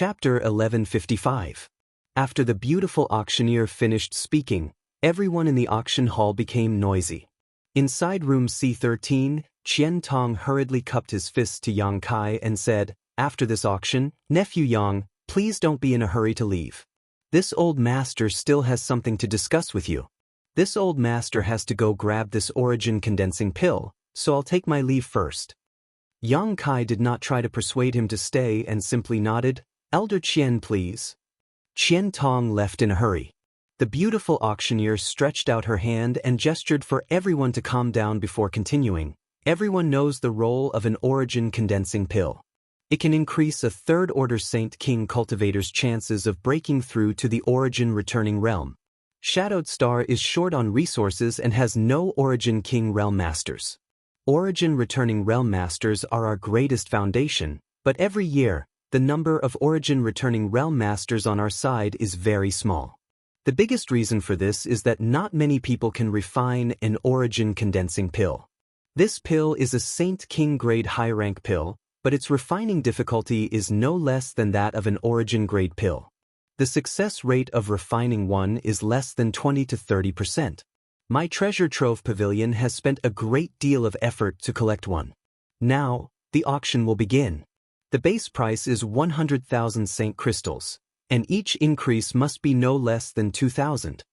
Chapter 1155. After the beautiful auctioneer finished speaking, everyone in the auction hall became noisy. Inside room C13, Qian Tong hurriedly cupped his fists to Yang Kai and said, "After this auction, nephew Yang, please don't be in a hurry to leave. This old master still has something to discuss with you. This old master has to go grab this origin condensing pill, so I'll take my leave first." Yang Kai did not try to persuade him to stay and simply nodded, "Elder Qian, please." Qian Tong left in a hurry. The beautiful auctioneer stretched out her hand and gestured for everyone to calm down before continuing. Everyone knows the role of an origin condensing pill. It can increase a third-order Saint King cultivator's chances of breaking through to the origin returning realm. Shadowed Star is short on resources and has no origin king realm masters. Origin returning realm masters are our greatest foundation, but every year, the number of origin returning realm masters on our side is very small. The biggest reason for this is that not many people can refine an origin condensing pill. This pill is a Saint King grade high rank pill, but its refining difficulty is no less than that of an origin grade pill. The success rate of refining one is less than 20 to 30%. My treasure trove pavilion has spent a great deal of effort to collect one. Now, the auction will begin. The base price is 100,000 Saint crystals, and each increase must be no less than 2,000.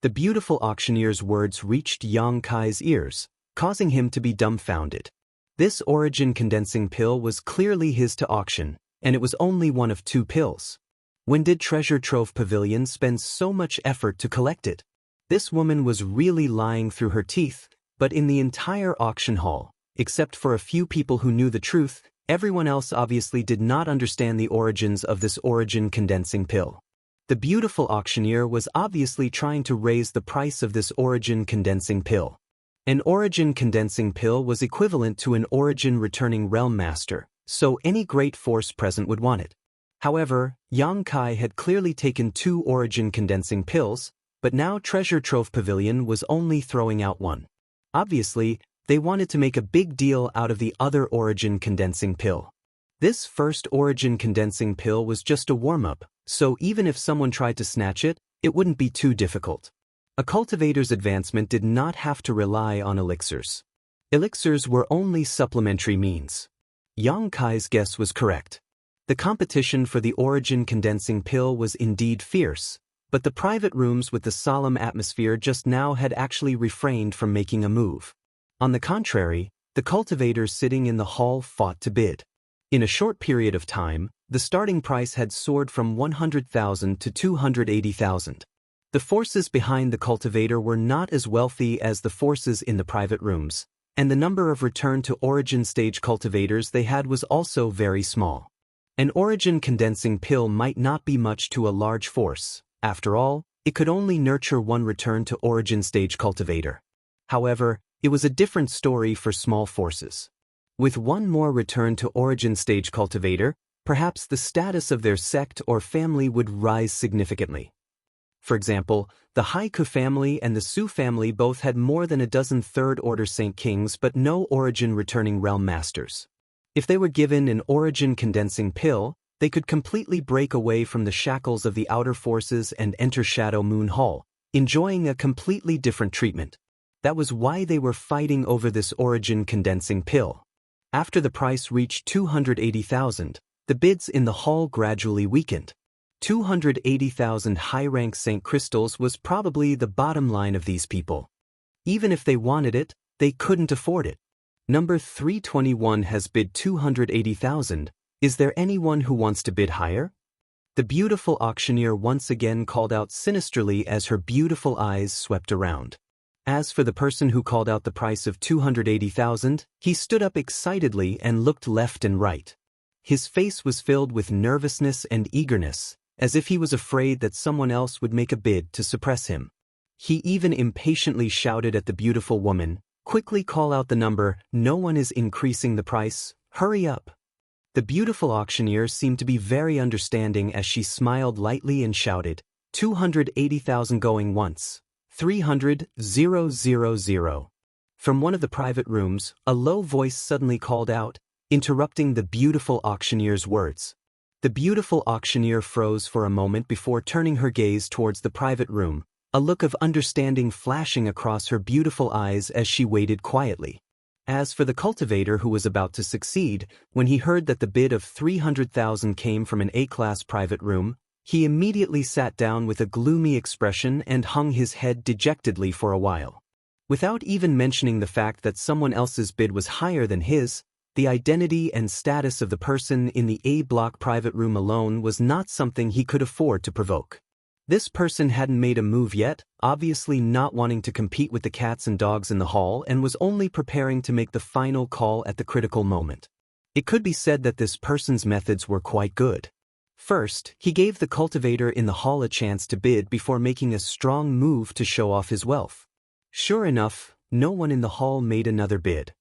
The beautiful auctioneer's words reached Yang Kai's ears, causing him to be dumbfounded. This origin condensing pill was clearly his to auction, and it was only one of 2 pills. When did Treasure Trove Pavilion spend so much effort to collect it? This woman was really lying through her teeth, but in the entire auction hall, except for a few people who knew the truth, everyone else obviously did not understand the origins of this origin condensing pill. The beautiful auctioneer was obviously trying to raise the price of this origin condensing pill. An origin condensing pill was equivalent to an origin returning realm master, so any great force present would want it. However, Yang Kai had clearly taken 2 origin condensing pills, but now Treasure Trove Pavilion was only throwing out one. Obviously, they wanted to make a big deal out of the other origin condensing pill. This first origin condensing pill was just a warm-up, so even if someone tried to snatch it, it wouldn't be too difficult. A cultivator's advancement did not have to rely on elixirs. Elixirs were only supplementary means. Yang Kai's guess was correct. The competition for the origin condensing pill was indeed fierce, but the private rooms with the solemn atmosphere just now had actually refrained from making a move. On the contrary, the cultivators sitting in the hall fought to bid. In a short period of time, the starting price had soared from 100,000 to 280,000. The forces behind the cultivator were not as wealthy as the forces in the private rooms, and the number of return to origin stage cultivators they had was also very small. An origin condensing pill might not be much to a large force. After all, it could only nurture one return to origin stage cultivator. However, it was a different story for small forces. With one more return to origin stage cultivator, perhaps the status of their sect or family would rise significantly. For example, the Haiku family and the Su family both had more than a dozen third-order Saint Kings but no origin returning realm masters. If they were given an origin condensing pill, they could completely break away from the shackles of the outer forces and enter Shadow Moon Hall, enjoying a completely different treatment. That was why they were fighting over this origin condensing pill. After the price reached 280,000, the bids in the hall gradually weakened. 280,000 high-rank Saint Crystals was probably the bottom line of these people. Even if they wanted it, they couldn't afford it. Number 321 has bid 280,000. Is there anyone who wants to bid higher? The beautiful auctioneer once again called out sinisterly as her beautiful eyes swept around. As for the person who called out the price of 280,000, he stood up excitedly and looked left and right. His face was filled with nervousness and eagerness, as if he was afraid that someone else would make a bid to suppress him. He even impatiently shouted at the beautiful woman, "Quickly call out the number, no one is increasing the price, hurry up." The beautiful auctioneer seemed to be very understanding as she smiled lightly and shouted, 280,000 going once. 300,000. From one of the private rooms, a low voice suddenly called out, interrupting the beautiful auctioneer's words. The beautiful auctioneer froze for a moment before turning her gaze towards the private room, a look of understanding flashing across her beautiful eyes as she waited quietly. As for the cultivator who was about to succeed, when he heard that the bid of 300,000 came from an A-class private room, he immediately sat down with a gloomy expression and hung his head dejectedly for a while. Without even mentioning the fact that someone else's bid was higher than his, the identity and status of the person in the A-block private room alone was not something he could afford to provoke. This person hadn't made a move yet, obviously not wanting to compete with the cats and dogs in the hall, and was only preparing to make the final call at the critical moment. It could be said that this person's methods were quite good. First, he gave the cultivator in the hall a chance to bid before making a strong move to show off his wealth. Sure enough, no one in the hall made another bid.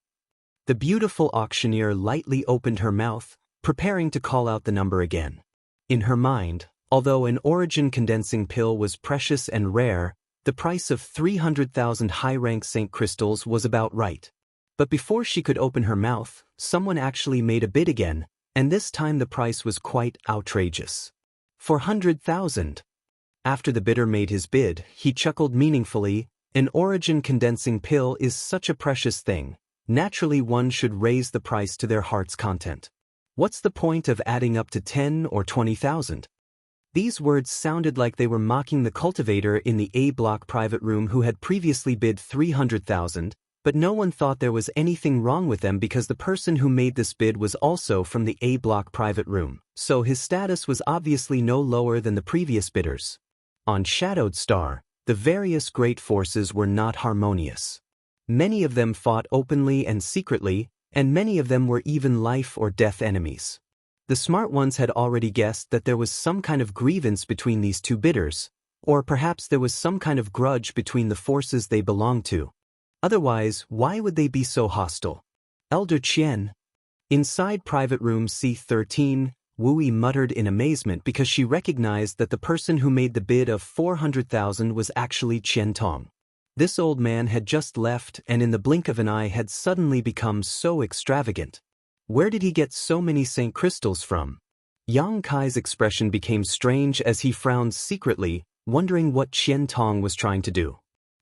The beautiful auctioneer lightly opened her mouth, preparing to call out the number again. In her mind, although an origin condensing pill was precious and rare, the price of 300,000 high-rank St. crystals was about right. But before she could open her mouth, someone actually made a bid again, and this time the price was quite outrageous. 400,000. After the bidder made his bid, he chuckled meaningfully. An origin condensing pill is such a precious thing. Naturally, one should raise the price to their heart's content. What's the point of adding up to 10 or 20,000? These words sounded like they were mocking the cultivator in the A-block private room who had previously bid 300,000, but no one thought there was anything wrong with them because the person who made this bid was also from the A-block private room, so his status was obviously no lower than the previous bidders. On Shadowed Star, the various great forces were not harmonious. Many of them fought openly and secretly, and many of them were even life-or-death enemies. The smart ones had already guessed that there was some kind of grievance between these two bidders, or perhaps there was some kind of grudge between the forces they belonged to. Otherwise, why would they be so hostile? Elder Qian. Inside private room C13, Wu Yi muttered in amazement because she recognized that the person who made the bid of 400,000 was actually Qian Tong. This old man had just left and in the blink of an eye had suddenly become so extravagant. Where did he get so many St. crystals from? Yang Kai's expression became strange as he frowned secretly, wondering what Qian Tong was trying to do.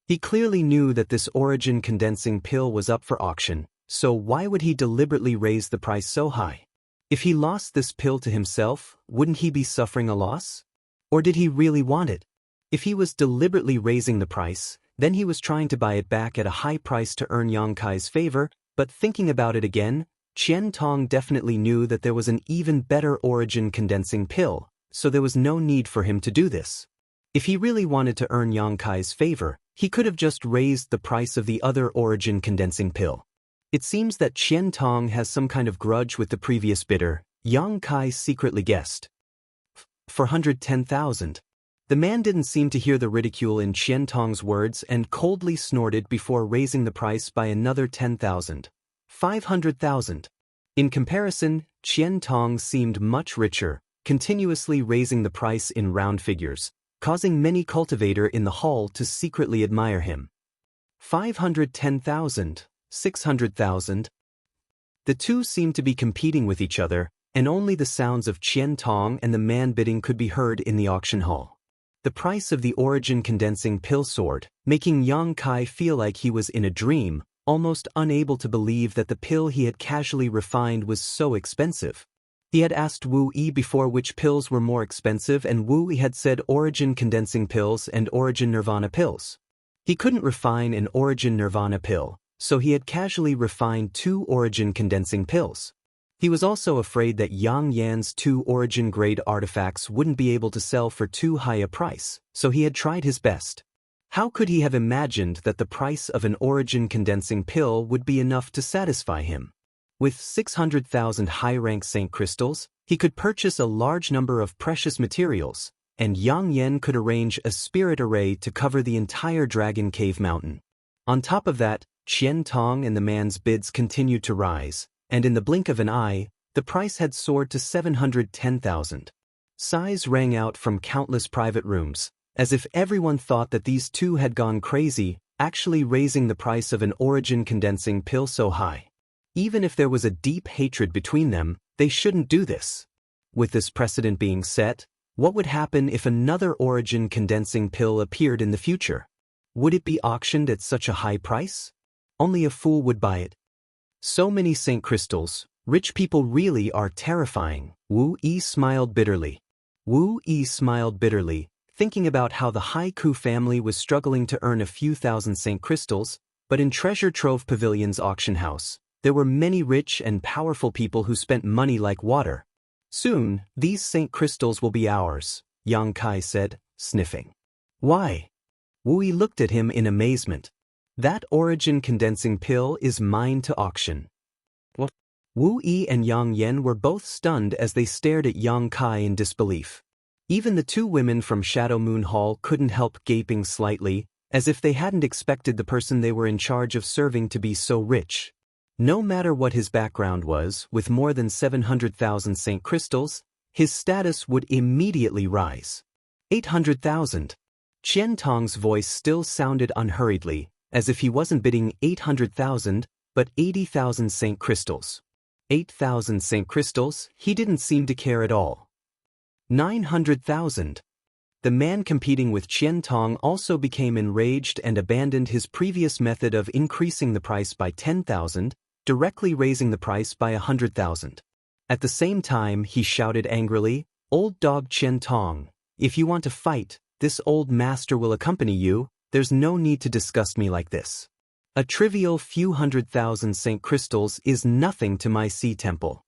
He clearly knew that this origin condensing pill was up for auction, so why would he deliberately raise the price so high? If he lost this pill to himself, wouldn't he be suffering a loss? Or did he really want it? If he was deliberately raising the price, then he was trying to buy it back at a high price to earn Yang Kai's favor, but thinking about it again, Qian Tong definitely knew that there was an even better origin condensing pill, so there was no need for him to do this. If he really wanted to earn Yang Kai's favor, he could have just raised the price of the other origin condensing pill. It seems that Qian Tong has some kind of grudge with the previous bidder, Yang Kai secretly guessed. 410,000. The man didn't seem to hear the ridicule in Qian Tong's words and coldly snorted before raising the price by another 10,000. 500,000. In comparison, Qian Tong seemed much richer, continuously raising the price in round figures, causing many cultivator in the hall to secretly admire him. 510,000. 600,000. The two seemed to be competing with each other, and only the sounds of Qian Tong and the man bidding could be heard in the auction hall. The price of the origin condensing pill soared, making Yang Kai feel like he was in a dream, almost unable to believe that the pill he had casually refined was so expensive. He had asked Wu Yi before which pills were more expensive, and Wu Yi had said origin condensing pills and origin nirvana pills. He couldn't refine an origin nirvana pill, so he had casually refined 2 origin condensing pills. He was also afraid that Yang Yan's 2 origin-grade artifacts wouldn't be able to sell for too high a price, so he had tried his best. How could he have imagined that the price of an origin condensing pill would be enough to satisfy him? With 600,000 high-rank St. crystals, he could purchase a large number of precious materials, and Yang Yan could arrange a spirit array to cover the entire Dragon Cave Mountain. On top of that, Qian Tong and the man's bids continued to rise, and in the blink of an eye, the price had soared to 710,000. Sighs rang out from countless private rooms, as if everyone thought that these two had gone crazy, actually raising the price of an origin condensing pill so high. Even if there was a deep hatred between them, they shouldn't do this. With this precedent being set, what would happen if another origin condensing pill appeared in the future? Would it be auctioned at such a high price? Only a fool would buy it. So many Saint crystals, rich people really are terrifying. Wu Yi smiled bitterly. Wu Yi smiled bitterly, thinking about how the Haiku family was struggling to earn a few thousand Saint crystals, but in Treasure Trove Pavilion's auction house, there were many rich and powerful people who spent money like water. Soon, these Saint crystals will be ours, Yang Kai said, sniffing. Why? Wu Yi looked at him in amazement. That origin condensing pill is mine to auction. What? Wu Yi and Yang Yen were both stunned as they stared at Yang Kai in disbelief. Even the two women from Shadow Moon Hall couldn't help gaping slightly, as if they hadn't expected the person they were in charge of serving to be so rich. No matter what his background was, with more than 700,000 Saint crystals, his status would immediately rise. 800,000. Qian Tong's voice still sounded unhurriedly, as if he wasn't bidding 800,000, but 80,000 Saint crystals. 8,000 Saint crystals, he didn't seem to care at all. 900,000. The man competing with Qian Tong also became enraged and abandoned his previous method of increasing the price by 10,000, directly raising the price by 100,000. At the same time, he shouted angrily, "Old dog Qian Tong, if you want to fight, this old master will accompany you, there's no need to disgust me like this. A trivial few 100,000 Saint crystals is nothing to my sea temple."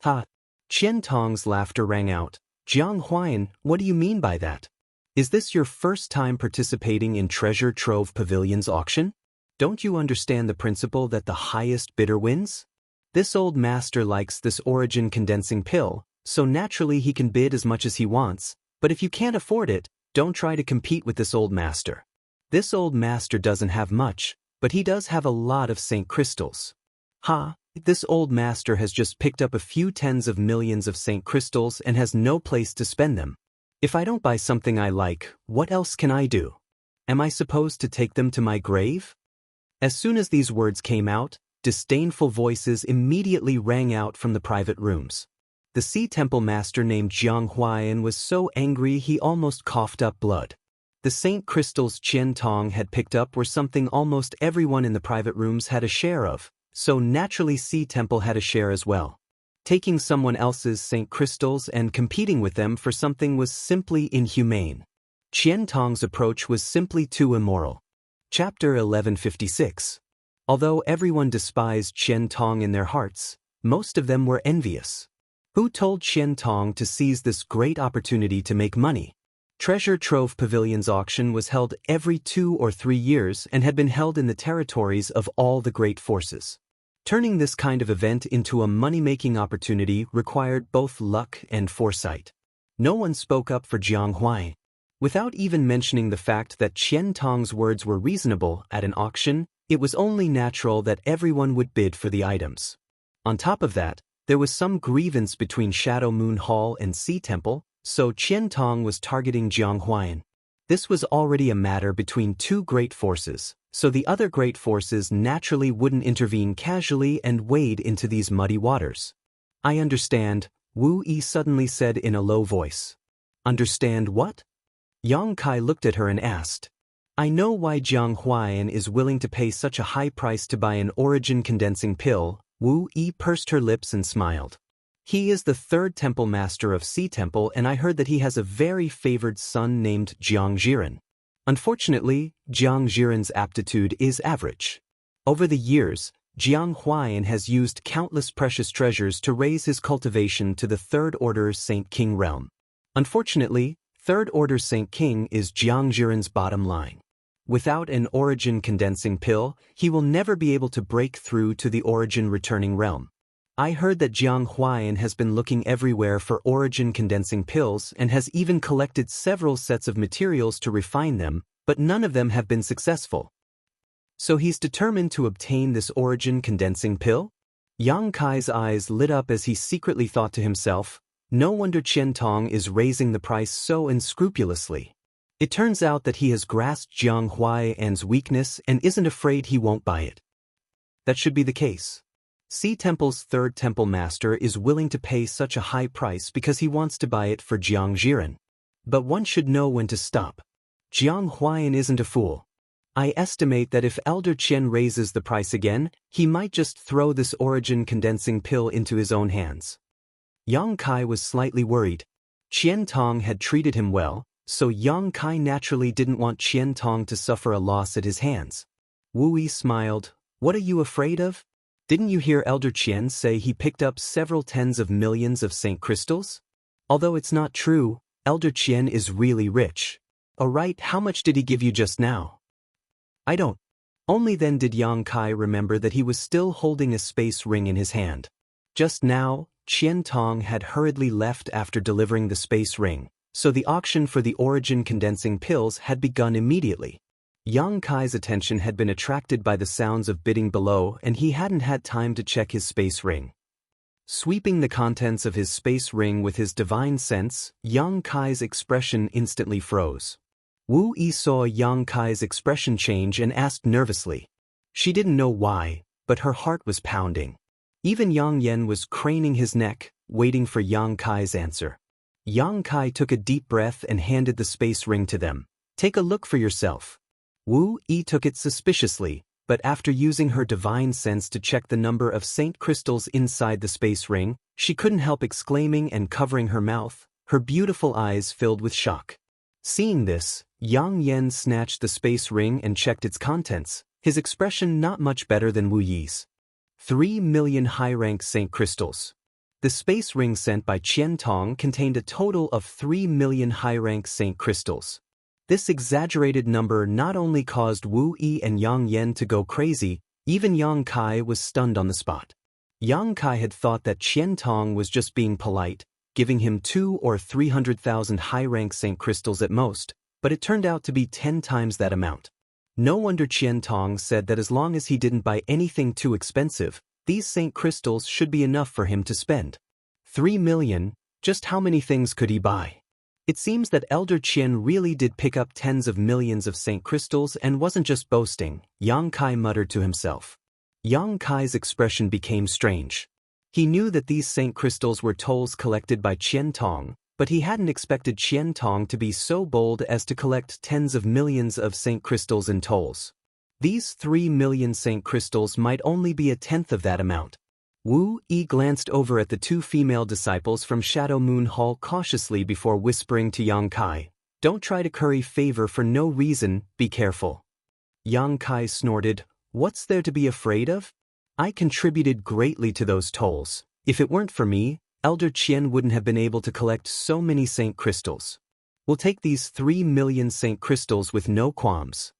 Ha! Qian Tong's laughter rang out. "Jiang Huayan, what do you mean by that? Is this your first time participating in Treasure Trove Pavilion's auction? Don't you understand the principle that the highest bidder wins? This old master likes this origin condensing pill, so naturally he can bid as much as he wants, but if you can't afford it, don't try to compete with this old master. This old master doesn't have much, but he does have a lot of Saint crystals. Ha! This old master has just picked up a few tens of millions of Saint crystals and has no place to spend them. If I don't buy something I like, what else can I do? Am I supposed to take them to my grave?" As soon as these words came out, disdainful voices immediately rang out from the private rooms. The Sea Temple master named Jiang Huayan was so angry he almost coughed up blood. The Saint crystals Qian Tong had picked up were something almost everyone in the private rooms had a share of, so naturally Sea Temple had a share as well. Taking someone else's Saint crystals and competing with them for something was simply inhumane. Qian Tong's approach was simply too immoral. Chapter 1156. Although everyone despised Qian Tong in their hearts, most of them were envious. Who told Qian Tong to seize this great opportunity to make money? Treasure Trove Pavilion's auction was held every 2 or 3 years and had been held in the territories of all the great forces. Turning this kind of event into a money-making opportunity required both luck and foresight. No one spoke up for Jiang Huai. Without even mentioning the fact that Qian Tong's words were reasonable at an auction, it was only natural that everyone would bid for the items. On top of that, there was some grievance between Shadow Moon Hall and Sea Temple, so Qian Tong was targeting Jiang Huayan. This was already a matter between two great forces, so the other great forces naturally wouldn't intervene casually and wade into these muddy waters. "I understand," Wu Yi suddenly said in a low voice. "Understand what?" Yang Kai looked at her and asked. "I know why Jiang Huayan is willing to pay such a high price to buy an origin condensing pill." Wu Yi pursed her lips and smiled. "He is the third temple master of Sea Temple, and I heard that he has a very favored son named Jiang Jiren. Unfortunately, Jiang Jiren's aptitude is average. Over the years, Jiang Huayan has used countless precious treasures to raise his cultivation to the Third Order Saint King realm. Unfortunately, Third Order Saint King is Jiang Jiren's bottom line. Without an origin condensing pill, he will never be able to break through to the origin returning realm. I heard that Jiang Huayan has been looking everywhere for origin condensing pills and has even collected several sets of materials to refine them, but none of them have been successful. So he's determined to obtain this origin condensing pill?" Yang Kai's eyes lit up as he secretly thought to himself, "No wonder Qian Tong is raising the price so unscrupulously. It turns out that he has grasped Jiang Huayan's weakness and isn't afraid he won't buy it. That should be the case. Sea Temple's third temple master is willing to pay such a high price because he wants to buy it for Jiang Jiren. But one should know when to stop. Jiang Huayan isn't a fool. I estimate that if Elder Qian raises the price again, he might just throw this origin condensing pill into his own hands. Yang Kai was slightly worried. Qian Tong had treated him well, so Yang Kai naturally didn't want Qian Tong to suffer a loss at his hands. Wu Yi smiled. What are you afraid of? Didn't you hear Elder Qian say he picked up several tens of millions of Saint crystals? Although it's not true, Elder Qian is really rich. Alright, how much did he give you just now? I don't. Only then did Yang Kai remember that he was still holding a space ring in his hand. Just now, Qian Tong had hurriedly left after delivering the space ring, so the auction for the origin condensing pills had begun immediately. Yang Kai's attention had been attracted by the sounds of bidding below, and he hadn't had time to check his space ring. Sweeping the contents of his space ring with his divine sense, Yang Kai's expression instantly froze. Wu Yi saw Yang Kai's expression change and asked nervously. She didn't know why, but her heart was pounding. Even Yang Yen was craning his neck, waiting for Yang Kai's answer. Yang Kai took a deep breath and handed the space ring to them. Take a look for yourself. Wu Yi took it suspiciously, but after using her divine sense to check the number of Saint crystals inside the space ring, she couldn't help exclaiming and covering her mouth, her beautiful eyes filled with shock. Seeing this, Yang Yen snatched the space ring and checked its contents, his expression not much better than Wu Yi's. 3 million high-rank Saint crystals. The space ring sent by Qian Tong contained a total of 3 million high-rank Saint crystals. This exaggerated number not only caused Wu Yi and Yang Yen to go crazy, even Yang Kai was stunned on the spot. Yang Kai had thought that Qian Tong was just being polite, giving him 200,000 or 300,000 high-rank Saint crystals at most, but it turned out to be 10 times that amount. No wonder Qian Tong said that as long as he didn't buy anything too expensive, these Saint crystals should be enough for him to spend. 3 million, just how many things could he buy? It seems that Elder Qian really did pick up tens of millions of Saint crystals and wasn't just boasting, Yang Kai muttered to himself. Yang Kai's expression became strange. He knew that these Saint crystals were tolls collected by Qian Tong, but he hadn't expected Qian Tong to be so bold as to collect tens of millions of Saint crystals in tolls. These 3 million Saint crystals might only be a tenth of that amount. Wu Yi glanced over at the two female disciples from Shadow Moon Hall cautiously before whispering to Yang Kai, "Don't try to curry favor for no reason, be careful." Yang Kai snorted, "What's there to be afraid of? I contributed greatly to those tolls. If it weren't for me, Elder Qian wouldn't have been able to collect so many Saint crystals. We'll take these 3 million Saint crystals with no qualms."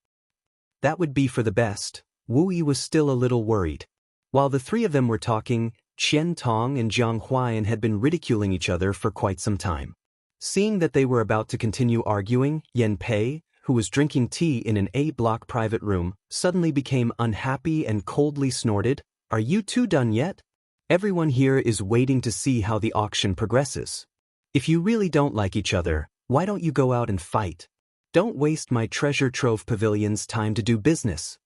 That would be for the best. Wu Yi was still a little worried. While the three of them were talking, Qian Tong and Jiang Huayan had been ridiculing each other for quite some time. Seeing that they were about to continue arguing, Yan Pei, who was drinking tea in an A-block private room, suddenly became unhappy and coldly snorted, "Are you two done yet? Everyone here is waiting to see how the auction progresses. If you really don't like each other, why don't you go out and fight? Don't waste my Treasure Trove Pavilion's time to do business."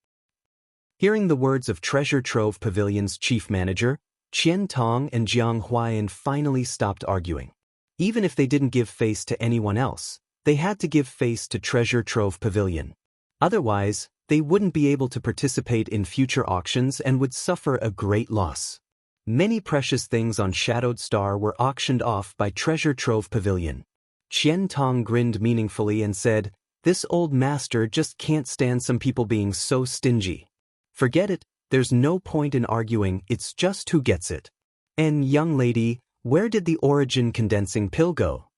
Hearing the words of Treasure Trove Pavilion's chief manager, Qian Tong and Jiang Huayan finally stopped arguing. Even if they didn't give face to anyone else, they had to give face to Treasure Trove Pavilion. Otherwise, they wouldn't be able to participate in future auctions and would suffer a great loss. Many precious things on Shadowed Star were auctioned off by Treasure Trove Pavilion. Qian Tong grinned meaningfully and said, "This old master just can't stand some people being so stingy. Forget it, there's no point in arguing, it's just who gets it. And young lady, where did the origin condensing pill go?"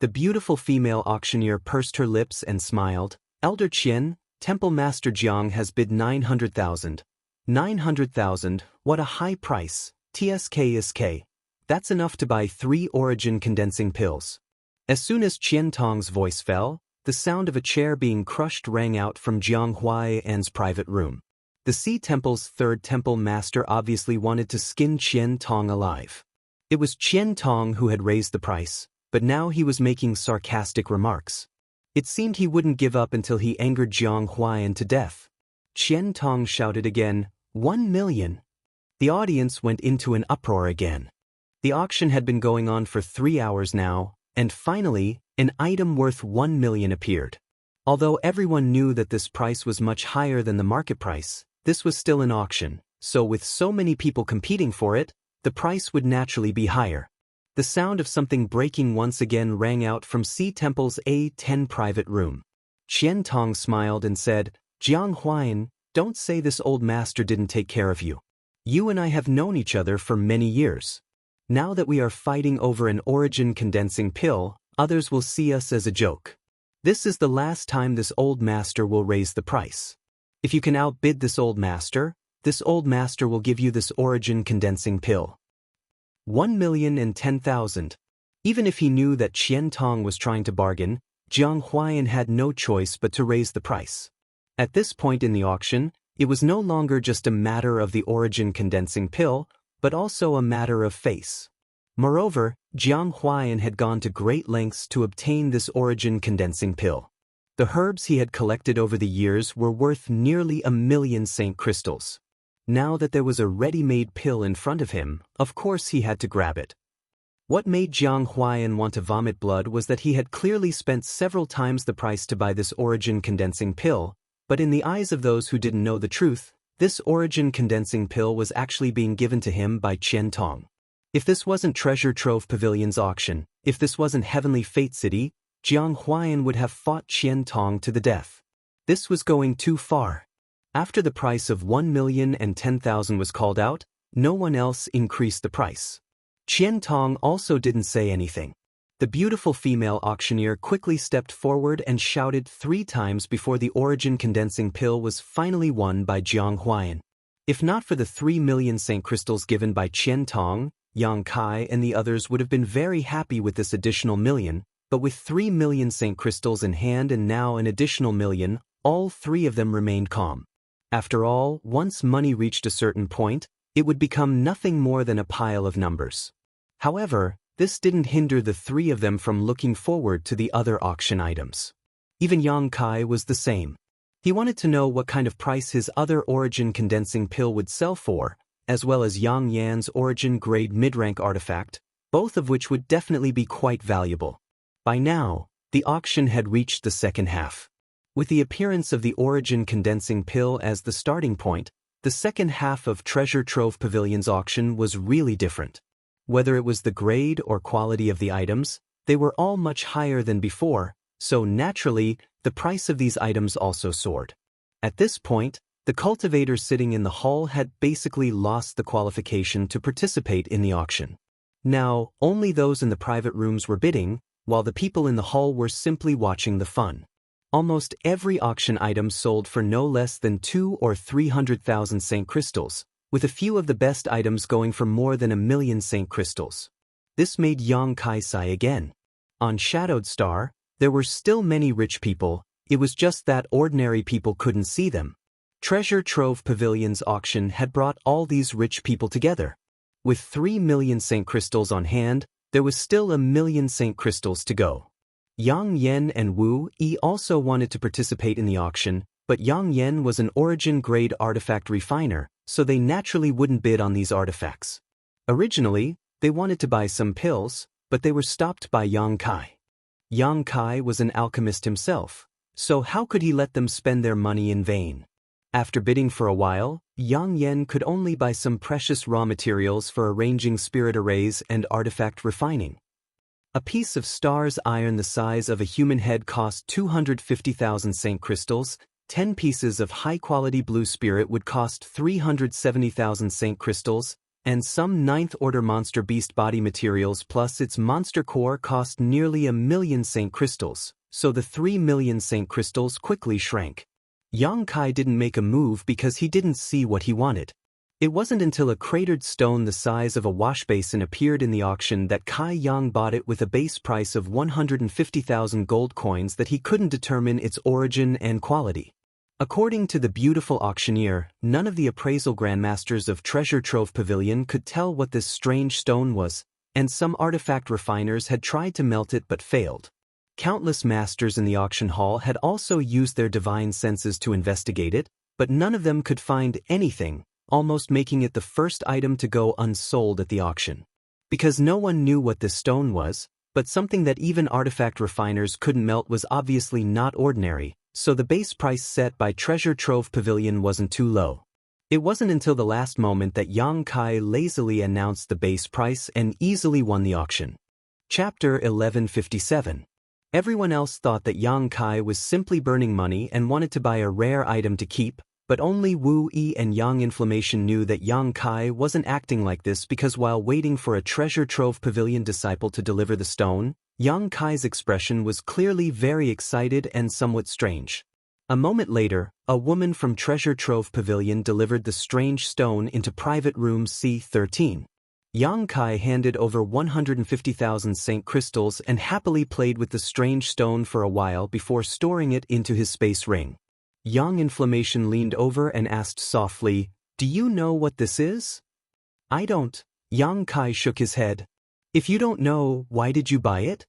The beautiful female auctioneer pursed her lips and smiled. "Elder Qian, Temple Master Jiang has bid 900,000. 900,000, what a high price, TSK. That's enough to buy 3 origin condensing pills." As soon as Qian Tong's voice fell, the sound of a chair being crushed rang out from Jiang Huayan's private room. The Sea Temple's third temple master obviously wanted to skin Qian Tong alive. It was Qian Tong who had raised the price, but now he was making sarcastic remarks. It seemed he wouldn't give up until he angered Jiang Huayan to death. Qian Tong shouted again, 1 million. The audience went into an uproar again. The auction had been going on for 3 hours now, and finally, an item worth 1 million appeared. Although everyone knew that this price was much higher than the market price, this was still an auction, so with so many people competing for it, the price would naturally be higher. The sound of something breaking once again rang out from C Temple's A10 private room. Qian Tong smiled and said, "Jiang Huayan, don't say this old master didn't take care of you. You and I have known each other for many years. Now that we are fighting over an origin condensing pill, others will see us as a joke. This is the last time this old master will raise the price. If you can outbid this old master will give you this origin condensing pill." 1,010,000. Even if he knew that Qian Tong was trying to bargain, Jiang Huayan had no choice but to raise the price. At this point in the auction, it was no longer just a matter of the origin condensing pill, but also a matter of face. Moreover, Jiang Huayan had gone to great lengths to obtain this origin condensing pill. The herbs he had collected over the years were worth nearly 1 million Saint crystals. Now that there was a ready-made pill in front of him, of course he had to grab it. What made Jiang Huayan want to vomit blood was that he had clearly spent several times the price to buy this origin condensing pill, but in the eyes of those who didn't know the truth, this origin condensing pill was actually being given to him by Qian Tong. If this wasn't Treasure Trove Pavilion's auction, if this wasn't Heavenly Fate City, Jiang Huayan would have fought Qian Tong to the death. This was going too far. After the price of 1,010,000 was called out, no one else increased the price. Qian Tong also didn't say anything. The beautiful female auctioneer quickly stepped forward and shouted 3 times before the origin condensing pill was finally won by Jiang Huayan. If not for the 3 million Saint crystals given by Qian Tong, Yang Kai and the others would have been very happy with this additional million, but with 3 million Saint crystals in hand and now an additional million, all 3 of them remained calm. After all, once money reached a certain point, it would become nothing more than a pile of numbers. However, this didn't hinder the 3 of them from looking forward to the other auction items. Even Yang Kai was the same. He wanted to know what kind of price his other origin condensing pill would sell for, as well as Yang Yan's origin grade mid-rank artifact, both of which would definitely be quite valuable. By now, the auction had reached the second half. With the appearance of the origin condensing pill as the starting point, the second half of Treasure Trove Pavilion's auction was really different. Whether it was the grade or quality of the items, they were all much higher than before, so naturally, the price of these items also soared. At this point, the cultivators sitting in the hall had basically lost the qualification to participate in the auction. Now, only those in the private rooms were bidding, while the people in the hall were simply watching the fun. Almost every auction item sold for no less than 200,000 or 300,000 Saint crystals, with a few of the best items going for more than 1 million Saint crystals. This made Yang Kai sigh again. On Shadowed Star, there were still many rich people, it was just that ordinary people couldn't see them. Treasure Trove Pavilion's auction had brought all these rich people together. With 3 million Saint crystals on hand, there was still 1 million Saint crystals to go. Yang Yan and Wu Yi also wanted to participate in the auction, but Yang Yan was an origin-grade artifact refiner, so they naturally wouldn't bid on these artifacts. Originally, they wanted to buy some pills, but they were stopped by Yang Kai. Yang Kai was an alchemist himself, so how could he let them spend their money in vain? After bidding for a while, Yang Yan could only buy some precious raw materials for arranging spirit arrays and artifact refining. A piece of star's iron the size of a human head cost 250,000 Saint crystals, 10 pieces of high-quality blue spirit would cost 370,000 Saint crystals, and some 9th order monster beast body materials plus its monster core cost nearly 1 million Saint crystals, so the 3 million Saint crystals quickly shrank. Yang Kai didn't make a move because he didn't see what he wanted. It wasn't until a cratered stone the size of a wash basin appeared in the auction that Kai Yang bought it with a base price of 150,000 gold coins that he couldn't determine its origin and quality. According to the beautiful auctioneer, none of the appraisal grandmasters of Treasure Trove Pavilion could tell what this strange stone was, and some artifact refiners had tried to melt it but failed. Countless masters in the auction hall had also used their divine senses to investigate it, but none of them could find anything, almost making it the first item to go unsold at the auction. Because no one knew what this stone was, but something that even artifact refiners couldn't melt was obviously not ordinary, so the base price set by Treasure Trove Pavilion wasn't too low. It wasn't until the last moment that Yang Kai lazily announced the base price and easily won the auction. Chapter 1157. Everyone else thought that Yang Kai was simply burning money and wanted to buy a rare item to keep, but only Wu Yi and Yang Inflammation knew that Yang Kai wasn't acting like this because while waiting for a Treasure Trove Pavilion disciple to deliver the stone, Yang Kai's expression was clearly very excited and somewhat strange. A moment later, a woman from Treasure Trove Pavilion delivered the strange stone into private room C13. Yang Kai handed over 150,000 Saint crystals and happily played with the strange stone for a while before storing it into his space ring. Yang Inflammation leaned over and asked softly, "Do you know what this is?" "I don't." Yang Kai shook his head. "If you don't know, why did you buy it?"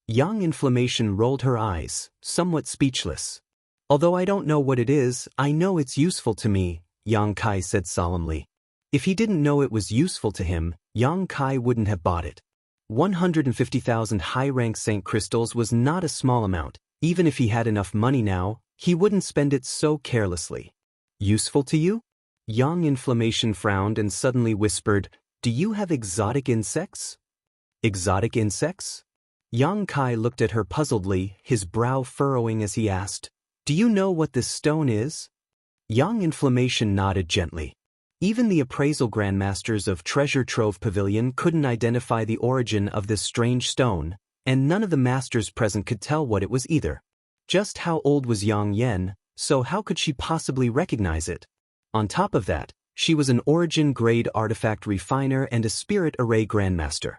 Yang Inflammation rolled her eyes, somewhat speechless. "Although I don't know what it is, I know it's useful to me," Yang Kai said solemnly. If he didn't know it was useful to him, Yang Kai wouldn't have bought it. 150,000 high-rank Saint crystals was not a small amount. Even if he had enough money now, he wouldn't spend it so carelessly. "Useful to you?" Yang Inflammation frowned and suddenly whispered, "Do you have exotic insects?" "Exotic insects?" Yang Kai looked at her puzzledly, his brow furrowing as he asked, "Do you know what this stone is?" Yang Inflammation nodded gently. Even the appraisal grandmasters of Treasure Trove Pavilion couldn't identify the origin of this strange stone, and none of the masters present could tell what it was either. Just how old was Yang Yen, so how could she possibly recognize it? On top of that, she was an origin-grade artifact refiner and a spirit array grandmaster.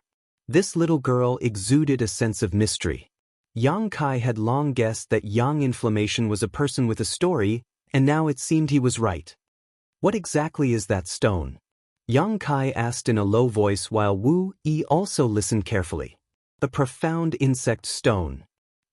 This little girl exuded a sense of mystery. Yang Kai had long guessed that Yang Inflammation was a person with a story, and now it seemed he was right. "What exactly is that stone?" Yang Kai asked in a low voice while Wu Yi also listened carefully. "The profound insect stone."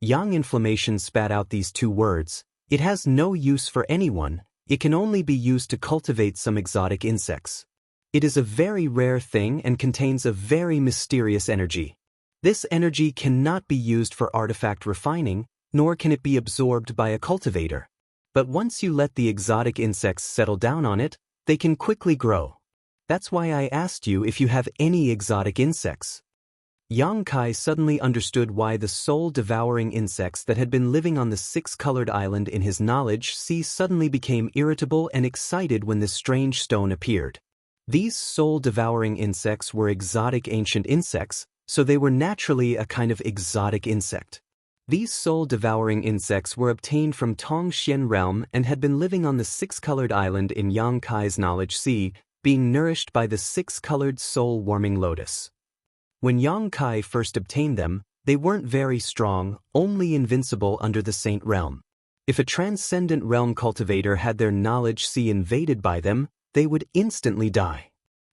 Yang Inflammation spat out these two words. "It has no use for anyone, it can only be used to cultivate some exotic insects. It is a very rare thing and contains a very mysterious energy. This energy cannot be used for artifact refining, nor can it be absorbed by a cultivator. But once you let the exotic insects settle down on it, they can quickly grow. That's why I asked you if you have any exotic insects." Yang Kai suddenly understood why the soul-devouring insects that had been living on the six-colored island in his knowledge sea suddenly became irritable and excited when this strange stone appeared. These soul-devouring insects were exotic ancient insects, so they were naturally a kind of exotic insect. These soul-devouring insects were obtained from Tongxian realm and had been living on the six-colored island in Yang Kai's knowledge sea, being nourished by the six-colored soul-warming lotus. When Yang Kai first obtained them, they weren't very strong, only invincible under the Saint realm. If a transcendent realm cultivator had their knowledge sea invaded by them, they would instantly die.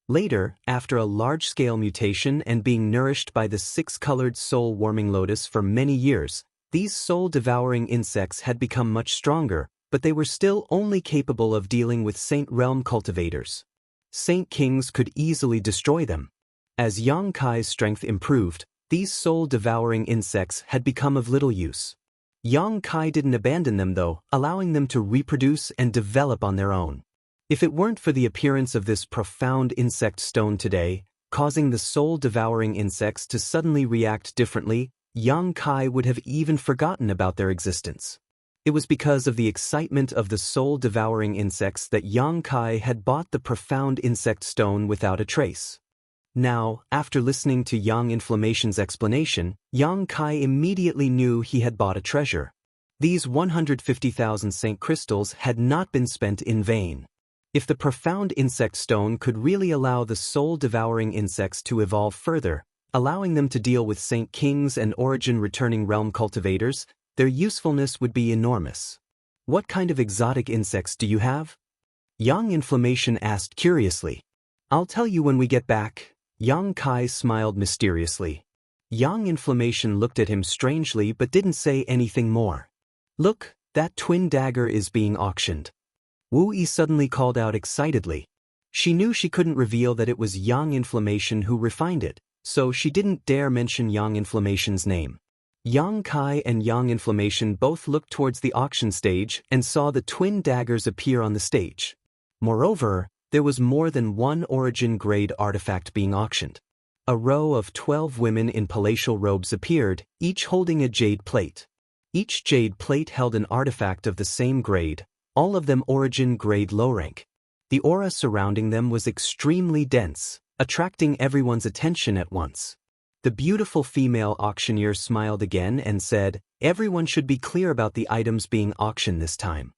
Later, after a large-scale mutation and being nourished by the six-colored soul-warming lotus for many years, these soul-devouring insects had become much stronger, but they were still only capable of dealing with Saint realm cultivators. Saint kings could easily destroy them. As Yang Kai's strength improved, these soul-devouring insects had become of little use. Yang Kai didn't abandon them though, allowing them to reproduce and develop on their own. If it weren't for the appearance of this profound insect stone today, causing the soul-devouring insects to suddenly react differently, Yang Kai would have even forgotten about their existence. It was because of the excitement of the soul-devouring insects that Yang Kai had bought the profound insect stone without a trace. Now, after listening to Yang Inflammation's explanation, Yang Kai immediately knew he had bought a treasure. These 150,000 Saint crystals had not been spent in vain. If the profound insect stone could really allow the soul-devouring insects to evolve further, allowing them to deal with Saint Kings and origin-returning realm cultivators, their usefulness would be enormous. "What kind of exotic insects do you have?" Yang Inflammation asked curiously. "I'll tell you when we get back." Yang Kai smiled mysteriously. Yang Inflammation looked at him strangely but didn't say anything more. "Look, that twin dagger is being auctioned." Wu Yi suddenly called out excitedly. She knew she couldn't reveal that it was Yang Inflammation who refined it, so she didn't dare mention Yang Inflammation's name. Yang Kai and Yang Inflammation both looked towards the auction stage and saw the twin daggers appear on the stage. Moreover, there was more than one origin-grade artifact being auctioned. A row of 12 women in palatial robes appeared, each holding a jade plate. Each jade plate held an artifact of the same grade, all of them origin-grade low rank. The aura surrounding them was extremely dense, attracting everyone's attention at once. The beautiful female auctioneer smiled again and said, "Everyone should be clear about the items being auctioned this time.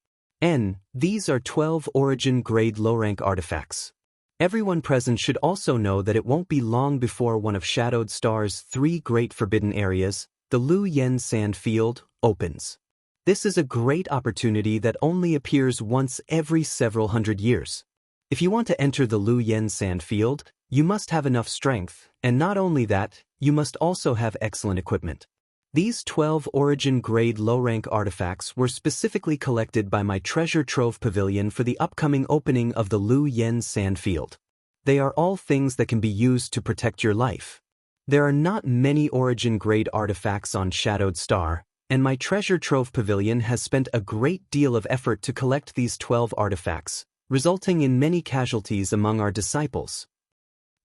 These are 12 origin-grade low-rank artifacts. Everyone present should also know that it won't be long before one of Shadowed Star's 3 great forbidden areas, the Lu Yen Sand Field, opens. This is a great opportunity that only appears once every several hundred years. If you want to enter the Lu Yen Sand Field, you must have enough strength, and not only that, you must also have excellent equipment. These 12 origin-grade low-rank artifacts were specifically collected by my treasure trove pavilion for the upcoming opening of the Lu Yen Sand Field. They are all things that can be used to protect your life. There are not many origin-grade artifacts on Shadowed Star, and my treasure trove pavilion has spent a great deal of effort to collect these 12 artifacts, resulting in many casualties among our disciples."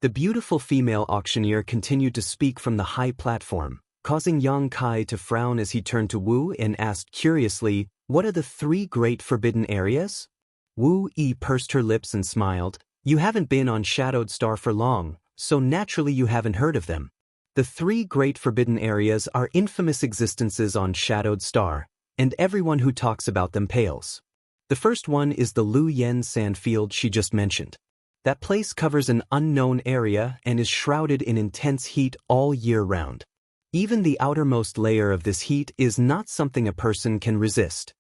The beautiful female auctioneer continued to speak from the high platform, causing Yang Kai to frown as he turned to Wu and asked curiously, "What are the 3 great forbidden areas?" Wu Yi pursed her lips and smiled. "You haven't been on Shadowed Star for long, so naturally you haven't heard of them. The 3 great forbidden areas are infamous existences on Shadowed Star, and everyone who talks about them pales. The first one is the Lu Yen Sand Field she just mentioned. That place covers an unknown area and is shrouded in intense heat all year round. Even the outermost layer of this heat is not something a person can resist.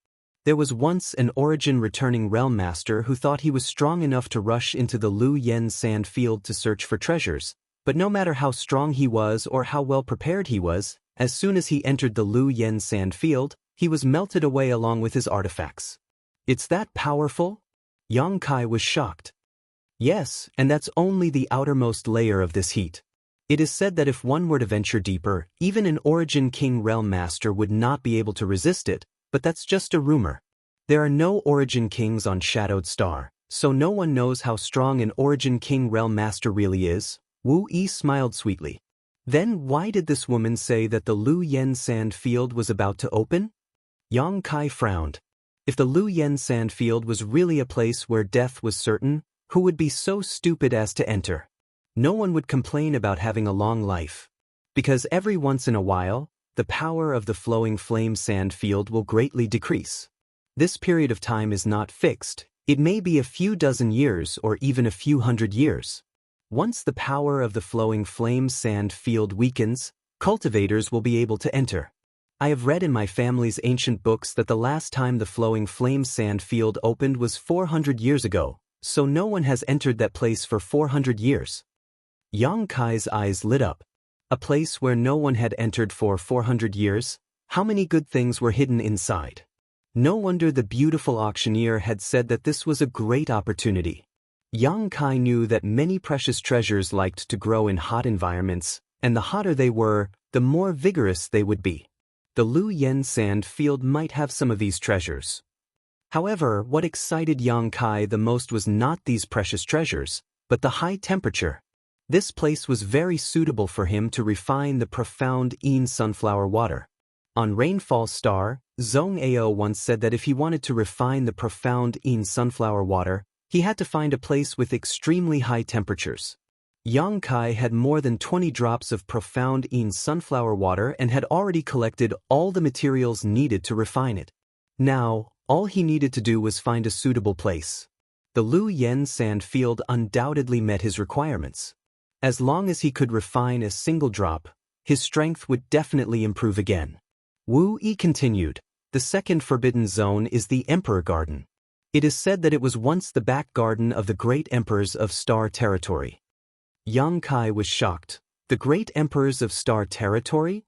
There was once an origin-returning realm master who thought he was strong enough to rush into the Lu Yen Sand Field to search for treasures, but no matter how strong he was or how well prepared he was, as soon as he entered the Lu Yen Sand Field, he was melted away along with his artifacts." "It's that powerful?" Yang Kai was shocked. "Yes, and that's only the outermost layer of this heat. It is said that if one were to venture deeper, even an Origin King Realm Master would not be able to resist it, but that's just a rumor. There are no Origin Kings on Shadowed Star, so no one knows how strong an Origin King Realm Master really is." Wu Yi smiled sweetly. "Then why did this woman say that the Lu Yen Sand Field was about to open?" Yang Kai frowned. If the Lu Yen Sand Field was really a place where death was certain, who would be so stupid as to enter? No one would complain about having a long life. Because every once in a while, the power of the flowing flame sand field will greatly decrease. This period of time is not fixed. It may be a few dozen years or even a few hundred years. Once the power of the flowing flame sand field weakens, cultivators will be able to enter. I have read in my family's ancient books that the last time the flowing flame sand field opened was 400 years ago, so no one has entered that place for 400 years. Yang Kai's eyes lit up. A place where no one had entered for 400 years? How many good things were hidden inside? No wonder the beautiful auctioneer had said that this was a great opportunity. Yang Kai knew that many precious treasures liked to grow in hot environments, and the hotter they were, the more vigorous they would be. The Lu Yen Sand Field might have some of these treasures. However, what excited Yang Kai the most was not these precious treasures, but the high temperature. This place was very suitable for him to refine the profound Yin sunflower water. On Rainfall Star, Zhong Ao once said that if he wanted to refine the profound Yin sunflower water, he had to find a place with extremely high temperatures. Yang Kai had more than 20 drops of profound Yin sunflower water and had already collected all the materials needed to refine it. Now, all he needed to do was find a suitable place. The Lu Yen Sand Field undoubtedly met his requirements. As long as he could refine a single drop, his strength would definitely improve again. Wu Yi continued, "The second forbidden zone is the Emperor Garden. It is said that it was once the back garden of the great emperors of Star Territory." Yang Kai was shocked. The great emperors of Star Territory?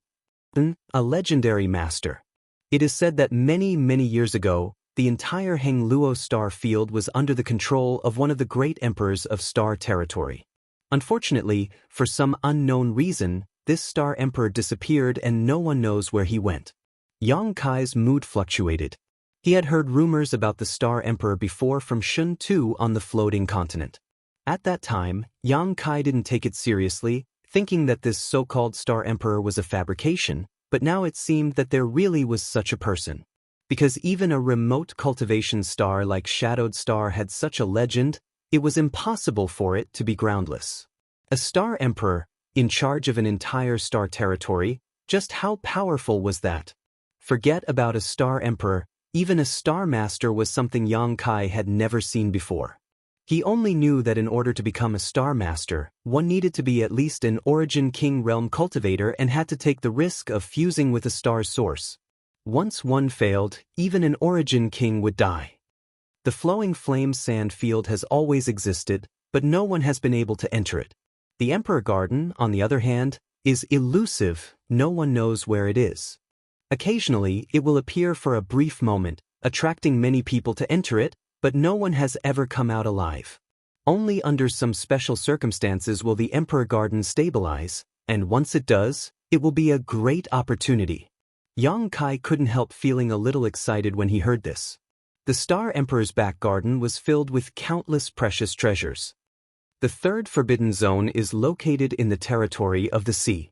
A legendary master. It is said that many years ago, The entire Hengluo star field was under the control of one of the great emperors of star territory. Unfortunately, for some unknown reason, this star emperor disappeared and no one knows where he went. Yang Kai's mood fluctuated. He had heard rumors about the star emperor before from Shun Tu on the floating continent. At that time, Yang Kai didn't take it seriously, thinking that this so-called star emperor was a fabrication, but now it seemed that there really was such a person. Because even a remote cultivation star like Shadowed Star had such a legend, it was impossible for it to be groundless. A star emperor, in charge of an entire star territory, just how powerful was that? Forget about a star emperor, even a star master was something Yang Kai had never seen before. He only knew that in order to become a star master, one needed to be at least an Origin King realm cultivator and had to take the risk of fusing with a star's source. Once one failed, even an Origin King would die. The flowing flame sand field has always existed, but no one has been able to enter it. The Emperor Garden, on the other hand, is elusive, no one knows where it is. Occasionally, it will appear for a brief moment, attracting many people to enter it, but no one has ever come out alive. Only under some special circumstances will the Emperor Garden stabilize, and once it does, it will be a great opportunity. Yang Kai couldn't help feeling a little excited when he heard this. The Star Emperor's back garden was filled with countless precious treasures. The third forbidden zone is located in the territory of the sea.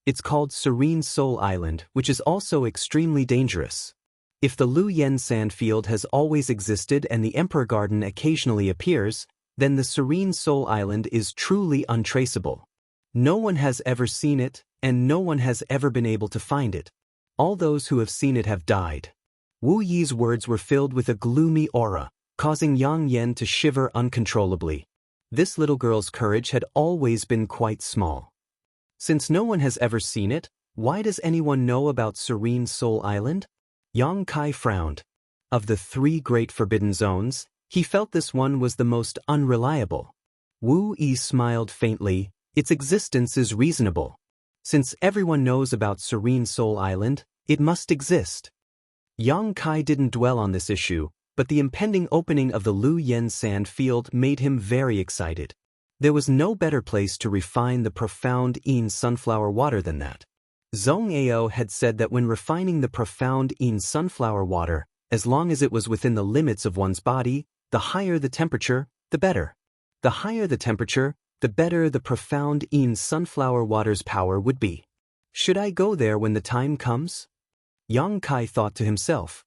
It's called Serene Soul Island, which is also extremely dangerous. If the Lu Yen sand field has always existed and the Emperor Garden occasionally appears, then the Serene Soul Island is truly untraceable. No one has ever seen it, and no one has ever been able to find it. All those who have seen it have died. Wu Yi's words were filled with a gloomy aura, causing Yang Yen to shiver uncontrollably. This little girl's courage had always been quite small. Since no one has ever seen it, why does anyone know about Serene Soul Island? Yang Kai frowned. Of the three great forbidden zones, he felt this one was the most unreliable. Wu Yi smiled faintly. Its existence is reasonable. Since everyone knows about Serene Soul Island, it must exist. Yang Kai didn't dwell on this issue, but the impending opening of the Lu Yen sand field made him very excited. There was no better place to refine the profound Yin sunflower water than that. Zhong Ao had said that when refining the profound Yin sunflower water, as long as it was within the limits of one's body, the higher the temperature, the better. The higher the temperature, the better the profound Yin sunflower water's power would be. Should I go there when the time comes? Yang Kai thought to himself.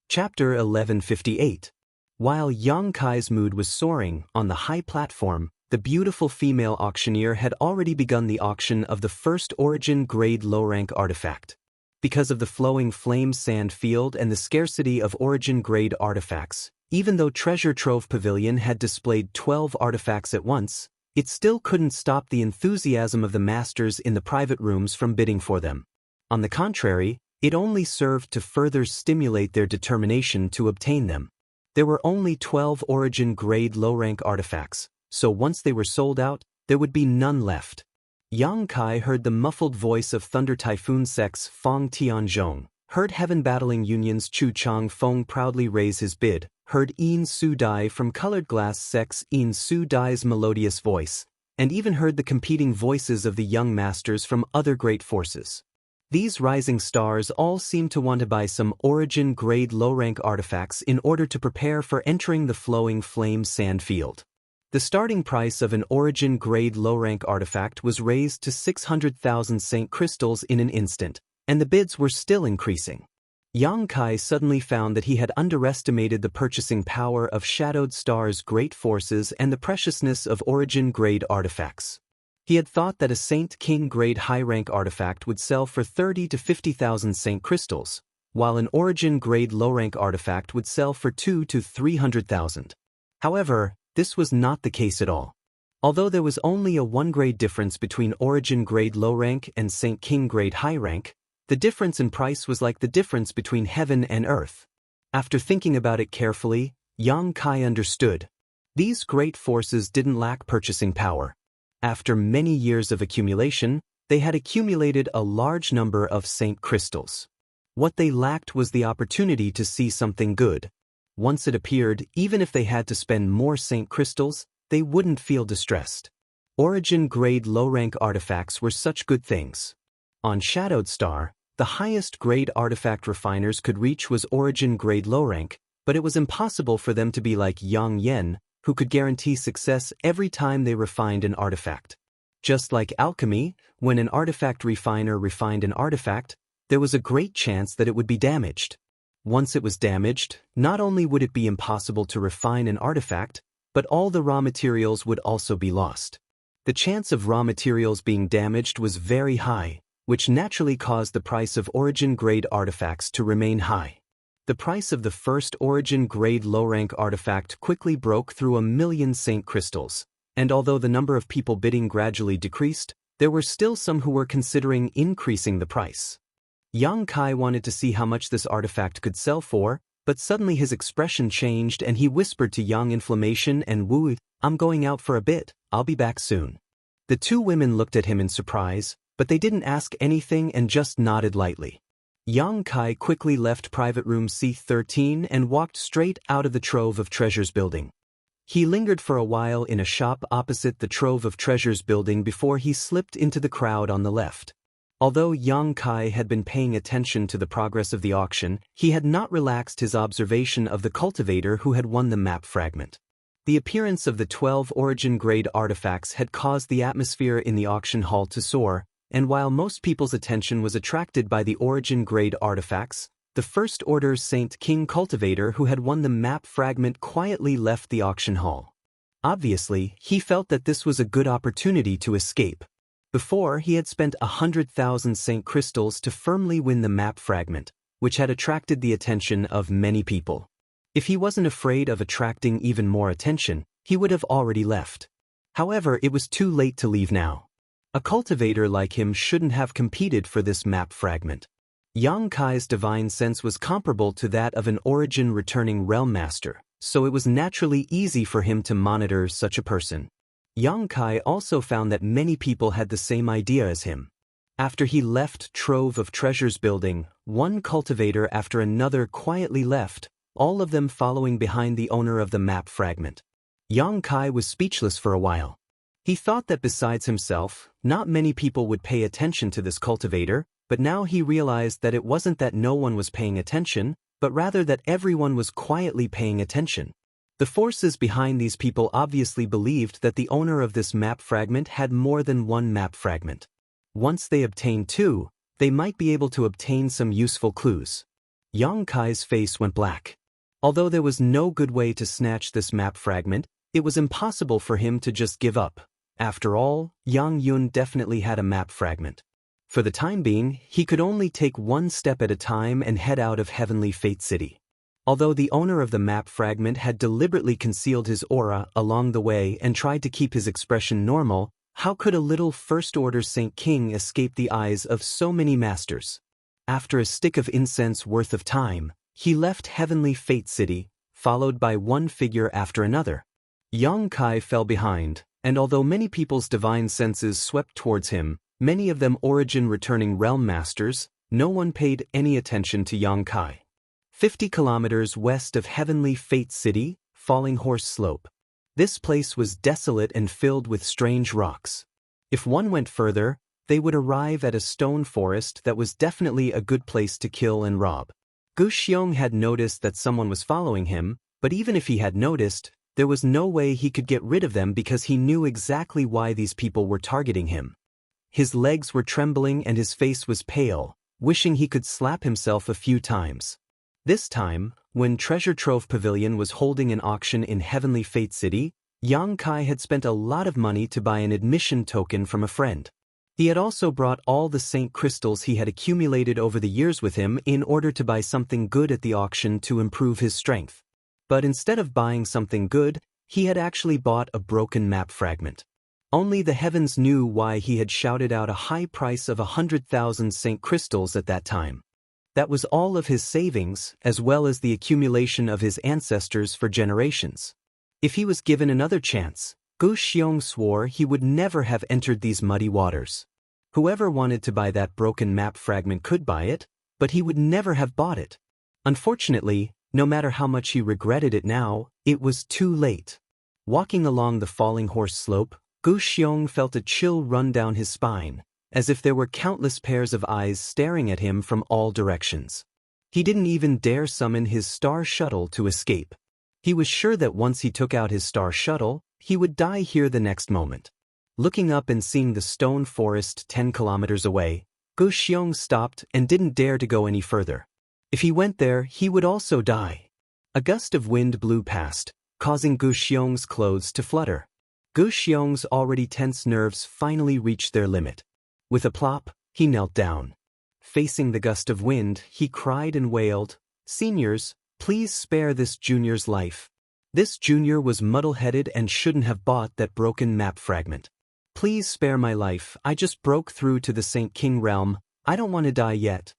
Chapter 1158. While Yang Kai's mood was soaring on the high platform, the beautiful female auctioneer had already begun the auction of the first Origin grade low-rank artifact. Because of the flowing flame sand field and the scarcity of Origin grade artifacts, even though Treasure Trove Pavilion had displayed 12 artifacts at once, it still couldn't stop the enthusiasm of the masters in the private rooms from bidding for them. On the contrary, it only served to further stimulate their determination to obtain them. There were only 12 Origin grade low-rank artifacts, so once they were sold out, there would be none left. Yang Kai heard the muffled voice of Thunder Typhoon Sec's Fong Tianzhong, heard Heaven Battling Union's Chu Chang Feng proudly raise his bid, heard Yin Su Dai from Colored Glass Sec's Yin Su Dai's melodious voice, and even heard the competing voices of the young masters from other great forces. These rising stars all seemed to want to buy some Origin grade low-rank artifacts in order to prepare for entering the flowing flame sand field. The starting price of an Origin grade low-rank artifact was raised to 600,000 Saint crystals in an instant, and the bids were still increasing. Yang Kai suddenly found that he had underestimated the purchasing power of Shadowed Star's great forces and the preciousness of Origin grade artifacts. He had thought that a Saint King grade high-rank artifact would sell for 30 to 50,000 Saint crystals, while an Origin grade low-rank artifact would sell for 2 to 300,000. However, this was not the case at all. Although there was only a 1 grade difference between Origin grade low rank and Saint King grade high rank, the difference in price was like the difference between heaven and earth. After thinking about it carefully, Yang Kai understood. These great forces didn't lack purchasing power. After many years of accumulation, they had accumulated a large number of Saint crystals. What they lacked was the opportunity to see something good. Once it appeared, even if they had to spend more saint crystals, they wouldn't feel distressed. Origin-grade low-rank artifacts were such good things. On Shadowed Star, the highest grade artifact refiners could reach was Origin-grade low-rank, but it was impossible for them to be like Yang Yen, who could guarantee success every time they refined an artifact. Just like alchemy, when an artifact refiner refined an artifact, there was a great chance that it would be damaged. Once it was damaged, not only would it be impossible to refine an artifact, but all the raw materials would also be lost. The chance of raw materials being damaged was very high, which naturally caused the price of Origin-grade artifacts to remain high. The price of the first Origin-grade low-rank artifact quickly broke through 1,000,000 saint crystals, and although the number of people bidding gradually decreased, there were still some who were considering increasing the price. Yang Kai wanted to see how much this artifact could sell for, but suddenly his expression changed and he whispered to Yang Inflammation and Wu, "I'm going out for a bit, I'll be back soon." The two women looked at him in surprise, but they didn't ask anything and just nodded lightly. Yang Kai quickly left private room C13 and walked straight out of the Trove of Treasures building. He lingered for a while in a shop opposite the Trove of Treasures building before he slipped into the crowd on the left. Although Yang Kai had been paying attention to the progress of the auction, he had not relaxed his observation of the cultivator who had won the map fragment. The appearance of the 12 Origin-grade artifacts had caused the atmosphere in the auction hall to soar, and while most people's attention was attracted by the Origin-grade artifacts, the First Order Saint King cultivator who had won the map fragment quietly left the auction hall. Obviously, he felt that this was a good opportunity to escape. Before, he had spent 100,000 saint crystals to firmly win the map fragment, which had attracted the attention of many people. If he wasn't afraid of attracting even more attention, he would have already left. However, it was too late to leave now. A cultivator like him shouldn't have competed for this map fragment. Yang Kai's divine sense was comparable to that of an origin-returning realm master, so it was naturally easy for him to monitor such a person. Yang Kai also found that many people had the same idea as him. After he left Trove of Treasures building, one cultivator after another quietly left, all of them following behind the owner of the map fragment. Yang Kai was speechless for a while. He thought that besides himself, not many people would pay attention to this cultivator, but now he realized that it wasn't that no one was paying attention, but rather that everyone was quietly paying attention. The forces behind these people obviously believed that the owner of this map fragment had more than one map fragment. Once they obtained two, they might be able to obtain some useful clues. Yang Kai's face went black. Although there was no good way to snatch this map fragment, it was impossible for him to just give up. After all, Yang Yun definitely had a map fragment. For the time being, he could only take one step at a time and head out of Heavenly Fate City. Although the owner of the map fragment had deliberately concealed his aura along the way and tried to keep his expression normal, how could a little First Order Saint King escape the eyes of so many masters? After a stick of incense worth of time, he left Heavenly Fate City, followed by one figure after another. Yang Kai fell behind, and although many people's divine senses swept towards him, many of them origin-returning realm masters, no one paid any attention to Yang Kai. 50 kilometers west of Heavenly Fate City, Falling Horse Slope. This place was desolate and filled with strange rocks. If one went further, they would arrive at a stone forest that was definitely a good place to kill and rob. Gu Xiong had noticed that someone was following him, but even if he had noticed, there was no way he could get rid of them because he knew exactly why these people were targeting him. His legs were trembling and his face was pale, wishing he could slap himself a few times. This time, when Treasure Trove Pavilion was holding an auction in Heavenly Fate City, Yang Kai had spent a lot of money to buy an admission token from a friend. He had also brought all the saint crystals he had accumulated over the years with him in order to buy something good at the auction to improve his strength. But instead of buying something good, he had actually bought a broken map fragment. Only the heavens knew why he had shouted out a high price of 100,000 saint crystals at that time. That was all of his savings, as well as the accumulation of his ancestors for generations. If he was given another chance, Gu Xiong swore he would never have entered these muddy waters. Whoever wanted to buy that broken map fragment could buy it, but he would never have bought it. Unfortunately, No matter how much he regretted it now, it was too late. Walking along the falling horse slope, Gu Xiong felt a chill run down his spine, as if there were countless pairs of eyes staring at him from all directions. He didn't even dare summon his star shuttle to escape. He was sure that once he took out his star shuttle, he would die here the next moment. Looking up and seeing the stone forest 10 kilometers away, Gu Xiong stopped and didn't dare to go any further. If he went there, he would also die. A gust of wind blew past, causing Gu Xiong's clothes to flutter. Gu Xiong's already tense nerves finally reached their limit. With a plop, he knelt down. Facing the gust of wind, he cried and wailed, "Seniors, please spare this junior's life. This junior was muddle-headed and shouldn't have bought that broken map fragment. Please spare my life, I just broke through to the Saint King realm, I don't want to die yet."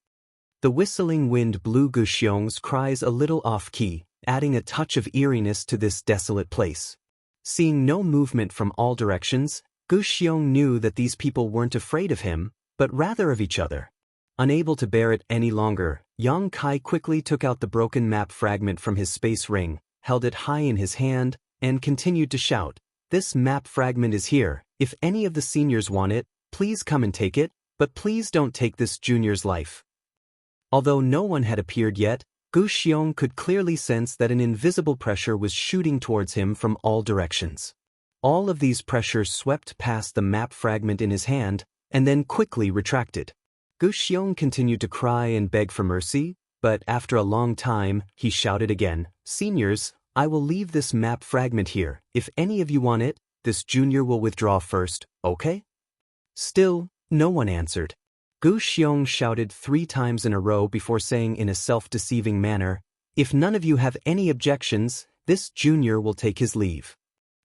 The whistling wind blew Gu Xiong's cries a little off-key, adding a touch of eeriness to this desolate place. Seeing no movement from all directions, Gu Xiong knew that these people weren't afraid of him, but rather of each other. Unable to bear it any longer, Yang Kai quickly took out the broken map fragment from his space ring, held it high in his hand, and continued to shout, "This map fragment is here, if any of the seniors want it, please come and take it, but please don't take this junior's life." Although no one had appeared yet, Gu Xiong could clearly sense that an invisible pressure was shooting towards him from all directions. All of these pressures swept past the map fragment in his hand, and then quickly retracted. Gu Xiong continued to cry and beg for mercy, but after a long time, he shouted again, "Seniors, I will leave this map fragment here, if any of you want it, this junior will withdraw first, okay?" Still, no one answered. Gu Xiong shouted 3 times in a row before saying in a self-deceiving manner, "If none of you have any objections, this junior will take his leave."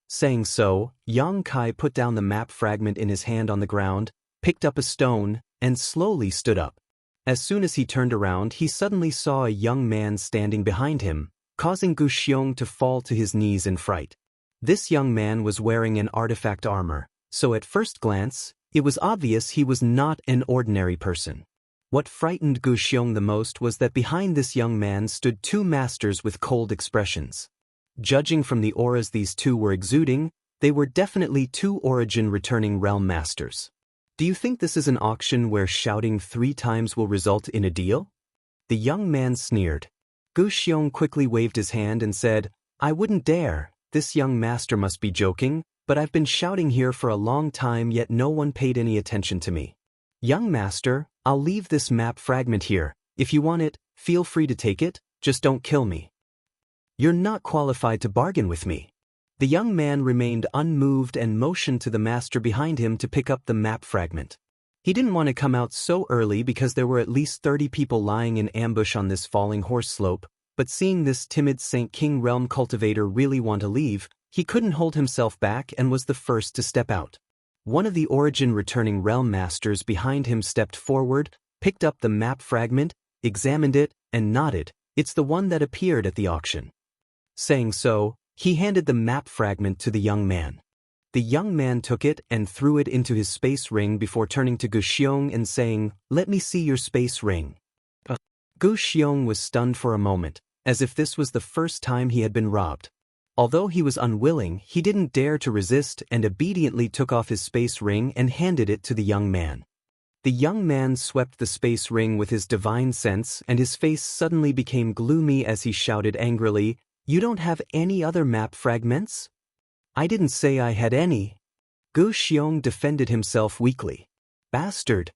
Saying so, Yang Kai put down the map fragment in his hand on the ground, picked up a stone, and slowly stood up. As soon as he turned around, he suddenly saw a young man standing behind him, causing Gu Xiong to fall to his knees in fright. This young man was wearing an artifact armor, so at first glance, it was obvious he was not an ordinary person. What frightened Gu Xiong the most was that behind this young man stood 2 masters with cold expressions. Judging from the auras these 2 were exuding, they were definitely 2 origin-returning realm masters. "Do you think this is an auction where shouting 3 times will result in a deal?" The young man sneered. Gu Xiong quickly waved his hand and said, "I wouldn't dare, this young master must be joking, but I've been shouting here for a long time yet no one paid any attention to me. Young master, I'll leave this map fragment here, if you want it, feel free to take it, just don't kill me. You're not qualified to bargain with me." The young man remained unmoved and motioned to the master behind him to pick up the map fragment. He didn't want to come out so early because there were at least 30 people lying in ambush on this falling horse slope, but seeing this timid Saint King realm cultivator really want to leave, he couldn't hold himself back and was the first to step out. One of the origin-returning realm masters behind him stepped forward, picked up the map fragment, examined it, and nodded, "It's the one that appeared at the auction." Saying so, he handed the map fragment to the young man. The young man took it and threw it into his space ring before turning to Gu Xiong and saying, "Let me see your space ring." Gu Xiong was stunned for a moment, as if this was the first time he had been robbed. Although he was unwilling, he didn't dare to resist and obediently took off his space ring and handed it to the young man. The young man swept the space ring with his divine sense and his face suddenly became gloomy as he shouted angrily, "You don't have any other map fragments?" "I didn't say I had any." Gu Xiong defended himself weakly. "Bastard!"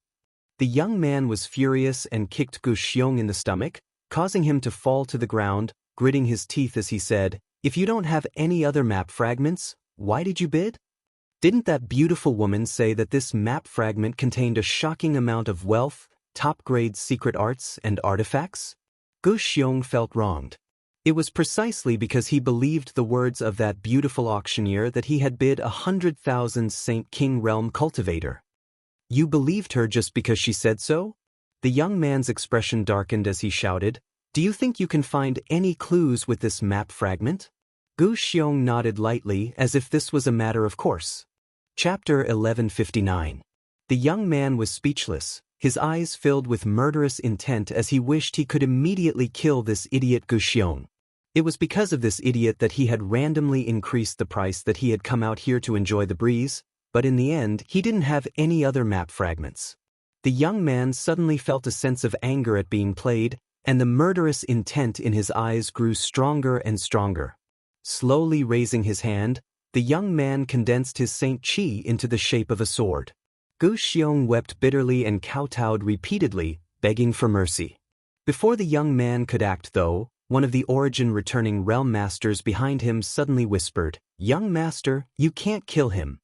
The young man was furious and kicked Gu Xiong in the stomach, causing him to fall to the ground, gritting his teeth as he said, "If you don't have any other map fragments, why did you bid? Didn't that beautiful woman say that this map fragment contained a shocking amount of wealth, top-grade secret arts, and artifacts?" Gu Xiong felt wronged. It was precisely because he believed the words of that beautiful auctioneer that he had bid 100,000 Saint King realm cultivator. "You believed her just because she said so?" The young man's expression darkened as he shouted, "Do you think you can find any clues with this map fragment?" Gu Xiong nodded lightly as if this was a matter of course. Chapter 1159. The young man was speechless, his eyes filled with murderous intent as he wished he could immediately kill this idiot Gu Xiong. It was because of this idiot that he had randomly increased the price that he had come out here to enjoy the breeze, but in the end he didn't have any other map fragments. The young man suddenly felt a sense of anger at being played, and the murderous intent in his eyes grew stronger and stronger. Slowly raising his hand, the young man condensed his Saint Chi into the shape of a sword. Gu Xiong wept bitterly and kowtowed repeatedly, begging for mercy. Before the young man could act though, one of the origin returning realm masters behind him suddenly whispered, "Young master, you can't kill him."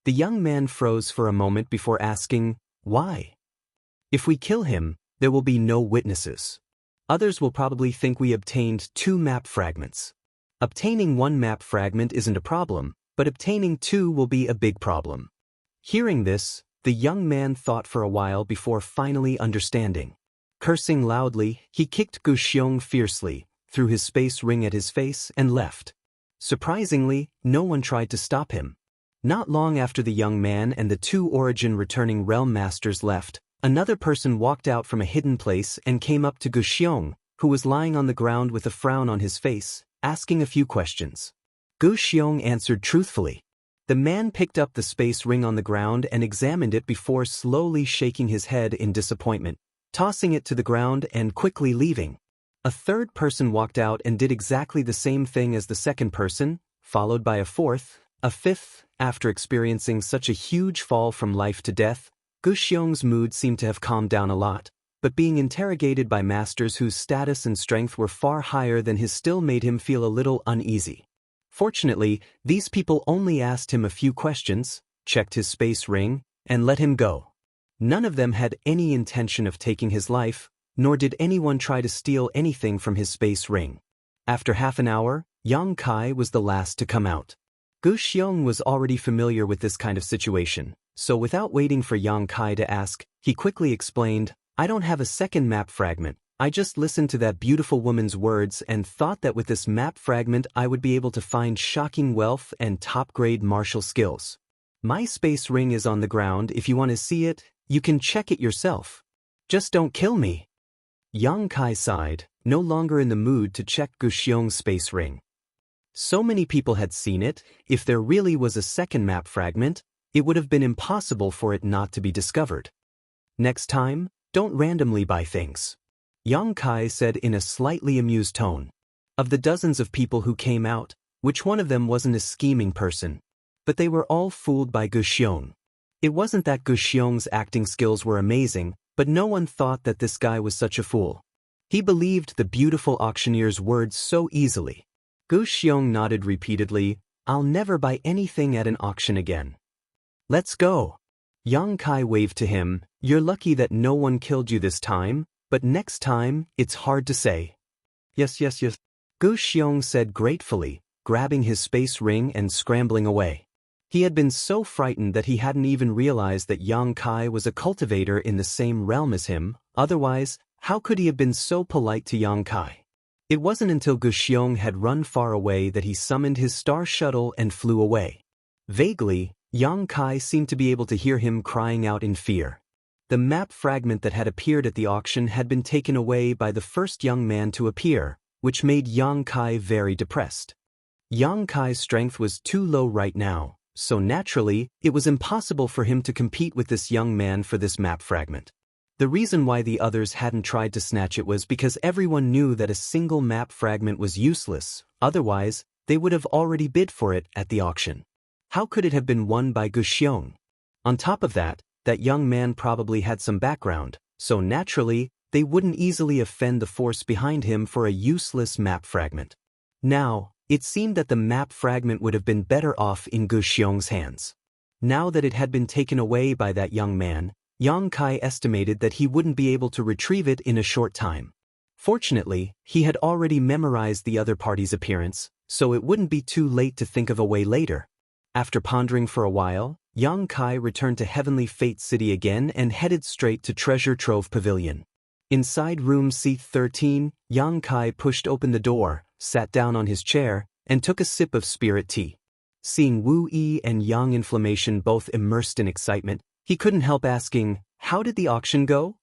The young man froze for a moment before asking, "Why?" "If we kill him, there will be no witnesses. Others will probably think we obtained 2 map fragments. Obtaining 1 map fragment isn't a problem, but obtaining 2 will be a big problem." Hearing this, the young man thought for a while before finally understanding. Cursing loudly, he kicked Gu Xiong fiercely, threw his space ring at his face, and left. Surprisingly, no one tried to stop him. Not long after the young man and the 2 origin returning realm masters left, another person walked out from a hidden place and came up to Gu Xiong, who was lying on the ground with a frown on his face, asking a few questions. Gu Xiong answered truthfully. The man picked up the space ring on the ground and examined it before slowly shaking his head in disappointment, tossing it to the ground and quickly leaving. A third person walked out and did exactly the same thing as the second person, followed by a fourth, a fifth. After experiencing such a huge fall from life to death, Gu Xiong's mood seemed to have calmed down a lot, but being interrogated by masters whose status and strength were far higher than his still made him feel a little uneasy. Fortunately, these people only asked him a few questions, checked his space ring, and let him go. None of them had any intention of taking his life, nor did anyone try to steal anything from his space ring. After half an hour, Yang Kai was the last to come out. Gu Xiong was already familiar with this kind of situation, so without waiting for Yang Kai to ask, he quickly explained, "I don't have a second map fragment. I just listened to that beautiful woman's words and thought that with this map fragment I would be able to find shocking wealth and top-grade martial skills. My space ring is on the ground. If you want to see it, you can check it yourself. Just don't kill me." Yang Kai sighed, no longer in the mood to check Gu Xiong's space ring. So many people had seen it, if there really was a second map fragment, it would have been impossible for it not to be discovered. "Next time, don't randomly buy things," Yang Kai said in a slightly amused tone. Of the dozens of people who came out, which one of them wasn't a scheming person? But they were all fooled by Gu Xiong. It wasn't that Gu Xiong's acting skills were amazing, but no one thought that this guy was such a fool. He believed the beautiful auctioneer's words so easily. Gu Xiong nodded repeatedly, "I'll never buy anything at an auction again. Let's go." Yang Kai waved to him, "You're lucky that no one killed you this time, but next time, it's hard to say." Yes. Gu Xiong said gratefully, grabbing his space ring and scrambling away. He had been so frightened that he hadn't even realized that Yang Kai was a cultivator in the same realm as him, otherwise, how could he have been so polite to Yang Kai? It wasn't until Gu Xiong had run far away that he summoned his star shuttle and flew away. Vaguely, Yang Kai seemed to be able to hear him crying out in fear. The map fragment that had appeared at the auction had been taken away by the first young man to appear, which made Yang Kai very depressed. Yang Kai's strength was too low right now, so naturally, it was impossible for him to compete with this young man for this map fragment. The reason why the others hadn't tried to snatch it was because everyone knew that a single map fragment was useless, otherwise, they would have already bid for it at the auction. How could it have been won by Gu Xiong? On top of that, that young man probably had some background, so naturally, they wouldn't easily offend the force behind him for a useless map fragment. Now, it seemed that the map fragment would have been better off in Gu Xiong's hands. Now that it had been taken away by that young man, Yang Kai estimated that he wouldn't be able to retrieve it in a short time. Fortunately, he had already memorized the other party's appearance, so it wouldn't be too late to think of a way later. After pondering for a while, Yang Kai returned to Heavenly Fate City again and headed straight to Treasure Trove Pavilion. Inside room C13, Yang Kai pushed open the door, sat down on his chair, and took a sip of spirit tea. Seeing Wu Yi and Yang Inflammation both immersed in excitement, he couldn't help asking, how did the auction go?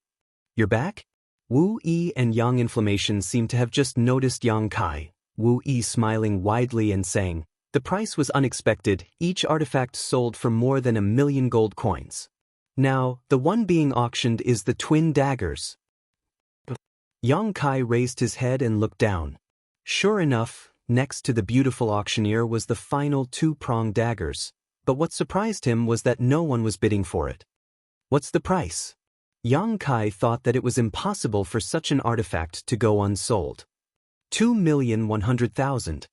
You're back? Wu Yi and Yang Inflammation seemed to have just noticed Yang Kai, Wu Yi smiling widely and saying, the price was unexpected, each artifact sold for more than 1,000,000 gold coins. Now, the one being auctioned is the twin daggers. Yang Kai raised his head and looked down. Sure enough, next to the beautiful auctioneer was the final two-pronged daggers, but what surprised him was that no one was bidding for it. What's the price? Yang Kai thought that it was impossible for such an artifact to go unsold. 2,100,000.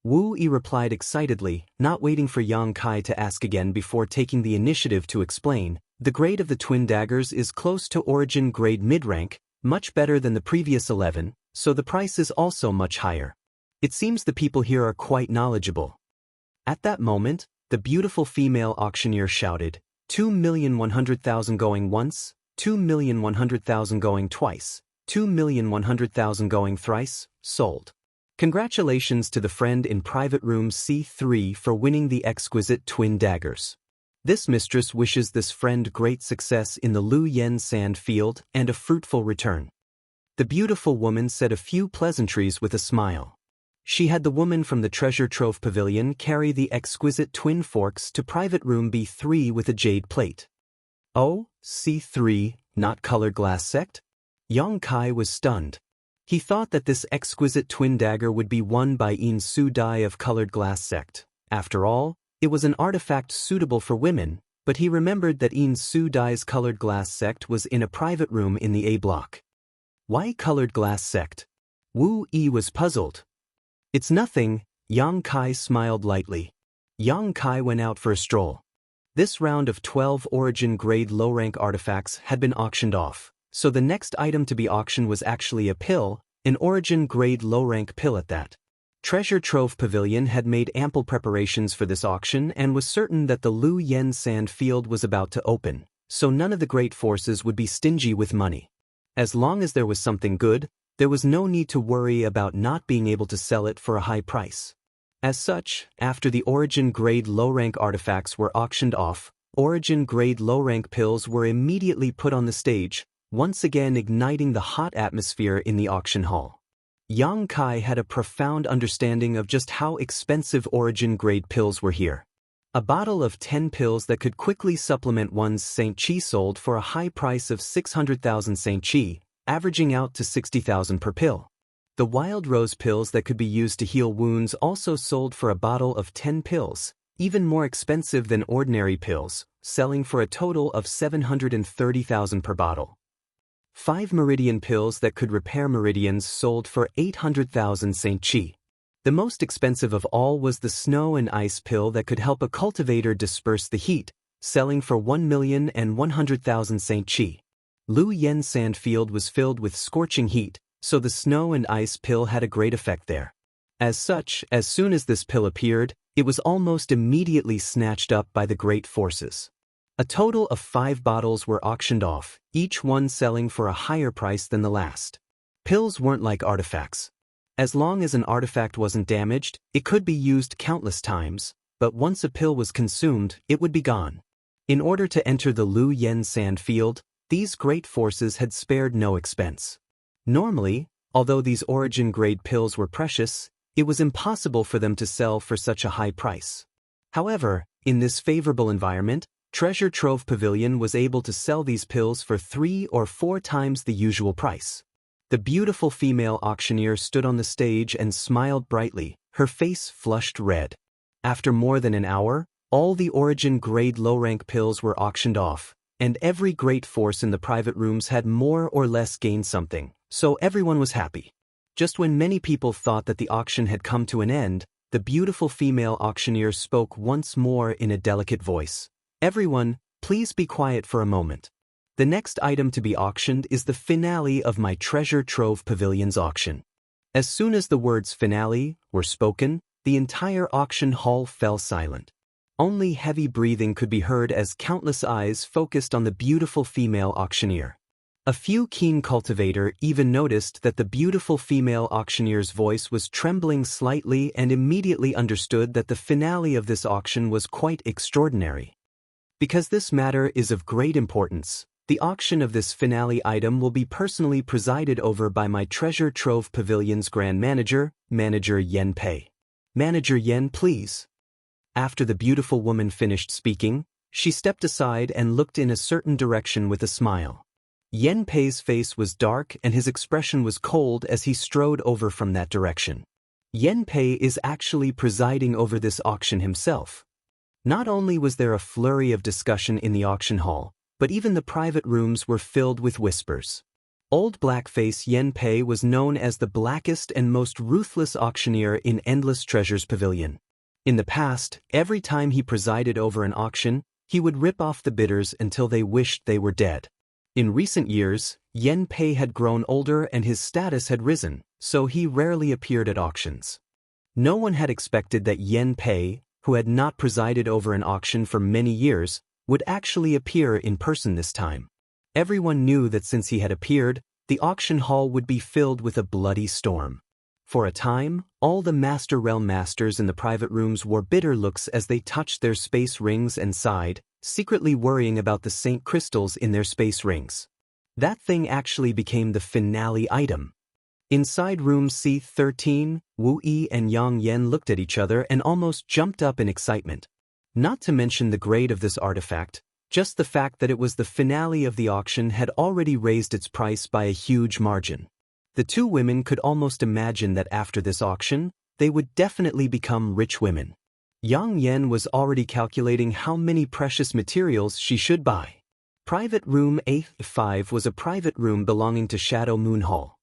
Wu Yi replied excitedly, not waiting for Yang Kai to ask again before taking the initiative to explain. The grade of the twin daggers is close to origin grade mid-rank, much better than the previous 11, so the price is also much higher. It seems the people here are quite knowledgeable. At that moment, the beautiful female auctioneer shouted, 2,100,000 going once, 2,100,000 going twice, 2,100,000 going thrice, sold. Congratulations to the friend in private room C3 for winning the exquisite twin daggers. This mistress wishes this friend great success in the Lu Yen sand field and a fruitful return. The beautiful woman said a few pleasantries with a smile. She had the woman from the treasure trove pavilion carry the exquisite twin forks to private room B3 with a jade plate. Oh, C3, not colored glass sect? Yang Kai was stunned. He thought that this exquisite twin dagger would be won by In Su Dai of colored glass sect. After all, it was an artifact suitable for women, but he remembered that In Su Dai's colored glass sect was in a private room in the A block. Why colored glass sect? Wu Yi was puzzled. It's nothing, Yang Kai smiled lightly. Yang Kai went out for a stroll. This round of 12 origin grade low-rank artifacts had been auctioned off, so the next item to be auctioned was actually a pill, an origin grade low-rank pill at that. Treasure Trove Pavilion had made ample preparations for this auction and was certain that the Lu Yen sand field was about to open, so none of the great forces would be stingy with money. As long as there was something good, there was no need to worry about not being able to sell it for a high price. As such, after the origin grade low-rank artifacts were auctioned off, origin grade low-rank pills were immediately put on the stage, once again igniting the hot atmosphere in the auction hall. Yang Kai had a profound understanding of just how expensive origin grade pills were here. A bottle of 10 pills that could quickly supplement one's St. Chi sold for a high price of 600,000 St. Chi, averaging out to 60,000 per pill. The wild rose pills that could be used to heal wounds also sold for a bottle of 10 pills, even more expensive than ordinary pills, selling for a total of 730,000 per bottle. 5 meridian pills that could repair meridians sold for 800,000 St. Chi. The most expensive of all was the snow and ice pill that could help a cultivator disperse the heat, selling for 1,100,000 St. Chi. Lu Yen sand field was filled with scorching heat, so the snow and ice pill had a great effect there. As such, as soon as this pill appeared, it was almost immediately snatched up by the great forces. A total of 5 bottles were auctioned off, each one selling for a higher price than the last. Pills weren't like artifacts. As long as an artifact wasn't damaged, it could be used countless times, but once a pill was consumed, it would be gone. In order to enter the Lu Yen sand field, these great forces had spared no expense. Normally, although these origin-grade pills were precious, it was impossible for them to sell for such a high price. However, in this favorable environment, Treasure Trove Pavilion was able to sell these pills for 3 or 4 times the usual price. The beautiful female auctioneer stood on the stage and smiled brightly, her face flushed red. After more than an hour, all the origin-grade low-rank pills were auctioned off, and every great force in the private rooms had more or less gained something, so everyone was happy. Just when many people thought that the auction had come to an end, the beautiful female auctioneer spoke once more in a delicate voice. Everyone, please be quiet for a moment. The next item to be auctioned is the finale of my Treasure Trove Pavilion's auction. As soon as the words finale were spoken, the entire auction hall fell silent. Only heavy breathing could be heard as countless eyes focused on the beautiful female auctioneer. A few keen cultivator even noticed that the beautiful female auctioneer's voice was trembling slightly and immediately understood that the finale of this auction was quite extraordinary. Because this matter is of great importance, The auction of this finale item will be personally presided over by my Treasure Trove Pavilion's Grand Manager, Manager Yen Pei. Manager Yen, please. After the beautiful woman finished speaking, she stepped aside and looked in a certain direction with a smile. Yen Pei's face was dark and his expression was cold as he strode over from that direction. Yen Pei is actually presiding over this auction himself. Not only was there a flurry of discussion in the auction hall, but even the private rooms were filled with whispers. Old Blackface Yen Pei was known as the blackest and most ruthless auctioneer in Endless Treasures Pavilion. In the past, every time he presided over an auction, he would rip off the bidders until they wished they were dead. In recent years, Yen Pei had grown older and his status had risen, so he rarely appeared at auctions. No one had expected that Yen Pei, who had not presided over an auction for many years, would actually appear in person this time. Everyone knew that since he had appeared, the auction hall would be filled with a bloody storm. For a time, all the Master Realm Masters in the private rooms wore bitter looks as they touched their space rings and sighed, secretly worrying about the Saint Crystals in their space rings. That thing actually became the finale item. Inside room C13, Wu Yi and Yang Yen looked at each other and almost jumped up in excitement. Not to mention the grade of this artifact, just the fact that it was the finale of the auction had already raised its price by a huge margin. The two women could almost imagine that after this auction, they would definitely become rich women. Yang Yen was already calculating how many precious materials she should buy. Private room A5 was a private room belonging to Shadow Moon Hall.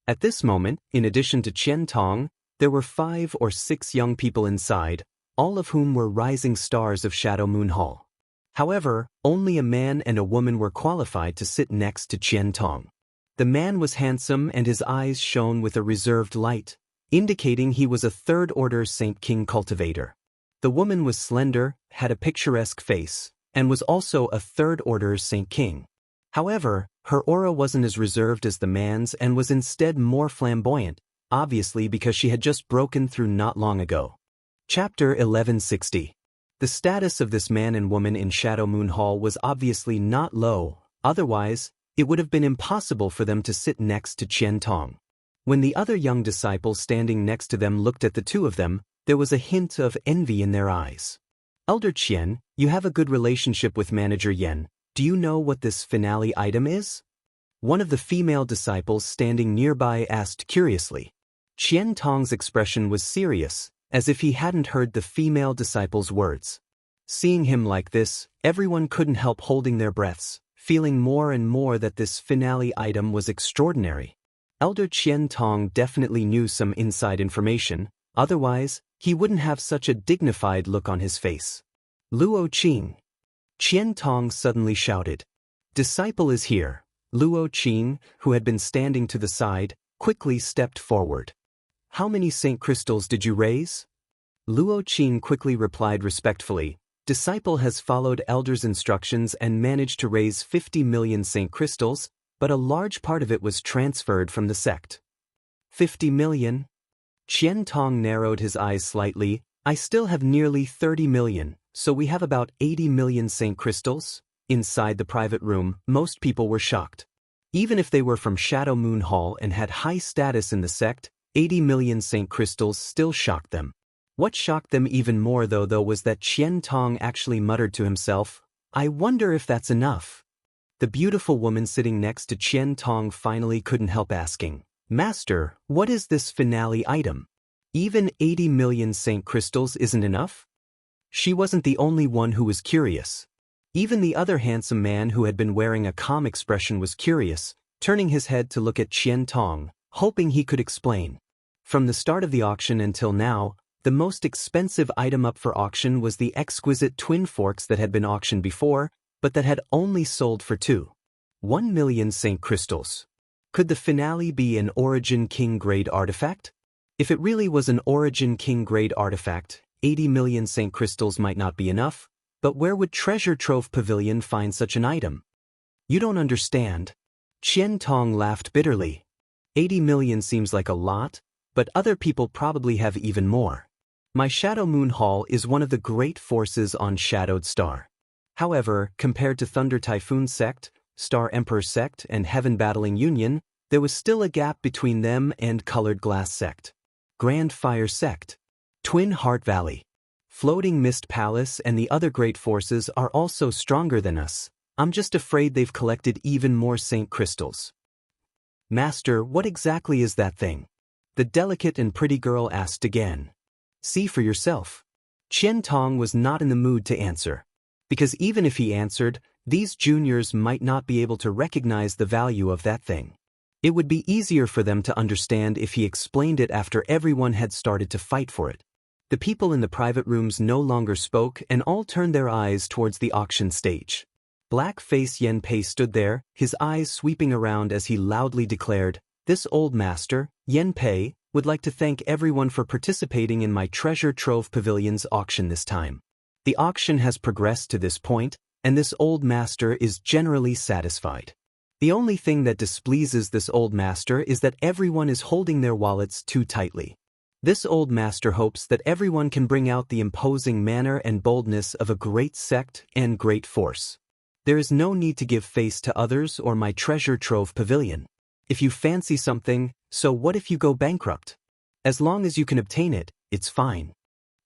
At this moment, in addition to Qian Tong, there were 5 or 6 young people inside, all of whom were rising stars of Shadow Moon Hall. However, only a man and a woman were qualified to sit next to Qian Tong. The man was handsome and his eyes shone with a reserved light, indicating he was a third-order Saint King cultivator. The woman was slender, had a picturesque face, and was also a third-order Saint King. However, her aura wasn't as reserved as the man's and was instead more flamboyant, obviously because she had just broken through not long ago. Chapter 1160. The status of this man and woman in Shadow Moon Hall was obviously not low, otherwise, it would have been impossible for them to sit next to Qian Tong. When the other young disciple standing next to them looked at the two of them, there was a hint of envy in their eyes. Elder Qian, you have a good relationship with Manager Yen. Do you know what this finale item is? One of the female disciples standing nearby asked curiously. Qian Tong's expression was serious, as if he hadn't heard the female disciple's words. Seeing him like this, everyone couldn't help holding their breaths, feeling more and more that this finale item was extraordinary. Elder Qian Tong definitely knew some inside information, otherwise, he wouldn't have such a dignified look on his face. Luo Qing. Qian Tong suddenly shouted. Disciple is here. Luo Qing, who had been standing to the side, quickly stepped forward. How many Saint Crystals did you raise? Luo Qing quickly replied respectfully. Disciple has followed Elder's instructions and managed to raise 50 million Saint Crystals, but a large part of it was transferred from the sect. 50 million? Qian Tong narrowed his eyes slightly. I still have nearly 30 million, so we have about 80 million Saint Crystals? Inside the private room, most people were shocked. Even if they were from Shadow Moon Hall and had high status in the sect, 80 million Saint Crystals still shocked them. What shocked them even more though was that Qian Tong actually muttered to himself, I wonder if that's enough. The beautiful woman sitting next to Qian Tong finally couldn't help asking, Master, what is this finale item? Even 80 million Saint Crystals isn't enough? She wasn't the only one who was curious. Even the other handsome man who had been wearing a calm expression was curious, turning his head to look at Qian Tong, hoping he could explain. From the start of the auction until now, the most expensive item up for auction was the exquisite twin forks that had been auctioned before, but that had only sold for 1 million Saint Crystals. Could the finale be an Origin King grade artifact? If it really was an Origin King grade artifact, 80 million Saint Crystals might not be enough, but where would Treasure Trove Pavilion find such an item? You don't understand. Qian Tong laughed bitterly. 80 million seems like a lot, but other people probably have even more. My Shadow Moon Hall is one of the great forces on Shadowed Star. However, compared to Thunder Typhoon Sect, Star Emperor Sect and Heaven Battling Union, there was still a gap between them and Colored Glass Sect. Grand Fire Sect. Twin Heart Valley. Floating Mist Palace and the other great forces are also stronger than us. I'm just afraid they've collected even more Saint Crystals. Master, what exactly is that thing? The delicate and pretty girl asked again. See for yourself. Qian Tong was not in the mood to answer. Because even if he answered, these juniors might not be able to recognize the value of that thing. It would be easier for them to understand if he explained it after everyone had started to fight for it. The people in the private rooms no longer spoke and all turned their eyes towards the auction stage. Black-face Yen Pei stood there, his eyes sweeping around as he loudly declared, "This old master, Yen Pei, would like to thank everyone for participating in my Treasure Trove Pavilion's auction this time. The auction has progressed to this point, and this old master is generally satisfied. The only thing that displeases this old master is that everyone is holding their wallets too tightly. This old master hopes that everyone can bring out the imposing manner and boldness of a great sect and great force. There is no need to give face to others or my Treasure Trove Pavilion. If you fancy something, so what if you go bankrupt? As long as you can obtain it, it's fine."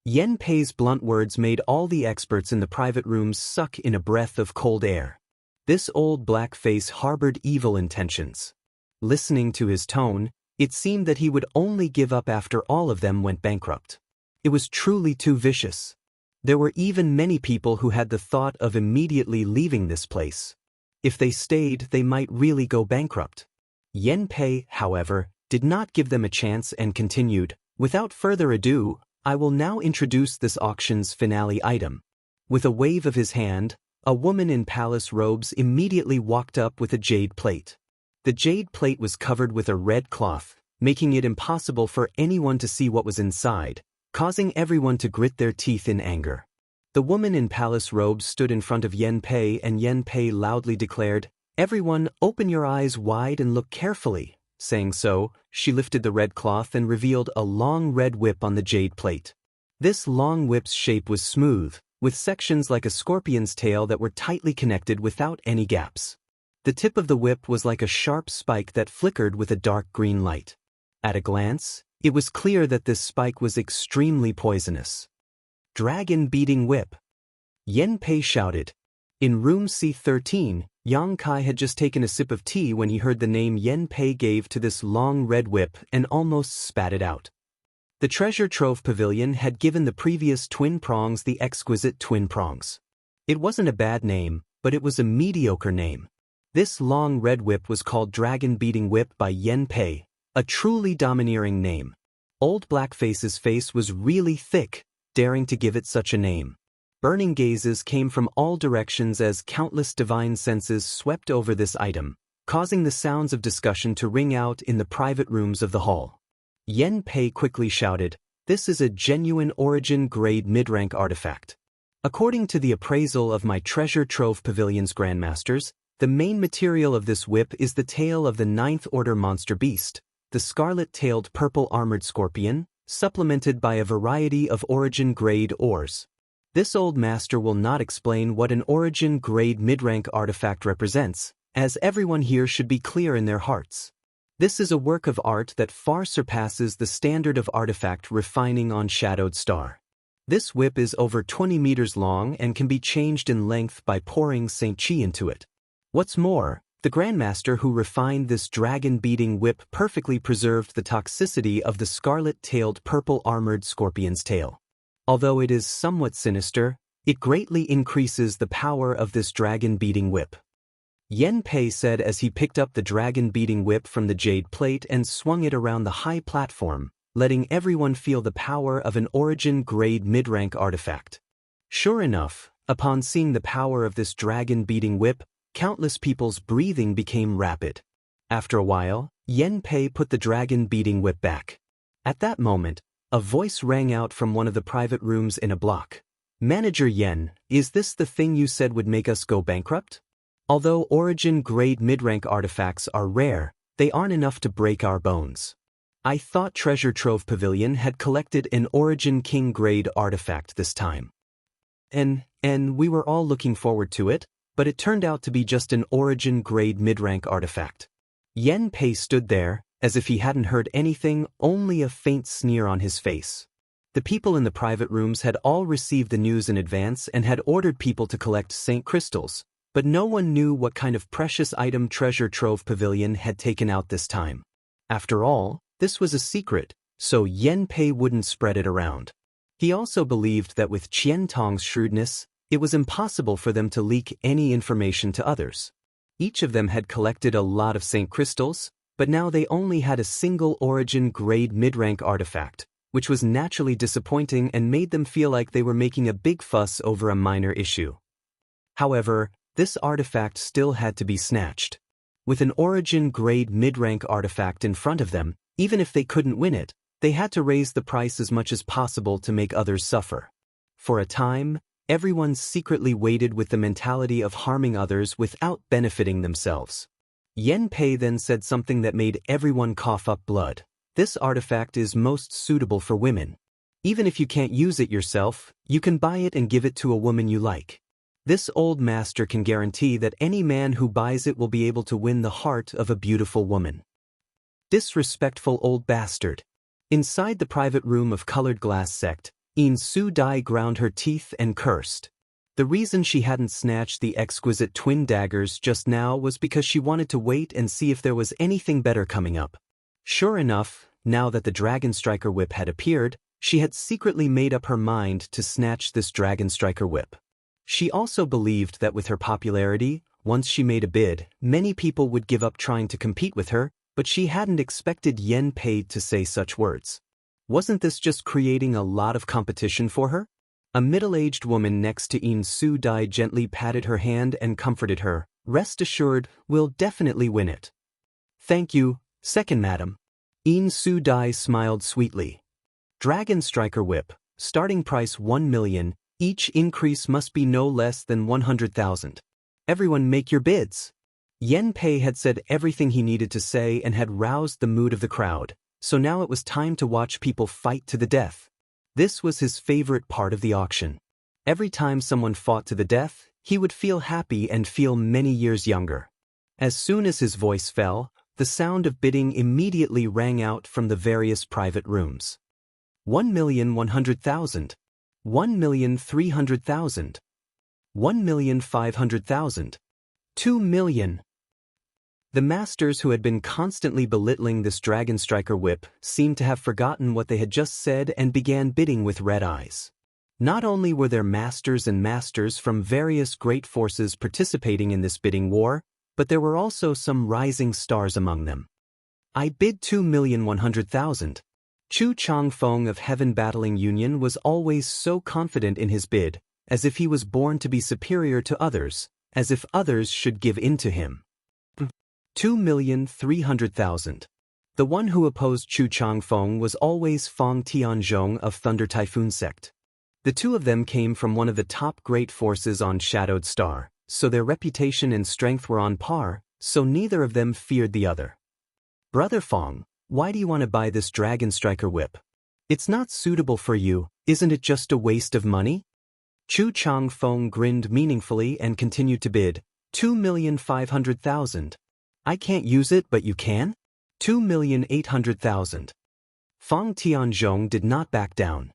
Yen Pei's blunt words made all the experts in the private rooms suck in a breath of cold air. This old black face harbored evil intentions. Listening to his tone, it seemed that he would only give up after all of them went bankrupt. It was truly too vicious. There were even many people who had the thought of immediately leaving this place. If they stayed, they might really go bankrupt. Yen Pei, however, did not give them a chance and continued, "Without further ado, I will now introduce this auction's finale item." With a wave of his hand, a woman in palace robes immediately walked up with a jade plate. The jade plate was covered with a red cloth, making it impossible for anyone to see what was inside, causing everyone to grit their teeth in anger. The woman in palace robes stood in front of Yen Pei and Yen Pei loudly declared, "Everyone, open your eyes wide and look carefully." Saying so, she lifted the red cloth and revealed a long red whip on the jade plate. This long whip's shape was smooth, with sections like a scorpion's tail that were tightly connected without any gaps. The tip of the whip was like a sharp spike that flickered with a dark green light. At a glance, it was clear that this spike was extremely poisonous. Dragon Beating Whip. Yen Pei shouted. In room C13, Yang Kai had just taken a sip of tea when he heard the name Yen Pei gave to this long red whip and almost spat it out. The Treasure Trove Pavilion had given the previous twin prongs the exquisite twin prongs. It wasn't a bad name, but it was a mediocre name. This long red whip was called Dragon Beating Whip by Yen Pei, a truly domineering name. Old Blackface's face was really thick, daring to give it such a name. Burning gazes came from all directions as countless divine senses swept over this item, causing the sounds of discussion to ring out in the private rooms of the hall. Yen Pei quickly shouted, "This is a genuine origin grade mid-rank artifact. According to the appraisal of my Treasure Trove Pavilion's Grandmasters, the main material of this whip is the tail of the 9th Order monster beast, the scarlet-tailed purple-armored scorpion, supplemented by a variety of origin-grade ores. This old master will not explain what an origin-grade mid-rank artifact represents, as everyone here should be clear in their hearts. This is a work of art that far surpasses the standard of artifact refining on Shadowed Star. This whip is over 20 meters long and can be changed in length by pouring St. Chi into it. What's more, the Grandmaster who refined this dragon-beating whip perfectly preserved the toxicity of the scarlet-tailed purple-armored scorpion's tail. Although it is somewhat sinister, it greatly increases the power of this dragon-beating whip." Yen Pei said as he picked up the dragon-beating whip from the jade plate and swung it around the high platform, letting everyone feel the power of an origin-grade mid-rank artifact. Sure enough, upon seeing the power of this dragon-beating whip, countless people's breathing became rapid. After a while, Yen Pei put the dragon-beating whip back. At that moment, a voice rang out from one of the private rooms in a block. "Manager Yen, is this the thing you said would make us go bankrupt? Although origin-grade mid-rank artifacts are rare, they aren't enough to break our bones. I thought Treasure Trove Pavilion had collected an Origin King grade artifact this time. And we were all looking forward to it, but it turned out to be just an origin-grade mid-rank artifact. Yen Pei stood there, as if he hadn't heard anything, only a faint sneer on his face. The people in the private rooms had all received the news in advance and had ordered people to collect Saint crystals, but no one knew what kind of precious item Treasure Trove Pavilion had taken out this time. After all, this was a secret, so Yen Pei wouldn't spread it around. He also believed that with Qian Tong's shrewdness, it was impossible for them to leak any information to others. Each of them had collected a lot of Saint crystals, but now they only had a single origin-grade mid-rank artifact, which was naturally disappointing and made them feel like they were making a big fuss over a minor issue. However, this artifact still had to be snatched. With an origin-grade mid-rank artifact in front of them, even if they couldn't win it, they had to raise the price as much as possible to make others suffer. For a time, everyone secretly waited with the mentality of harming others without benefiting themselves. Yen Pei then said something that made everyone cough up blood. This artifact is most suitable for women. Even if you can't use it yourself, you can buy it and give it to a woman you like. This old master can guarantee that any man who buys it will be able to win the heart of a beautiful woman. Disrespectful old bastard. Inside the private room of Colored Glass Sect, Yin Su Dai ground her teeth and cursed. The reason she hadn't snatched the exquisite twin daggers just now was because she wanted to wait and see if there was anything better coming up. Sure enough, now that the Dragon Striker Whip had appeared, she had secretly made up her mind to snatch this Dragon Striker Whip. She also believed that with her popularity, once she made a bid, many people would give up trying to compete with her, but she hadn't expected Yen Pei to say such words. Wasn't this just creating a lot of competition for her? A middle-aged woman next to Yin Su Dai gently patted her hand and comforted her. Rest assured, we'll definitely win it. Thank you, second madam. Yin Su Dai smiled sweetly. Dragon Striker Whip, starting price 1 million, each increase must be no less than 100,000. Everyone make your bids. Yen Pei had said everything he needed to say and had roused the mood of the crowd, so now it was time to watch people fight to the death. This was his favorite part of the auction. Every time someone fought to the death, he would feel happy and feel many years younger. As soon as his voice fell, the sound of bidding immediately rang out from the various private rooms. 1,100,000. 1,300,000. 1,500,000. 2 million. The masters who had been constantly belittling this Dragon Striker Whip seemed to have forgotten what they had just said and began bidding with red eyes. Not only were there masters and masters from various great forces participating in this bidding war, but there were also some rising stars among them. I bid 2,100,000. Chu Changfeng of Heaven Battling Union was always so confident in his bid, as if he was born to be superior to others, as if others should give in to him. 2,300,000. The one who opposed Chu Changfeng was always Fong Tianzhong of Thunder Typhoon Sect. The two of them came from one of the top great forces on Shadowed Star, so their reputation and strength were on par, so neither of them feared the other. Brother Fong, why do you want to buy this Dragon Striker Whip? It's not suitable for you, isn't it just a waste of money? Chu Changfeng grinned meaningfully and continued to bid, 2,500,000. I can't use it, but you can? 2,800,000. Fong Tianzhong did not back down.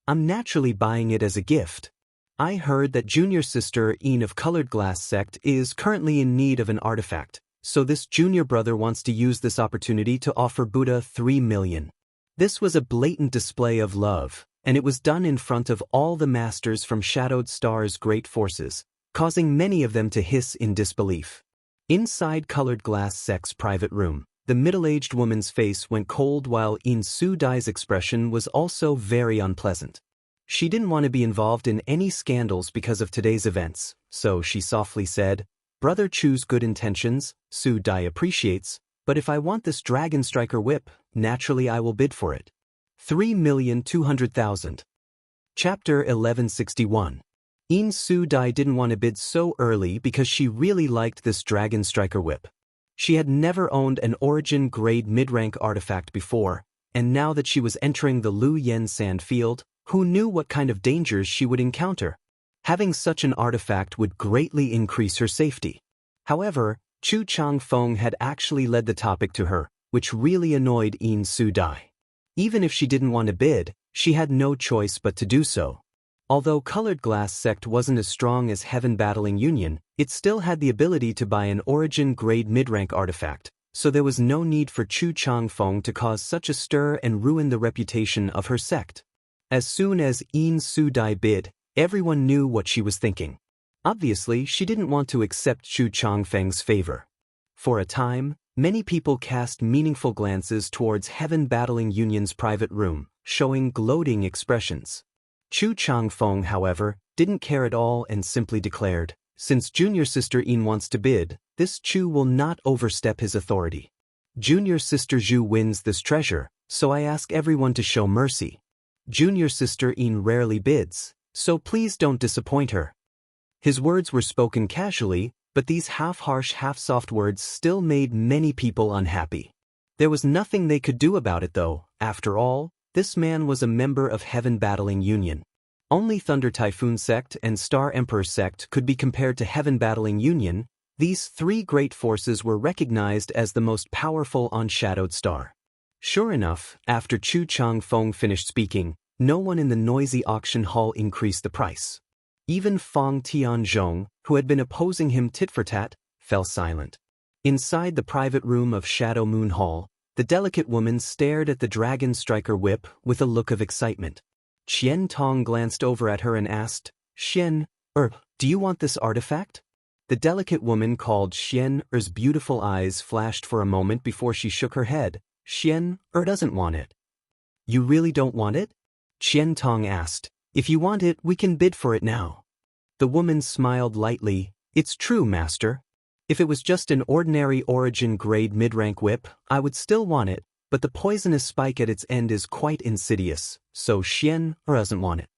I'm naturally buying it as a gift. I heard that junior sister Yin of Colored Glass Sect is currently in need of an artifact, so this junior brother wants to use this opportunity to offer Buddha 3 million. This was a blatant display of love, and it was done in front of all the masters from Shadowed Star's great forces, causing many of them to hiss in disbelief. Inside Colored Glass Sect's private room, the middle-aged woman's face went cold while Yin Su Dai's expression was also very unpleasant. She didn't want to be involved in any scandals because of today's events, so she softly said, Brother Chu's good intentions, Su Dai appreciates, but if I want this Dragon Striker Whip, naturally I will bid for it. 3,200,000. Chapter 1161. Yin Su Dai didn't want to bid so early because she really liked this Dragon Striker Whip. She had never owned an origin-grade mid-rank artifact before, and now that she was entering the Lu Yen Sand Field, who knew what kind of dangers she would encounter? Having such an artifact would greatly increase her safety. However, Chu Changfeng had actually led the topic to her, which really annoyed Yin Su-dai. Even if she didn't want to bid, she had no choice but to do so. Although Colored Glass Sect wasn't as strong as Heaven Battling Union, it still had the ability to buy an origin-grade mid-rank artifact, so there was no need for Chu Changfeng to cause such a stir and ruin the reputation of her sect. As soon as Yin Su-dai bid, everyone knew what she was thinking. Obviously, she didn't want to accept Chu Changfeng's favor. For a time, many people cast meaningful glances towards Heaven Battling Union's private room, showing gloating expressions. Chu Changfeng, however, didn't care at all and simply declared, "Since junior sister Yin wants to bid, this Chu will not overstep his authority. Junior sister Zhu wins this treasure, so I ask everyone to show mercy. Junior sister Yin rarely bids, so please don't disappoint her." His words were spoken casually, but these half-harsh, half-soft words still made many people unhappy. There was nothing they could do about it though. After all, this man was a member of Heaven Battling Union. Only Thunder Typhoon Sect and Star Emperor Sect could be compared to Heaven Battling Union. These three great forces were recognized as the most powerful on Shadowed Star. Sure enough, after Chu Changfeng finished speaking, no one in the noisy auction hall increased the price. Even Fang Tianzhong, who had been opposing him tit-for-tat, fell silent. Inside the private room of Shadow Moon Hall, the delicate woman stared at the Dragon Striker whip with a look of excitement. Qian Tong glanced over at her and asked, "Xian, do you want this artifact?" The delicate woman called Xian Er's beautiful eyes flashed for a moment before she shook her head. "Xian doesn't want it." "You really don't want it?" Qian Tong asked. "If you want it, we can bid for it now." The woman smiled lightly. "It's true, master. If it was just an ordinary origin-grade mid-rank whip, I would still want it, but the poisonous spike at its end is quite insidious, so Xian doesn't want it."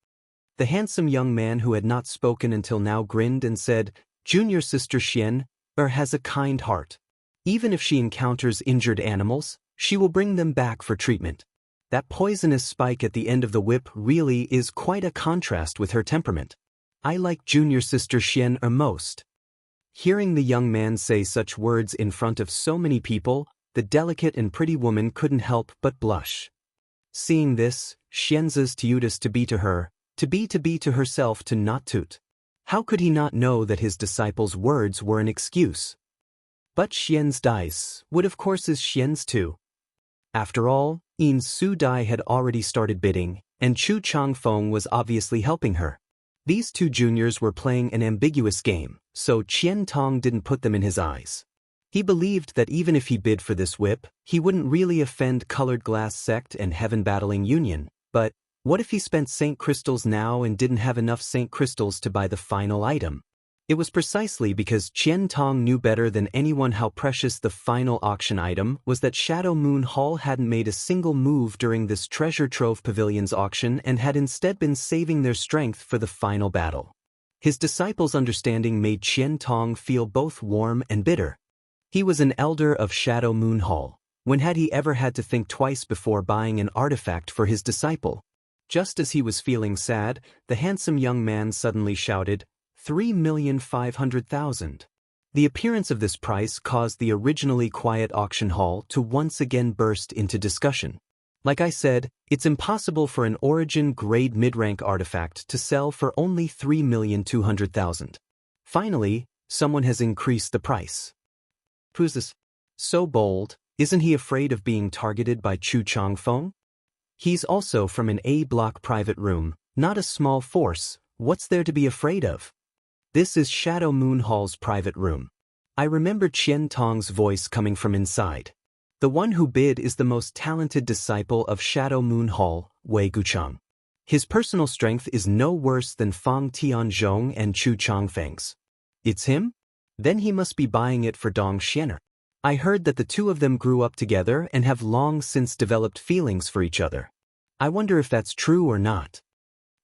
The handsome young man who had not spoken until now grinned and said, "Junior sister Xian has a kind heart. Even if she encounters injured animals, she will bring them back for treatment. That poisonous spike at the end of the whip really is quite a contrast with her temperament. I like junior sister Xian most." Hearing the young man say such words in front of so many people, the delicate and pretty woman couldn't help but blush. Seeing this, Xian's to be to her, to be to herself to not toot. How could he not know that his disciple's words were an excuse? But Xian's dice would of course is Xian's too. After all, Yin Su-dai had already started bidding, and Chu Changfeng was obviously helping her. These two juniors were playing an ambiguous game, so Qian Tong didn't put them in his eyes. He believed that even if he bid for this whip, he wouldn't really offend Colored Glass Sect and Heaven Battling Union, but what if he spent Saint Crystals now and didn't have enough Saint Crystals to buy the final item? It was precisely because Qian Tong knew better than anyone how precious the final auction item was that Shadow Moon Hall hadn't made a single move during this Treasure Trove Pavilion's auction and had instead been saving their strength for the final battle. His disciple's understanding made Qian Tong feel both warm and bitter. He was an elder of Shadow Moon Hall. When had he ever had to think twice before buying an artifact for his disciple? Just as he was feeling sad, the handsome young man suddenly shouted, 3,500,000. The appearance of this price caused the originally quiet auction hall to once again burst into discussion. Like I said, it's impossible for an origin-grade mid-rank artifact to sell for only 3,200,000. Finally, someone has increased the price. Who's this? So bold, isn't he afraid of being targeted by Chu Changfeng? He's also from an A-block private room, not a small force. What's there to be afraid of? This is Shadow Moon Hall's private room. I remember Qian Tong's voice coming from inside. The one who bid is the most talented disciple of Shadow Moon Hall, Wei Guchang. His personal strength is no worse than Fang Tianzhong and Chu Changfeng's. It's him? Then he must be buying it for Dong Xianer. I heard that the two of them grew up together and have long since developed feelings for each other. I wonder if that's true or not.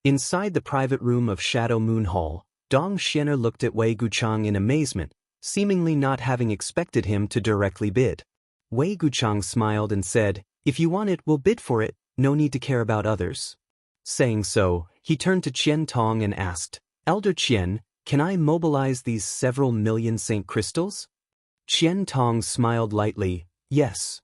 Inside the private room of Shadow Moon Hall, Dong Xianer looked at Wei Guchang in amazement, seemingly not having expected him to directly bid. Wei Guchang smiled and said, "If you want it, we'll bid for it, no need to care about others." Saying so, he turned to Qian Tong and asked, Elder Qian, can I mobilize these several million Saint crystals? Qian Tong smiled lightly, yes.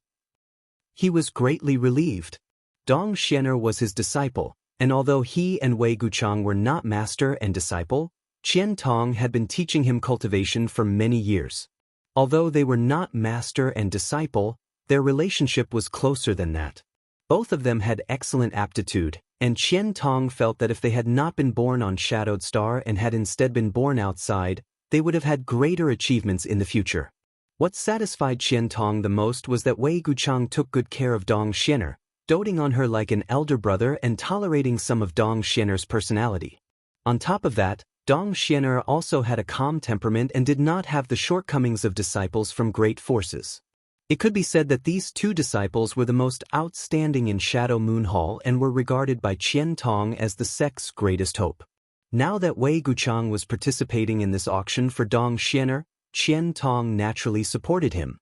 He was greatly relieved. Dong Xianer was his disciple, and although he and Wei Guchang were not master and disciple, Qian Tong had been teaching him cultivation for many years. Although they were not master and disciple, their relationship was closer than that. Both of them had excellent aptitude, and Qian Tong felt that if they had not been born on Shadowed Star and had instead been born outside, they would have had greater achievements in the future. What satisfied Qian Tong the most was that Wei Guchang took good care of Dong Xianer, doting on her like an elder brother and tolerating some of Dong Xianer's personality. On top of that, Dong Xianer also had a calm temperament and did not have the shortcomings of disciples from great forces. It could be said that these two disciples were the most outstanding in Shadow Moon Hall and were regarded by Qian Tong as the sect's greatest hope. Now that Wei Guchang was participating in this auction for Dong Xianer, Qian Tong naturally supported him.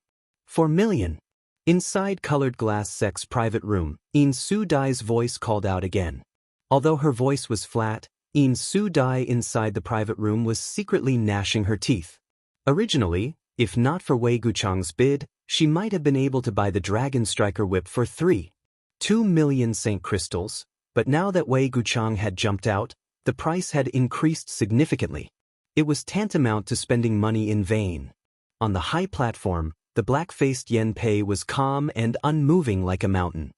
4 million. Inside Colored Glass Sect's private room, In Su Dai's voice called out again. Although her voice was flat, In Su Dai inside the private room was secretly gnashing her teeth. Originally, if not for Wei Guchang's bid, she might have been able to buy the Dragon Striker Whip for 3.2 million Saint crystals, but now that Wei Guchang had jumped out, the price had increased significantly. It was tantamount to spending money in vain. On the high platform, the black-faced Yan Pei was calm and unmoving like a mountain.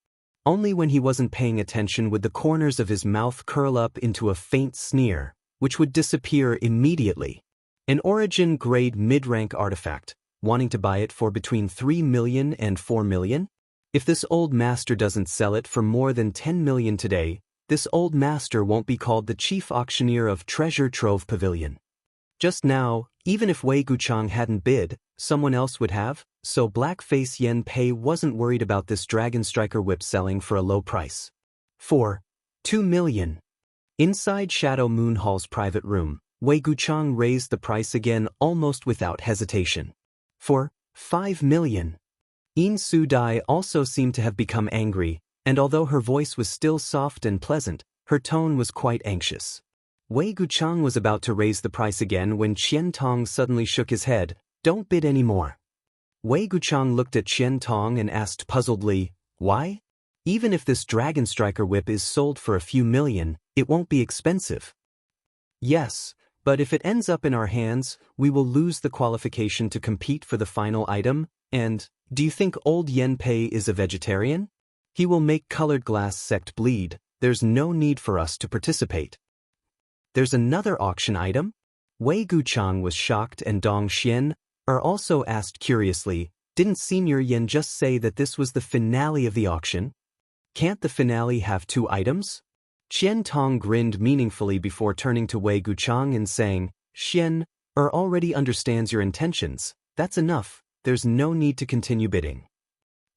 Only when he wasn't paying attention would the corners of his mouth curl up into a faint sneer, which would disappear immediately. An origin-grade mid-rank artifact, wanting to buy it for between 3 million and 4 million? If this old master doesn't sell it for more than 10 million today, this old master won't be called the chief auctioneer of Treasure Trove Pavilion. Just now, even if Wei Guchang hadn't bid, someone else would have, so Blackface Yan Pei wasn't worried about this Dragon Striker Whip selling for a low price. 4.2 million. Inside Shadow Moon Hall's private room, Wei Guchang raised the price again almost without hesitation. For 5 million. In Su Dai also seemed to have become angry, and although her voice was still soft and pleasant, her tone was quite anxious. Wei Guchang was about to raise the price again when Qian Tong suddenly shook his head. Don't bid any more. Wei Guchang looked at Qian Tong and asked puzzledly, why? Even if this Dragon Striker Whip is sold for a few million, it won't be expensive. Yes, but if it ends up in our hands, we will lose the qualification to compete for the final item, and, do you think old Yan Pei is a vegetarian? He will make Colored Glass Sect bleed. There's no need for us to participate. There's another auction item? Wei Guchang was shocked and Dong Xian also asked curiously, didn't Senior Yan just say that this was the finale of the auction? Can't the finale have 2 items? Qian Tong grinned meaningfully before turning to Wei Guchang and saying, Xian already understands your intentions. That's enough. There's no need to continue bidding.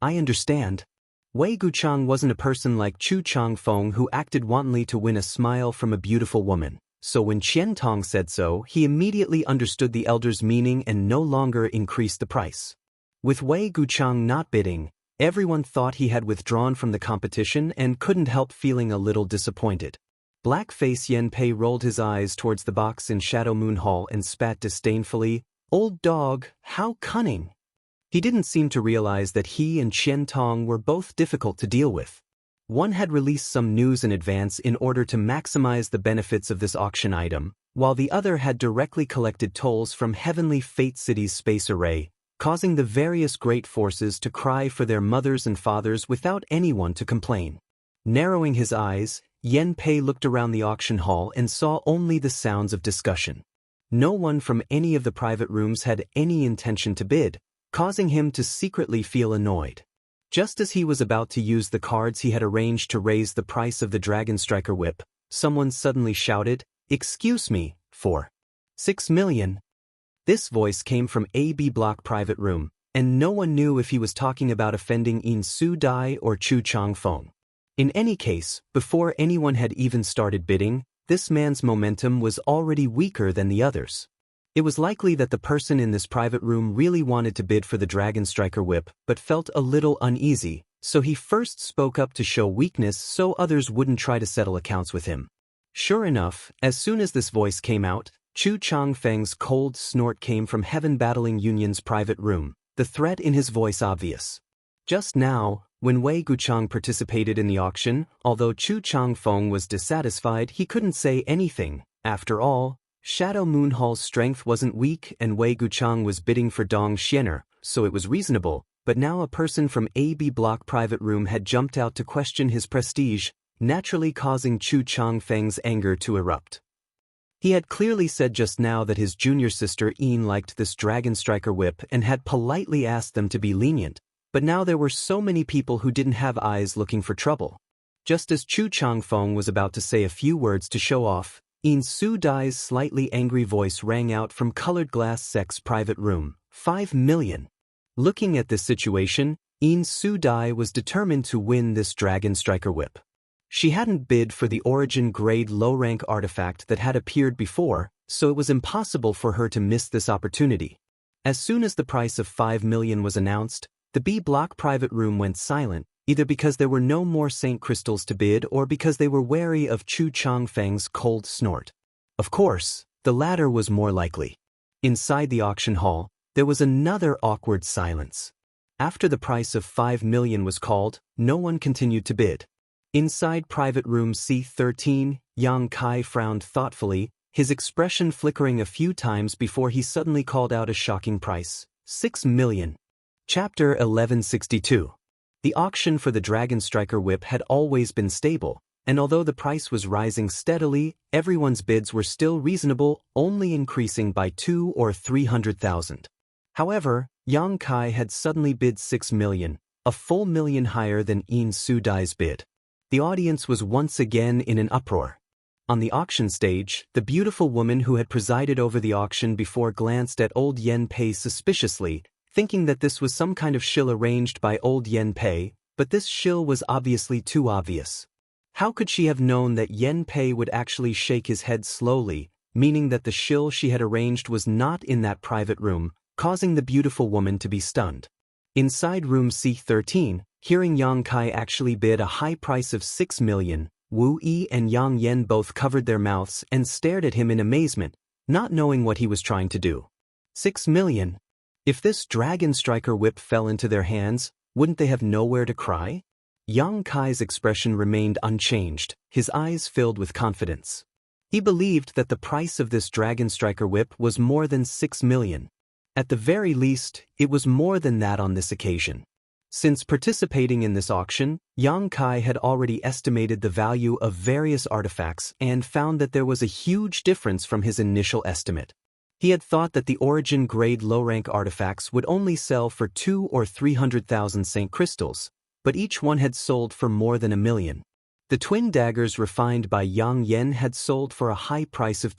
I understand. Wei Guchang wasn't a person like Chu Changfeng who acted wantonly to win a smile from a beautiful woman, so when Qian Tong said so, he immediately understood the elder's meaning and no longer increased the price. With Wei Guchang not bidding, everyone thought he had withdrawn from the competition and couldn't help feeling a little disappointed. Blackface Yan Pei rolled his eyes towards the box in Shadow Moon Hall and spat disdainfully, old dog, how cunning. He didn't seem to realize that he and Qian Tong were both difficult to deal with. One had released some news in advance in order to maximize the benefits of this auction item, while the other had directly collected tolls from Heavenly Fate City's space array, causing the various great forces to cry for their mothers and fathers without anyone to complain. Narrowing his eyes, Yan Pei looked around the auction hall and saw only the sounds of discussion. No one from any of the private rooms had any intention to bid, causing him to secretly feel annoyed. Just as he was about to use the cards he had arranged to raise the price of the Dragon Striker Whip, someone suddenly shouted, "Excuse me, for 6 million. This voice came from a B block private room, and no one knew if he was talking about offending In Su Dai or Chu Changfeng. In any case, before anyone had even started bidding, this man's momentum was already weaker than the others. It was likely that the person in this private room really wanted to bid for the Dragon Striker Whip, but felt a little uneasy, so he first spoke up to show weakness so others wouldn't try to settle accounts with him. Sure enough, as soon as this voice came out, Chu Changfeng's cold snort came from Heaven Battling Union's private room, the threat in his voice obvious. Just now, when Wei Guchang participated in the auction, although Chu Changfeng was dissatisfied, he couldn't say anything. After all, Shadow Moon Hall's strength wasn't weak and Wei Guchang was bidding for Dong Xiener, so it was reasonable, but now a person from AB Block private room had jumped out to question his prestige, naturally causing Chu Changfeng's anger to erupt. He had clearly said just now that his junior sister Yin liked this Dragon Striker whip and had politely asked them to be lenient, but now there were so many people who didn't have eyes looking for trouble. Just as Chu Changfeng was about to say a few words to show off, Yin Su Dai's slightly angry voice rang out from Colored Glass Sec's private room, 5 million. Looking at this situation, Yin Su Dai was determined to win this Dragon Striker whip. She hadn't bid for the origin grade low-rank artifact that had appeared before, so it was impossible for her to miss this opportunity. As soon as the price of 5 million was announced, the B Block private room went silent, either because there were no more Saint Crystals to bid or because they were wary of Chu Changfeng's cold snort. Of course, the latter was more likely. Inside the auction hall, there was another awkward silence. After the price of 5 million was called, no one continued to bid. Inside private room C13, Yang Kai frowned thoughtfully, his expression flickering a few times before he suddenly called out a shocking price, 6 million. Chapter 1162. The auction for the Dragon Striker whip had always been stable, and although the price was rising steadily, everyone's bids were still reasonable, only increasing by 200,000 or 300,000. However, Yang Kai had suddenly bid 6 million, a full million higher than Yin Su Dai's bid. The audience was once again in an uproar. On the auction stage, the beautiful woman who had presided over the auction before glanced at old Yen Pei suspiciously, thinking that this was some kind of shill arranged by old Yen Pei, but this shill was obviously too obvious. How could she have known that Yen Pei would actually shake his head slowly, meaning that the shill she had arranged was not in that private room, causing the beautiful woman to be stunned. Inside room C13, hearing Yang Kai actually bid a high price of 6 million, Wu Yi and Yang Yen both covered their mouths and stared at him in amazement, not knowing what he was trying to do. 6 million? If this Dragon Striker whip fell into their hands, wouldn't they have nowhere to cry? Yang Kai's expression remained unchanged, his eyes filled with confidence. He believed that the price of this Dragon Striker whip was more than 6 million. At the very least, it was more than that on this occasion. Since participating in this auction, Yang Kai had already estimated the value of various artifacts and found that there was a huge difference from his initial estimate. He had thought that the origin grade low-rank artifacts would only sell for 200,000 or 300,000 Saint Crystals, but each one had sold for more than 1 million. The twin daggers refined by Yang Yen had sold for a high price of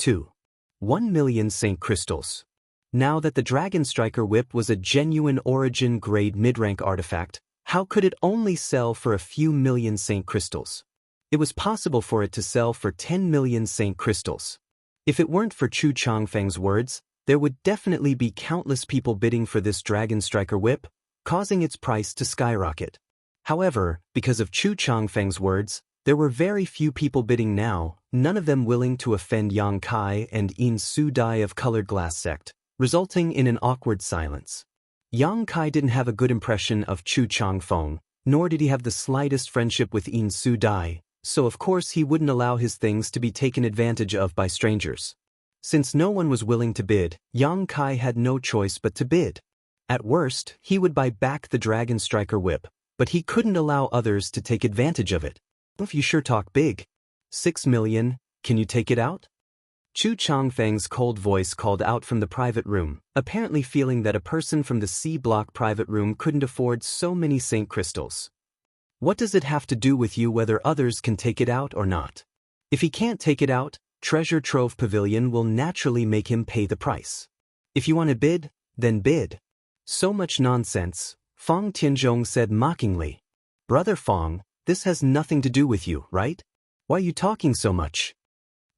1 million Saint Crystals. Now that the Dragon Striker whip was a genuine origin grade mid-rank artifact, how could it only sell for a few million Saint Crystals? It was possible for it to sell for 10 million Saint Crystals. If it weren't for Chu Changfeng's words, there would definitely be countless people bidding for this Dragon Striker whip, causing its price to skyrocket. However, because of Chu Changfeng's words, there were very few people bidding now, none of them willing to offend Yang Kai and Yin Su Dai of Colored Glass Sect, resulting in an awkward silence. Yang Kai didn't have a good impression of Chu Changfeng, nor did he have the slightest friendship with Yin Su Dai, so of course he wouldn't allow his things to be taken advantage of by strangers. Since no one was willing to bid, Yang Kai had no choice but to bid. At worst, he would buy back the Dragon Striker whip, but he couldn't allow others to take advantage of it. If you sure talk big. 6 million, can you take it out? Chu Changfeng's cold voice called out from the private room, apparently feeling that a person from the C Block private room couldn't afford so many Saint Crystals. What does it have to do with you whether others can take it out or not? If he can't take it out, Treasure Trove Pavilion will naturally make him pay the price. If you want to bid, then bid. So much nonsense, Fong Tianzhong said mockingly. Brother Fong, this has nothing to do with you, right? Why are you talking so much?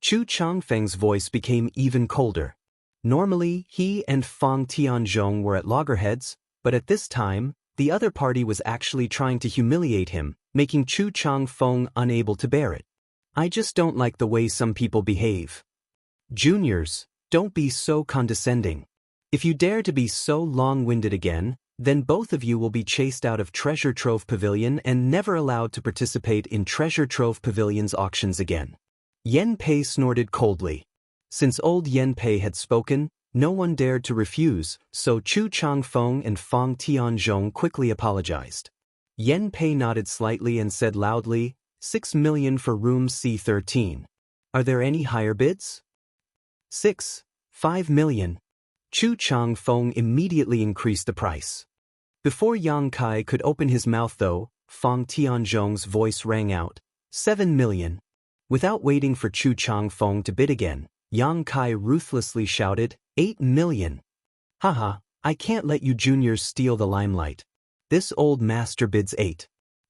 Chu Changfeng's voice became even colder. Normally, he and Fong Tianzhong were at loggerheads, but at this time, the other party was actually trying to humiliate him, making Chu Changfeng unable to bear it. I just don't like the way some people behave. Juniors, don't be so condescending. If you dare to be so long-winded again, then both of you will be chased out of Treasure Trove Pavilion and never allowed to participate in Treasure Trove Pavilion's auctions again. Yen Pei snorted coldly. Since old Yen Pei had spoken, no one dared to refuse, so Chu Changfeng and Fang Tianzhong quickly apologized. Yen Pei nodded slightly and said loudly, 6 million for room C13. Are there any higher bids? 5 million. Chu Changfeng immediately increased the price. Before Yang Kai could open his mouth though, Fang Tianzhong's voice rang out, 7 million. Without waiting for Chu Changfeng to bid again, Yang Kai ruthlessly shouted, 8 million. Haha, I can't let you juniors steal the limelight. This old master bids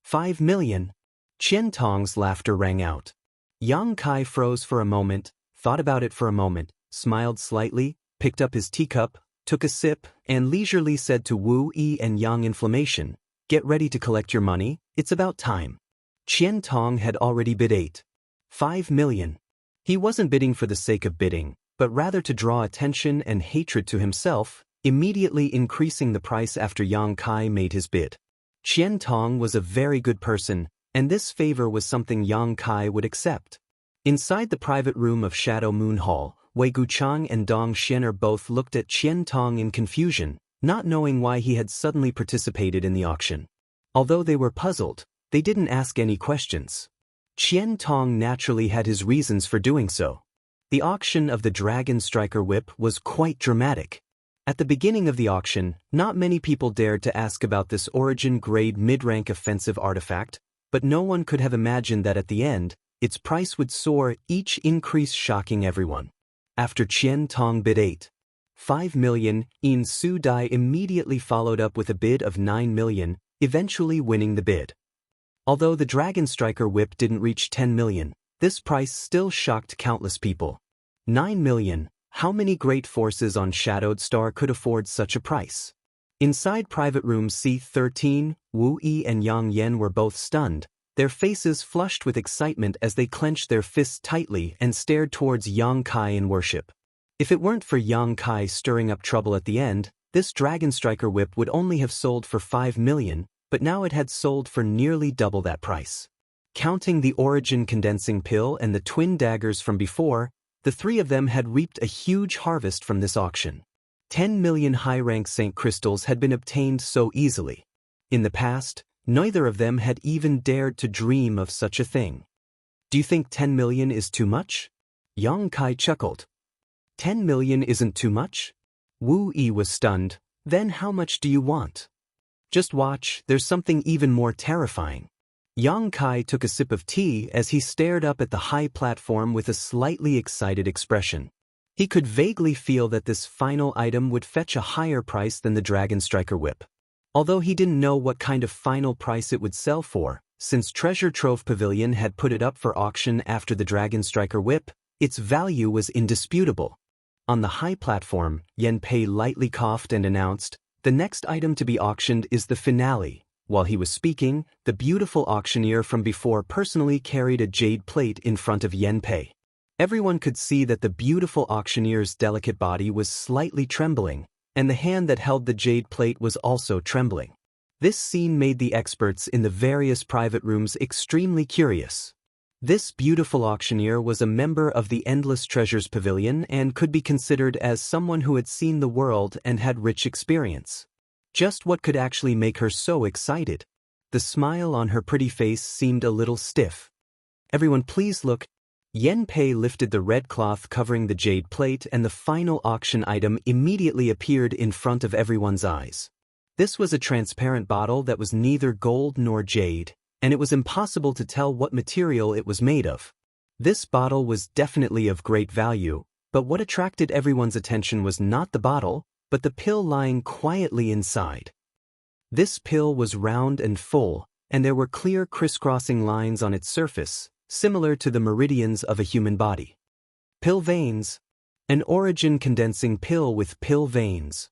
5 million. Qian Tong's laughter rang out. Yang Kai froze for a moment, thought about it for a moment, smiled slightly, picked up his teacup, took a sip, and leisurely said to Wu Yi and Yang Inflammation, get ready to collect your money, it's about time. Qian Tong had already bid 5 million. He wasn't bidding for the sake of bidding, but rather to draw attention and hatred to himself, immediately increasing the price after Yang Kai made his bid. Qian Tong was a very good person, and this favor was something Yang Kai would accept. Inside the private room of Shadow Moon Hall, Wei Guchang and Dong Xian'er both looked at Qian Tong in confusion, not knowing why he had suddenly participated in the auction. Although they were puzzled, they didn't ask any questions. Qian Tong naturally had his reasons for doing so. The auction of the Dragon Striker Whip was quite dramatic. At the beginning of the auction, not many people dared to ask about this origin-grade mid-rank offensive artifact, but no one could have imagined that at the end, its price would soar, each increase shocking everyone. After Qian Tong bid 5 million, Yin Su Dai immediately followed up with a bid of 9 million, eventually winning the bid. Although the Dragon Striker Whip didn't reach 10 million, this price still shocked countless people. 9 million, how many great forces on Shadowed Star could afford such a price? Inside private room C13, Wu Yi and Yang Yen were both stunned, their faces flushed with excitement as they clenched their fists tightly and stared towards Yang Kai in worship. If it weren't for Yang Kai stirring up trouble at the end, this Dragon Striker Whip would only have sold for 5 million, but now it had sold for nearly double that price. Counting the Origin Condensing Pill and the Twin Daggers from before, the three of them had reaped a huge harvest from this auction. 10 million high-rank Saint Crystals had been obtained so easily. In the past, neither of them had even dared to dream of such a thing. Do you think 10 million is too much? Yang Kai chuckled. 10 million isn't too much? Wu Yi was stunned. Then how much do you want? Just watch, there's something even more terrifying. Yang Kai took a sip of tea as he stared up at the high platform with a slightly excited expression. He could vaguely feel that this final item would fetch a higher price than the Dragon Striker Whip. Although he didn't know what kind of final price it would sell for, since Treasure Trove Pavilion had put it up for auction after the Dragon Striker Whip, its value was indisputable. On the high platform, Yen Pei lightly coughed and announced, the next item to be auctioned is the finale. While he was speaking, the beautiful auctioneer from before personally carried a jade plate in front of Yen Pei. Everyone could see that the beautiful auctioneer's delicate body was slightly trembling, and the hand that held the jade plate was also trembling. This scene made the experts in the various private rooms extremely curious. This beautiful auctioneer was a member of the Endless Treasures Pavilion and could be considered as someone who had seen the world and had rich experience. Just what could actually make her so excited? The smile on her pretty face seemed a little stiff. Everyone please look. Yen Pei lifted the red cloth covering the jade plate and the final auction item immediately appeared in front of everyone's eyes. This was a transparent bottle that was neither gold nor jade, and it was impossible to tell what material it was made of. This bottle was definitely of great value, but what attracted everyone's attention was not the bottle, but the pill lying quietly inside. This pill was round and full, and there were clear crisscrossing lines on its surface, similar to the meridians of a human body. Pill veins. An origin condensing pill with pill veins.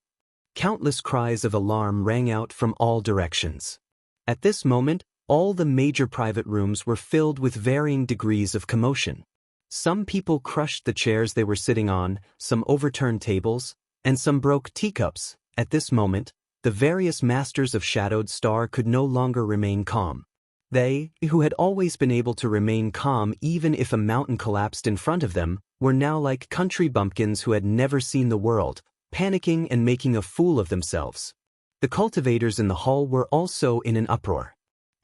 Countless cries of alarm rang out from all directions. At this moment, All the major private rooms were filled with varying degrees of commotion. Some people crushed the chairs they were sitting on, some overturned tables, and some broke teacups. At this moment, the various masters of Shadowed Star could no longer remain calm. They, who had always been able to remain calm even if a mountain collapsed in front of them, were now like country bumpkins who had never seen the world, panicking and making a fool of themselves. The cultivators in the hall were also in an uproar.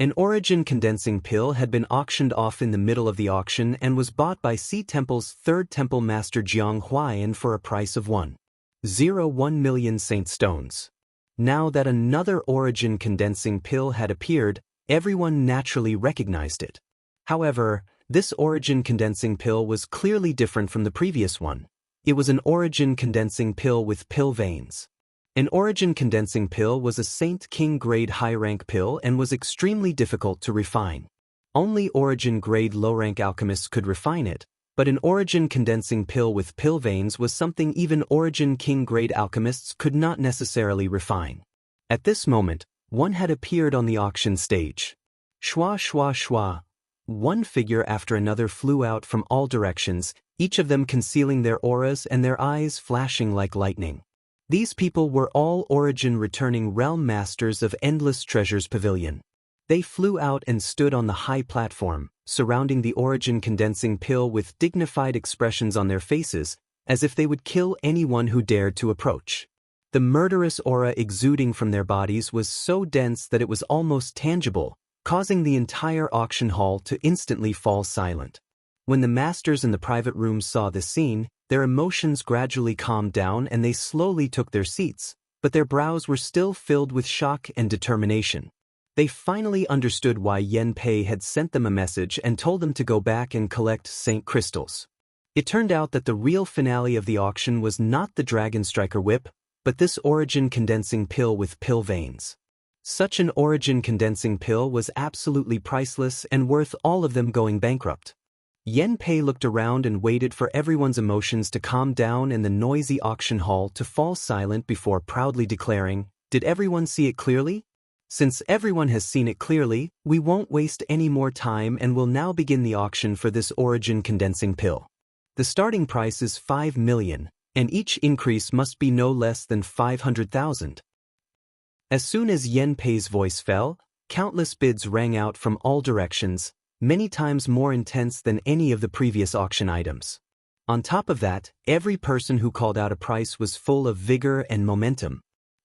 An origin condensing pill had been auctioned off in the middle of the auction and was bought by Sea Temple's third temple master Jiang Huayan for a price of 1.01 million saint stones. Now that another origin condensing pill had appeared, everyone naturally recognized it. However, this origin condensing pill was clearly different from the previous one. It was an origin condensing pill with pill veins. An origin condensing pill was a Saint King grade high-rank pill and was extremely difficult to refine. Only origin grade low-rank alchemists could refine it, but an origin condensing pill with pill veins was something even origin king grade alchemists could not necessarily refine. At this moment, one had appeared on the auction stage. Shwa shwa shwa. One figure after another flew out from all directions, each of them concealing their auras and their eyes flashing like lightning. These people were all origin returning realm masters of Endless Treasures Pavilion. They flew out and stood on the high platform, surrounding the origin condensing pill with dignified expressions on their faces, as if they would kill anyone who dared to approach. The murderous aura exuding from their bodies was so dense that it was almost tangible, causing the entire auction hall to instantly fall silent. When the masters in the private rooms saw this scene, their emotions gradually calmed down and they slowly took their seats, but their brows were still filled with shock and determination. They finally understood why Yen Pei had sent them a message and told them to go back and collect Saint Crystals. It turned out that the real finale of the auction was not the Dragon Striker whip, but this origin condensing pill with pill veins. Such an origin condensing pill was absolutely priceless and worth all of them going bankrupt. Yen Pei looked around and waited for everyone's emotions to calm down and the noisy auction hall to fall silent before proudly declaring, "Did everyone see it clearly? Since everyone has seen it clearly, we won't waste any more time and will now begin the auction for this origin condensing pill. The starting price is 5 million, and each increase must be no less than 500,000. As soon as Yen Pei's voice fell, countless bids rang out from all directions, many times more intense than any of the previous auction items. On top of that, every person who called out a price was full of vigor and momentum.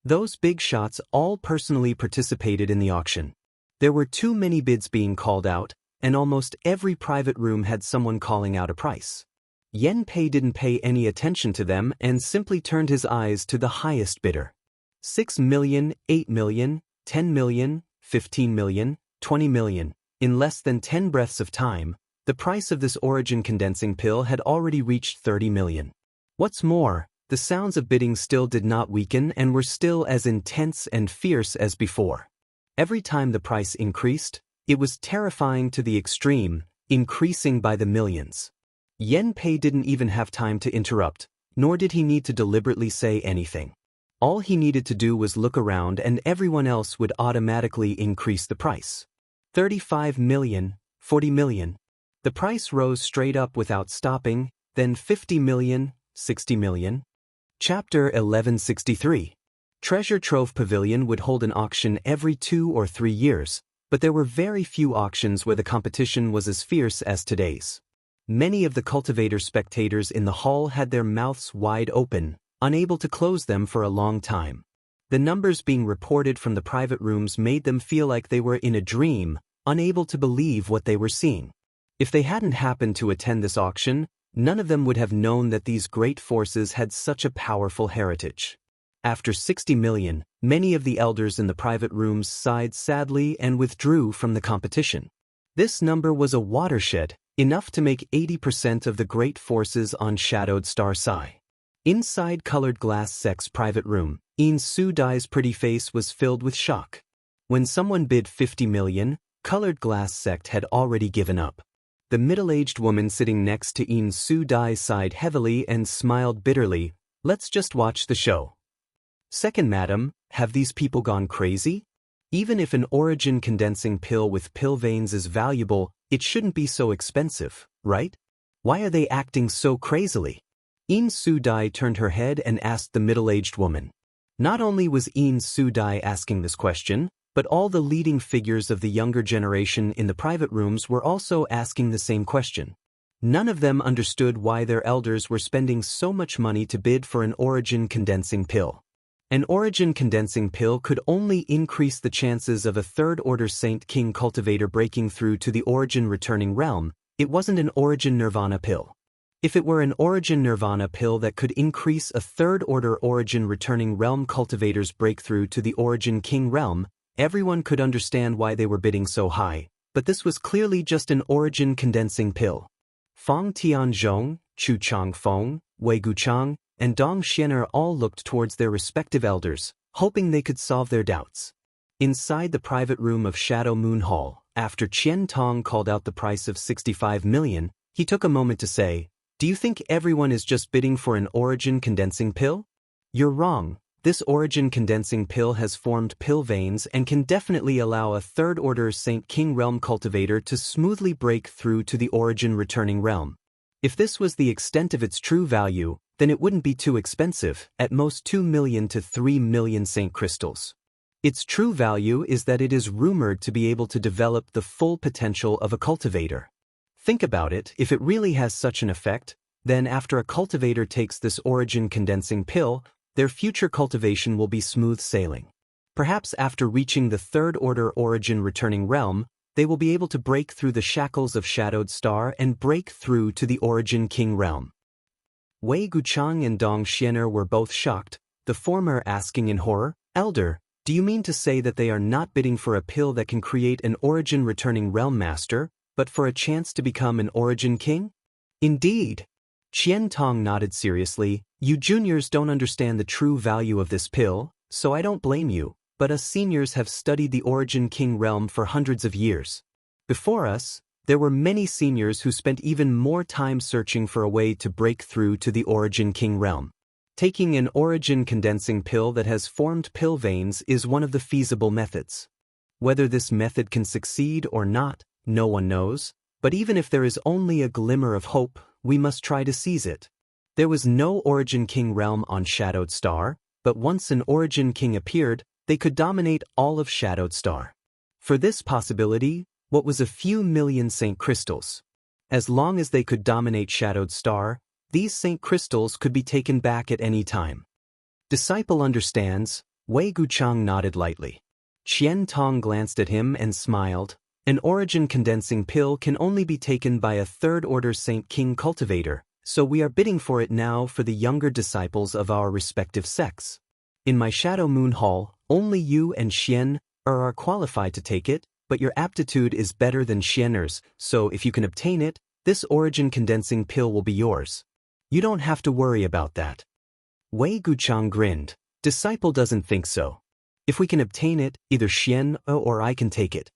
Those big shots all personally participated in the auction. There were too many bids being called out, and almost every private room had someone calling out a price. Yen Pei didn't pay any attention to them and simply turned his eyes to the highest bidder. 6 million, 8 million, 10 million, 15 million, 20 million. In less than 10 breaths of time, the price of this origin condensing pill had already reached 30 million. What's more, the sounds of bidding still did not weaken and were still as intense and fierce as before. Every time the price increased, it was terrifying to the extreme, increasing by the millions. Yen Pei didn't even have time to interrupt, nor did he need to deliberately say anything. All he needed to do was look around and everyone else would automatically increase the price. 35 million, 40 million. The price rose straight up without stopping, then 50 million, 60 million. Chapter 1163. Treasure Trove Pavilion would hold an auction every 2 or 3 years, but there were very few auctions where the competition was as fierce as today's. Many of the cultivator spectators in the hall had their mouths wide open, unable to close them for a long time. The numbers being reported from the private rooms made them feel like they were in a dream, unable to believe what they were seeing. If they hadn't happened to attend this auction, none of them would have known that these great forces had such a powerful heritage. After 60 million, many of the elders in the private rooms sighed sadly and withdrew from the competition. This number was a watershed, enough to make 80% of the great forces on Shadowed Star sigh. Inside Colored Glass Sect's private room, In Su Dai's pretty face was filled with shock. When someone bid 50 million, Colored Glass Sect had already given up. The middle-aged woman sitting next to In Su Dai sighed heavily and smiled bitterly. "Let's just watch the show." "Second, madam, have these people gone crazy?" Even if an origin condensing pill with pill veins is valuable, it shouldn't be so expensive, right? Why are they acting so crazily? In Su-dai turned her head and asked the middle-aged woman. Not only was In Su-dai asking this question, but all the leading figures of the younger generation in the private rooms were also asking the same question. None of them understood why their elders were spending so much money to bid for an origin condensing pill. An origin condensing pill could only increase the chances of a third-order Saint King cultivator breaking through to the origin returning realm. It wasn't an origin nirvana pill. If it were an origin nirvana pill that could increase a third-order origin returning realm cultivator's breakthrough to the origin king realm, everyone could understand why they were bidding so high, but this was clearly just an origin condensing pill. Fang Tianzhong, Chu Changfeng, Wei Guchang, and Dong Xianer all looked towards their respective elders, hoping they could solve their doubts. Inside the private room of Shadow Moon Hall, after Qian Tong called out the price of 65 million, he took a moment to say, "Do you think everyone is just bidding for an origin condensing pill? You're wrong. This origin condensing pill has formed pill veins and can definitely allow a third-order Saint King realm cultivator to smoothly break through to the origin returning realm. If this was the extent of its true value, then it wouldn't be too expensive, at most 2 million to 3 million Saint crystals. Its true value is that it is rumored to be able to develop the full potential of a cultivator. Think about it, if it really has such an effect, then after a cultivator takes this origin condensing pill, their future cultivation will be smooth sailing. Perhaps after reaching the third-order origin returning realm, they will be able to break through the shackles of Shadowed Star and break through to the origin king realm." Wei Guchang and Dong Xianer were both shocked, the former asking in horror, "Elder, do you mean to say that they are not bidding for a pill that can create an origin returning realm master, but for a chance to become an origin king?" "Indeed." Qian Tong nodded seriously. "You juniors don't understand the true value of this pill, so I don't blame you, but us seniors have studied the origin king realm for hundreds of years. Before us, there were many seniors who spent even more time searching for a way to break through to the origin king realm. Taking an origin condensing pill that has formed pill veins is one of the feasible methods. Whether this method can succeed or not, no one knows, but even if there is only a glimmer of hope, we must try to seize it. There was no origin king realm on Shadowed Star, but once an origin king appeared, they could dominate all of Shadowed Star. For this possibility, what was a few million Saint crystals? As long as they could dominate Shadowed Star, these Saint crystals could be taken back at any time." "Disciple understands," Wei Guchang nodded lightly. Qian Tong glanced at him and smiled. "An origin condensing pill can only be taken by a third-order Saint King cultivator, so we are bidding for it now for the younger disciples of our respective sects. In my Shadow Moon Hall, only you and Xian are qualified to take it, but your aptitude is better than Xianer's, so if you can obtain it, this origin condensing pill will be yours. You don't have to worry about that." Wei Guchang grinned. "Disciple doesn't think so. If we can obtain it, either Xian or I can take it."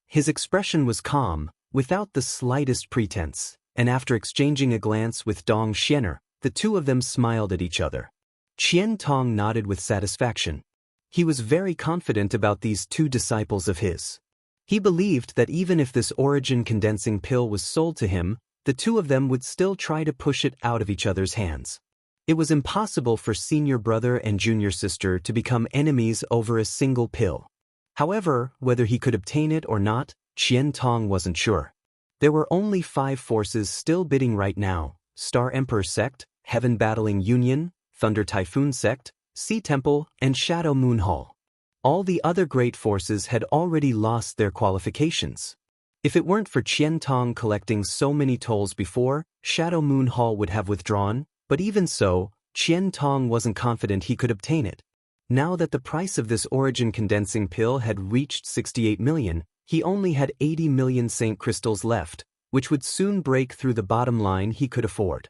His expression was calm, without the slightest pretense, and after exchanging a glance with Dong Xianer, the two of them smiled at each other. Qian Tong nodded with satisfaction. He was very confident about these two disciples of his. He believed that even if this origin condensing pill was sold to him, the two of them would still try to push it out of each other's hands. It was impossible for senior brother and junior sister to become enemies over a single pill. However, whether he could obtain it or not, Qian Tong wasn't sure. There were only 5 forces still bidding right now: Star Emperor Sect, Heaven Battling Union, Thunder Typhoon Sect, Sea Temple, and Shadow Moon Hall. All the other great forces had already lost their qualifications. If it weren't for Qian Tong collecting so many tolls before, Shadow Moon Hall would have withdrawn, but even so, Qian Tong wasn't confident he could obtain it. Now that the price of this origin condensing pill had reached 68 million, he only had 80 million Saint crystals left, which would soon break through the bottom line he could afford.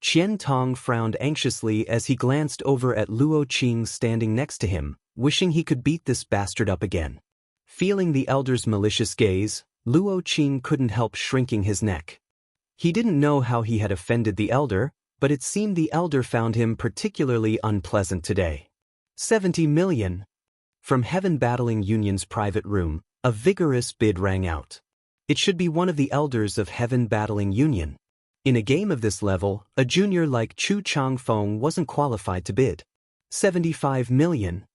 Qian Tong frowned anxiously as he glanced over at Luo Qing standing next to him, wishing he could beat this bastard up again. Feeling the elder's malicious gaze, Luo Qing couldn't help shrinking his neck. He didn't know how he had offended the elder, but it seemed the elder found him particularly unpleasant today. 70 million. From Heaven Battling Union's private room, a vigorous bid rang out. It should be one of the elders of Heaven Battling Union. In a game of this level, a junior like Chu Changfeng wasn't qualified to bid. 75 million.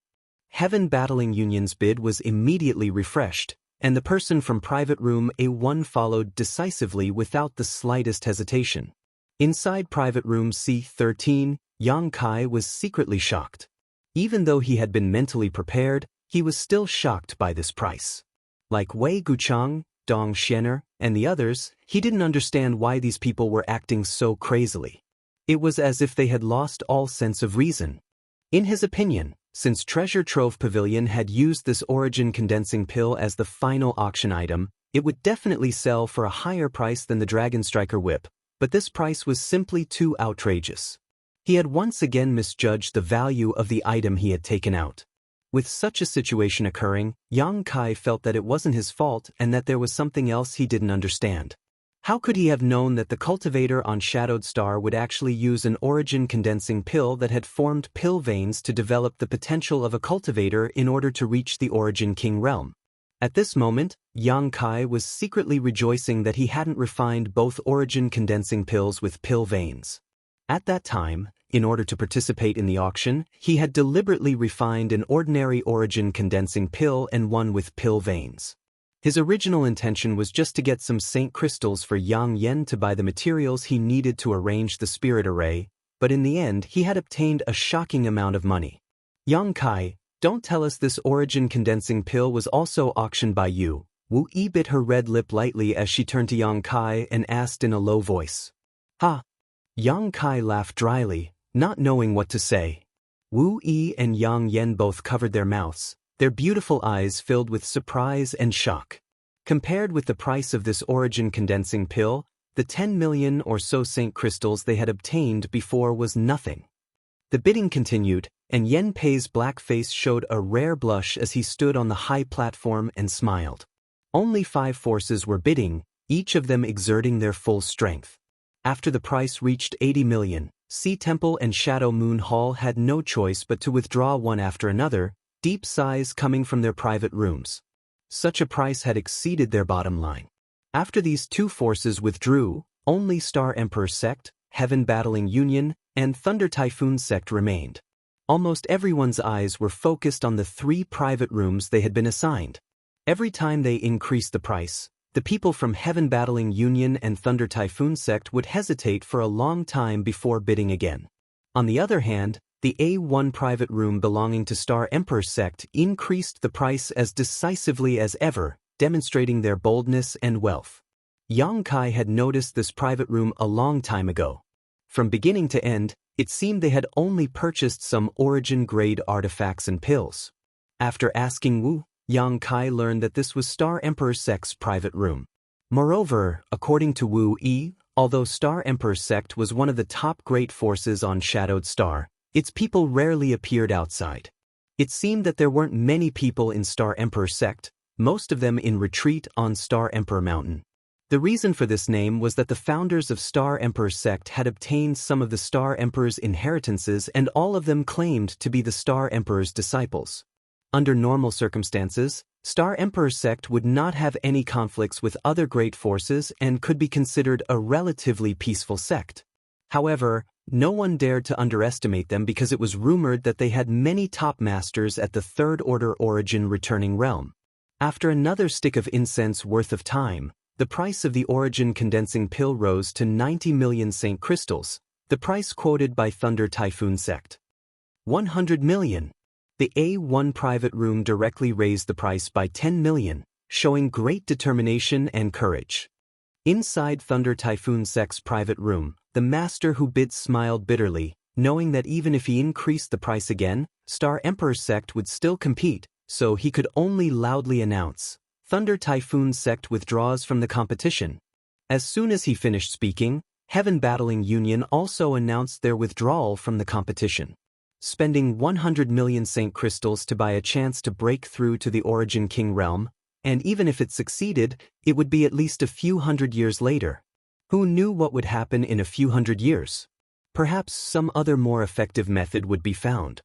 Heaven Battling Union's bid was immediately refreshed, and the person from private room A1 followed decisively without the slightest hesitation. Inside private room C13, Yang Kai was secretly shocked. Even though he had been mentally prepared, he was still shocked by this price. Like Wei Guchang, Dong Xianer, and the others, he didn't understand why these people were acting so crazily. It was as if they had lost all sense of reason. In his opinion, since Treasure Trove Pavilion had used this origin condensing pill as the final auction item, it would definitely sell for a higher price than the Dragon Striker Whip, but this price was simply too outrageous. He had once again misjudged the value of the item he had taken out. With such a situation occurring, Yang Kai felt that it wasn't his fault and that there was something else he didn't understand. How could he have known that the cultivator on Shadowed Star would actually use an origin condensing pill that had formed pill veins to develop the potential of a cultivator in order to reach the Origin King realm? At this moment, Yang Kai was secretly rejoicing that he hadn't refined both origin condensing pills with pill veins. At that time, in order to participate in the auction, he had deliberately refined an ordinary origin condensing pill and one with pill veins. His original intention was just to get some Saint crystals for Yang Yen to buy the materials he needed to arrange the spirit array, but in the end he had obtained a shocking amount of money. Yang Kai, don't tell us this origin condensing pill was also auctioned by you. Wu Yi bit her red lip lightly as she turned to Yang Kai and asked in a low voice. Ha! Yang Kai laughed dryly, not knowing what to say. Wu Yi and Yang Yen both covered their mouths, their beautiful eyes filled with surprise and shock. Compared with the price of this origin condensing pill, the 10 million or so Saint crystals they had obtained before was nothing. The bidding continued, and Yen Pei's black face showed a rare blush as he stood on the high platform and smiled. Only 5 forces were bidding, each of them exerting their full strength. After the price reached 80 million, Sea Temple and Shadow Moon Hall had no choice but to withdraw one after another, deep sighs coming from their private rooms. Such a price had exceeded their bottom line. After these 2 forces withdrew, only Star Emperor Sect, Heaven Battling Union, and Thunder Typhoon Sect remained. Almost everyone's eyes were focused on the 3 private rooms they had been assigned. Every time they increased the price, the people from Heaven Battling Union and Thunder Typhoon Sect would hesitate for a long time before bidding again. On the other hand, the A1 private room belonging to Star Emperor Sect increased the price as decisively as ever, demonstrating their boldness and wealth. Yang Kai had noticed this private room a long time ago. From beginning to end, it seemed they had only purchased some origin-grade artifacts and pills. After asking Wu, Yang Kai learned that this was Star Emperor Sect's private room. Moreover, according to Wu Yi, although Star Emperor Sect was one of the top great forces on Shadowed Star, its people rarely appeared outside. It seemed that there weren't many people in Star Emperor Sect, most of them in retreat on Star Emperor Mountain. The reason for this name was that the founders of Star Emperor Sect had obtained some of the Star Emperor's inheritances and all of them claimed to be the Star Emperor's disciples. Under normal circumstances, Star Emperor Sect would not have any conflicts with other great forces and could be considered a relatively peaceful sect. However, no one dared to underestimate them because it was rumored that they had many top masters at the Third Order Origin returning realm. After another stick of incense worth of time, the price of the origin condensing pill rose to 90 million Saint crystals, the price quoted by Thunder Typhoon Sect. 100 million. The A1 private room directly raised the price by 10 million, showing great determination and courage. Inside Thunder Typhoon Sect's private room, the master who bid smiled bitterly, knowing that even if he increased the price again, Star Emperor Sect would still compete, so he could only loudly announce, "Thunder Typhoon Sect withdraws from the competition." As soon as he finished speaking, Heaven Battling Union also announced their withdrawal from the competition. Spending 100 million Saint crystals to buy a chance to break through to the Origin King realm, and even if it succeeded, it would be at least a few hundred years later. Who knew what would happen in a few hundred years? Perhaps some other more effective method would be found.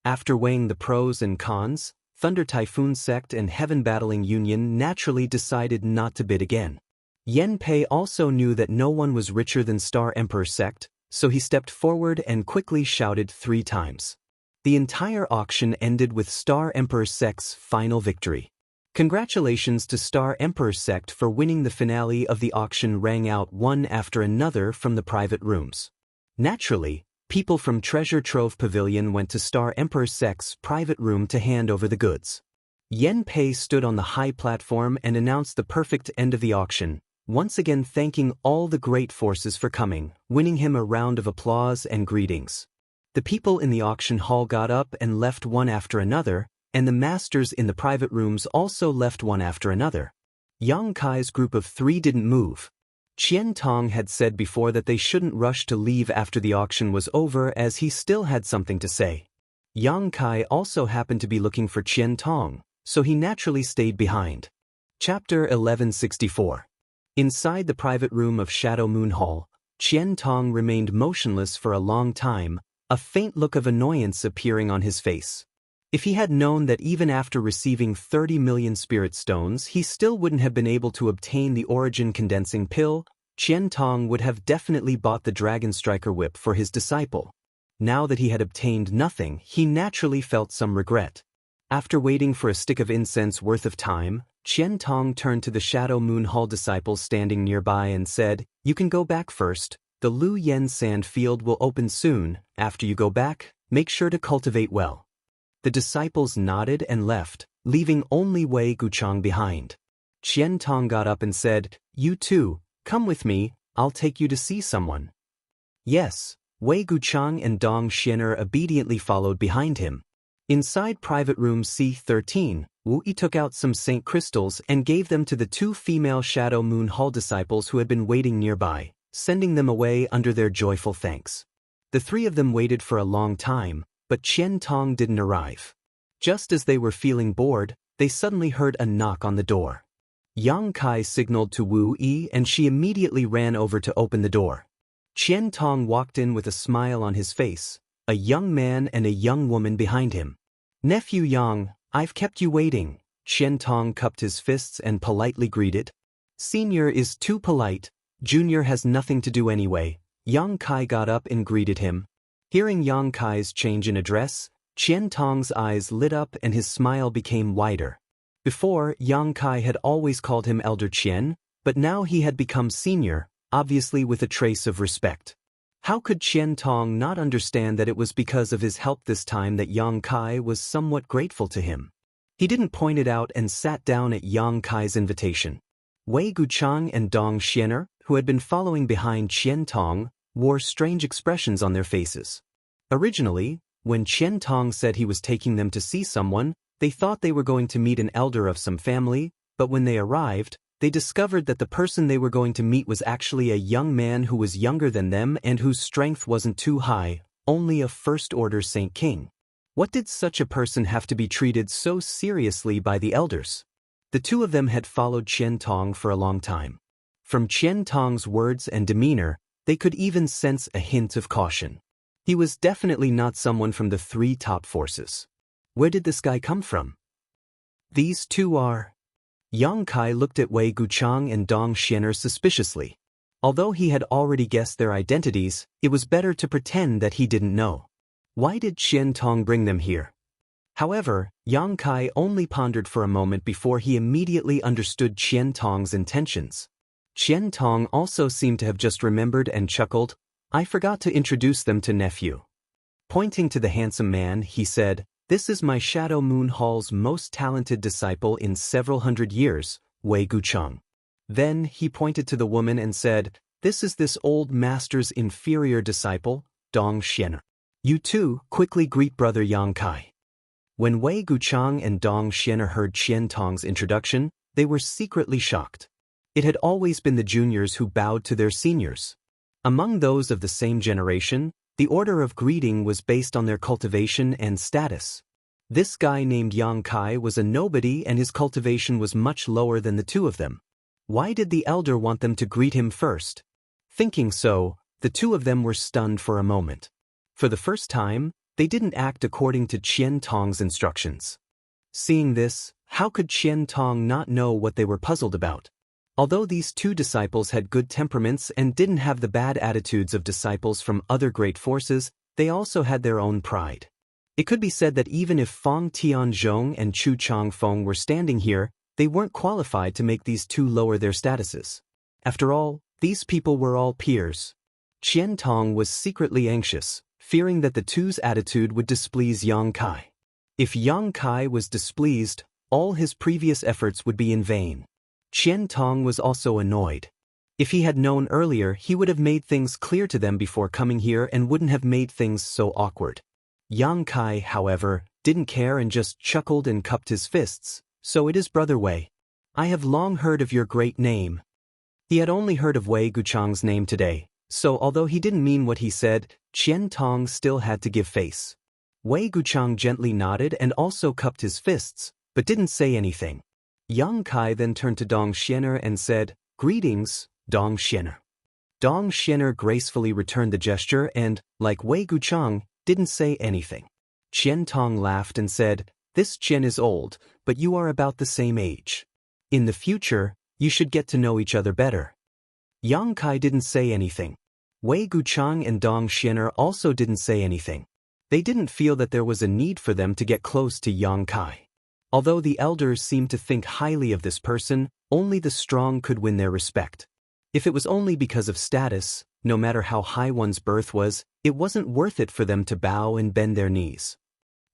After weighing the pros and cons, Thunder Typhoon Sect and Heaven Battling Union naturally decided not to bid again. Yen Pei also knew that no one was richer than Star Emperor Sect, so he stepped forward and quickly shouted 3 times. The entire auction ended with Star Emperor Sect's final victory. Congratulations to Star Emperor Sect for winning. The finale of the auction rang out one after another from the private rooms. Naturally, people from Treasure Trove Pavilion went to Star Emperor Sect's private room to hand over the goods. Yen Pei stood on the high platform and announced the perfect end of the auction, once again thanking all the great forces for coming, winning him a round of applause and greetings. The people in the auction hall got up and left one after another, and the masters in the private rooms also left one after another. Yang Kai's group of 3 didn't move. Qian Tong had said before that they shouldn't rush to leave after the auction was over, as he still had something to say. Yang Kai also happened to be looking for Qian Tong, so he naturally stayed behind. Chapter 1164. Inside the private room of Shadow Moon Hall, Qian Tong remained motionless for a long time, a faint look of annoyance appearing on his face. If he had known that even after receiving 30 million spirit stones he still wouldn't have been able to obtain the origin condensing pill, Qian Tong would have definitely bought the Dragon Striker Whip for his disciple. Now that he had obtained nothing, he naturally felt some regret. After waiting for a stick of incense worth of time, Qian Tong turned to the Shadow Moon Hall disciples standing nearby and said, "You can go back first. The Lu Yen sand field will open soon. After you go back, make sure to cultivate well." The disciples nodded and left, leaving only Wei Guchang behind. Qian Tong got up and said, "You too, come with me, I'll take you to see someone." Yes, Wei Guchang and Dong Xiener obediently followed behind him. Inside private room C13, Wu Yi took out some Saint crystals and gave them to the 2 female Shadow Moon Hall disciples who had been waiting nearby, sending them away under their joyful thanks. The 3 of them waited for a long time, but Qian Tong didn't arrive. Just as they were feeling bored, they suddenly heard a knock on the door. Yang Kai signaled to Wu Yi and she immediately ran over to open the door. Qian Tong walked in with a smile on his face, a young man and a young woman behind him. "Nephew Yang, I've kept you waiting." Qian Tong cupped his fists and politely greeted. "Senior is too polite, Junior has nothing to do anyway." Yang Kai got up and greeted him. Hearing Yang Kai's change in address, Qian Tong's eyes lit up and his smile became wider. Before, Yang Kai had always called him Elder Qian, but now he had become senior, obviously with a trace of respect. How could Qian Tong not understand that it was because of his help this time that Yang Kai was somewhat grateful to him? He didn't point it out and sat down at Yang Kai's invitation. Wei Guchang and Dong Xiener, who had been following behind Qian Tong, wore strange expressions on their faces. Originally, when Qian Tong said he was taking them to see someone, they thought they were going to meet an elder of some family, but when they arrived, they discovered that the person they were going to meet was actually a young man who was younger than them and whose strength wasn't too high, only a first-order Saint King. What did such a person have to be treated so seriously by the elders? The 2 of them had followed Qian Tong for a long time. From Qian Tong's words and demeanor, they could even sense a hint of caution. He was definitely not someone from the 3 top forces. Where did this guy come from? "These 2 are..." Yang Kai looked at Wei Guchang and Dong Xiener suspiciously. Although he had already guessed their identities, it was better to pretend that he didn't know. Why did Qian Tong bring them here? However, Yang Kai only pondered for a moment before he immediately understood Qian Tong's intentions. Qian Tong also seemed to have just remembered and chuckled. "I forgot to introduce them to nephew." Pointing to the handsome man, he said, "This is my Shadow Moon Hall's most talented disciple in several hundred years, Wei Guchang." Then he pointed to the woman and said, "This is this old master's inferior disciple, Dong Xiener. You too, quickly greet brother Yang Kai." When Wei Guchang and Dong Xiener heard Qian Tong's introduction, they were secretly shocked. It had always been the juniors who bowed to their seniors. Among those of the same generation, the order of greeting was based on their cultivation and status. This guy named Yang Kai was a nobody and his cultivation was much lower than the 2 of them. Why did the elder want them to greet him first? Thinking so, the 2 of them were stunned for a moment. For the first time, they didn't act according to Qian Tong's instructions. Seeing this, how could Qian Tong not know what they were puzzled about? Although these two disciples had good temperaments and didn't have the bad attitudes of disciples from other great forces, they also had their own pride. It could be said that even if Fang Tianzhong and Chu Changfeng were standing here, they weren't qualified to make these two lower their statuses. After all, these people were all peers. Qian Tong was secretly anxious, fearing that the two's attitude would displease Yang Kai. If Yang Kai was displeased, all his previous efforts would be in vain. Qian Tong was also annoyed. If he had known earlier, he would have made things clear to them before coming here and wouldn't have made things so awkward. Yang Kai, however, didn't care and just chuckled and cupped his fists. So it is Brother Wei. I have long heard of your great name. He had only heard of Wei Guchang's name today, so although he didn't mean what he said, Qian Tong still had to give face. Wei Guchang gently nodded and also cupped his fists, but didn't say anything. Yang Kai then turned to Dong Xianer and said, "Greetings, Dong Xianer." Dong Xianer gracefully returned the gesture and, like Wei Guchang, didn't say anything. Qian Tong laughed and said, "This Qian is old, but you are about the same age. In the future, you should get to know each other better." Yang Kai didn't say anything. Wei Guchang and Dong Xianer also didn't say anything. They didn't feel that there was a need for them to get close to Yang Kai. Although the elders seemed to think highly of this person, only the strong could win their respect. If it was only because of status, no matter how high one's birth was, it wasn't worth it for them to bow and bend their knees.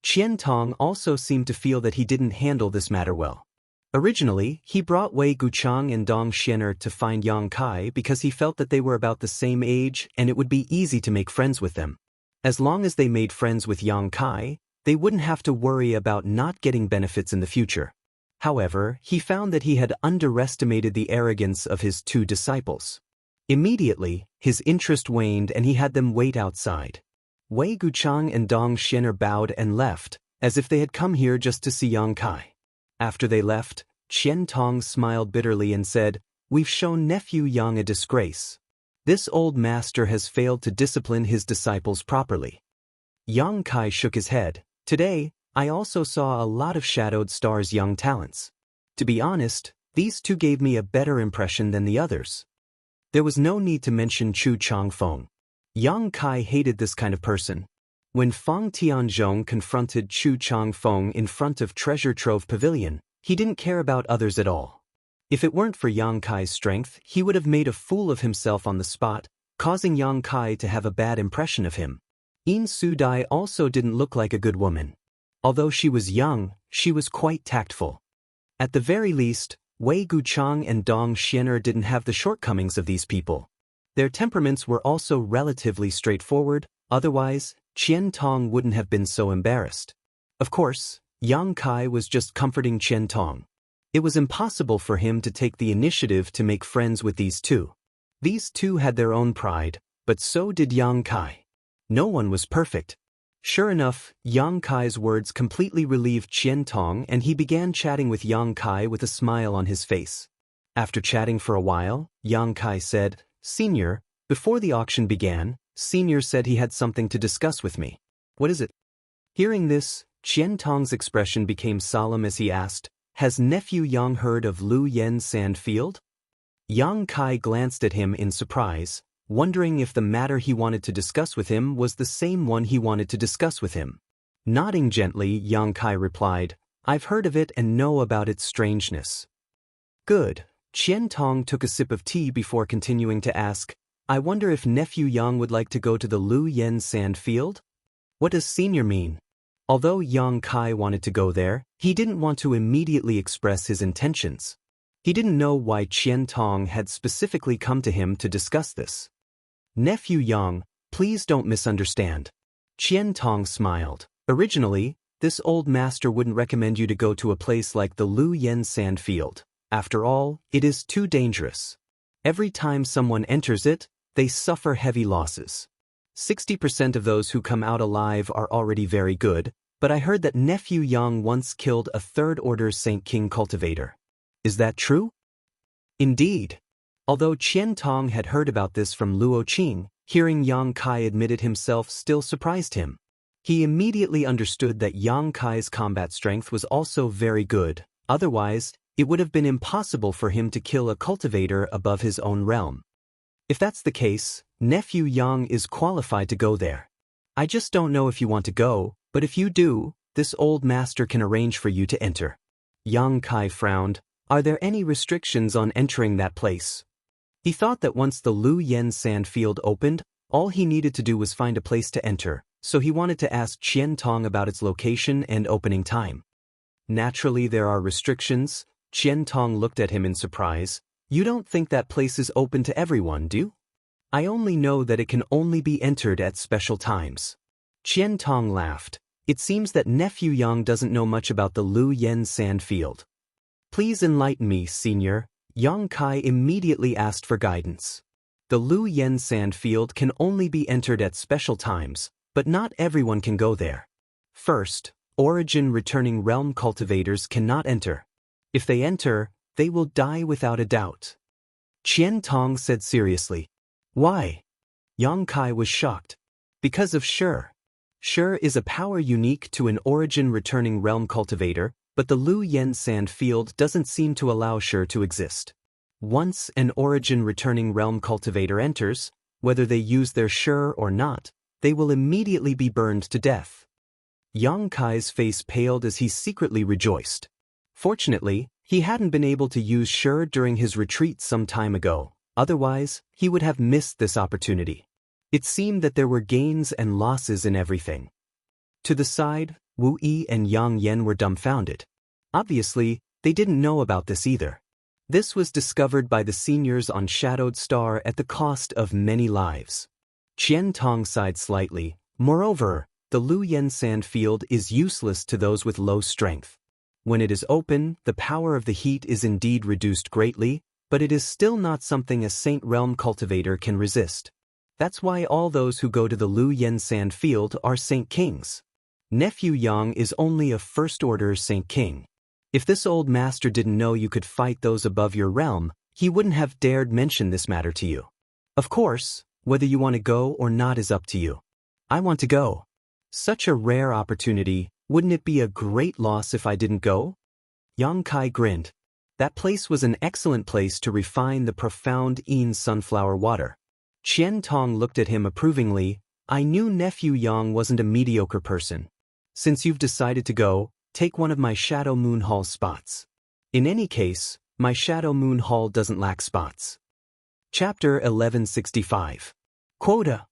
Qian Tong also seemed to feel that he didn't handle this matter well. Originally, he brought Wei Guchang and Dong Xianer to find Yang Kai because he felt that they were about the same age and it would be easy to make friends with them. As long as they made friends with Yang Kai, they wouldn't have to worry about not getting benefits in the future. However, he found that he had underestimated the arrogance of his two disciples. Immediately, his interest waned and he had them wait outside. Wei Guchang and Dong Xianer bowed and left, as if they had come here just to see Yang Kai. After they left, Qian Tong smiled bitterly and said, "We've shown nephew Yang a disgrace. This old master has failed to discipline his disciples properly." Yang Kai shook his head. "Today, I also saw a lot of Shadowed Star's young talents. To be honest, these two gave me a better impression than the others." There was no need to mention Chu Changfeng. Yang Kai hated this kind of person. When Fang Tianzhong confronted Chu Changfeng in front of Treasure Trove Pavilion, he didn't care about others at all. If it weren't for Yang Kai's strength, he would have made a fool of himself on the spot, causing Yang Kai to have a bad impression of him. Yin Sudai also didn't look like a good woman. Although she was young, she was quite tactful. At the very least, Wei Guchang and Dong Xianer didn't have the shortcomings of these people. Their temperaments were also relatively straightforward, otherwise, Qian Tong wouldn't have been so embarrassed. Of course, Yang Kai was just comforting Qian Tong. It was impossible for him to take the initiative to make friends with these two. These two had their own pride, but so did Yang Kai. No one was perfect. Sure enough, Yang Kai's words completely relieved Qian Tong and he began chatting with Yang Kai with a smile on his face. After chatting for a while, Yang Kai said, "Senior, before the auction began, Senior said he had something to discuss with me. What is it?" Hearing this, Qian Tong's expression became solemn as he asked, "Has nephew Yang heard of Lu Yen Sand Field?" Yang Kai glanced at him in surprise, wondering if the matter he wanted to discuss with him was the same one he wanted to discuss with him. Nodding gently, Yang Kai replied, "I've heard of it and know about its strangeness." Good. Qian Tong took a sip of tea before continuing to ask, "I wonder if nephew Yang would like to go to the Lu Yen Sand Field? What does senior mean?" Although Yang Kai wanted to go there, he didn't want to immediately express his intentions. He didn't know why Qian Tong had specifically come to him to discuss this. "Nephew Yang, please don't misunderstand." Qian Tong smiled. Originally, this old master wouldn't recommend you to go to a place like the Lu Yen Sand Field. After all, it is too dangerous. Every time someone enters it, they suffer heavy losses. 60% of those who come out alive are already very good, but I heard that nephew Yang once killed a third-order Saint King cultivator. Is that true? Indeed. Although Qian Tong had heard about this from Luo Qing, hearing Yang Kai admit it himself still surprised him. He immediately understood that Yang Kai's combat strength was also very good, otherwise, it would have been impossible for him to kill a cultivator above his own realm. If that's the case, Nephew Yang is qualified to go there. I just don't know if you want to go, but if you do, this old master can arrange for you to enter. Yang Kai frowned. Are there any restrictions on entering that place? He thought that once the Lu Yen sand field opened, all he needed to do was find a place to enter, so he wanted to ask Qian Tong about its location and opening time. Naturally there are restrictions. Qian Tong looked at him in surprise. You don't think that place is open to everyone, do you? I only know that it can only be entered at special times. Qian Tong laughed. It seems that Nephew Yang doesn't know much about the Lu Yen sand field. Please enlighten me, senior. Yang Kai immediately asked for guidance. The Lu Yen sand field can only be entered at special times, but not everyone can go there. First, origin returning realm cultivators cannot enter. If they enter, they will die without a doubt. Qian Tong said seriously. Why? Yang Kai was shocked. Because of Shi. Shi is a power unique to an origin returning realm cultivator, but the Lu Yen sand field doesn't seem to allow Shi to exist. Once an origin returning realm cultivator enters, whether they use their Shi or not, they will immediately be burned to death. Yang Kai's face paled as he secretly rejoiced. Fortunately, he hadn't been able to use Shi during his retreat some time ago, otherwise, he would have missed this opportunity. It seemed that there were gains and losses in everything. To the side, Wu Yi and Yang Yen were dumbfounded. Obviously, they didn't know about this either. This was discovered by the seniors on Shadowed Star at the cost of many lives. Qian Tong sighed slightly. Moreover, the Lu Yen sand field is useless to those with low strength. When it is open, the power of the heat is indeed reduced greatly, but it is still not something a Saint Realm cultivator can resist. That's why all those who go to the Lu Yen sand field are Saint Kings. Nephew Yang is only a first-order Saint King. If this old master didn't know you could fight those above your realm, he wouldn't have dared mention this matter to you. Of course, whether you want to go or not is up to you. I want to go. Such a rare opportunity, wouldn't it be a great loss if I didn't go? Yang Kai grinned. That place was an excellent place to refine the profound Yin sunflower water. Qian Tong looked at him approvingly. I knew Nephew Yang wasn't a mediocre person. Since you've decided to go, take one of my Shadow Moon Hall spots. In any case, my Shadow Moon Hall doesn't lack spots. Chapter 1165. Quota.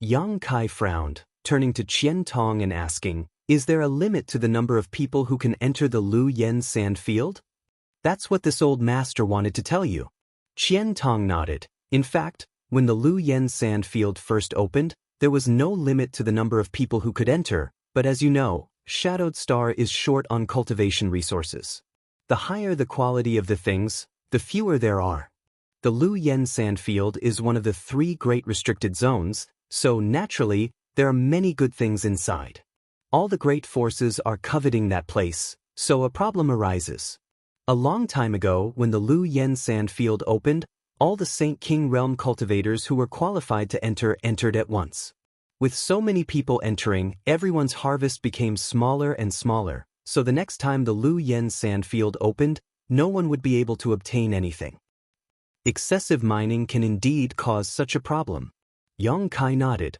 Yang Kai frowned, turning to Qian Tong and asking, is there a limit to the number of people who can enter the Lu Yen sand field? That's what this old master wanted to tell you. Qian Tong nodded. In fact, when the Lu Yen sand field first opened, there was no limit to the number of people who could enter, but as you know, Shadowed Star is short on cultivation resources. The higher the quality of the things, the fewer there are. The Lu Yen sand field is one of the 3 great restricted zones, so naturally, there are many good things inside. All the great forces are coveting that place, so a problem arises. A long time ago, when the Lu Yen sand field opened, all the Saint King realm cultivators who were qualified to enter entered at once. With so many people entering, everyone's harvest became smaller and smaller, so the next time the Lu Yen sand field opened, no one would be able to obtain anything. Excessive mining can indeed cause such a problem. Yang Kai nodded.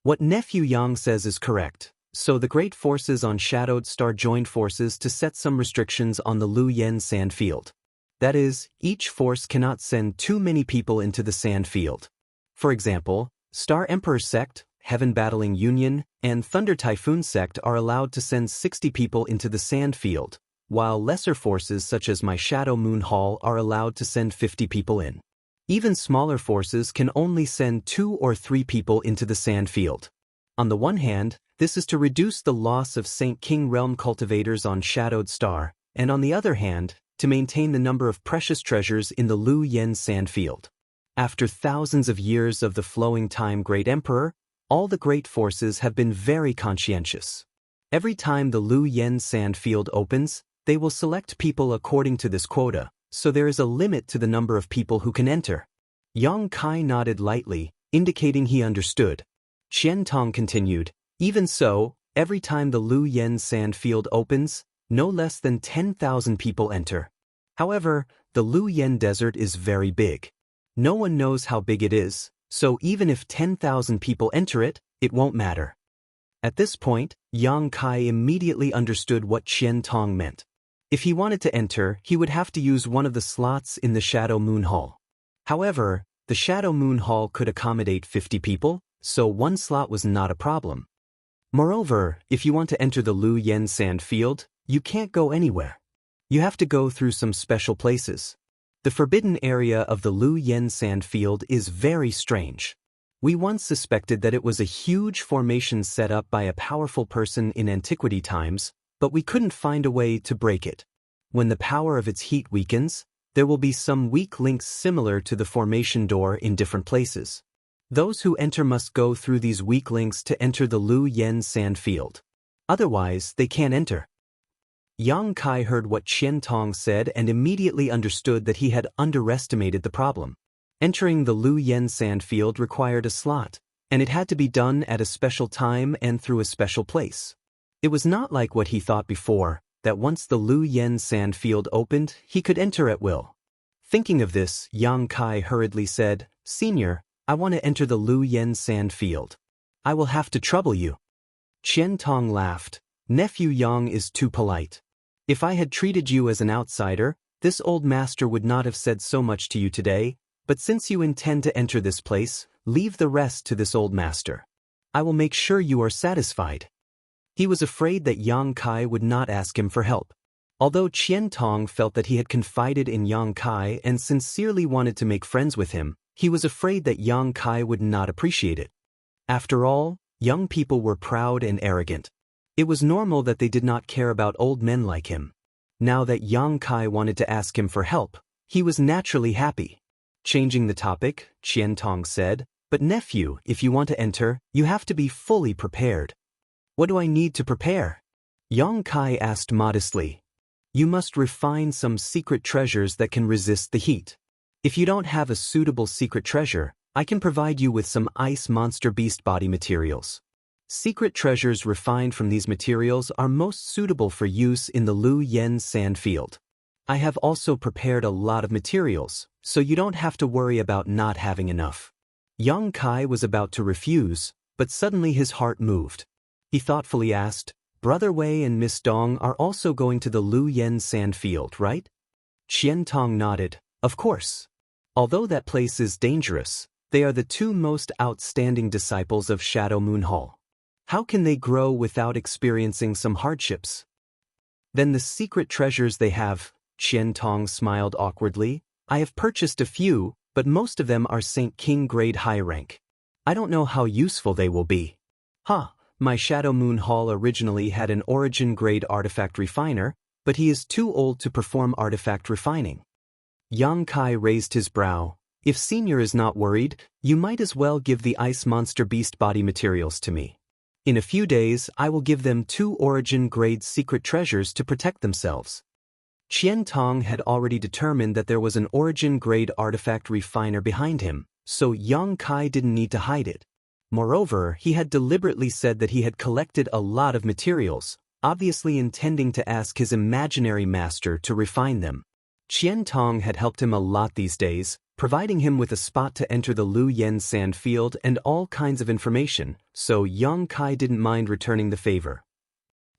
What Nephew Yang says is correct, so the great forces on Shadowed Star joined forces to set some restrictions on the Lu Yen sand field. That is, each force cannot send too many people into the sand field. For example, Star Emperor Sect, Heaven Battling Union, and Thunder Typhoon Sect are allowed to send 60 people into the sand field, while lesser forces such as my Shadow Moon Hall are allowed to send 50 people in. Even smaller forces can only send 2 or 3 people into the sand field. On the one hand, this is to reduce the loss of Saint King realm cultivators on Shadowed Star, and on the other hand, to maintain the number of precious treasures in the Lu Yen sand field. After thousands of years of the flowing time Great Emperor, all the great forces have been very conscientious. Every time the Lu Yen sand field opens, they will select people according to this quota, so there is a limit to the number of people who can enter. Yang Kai nodded lightly, indicating he understood. Qian Tong continued, Even so, every time the Lu Yen sand field opens, no less than 10,000 people enter. However, the Lu Yen desert is very big. No one knows how big it is, so even if 10,000 people enter it, it won't matter. At this point, Yang Kai immediately understood what Qian Tong meant. If he wanted to enter, he would have to use one of the slots in the Shadow Moon Hall. However, the Shadow Moon Hall could accommodate 50 people, so one slot was not a problem. Moreover, if you want to enter the Lu Yen sand field, you can't go anywhere. You have to go through some special places. The forbidden area of the Lu Yen sand field is very strange. We once suspected that it was a huge formation set up by a powerful person in antiquity times, but we couldn't find a way to break it. When the power of its heat weakens, there will be some weak links similar to the formation door in different places. Those who enter must go through these weak links to enter the Lu Yen sand field. Otherwise, they can't enter. Yang Kai heard what Qian Tong said and immediately understood that he had underestimated the problem. Entering the Lu Yen sand field required a slot, and it had to be done at a special time and through a special place. It was not like what he thought before, that once the Lu Yen sand field opened, he could enter at will. Thinking of this, Yang Kai hurriedly said, "Senior, I want to enter the Lu Yen sand field. I will have to trouble you." Qian Tong laughed. "Nephew Yang is too polite. If I had treated you as an outsider, this old master would not have said so much to you today, but since you intend to enter this place, leave the rest to this old master. I will make sure you are satisfied." He was afraid that Yang Kai would not ask him for help. Although Qian Tong felt that he had confided in Yang Kai and sincerely wanted to make friends with him, he was afraid that Yang Kai would not appreciate it. After all, young people were proud and arrogant. It was normal that they did not care about old men like him. Now that Yang Kai wanted to ask him for help, he was naturally happy. Changing the topic, Qian Tong said, "But nephew, if you want to enter, you have to be fully prepared." "What do I need to prepare?" Yang Kai asked modestly. "You must refine some secret treasures that can resist the heat. If you don't have a suitable secret treasure, I can provide you with some ice monster beast body materials. Secret treasures refined from these materials are most suitable for use in the Lu Yen sand field. I have also prepared a lot of materials, so you don't have to worry about not having enough." Yang Kai was about to refuse, but suddenly his heart moved. He thoughtfully asked, "Brother Wei and Miss Dong are also going to the Lu Yen sand field, right?" Qian Tong nodded. "Of course. Although that place is dangerous, they are the two most outstanding disciples of Shadow Moon Hall. How can they grow without experiencing some hardships?" "Then the secret treasures they have," Qian Tong smiled awkwardly. "I have purchased a few, but most of them are Saint King grade high rank. I don't know how useful they will be." "Huh, my Shadow Moon Hall originally had an origin grade artifact refiner, but he is too old to perform artifact refining." Yang Kai raised his brow. "If Senior is not worried, you might as well give the ice monster beast body materials to me. In a few days, I will give them 2 origin-grade secret treasures to protect themselves." Qian Tong had already determined that there was an origin-grade artifact refiner behind him, so Yang Kai didn't need to hide it. Moreover, he had deliberately said that he had collected a lot of materials, obviously intending to ask his imaginary master to refine them. Qian Tong had helped him a lot these days, providing him with a spot to enter the Lu Yen sand field and all kinds of information, so Yang Kai didn't mind returning the favor.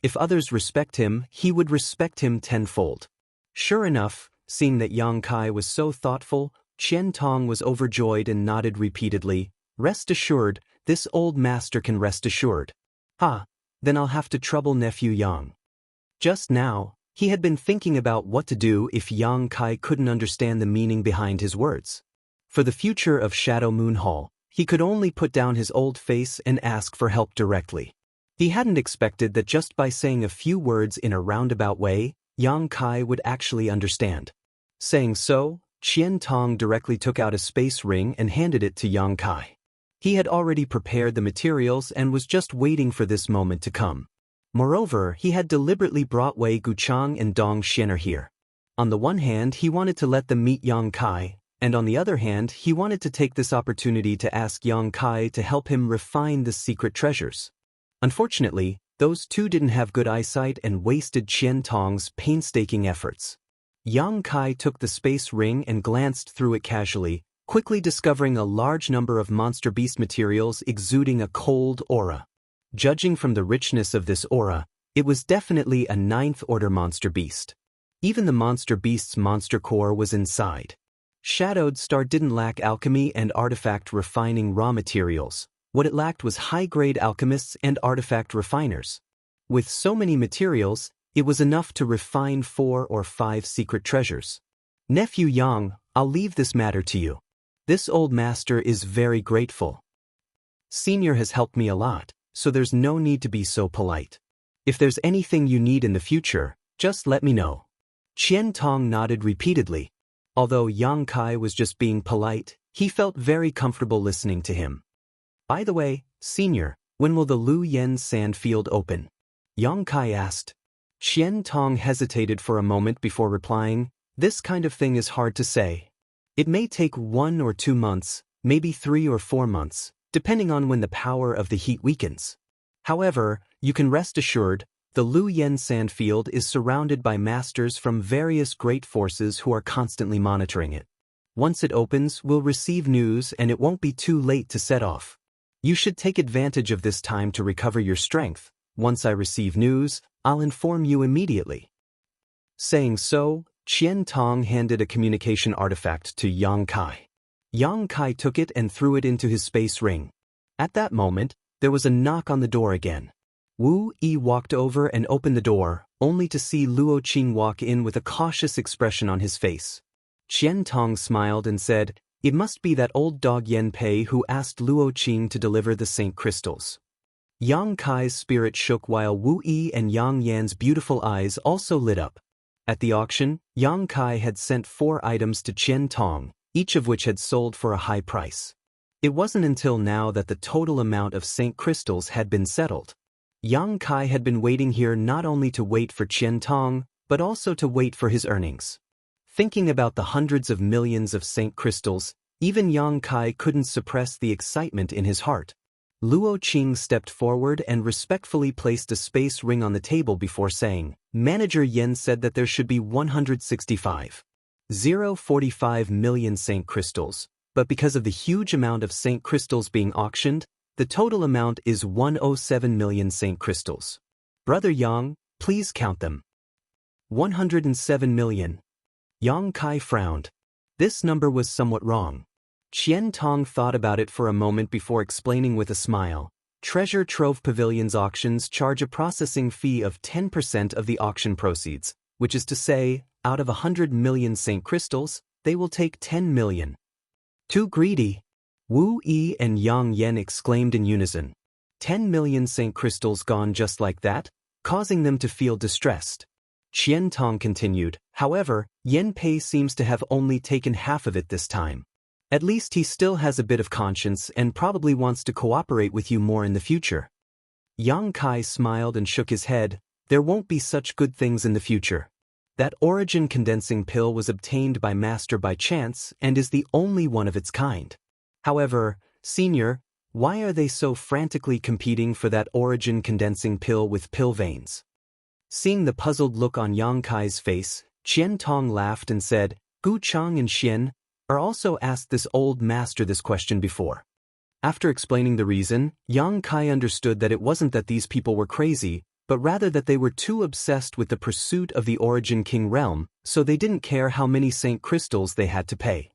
If others respect him, he would respect him tenfold. Sure enough, seeing that Yang Kai was so thoughtful, Qian Tong was overjoyed and nodded repeatedly. "Rest assured, this old master can rest assured." "Ha, then I'll have to trouble nephew Yang." Just now, he had been thinking about what to do if Yang Kai couldn't understand the meaning behind his words. For the future of Shadow Moon Hall, he could only put down his old face and ask for help directly. He hadn't expected that just by saying a few words in a roundabout way, Yang Kai would actually understand. Saying so, Qian Tong directly took out a space ring and handed it to Yang Kai. He had already prepared the materials and was just waiting for this moment to come. Moreover, he had deliberately brought Wei Guchang and Dong Xianer here. On the one hand, he wanted to let them meet Yang Kai, and on the other hand, he wanted to take this opportunity to ask Yang Kai to help him refine the secret treasures. Unfortunately, those two didn't have good eyesight and wasted Qian Tong's painstaking efforts. Yang Kai took the space ring and glanced through it casually, quickly discovering a large number of monster beast materials exuding a cold aura. Judging from the richness of this aura, it was definitely a ninth-order monster beast. Even the monster beast's monster core was inside. Shadowed Star didn't lack alchemy and artifact refining raw materials. What it lacked was high-grade alchemists and artifact refiners. With so many materials, it was enough to refine 4 or 5 secret treasures. Nephew Yang, I'll leave this matter to you. This old master is very grateful. Senior has helped me a lot, so there's no need to be so polite. If there's anything you need in the future, just let me know. Qian Tong nodded repeatedly. Although Yang Kai was just being polite, he felt very comfortable listening to him. By the way, Senior, when will the Lu Yen sand field open? Yang Kai asked. Qian Tong hesitated for a moment before replying, this kind of thing is hard to say. It may take 1 or 2 months, maybe 3 or 4 months, depending on when the power of the heat weakens. However, you can rest assured, the Lu Yen sand field is surrounded by masters from various great forces who are constantly monitoring it. Once it opens, we'll receive news and it won't be too late to set off. You should take advantage of this time to recover your strength. Once I receive news, I'll inform you immediately. Saying so, Qian Tong handed a communication artifact to Yang Kai. Yang Kai took it and threw it into his space ring. At that moment, there was a knock on the door again. Wu Yi walked over and opened the door, only to see Luo Qing walk in with a cautious expression on his face. Qian Tong smiled and said, it must be that old dog Yen Pei who asked Luo Qing to deliver the Saint Crystals. Yang Kai's spirit shook while Wu Yi and Yang Yan's beautiful eyes also lit up. At the auction, Yang Kai had sent 4 items to Qian Tong, each of which had sold for a high price. It wasn't until now that the total amount of Saint Crystals had been settled. Yang Kai had been waiting here not only to wait for Qian Tong, but also to wait for his earnings. Thinking about the hundreds of millions of Saint Crystals, even Yang Kai couldn't suppress the excitement in his heart. Luo Qing stepped forward and respectfully placed a space ring on the table before saying, Manager Yen said that there should be 165.045 million Saint Crystals, but because of the huge amount of Saint Crystals being auctioned, the total amount is 107 million Saint Crystals. Brother Yang, please count them. 107 million. Yang Kai frowned. This number was somewhat wrong. Qian Tong thought about it for a moment before explaining with a smile. Treasure Trove Pavilion's auctions charge a processing fee of 10% of the auction proceeds, which is to say, out of 100 million Saint Crystals, they will take 10 million. Too greedy. Wu Yi and Yang Yan exclaimed in unison. 10 million Saint Crystals gone just like that, causing them to feel distressed. Qian Tong continued, however, Yen Pei seems to have only taken half of it this time. At least he still has a bit of conscience and probably wants to cooperate with you more in the future. Yang Kai smiled and shook his head, there won't be such good things in the future. That origin condensing pill was obtained by Master by chance and is the only one of its kind. However, Senior, why are they so frantically competing for that origin condensing pill with pill veins? Seeing the puzzled look on Yang Kai's face, Qian Tong laughed and said, Gu Chang and Xian are also asked this old master this question before. After explaining the reason, Yang Kai understood that it wasn't that these people were crazy, but rather that they were too obsessed with the pursuit of the Origin King realm, so they didn't care how many Saint Crystals they had to pay.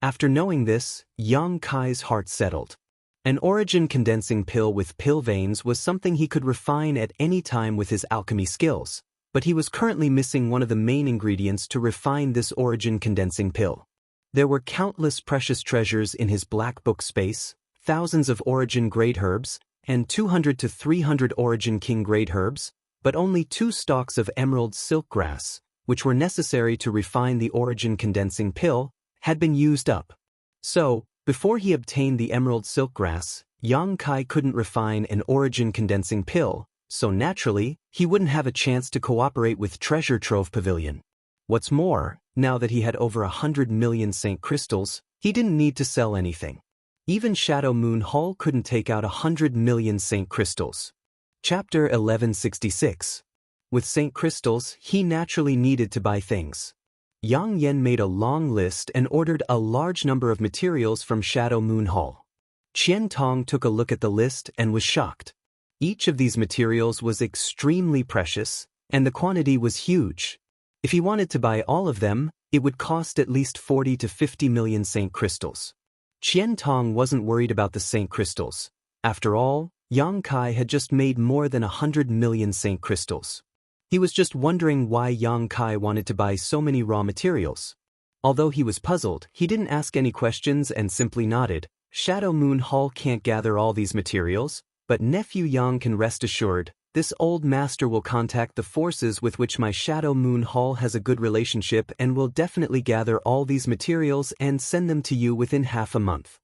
After knowing this, Yang Kai's heart settled. An origin condensing pill with pill veins was something he could refine at any time with his alchemy skills, but he was currently missing one of the main ingredients to refine this origin condensing pill. There were countless precious treasures in his black book space, thousands of origin grade herbs, and 200 to 300 origin king grade herbs, but only 2 stalks of emerald silk grass, which were necessary to refine the origin condensing pill, had been used up. So, before he obtained the emerald silk grass, Yang Kai couldn't refine an origin condensing pill, so naturally, he wouldn't have a chance to cooperate with Treasure Trove Pavilion. What's more, now that he had over 100 million Saint Crystals, he didn't need to sell anything. Even Shadow Moon Hall couldn't take out 100 million Saint Crystals. Chapter 1166. With St. Crystals, he naturally needed to buy things. Yang Yen made a long list and ordered a large number of materials from Shadow Moon Hall. Qian Tong took a look at the list and was shocked. Each of these materials was extremely precious, and the quantity was huge. If he wanted to buy all of them, it would cost at least 40 to 50 million St. Crystals. Qian Tong wasn't worried about the St. Crystals. After all, Yang Kai had just made more than 100 million St. Crystals. He was just wondering why Yang Kai wanted to buy so many raw materials. Although he was puzzled, he didn't ask any questions and simply nodded. Shadow Moon Hall can't gather all these materials, but nephew Yang can rest assured, this old master will contact the forces with which my Shadow Moon Hall has a good relationship and will definitely gather all these materials and send them to you within half a month.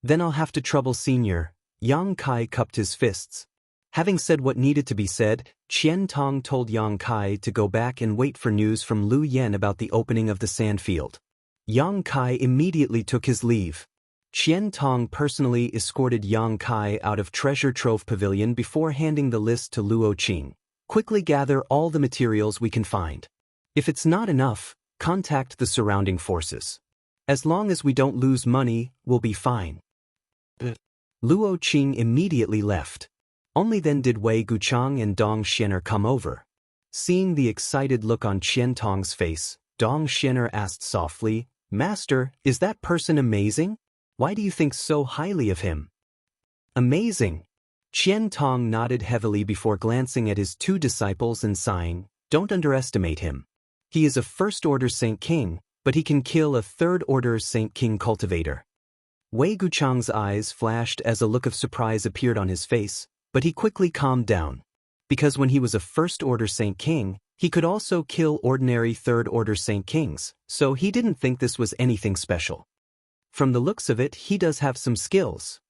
Then I'll have to trouble Senior. Yang Kai cupped his fists. Having said what needed to be said, Qian Tong told Yang Kai to go back and wait for news from Lu Yen about the opening of the sand field. Yang Kai immediately took his leave. Qian Tong personally escorted Yang Kai out of Treasure Trove Pavilion before handing the list to Luo Qing. Quickly gather all the materials we can find. If it's not enough, contact the surrounding forces. As long as we don't lose money, we'll be fine. Luo Qing immediately left. Only then did Wei Guchang and Dong Xianer come over. Seeing the excited look on Qian Tong's face, Dong Xianer asked softly, "Master, is that person amazing? Why do you think so highly of him?" "Amazing." Qian Tong nodded heavily before glancing at his two disciples and sighing, "Don't underestimate him. He is a first-order Saint King, but he can kill a third-order Saint King cultivator." Wei Guchang's eyes flashed as a look of surprise appeared on his face, but he quickly calmed down. Because when he was a first-order Saint King, he could also kill ordinary third-order Saint Kings, so he didn't think this was anything special. From the looks of it, he does have some skills.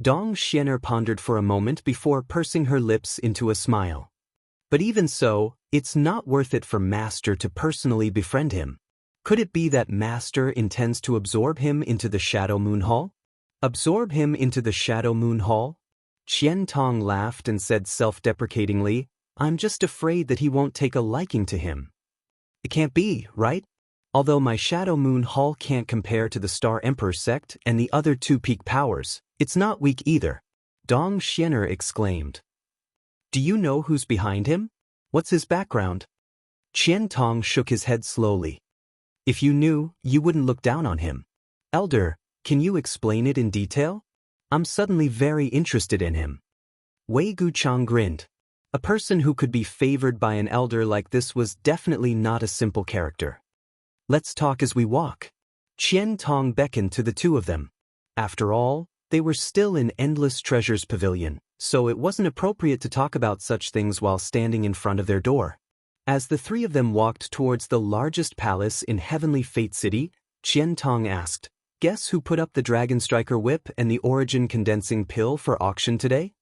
Dong Xianer pondered for a moment before pursing her lips into a smile. But even so, it's not worth it for Master to personally befriend him. Could it be that Master intends to absorb him into the Shadow Moon Hall? Absorb him into the Shadow Moon Hall? Qian Tong laughed and said self-deprecatingly, "I'm just afraid that he won't take a liking to him." It can't be, right? Although my Shadow Moon Hall can't compare to the Star Emperor sect and the other two peak powers, it's not weak either. Dong Xianer exclaimed. "Do you know who's behind him? What's his background?" Qian Tong shook his head slowly. "If you knew, you wouldn't look down on him. Elder, can you explain it in detail? I'm suddenly very interested in him." Wei Guchang grinned. A person who could be favored by an elder like this was definitely not a simple character. "Let's talk as we walk." Qian Tong beckoned to the two of them. After all, they were still in Endless Treasures Pavilion, so it wasn't appropriate to talk about such things while standing in front of their door. As the three of them walked towards the largest palace in Heavenly Fate City, Qian Tong asked, "Guess who put up the Dragon Striker Whip and the Origin Condensing Pill for auction today?"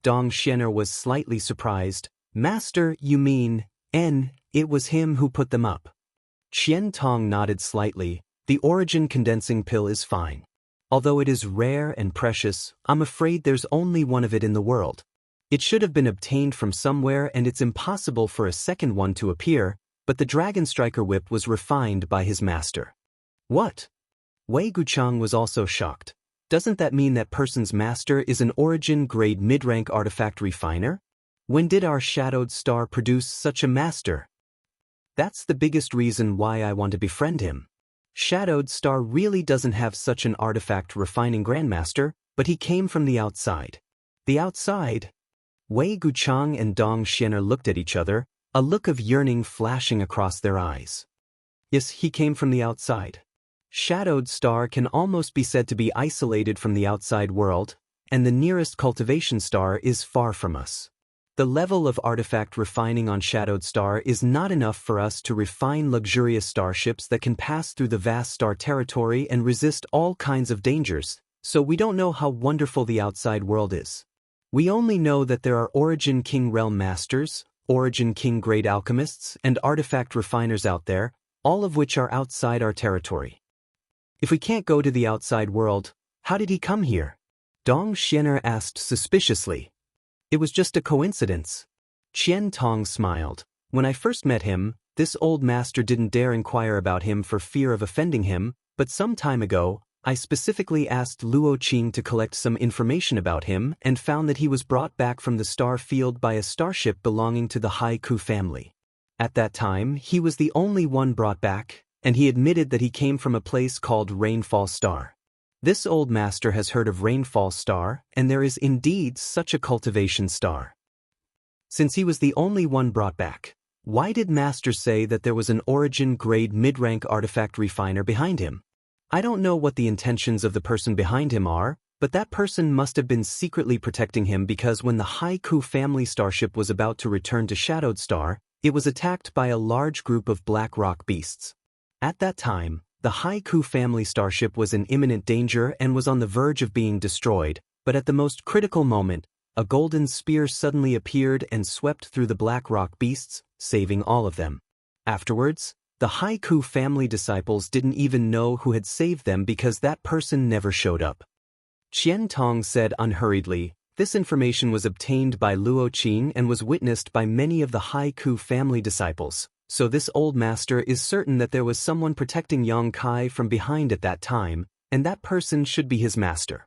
Dong Xianer was slightly surprised. "Master, you mean, it was him who put them up." Qian Tong nodded slightly. "The Origin Condensing Pill is fine. Although it is rare and precious, I'm afraid there's only one of it in the world. It should have been obtained from somewhere and it's impossible for a second one to appear, but the Dragon Striker Whip was refined by his master." "What?" Wei Guchang was also shocked. "Doesn't that mean that person's master is an Origin-grade mid-rank artifact refiner? When did our Shadowed Star produce such a master?" "That's the biggest reason why I want to befriend him. Shadowed Star really doesn't have such an artifact refining grandmaster, but he came from the outside." "The outside?" Wei Guchang and Dong Xianer looked at each other, a look of yearning flashing across their eyes. "Yes, he came from the outside. Shadowed Star can almost be said to be isolated from the outside world, and the nearest cultivation star is far from us. The level of artifact refining on Shadowed Star is not enough for us to refine luxurious starships that can pass through the vast star territory and resist all kinds of dangers, so we don't know how wonderful the outside world is. We only know that there are Origin King Realm Masters, Origin King Grade Alchemists, and artifact refiners out there, all of which are outside our territory. If we can't go to the outside world, how did he come here?" Dong Xianer asked suspiciously. It was just a coincidence. Qian Tong smiled. When I first met him, this old master didn't dare inquire about him for fear of offending him, but some time ago, I specifically asked Luo Qing to collect some information about him and found that he was brought back from the star field by a starship belonging to the Haiku family. At that time, he was the only one brought back, and he admitted that he came from a place called Rainfall Star. This old master has heard of Rainfall Star, and there is indeed such a cultivation star. Since he was the only one brought back, why did Master say that there was an origin-grade mid-rank artifact refiner behind him? I don't know what the intentions of the person behind him are, but that person must have been secretly protecting him because when the Haiku family starship was about to return to Shadowed Star, it was attacked by a large group of black rock beasts. At that time, the Haiku family starship was in imminent danger and was on the verge of being destroyed, but at the most critical moment, a golden spear suddenly appeared and swept through the black rock beasts, saving all of them. Afterwards, the Haiku family disciples didn't even know who had saved them because that person never showed up. Qian Tong said unhurriedly, this information was obtained by Luo Qing and was witnessed by many of the Haiku family disciples, so this old master is certain that there was someone protecting Yang Kai from behind at that time, and that person should be his master.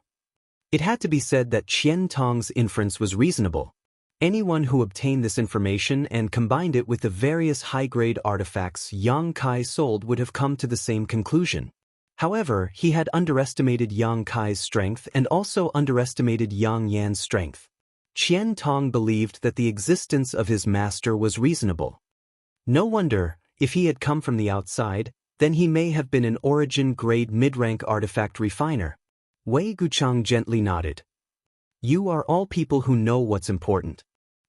It had to be said that Qian Tong's inference was reasonable. Anyone who obtained this information and combined it with the various high-grade artifacts Yang Kai sold would have come to the same conclusion. However, he had underestimated Yang Kai's strength and also underestimated Yang Yan's strength. Qian Tong believed that the existence of his master was reasonable. No wonder, if he had come from the outside, then he may have been an origin-grade mid-rank artifact refiner. Wei Guchang gently nodded. You are all people who know what's important.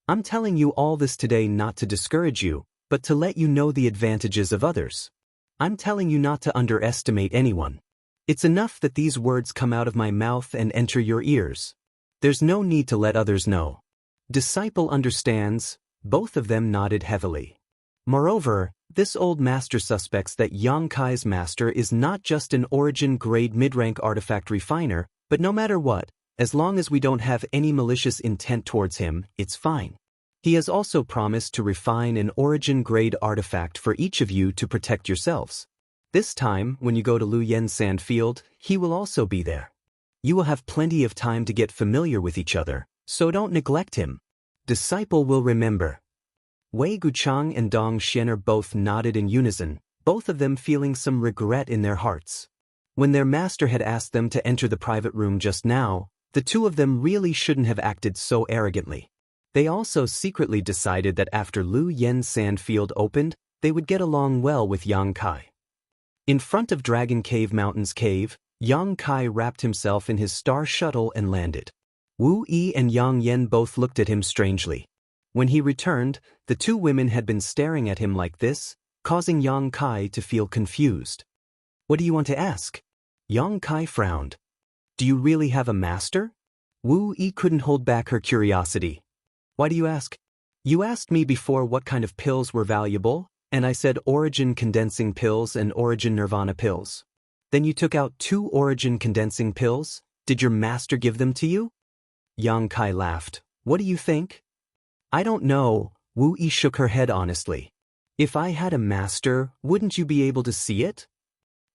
I'm telling you all this today not to discourage you, but to let you know the advantages of others. I'm telling you not to underestimate anyone. It's enough that these words come out of my mouth and enter your ears. There's no need to let others know. Disciple understands. Both of them nodded heavily. Moreover, this old master suspects that Yang Kai's master is not just an origin-grade mid-rank artifact refiner, but no matter what, as long as we don't have any malicious intent towards him, it's fine. He has also promised to refine an origin-grade artifact for each of you to protect yourselves. This time, when you go to Lu Yen's sand field, he will also be there. You will have plenty of time to get familiar with each other, so don't neglect him. Disciple will remember. Wei Guchang and Dong Xianer both nodded in unison, both of them feeling some regret in their hearts. When their master had asked them to enter the private room just now, the two of them really shouldn't have acted so arrogantly. They also secretly decided that after Lu Yen's sand field opened, they would get along well with Yang Kai. In front of Dragon Cave Mountain's cave, Yang Kai wrapped himself in his star shuttle and landed. Wu Yi and Yang Yan both looked at him strangely. When he returned, the two women had been staring at him like this, causing Yang Kai to feel confused. What do you want to ask? Yang Kai frowned. Do you really have a master? Wu Yi couldn't hold back her curiosity. Why do you ask? You asked me before what kind of pills were valuable, and I said origin condensing pills and origin nirvana pills. Then you took out 2 origin condensing pills? Did your master give them to you? Yang Kai laughed. What do you think? I don't know, Wu Yi shook her head honestly. If I had a master, wouldn't you be able to see it?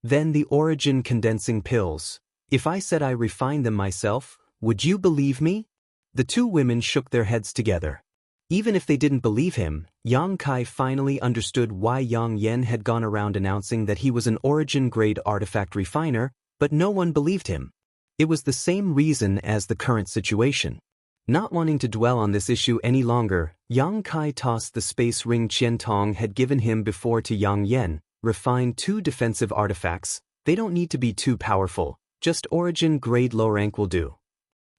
Then the origin condensing pills. If I said I refined them myself, would you believe me? The two women shook their heads together. Even if they didn't believe him, Yang Kai finally understood why Yang Yan had gone around announcing that he was an origin-grade artifact refiner, but no one believed him. It was the same reason as the current situation. Not wanting to dwell on this issue any longer, Yang Kai tossed the space ring Qian Tong had given him before to Yang Yan, refined 2 defensive artifacts. They don't need to be too powerful, just origin-grade low rank will do.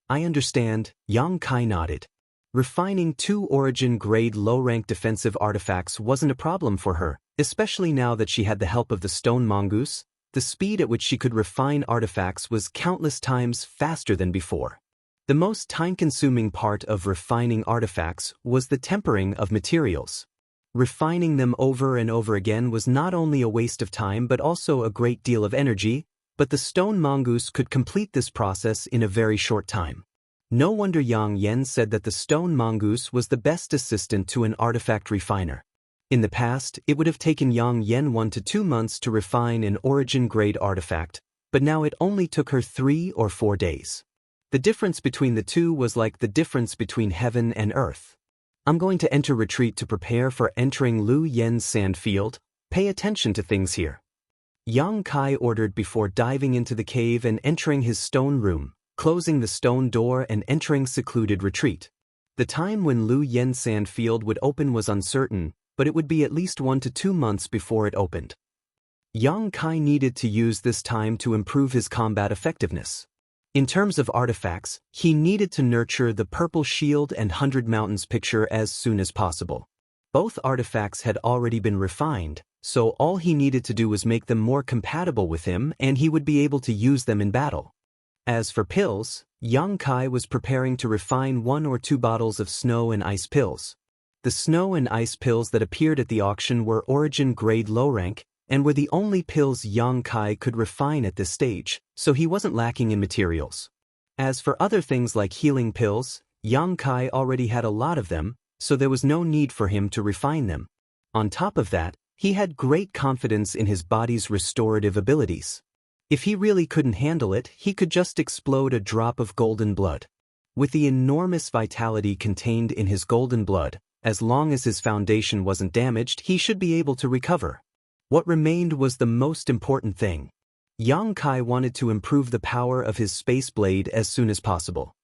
I understand, Yang Kai nodded. Refining 2 origin-grade low-rank defensive artifacts wasn't a problem for her, especially now that she had the help of the stone mongoose. The speed at which she could refine artifacts was countless times faster than before. The most time-consuming part of refining artifacts was the tempering of materials. Refining them over and over again was not only a waste of time but also a great deal of energy, but the stone mongoose could complete this process in a very short time. No wonder Yang Yen said that the stone mongoose was the best assistant to an artifact refiner. In the past, it would have taken Yang Yen 1 to 2 months to refine an origin-grade artifact, but now it only took her 3 or 4 days. The difference between the two was like the difference between heaven and earth. I'm going to enter retreat to prepare for entering Lu Yen's sand field. Pay attention to things here. Yang Kai ordered before diving into the cave and entering his stone room, closing the stone door and entering secluded retreat. The time when Lu Yen's sand field would open was uncertain, but it would be at least 1 to 2 months before it opened. Yang Kai needed to use this time to improve his combat effectiveness. In terms of artifacts, he needed to nurture the Purple Shield and 100 Mountains picture as soon as possible. Both artifacts had already been refined, so all he needed to do was make them more compatible with him and he would be able to use them in battle. As for pills, Yang Kai was preparing to refine 1 or 2 bottles of snow and ice pills. The snow and ice pills that appeared at the auction were origin-grade low-rank, and were the only pills Yang Kai could refine at this stage, so he wasn't lacking in materials. As for other things like healing pills, Yang Kai already had a lot of them, so there was no need for him to refine them. On top of that, he had great confidence in his body's restorative abilities. If he really couldn't handle it, he could just explode a drop of golden blood. With the enormous vitality contained in his golden blood, as long as his foundation wasn't damaged, he should be able to recover. What remained was the most important thing. Yang Kai wanted to improve the power of his space blade as soon as possible.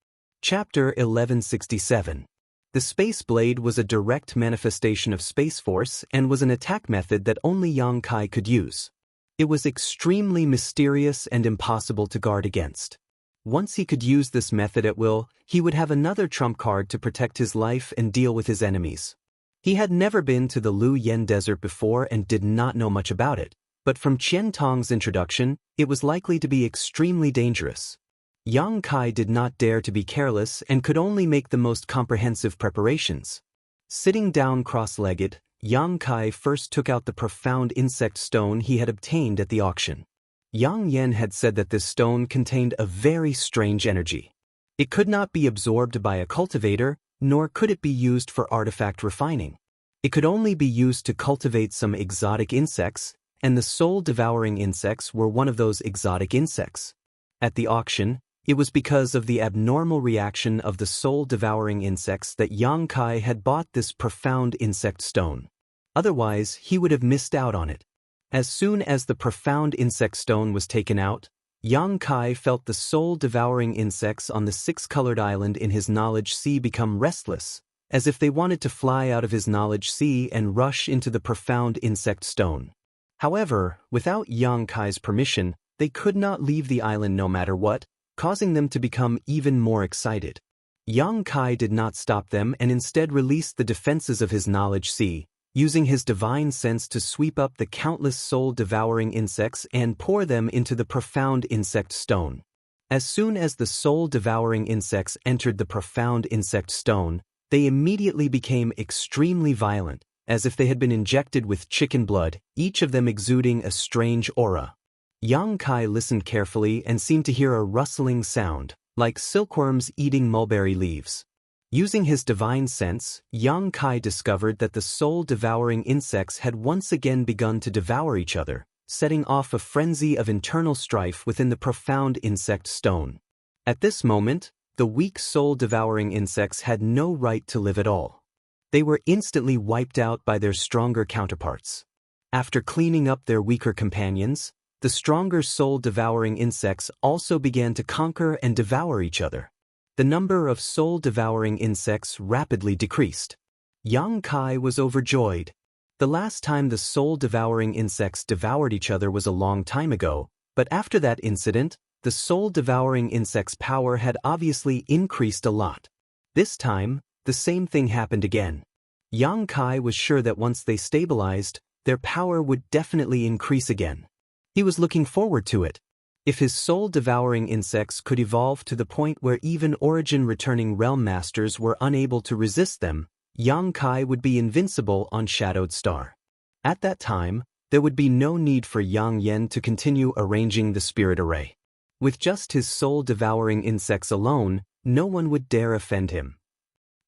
Chapter 1167. The space blade was a direct manifestation of Space Force and was an attack method that only Yang Kai could use. It was extremely mysterious and impossible to guard against. Once he could use this method at will, he would have another trump card to protect his life and deal with his enemies. He had never been to the Lu Yen Desert before and did not know much about it, but from Qian Tong's introduction, it was likely to be extremely dangerous. Yang Kai did not dare to be careless and could only make the most comprehensive preparations. Sitting down cross-legged, Yang Kai first took out the profound insect stone he had obtained at the auction. Yang Yen had said that this stone contained a very strange energy. It could not be absorbed by a cultivator, nor could it be used for artifact refining. It could only be used to cultivate some exotic insects, and the soul-devouring insects were one of those exotic insects. At the auction, it was because of the abnormal reaction of the soul-devouring insects that Yang Kai had bought this profound insect stone. Otherwise, he would have missed out on it. As soon as the profound insect stone was taken out, Yang Kai felt the soul-devouring insects on the 6-colored island in his knowledge sea become restless, as if they wanted to fly out of his knowledge sea and rush into the profound insect stone. However, without Yang Kai's permission, they could not leave the island no matter what, causing them to become even more excited. Yang Kai did not stop them and instead released the defenses of his knowledge sea, using his divine sense to sweep up the countless soul-devouring insects and pour them into the profound insect stone. As soon as the soul-devouring insects entered the profound insect stone, they immediately became extremely violent, as if they had been injected with chicken blood, each of them exuding a strange aura. Yang Kai listened carefully and seemed to hear a rustling sound, like silkworms eating mulberry leaves. Using his divine sense, Yang Kai discovered that the soul-devouring insects had once again begun to devour each other, setting off a frenzy of internal strife within the profound insect stone. At this moment, the weak soul-devouring insects had no right to live at all. They were instantly wiped out by their stronger counterparts. After cleaning up their weaker companions, the stronger soul-devouring insects also began to conquer and devour each other. The number of soul-devouring insects rapidly decreased. Yang Kai was overjoyed. The last time the soul-devouring insects devoured each other was a long time ago, but after that incident, the soul-devouring insects' power had obviously increased a lot. This time, the same thing happened again. Yang Kai was sure that once they stabilized, their power would definitely increase again. He was looking forward to it. If his soul-devouring insects could evolve to the point where even origin-returning realm masters were unable to resist them, Yang Kai would be invincible on Shadowed Star. At that time, there would be no need for Yang Yen to continue arranging the spirit array. With just his soul-devouring insects alone, no one would dare offend him.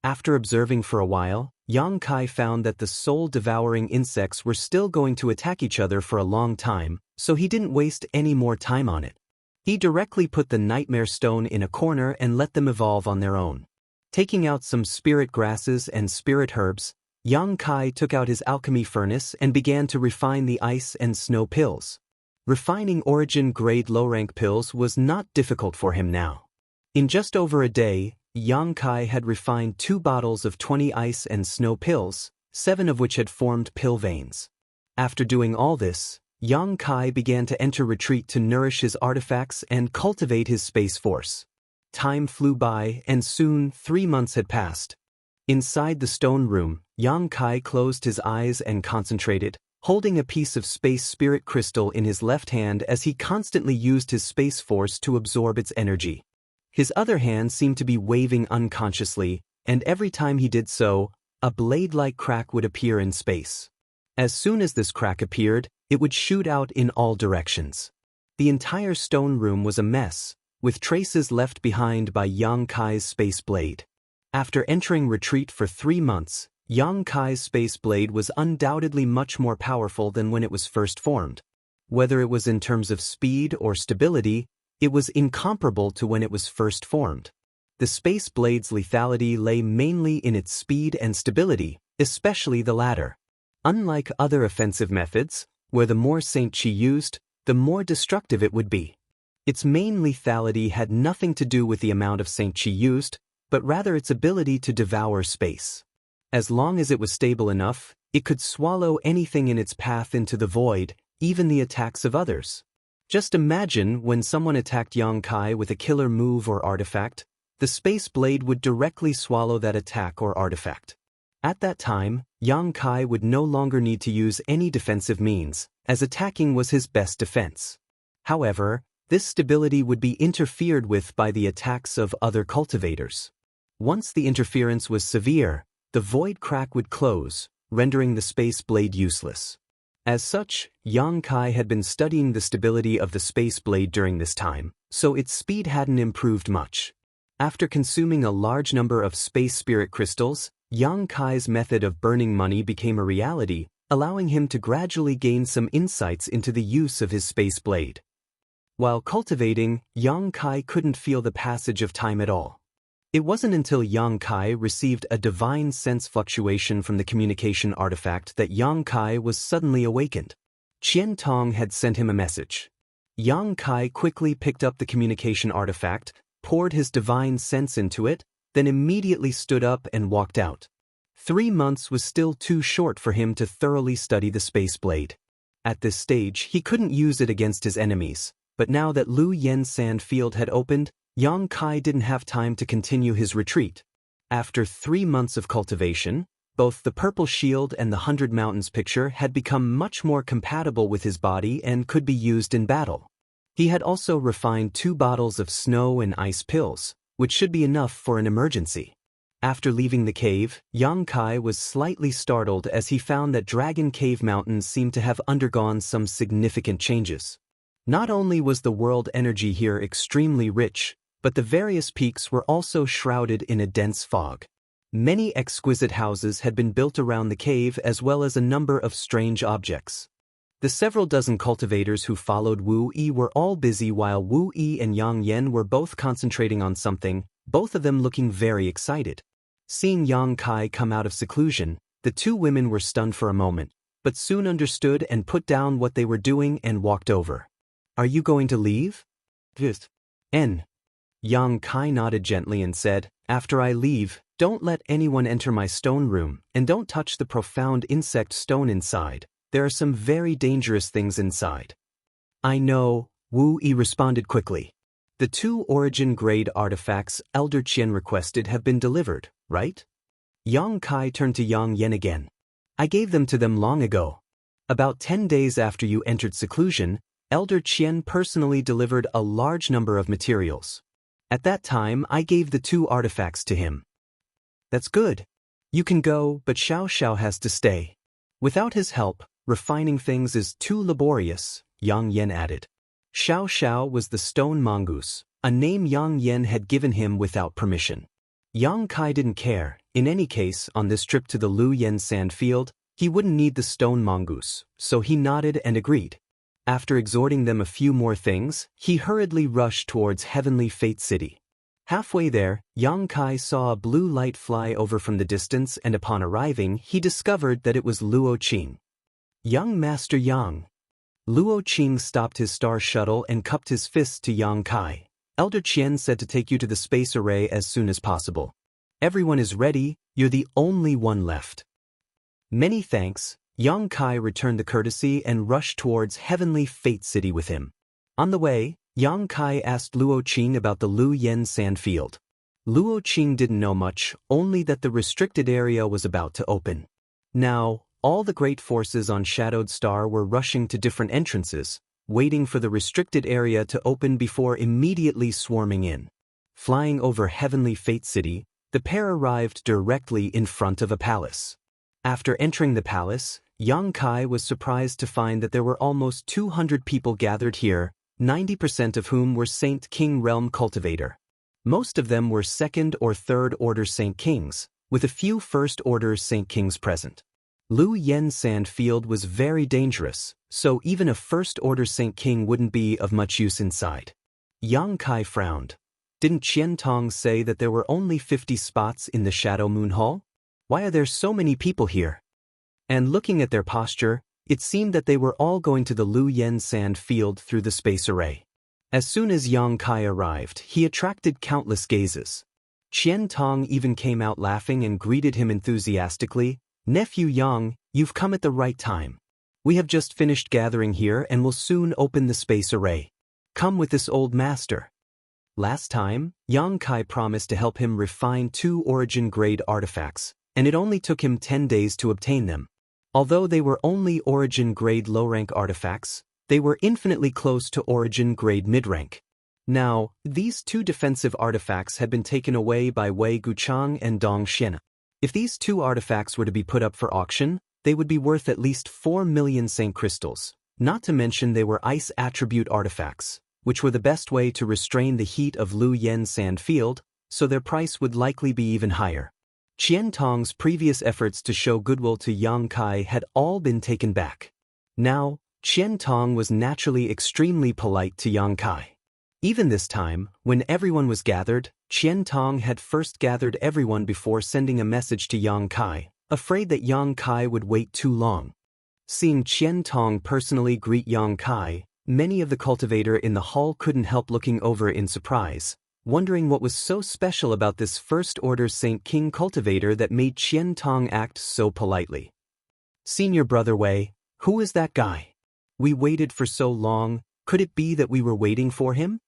After observing for a while, Yang Kai found that the soul-devouring insects were still going to attack each other for a long time, so he didn't waste any more time on it. He directly put the nightmare stone in a corner and let them evolve on their own. Taking out some spirit grasses and spirit herbs, Yang Kai took out his alchemy furnace and began to refine the ice and snow pills. Refining origin-grade low-rank pills was not difficult for him now. In just over a day, Yang Kai had refined 2 bottles of 20 ice and snow pills, 7 of which had formed pill veins. After doing all this, Yang Kai began to enter retreat to nourish his artifacts and cultivate his space force. Time flew by, and soon 3 months had passed. Inside the stone room, Yang Kai closed his eyes and concentrated, holding a piece of space spirit crystal in his left hand as he constantly used his space force to absorb its energy. His other hand seemed to be waving unconsciously, and every time he did so, a blade-like crack would appear in space. As soon as this crack appeared, it would shoot out in all directions. The entire stone room was a mess, with traces left behind by Yang Kai's space blade. After entering retreat for 3 months, Yang Kai's space blade was undoubtedly much more powerful than when it was first formed. Whether it was in terms of speed or stability, it was incomparable to when it was first formed. The space blade's lethality lay mainly in its speed and stability, especially the latter. Unlike other offensive methods, where the more Saint Chi used, the more destructive it would be. Its main lethality had nothing to do with the amount of Saint Chi used, but rather its ability to devour space. As long as it was stable enough, it could swallow anything in its path into the void, even the attacks of others. Just imagine when someone attacked Yang Kai with a killer move or artifact, the space blade would directly swallow that attack or artifact. At that time, Yang Kai would no longer need to use any defensive means, as attacking was his best defense. However, this stability would be interfered with by the attacks of other cultivators. Once the interference was severe, the void crack would close, rendering the space blade useless. As such, Yang Kai had been studying the stability of the space blade during this time, so its speed hadn't improved much. After consuming a large number of space spirit crystals, Yang Kai's method of burning money became a reality, allowing him to gradually gain some insights into the use of his space blade. While cultivating, Yang Kai couldn't feel the passage of time at all. It wasn't until Yang Kai received a divine sense fluctuation from the communication artifact that Yang Kai was suddenly awakened. Qian Tong had sent him a message. Yang Kai quickly picked up the communication artifact, poured his divine sense into it, then immediately stood up and walked out. 3 months was still too short for him to thoroughly study the space blade. At this stage, he couldn't use it against his enemies, but now that Lu Yen Sand Field had opened, Yang Kai didn't have time to continue his retreat. After 3 months of cultivation, both the Purple Shield and the 100 Mountains picture had become much more compatible with his body and could be used in battle. He had also refined 2 bottles of snow and ice pills, which should be enough for an emergency. After leaving the cave, Yang Kai was slightly startled as he found that Dragon Cave Mountains seemed to have undergone some significant changes. Not only was the world energy here extremely rich, but the various peaks were also shrouded in a dense fog. Many exquisite houses had been built around the cave as well as a number of strange objects. The several dozen cultivators who followed Wu Yi were all busy while Wu Yi and Yang Yen were both concentrating on something, both of them looking very excited. Seeing Yang Kai come out of seclusion, the 2 women were stunned for a moment, but soon understood and put down what they were doing and walked over. "Are you going to leave?" "Yes." Yang Kai nodded gently and said, "After I leave, don't let anyone enter my stone room, and don't touch the profound insect stone inside. There are some very dangerous things inside." "I know," Wu Yi responded quickly. "The 2 origin-grade artifacts Elder Qian requested have been delivered, right?" Yang Kai turned to Yang Yen again. "I gave them to them long ago. About 10 days after you entered seclusion, Elder Qian personally delivered a large number of materials. At that time, I gave the 2 artifacts to him." "That's good. You can go, but Xiao Xiao has to stay. Without his help, refining things is too laborious," Yang Yen added. Xiao Xiao was the stone mongoose, a name Yang Yen had given him without permission. Yang Kai didn't care. In any case, on this trip to the Lu Yen sand field, he wouldn't need the stone mongoose, so he nodded and agreed. After exhorting them a few more things, he hurriedly rushed towards Heavenly Fate City. Halfway there, Yang Kai saw a blue light fly over from the distance, and upon arriving, he discovered that it was Luo Qing. Young Master Yang. Luo Qing stopped his star shuttle and cupped his fists to Yang Kai. Elder Qian said to take you to the space array as soon as possible. Everyone is ready, you're the only one left. Many thanks. Yang Kai returned the courtesy and rushed towards Heavenly Fate City with him. On the way, Yang Kai asked Luo Qing about the Lu Yen sand field. Luo Qing didn't know much, only that the restricted area was about to open. Now, all the great forces on Shadowed Star were rushing to different entrances, waiting for the restricted area to open before immediately swarming in. Flying over Heavenly Fate City, the pair arrived directly in front of a palace. After entering the palace, Yang Kai was surprised to find that there were almost 200 people gathered here, 90% of whom were Saint King Realm Cultivator. Most of them were second or third order Saint Kings, with a few first order Saint Kings present. Lu Yen sand field was very dangerous, so even a first order Saint King wouldn't be of much use inside. Yang Kai frowned. Didn't Qian Tong say that there were only 50 spots in the Shadow Moon Hall? Why are there so many people here? And looking at their posture, it seemed that they were all going to the Lu Yen sand field through the space array. As soon as Yang Kai arrived, he attracted countless gazes. Qian Tong even came out laughing and greeted him enthusiastically. Nephew Yang, you've come at the right time. We have just finished gathering here and will soon open the space array. Come with this old master. Last time, Yang Kai promised to help him refine 2 origin-grade artifacts, and it only took him 10 days to obtain them. Although they were only origin-grade low-rank artifacts, they were infinitely close to origin-grade mid-rank. Now, these 2 defensive artifacts had been taken away by Wei Guchang and Dong Xian. If these 2 artifacts were to be put up for auction, they would be worth at least 4 million Saint Crystals, not to mention they were ice attribute artifacts, which were the best way to restrain the heat of Lu Yen sand field, so their price would likely be even higher. Qian Tong's previous efforts to show goodwill to Yang Kai had all been taken back. Now, Qian Tong was naturally extremely polite to Yang Kai. Even this time, when everyone was gathered, Qian Tong had first gathered everyone before sending a message to Yang Kai, afraid that Yang Kai would wait too long. Seeing Qian Tong personally greet Yang Kai, many of the cultivator in the hall couldn't help looking over in surprise, wondering what was so special about this first-order Saint King cultivator that made Qian Tong act so politely. Senior Brother Wei, who is that guy? We waited for so long, could it be that we were waiting for him?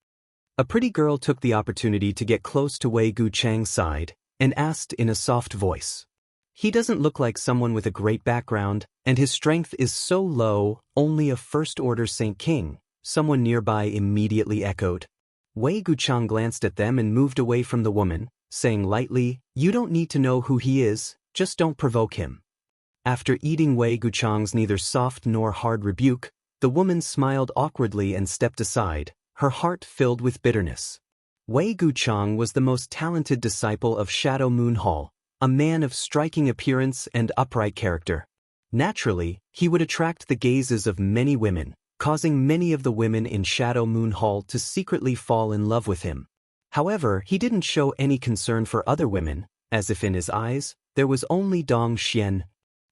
A pretty girl took the opportunity to get close to Wei Guchang's side, and asked in a soft voice. He doesn't look like someone with a great background, and his strength is so low, only a first-order Saint King, someone nearby immediately echoed. Wei Guchang glanced at them and moved away from the woman, saying lightly, "You don't need to know who he is, just don't provoke him." After eating Wei Guchang's neither soft nor hard rebuke, the woman smiled awkwardly and stepped aside, her heart filled with bitterness. Wei Guchang was the most talented disciple of Shadow Moon Hall, a man of striking appearance and upright character. Naturally, he would attract the gazes of many women, causing many of the women in Shadow Moon Hall to secretly fall in love with him. However, he didn't show any concern for other women, as if in his eyes, there was only Dong Xian.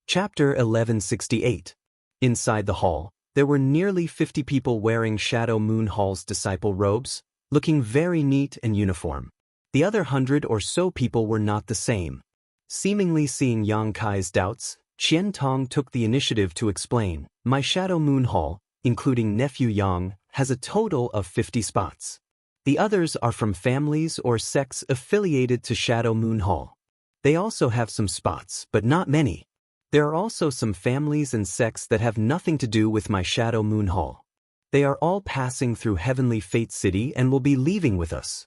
Chapter 1168. Inside the hall, there were nearly 50 people wearing Shadow Moon Hall's disciple robes, looking very neat and uniform. The other 100 or so people were not the same. Seemingly seeing Yang Kai's doubts, Qian Tong took the initiative to explain, "My Shadow Moon Hall, including nephew Yang, has a total of 50 spots. The others are from families or sects affiliated to Shadow Moon Hall. They also have some spots, but not many. There are also some families and sects that have nothing to do with my Shadow Moon Hall. They are all passing through Heavenly Fate City and will be leaving with us."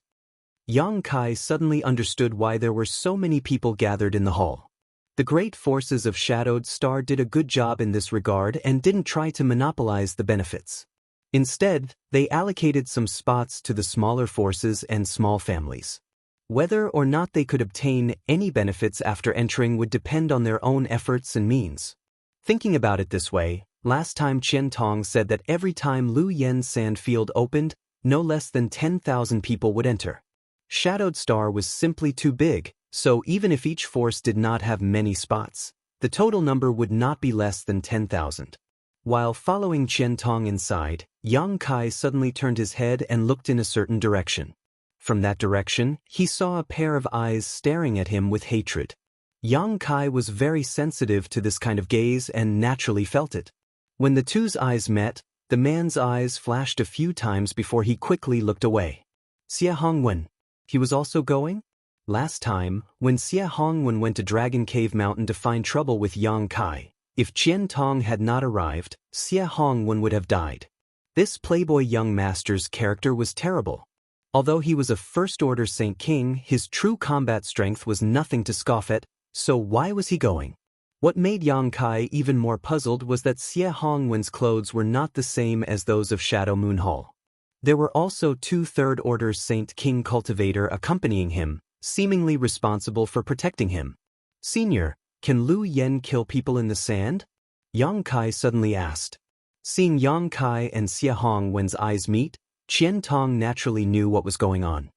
Yang Kai suddenly understood why there were so many people gathered in the hall. The great forces of Shadowed Star did a good job in this regard and didn't try to monopolize the benefits. Instead, they allocated some spots to the smaller forces and small families. Whether or not they could obtain any benefits after entering would depend on their own efforts and means. Thinking about it this way, last time Qian Tong said that every time Lu Yen's sand field opened, no less than 10,000 people would enter. Shadowed Star was simply too big, so even if each force did not have many spots, the total number would not be less than 10,000. While following Qian Tong inside, Yang Kai suddenly turned his head and looked in a certain direction. From that direction, he saw a pair of eyes staring at him with hatred. Yang Kai was very sensitive to this kind of gaze and naturally felt it. When the two's eyes met, the man's eyes flashed a few times before he quickly looked away. Xie Hongwen. He was also going? Last time, when Xie Hongwen went to Dragon Cave Mountain to find trouble with Yang Kai, if Qian Tong had not arrived, Xie Hongwen would have died. This playboy young master's character was terrible. Although he was a first-order Saint King, his true combat strength was nothing to scoff at, so why was he going? What made Yang Kai even more puzzled was that Xie Hongwen's clothes were not the same as those of Shadow Moon Hall. There were also two third-order Saint King cultivator accompanying him, seemingly responsible for protecting him. Senior, can Lu Yen kill people in the sand? Yang Kai suddenly asked. Seeing Yang Kai and Xie Hongwen's eyes meet, Qian Tong naturally knew what was going on.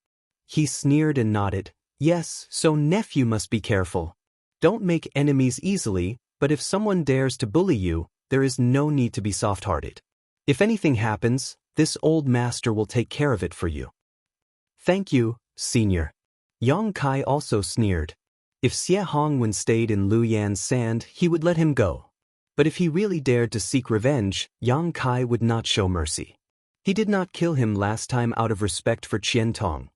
He sneered and nodded. Yes, so nephew must be careful. Don't make enemies easily, but if someone dares to bully you, there is no need to be soft-hearted. If anything happens, this old master will take care of it for you. Thank you, senior. Yang Kai also sneered. If Xie Hongwen stayed in Lu Yan's sand, he would let him go. But if he really dared to seek revenge, Yang Kai would not show mercy. He did not kill him last time out of respect for Qian Tong.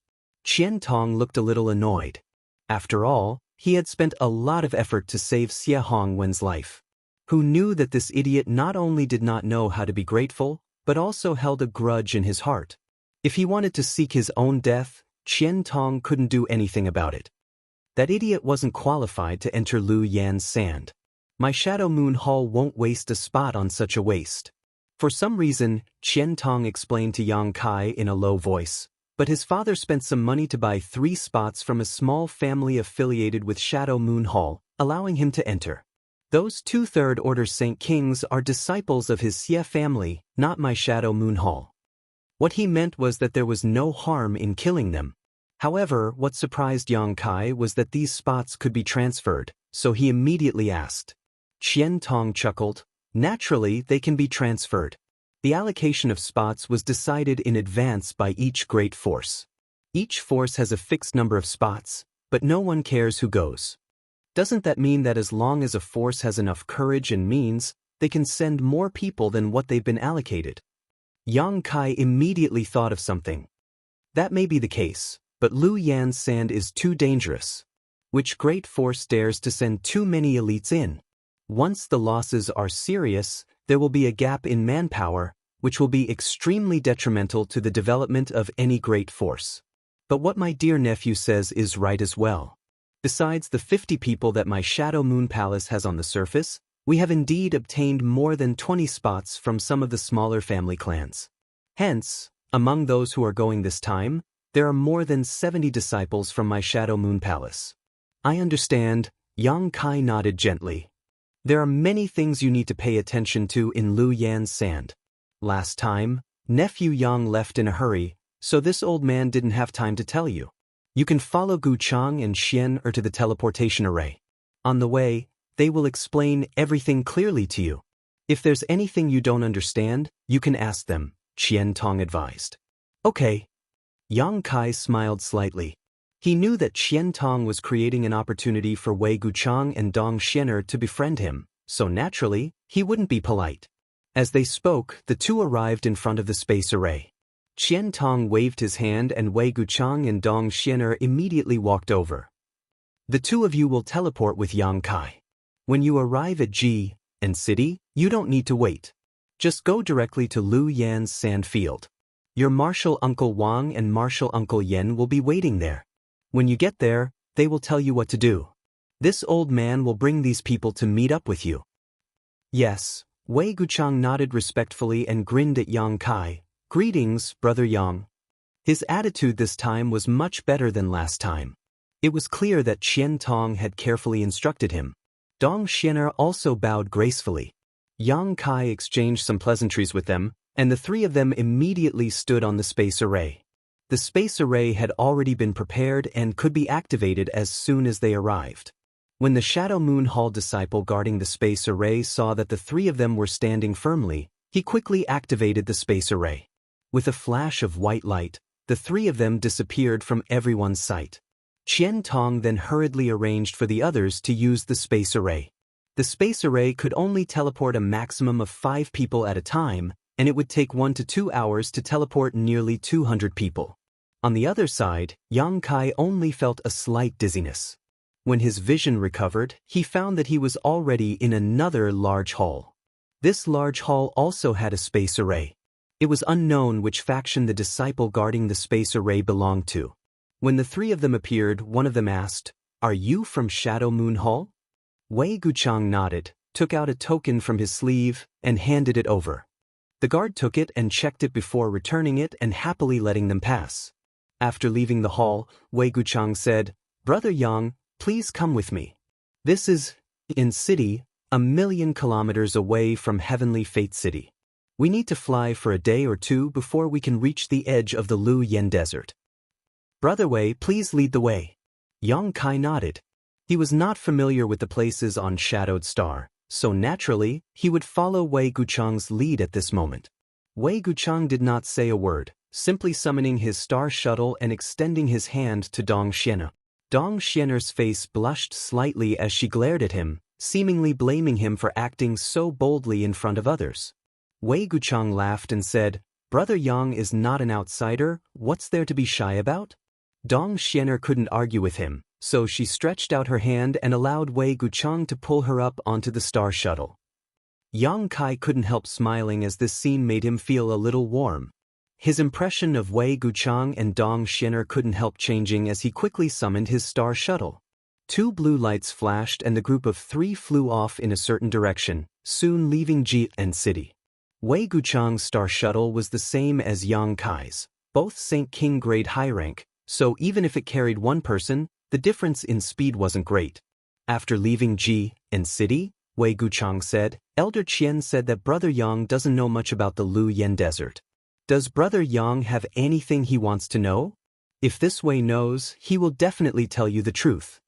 Qian Tong looked a little annoyed. After all, he had spent a lot of effort to save Xie Hongwen's life. Who knew that this idiot not only did not know how to be grateful, but also held a grudge in his heart. If he wanted to seek his own death, Qian Tong couldn't do anything about it. That idiot wasn't qualified to enter Lu Yan's sand. My Shadow Moon Hall won't waste a spot on such a waste. For some reason, Qian Tong explained to Yang Kai in a low voice, but his father spent some money to buy 3 spots from a small family affiliated with Shadow Moon Hall, allowing him to enter. Those 2 third-order Saint Kings are disciples of his Xie family, not my Shadow Moon Hall. What he meant was that there was no harm in killing them. However, what surprised Yang Kai was that these spots could be transferred, so he immediately asked. Qian Tong chuckled. Naturally, they can be transferred. The allocation of spots was decided in advance by each great force. Each force has a fixed number of spots, but no one cares who goes. Doesn't that mean that as long as a force has enough courage and means, they can send more people than what they've been allocated? Yang Kai immediately thought of something. That may be the case, but Lu Yan's sand is too dangerous. Which great force dares to send too many elites in? Once the losses are serious, there will be a gap in manpower, which will be extremely detrimental to the development of any great force. But what my dear nephew says is right as well. Besides the 50 people that my Shadow Moon Palace has on the surface, we have indeed obtained more than 20 spots from some of the smaller family clans. Hence, among those who are going this time, there are more than 70 disciples from my Shadow Moon Palace. I understand, Yang Kai nodded gently. There are many things you need to pay attention to in Lu Yan's sand. Last time, nephew Yang left in a hurry, so this old man didn't have time to tell you. You can follow Gu Chang and Xian to the teleportation array. On the way, they will explain everything clearly to you. If there's anything you don't understand, you can ask them, Qian Tong advised. Okay. Yang Kai smiled slightly. He knew that Qian Tong was creating an opportunity for Wei Guchang and Dong Xianer to befriend him, so naturally, he wouldn't be polite. As they spoke, the two arrived in front of the space array. Qian Tong waved his hand and Wei Guchang and Dong Xianer immediately walked over. The two of you will teleport with Yang Kai. When you arrive at Ji and City, you don't need to wait. Just go directly to Lu Yan's sand field. Your martial uncle Wang and martial uncle Yen will be waiting there. When you get there, they will tell you what to do. This old man will bring these people to meet up with you. Yes, Wei Guchang nodded respectfully and grinned at Yang Kai. "Greetings, Brother Yang." His attitude this time was much better than last time. It was clear that Qian Tong had carefully instructed him. Dong Xianer also bowed gracefully. Yang Kai exchanged some pleasantries with them, and the three of them immediately stood on the space array. The space array had already been prepared and could be activated as soon as they arrived. When the Shadow Moon Hall disciple guarding the space array saw that the three of them were standing firmly, he quickly activated the space array. With a flash of white light, the three of them disappeared from everyone's sight. Qian Tong then hurriedly arranged for the others to use the space array. The space array could only teleport a maximum of 5 people at a time, and it would take 1 to 2 hours to teleport nearly 200 people. On the other side, Yang Kai only felt a slight dizziness. When his vision recovered, he found that he was already in another large hall. This large hall also had a space array. It was unknown which faction the disciple guarding the space array belonged to. When the three of them appeared, one of them asked, "Are you from Shadow Moon Hall?" Wei Guchang nodded, took out a token from his sleeve, and handed it over. The guard took it and checked it before returning it and happily letting them pass. After leaving the hall, Wei Guchang said, "Brother Yang, please come with me. This is in city, 1,000,000 kilometers away from Heavenly Fate City. We need to fly for a day or two before we can reach the edge of the Lu Yen Desert. Brother Wei, please lead the way." Yang Kai nodded. He was not familiar with the places on Shadowed Star, so naturally, he would follow Wei Guchang's lead at this moment. Wei Guchang did not say a word, simply summoning his star shuttle and extending his hand to Dong Xianer. Dong Xianer's face blushed slightly as she glared at him, seemingly blaming him for acting so boldly in front of others. Wei Guchang laughed and said, "Brother Yang is not an outsider, what's there to be shy about?" Dong Xianer couldn't argue with him, so she stretched out her hand and allowed Wei Guchang to pull her up onto the star shuttle. Yang Kai couldn't help smiling as this scene made him feel a little warm. His impression of Wei Guchang and Dong Xianer couldn't help changing as he quickly summoned his star shuttle. 2 blue lights flashed and the group of 3 flew off in a certain direction, soon leaving Ji and city. Wei Guchang's star shuttle was the same as Yang Kai's, both Saint King grade high rank, so even if it carried one person, the difference in speed wasn't great. After leaving Ji and city, Wei Guchang said, "Elder Qian said that Brother Yang doesn't know much about the Lu Yen Desert. Does Brother Yang have anything he wants to know? If this Wei knows, he will definitely tell you the truth."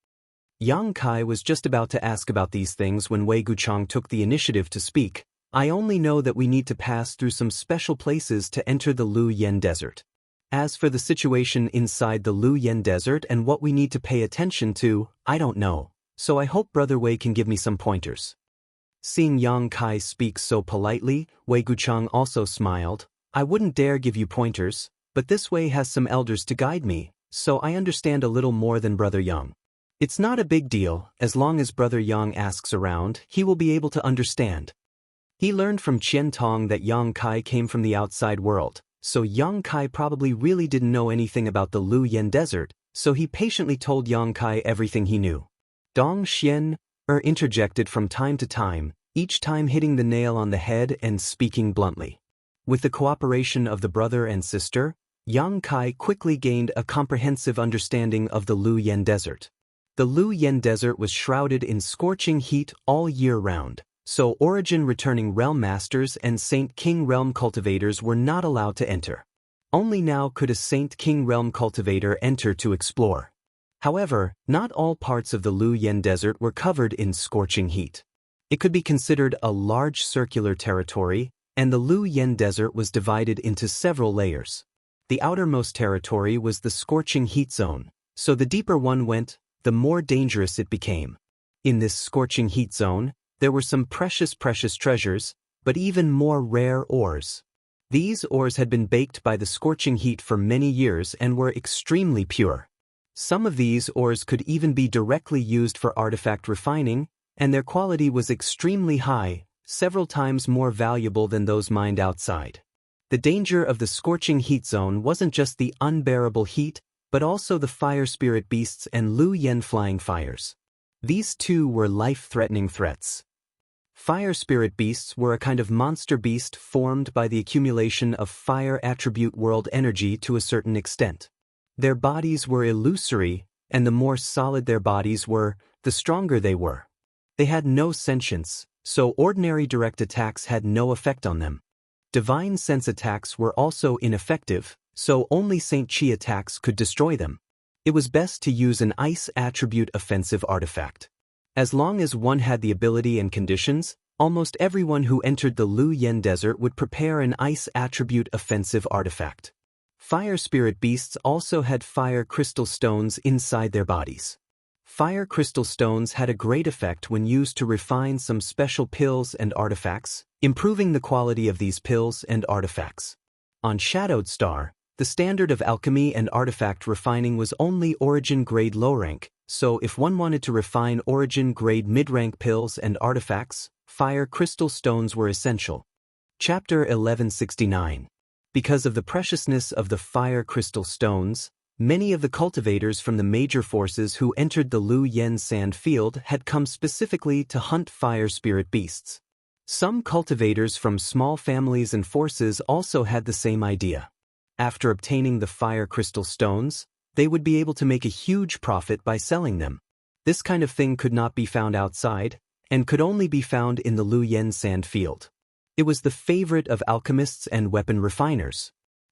Yang Kai was just about to ask about these things when Wei Guchang took the initiative to speak. "I only know that we need to pass through some special places to enter the Lu Yen Desert. As for the situation inside the Lu Yen Desert and what we need to pay attention to, I don't know, so I hope Brother Wei can give me some pointers." Seeing Yang Kai speak so politely, Wei Guchang also smiled. "I wouldn't dare give you pointers, but this Wei has some elders to guide me, so I understand a little more than Brother Yang. It's not a big deal, as long as Brother Yang asks around, he will be able to understand." He learned from Qian Tong that Yang Kai came from the outside world, so Yang Kai probably really didn't know anything about the Lu Yen Desert, so he patiently told Yang Kai everything he knew. Dong Xian interjected from time to time, each time hitting the nail on the head and speaking bluntly. With the cooperation of the brother and sister, Yang Kai quickly gained a comprehensive understanding of the Lu Yen Desert. The Lu Yen Desert was shrouded in scorching heat all year round, so origin-returning realm masters and Saint King realm cultivators were not allowed to enter. Only now could a Saint King realm cultivator enter to explore. However, not all parts of the Lu Yen Desert were covered in scorching heat. It could be considered a large circular territory, and the Lu Yen Desert was divided into several layers. The outermost territory was the scorching heat zone, so the deeper one went, the more dangerous it became. In this scorching heat zone, there were some precious treasures, but even more rare ores. These ores had been baked by the scorching heat for many years and were extremely pure. Some of these ores could even be directly used for artifact refining, and their quality was extremely high, several times more valuable than those mined outside. The danger of the scorching heat zone wasn't just the unbearable heat, but also the fire spirit beasts and Lu Yen flying fires. These two were life-threatening threats. Fire spirit beasts were a kind of monster beast formed by the accumulation of fire attribute world energy to a certain extent. Their bodies were illusory, and the more solid their bodies were, the stronger they were. They had no sentience, so ordinary direct attacks had no effect on them. Divine sense attacks were also ineffective, so only Saint Chi attacks could destroy them. It was best to use an ice attribute offensive artifact. As long as one had the ability and conditions, almost everyone who entered the Lu Yen Desert would prepare an ice attribute offensive artifact. Fire spirit beasts also had fire crystal stones inside their bodies. Fire crystal stones had a great effect when used to refine some special pills and artifacts, improving the quality of these pills and artifacts. On Shadowed Star, the standard of alchemy and artifact refining was only origin grade low rank, so if one wanted to refine origin grade mid-rank pills and artifacts, fire crystal stones were essential. Chapter 1169. Because of the preciousness of the fire crystal stones, many of the cultivators from the major forces who entered the Lu Yen sand field had come specifically to hunt fire spirit beasts. Some cultivators from small families and forces also had the same idea. After obtaining the fire crystal stones, they would be able to make a huge profit by selling them. This kind of thing could not be found outside, and could only be found in the Lu Yen sand field. It was the favorite of alchemists and weapon refiners.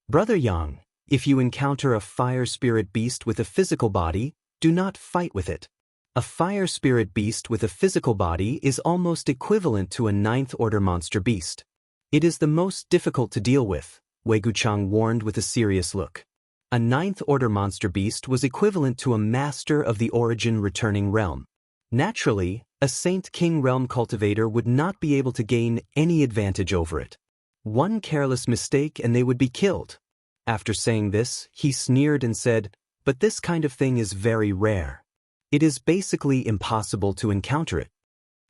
Brother Yang, if you encounter a fire spirit beast with a physical body, do not fight with it. A fire spirit beast with a physical body is almost equivalent to a ninth-order monster beast. It is the most difficult to deal with, Wei Guchang warned with a serious look. A ninth-order monster beast was equivalent to a master of the origin returning realm. Naturally, a Saint King realm cultivator would not be able to gain any advantage over it. One careless mistake and they would be killed. After saying this, he sneered and said, "But this kind of thing is very rare. It is basically impossible to encounter it."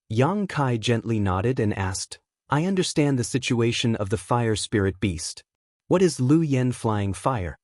Yang Kai gently nodded and asked, "I understand the situation of the fire spirit beast. What is Lu Yen flying fire?"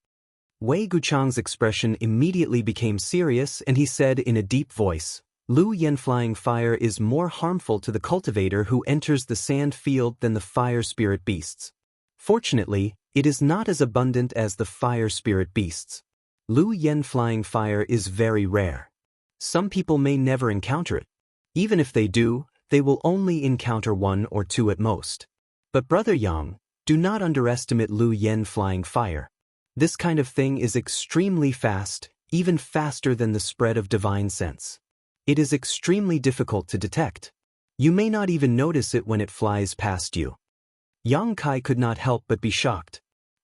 Wei Guchang's expression immediately became serious and he said in a deep voice, "Lu Yen flying fire is more harmful to the cultivator who enters the sand field than the fire spirit beasts. Fortunately, it is not as abundant as the fire spirit beasts. Lu Yen flying fire is very rare. Some people may never encounter it. Even if they do, they will only encounter one or two at most. But Brother Yang, do not underestimate Lu Yen flying fire. This kind of thing is extremely fast, even faster than the spread of divine sense. It is extremely difficult to detect. You may not even notice it when it flies past you." Yang Kai could not help but be shocked.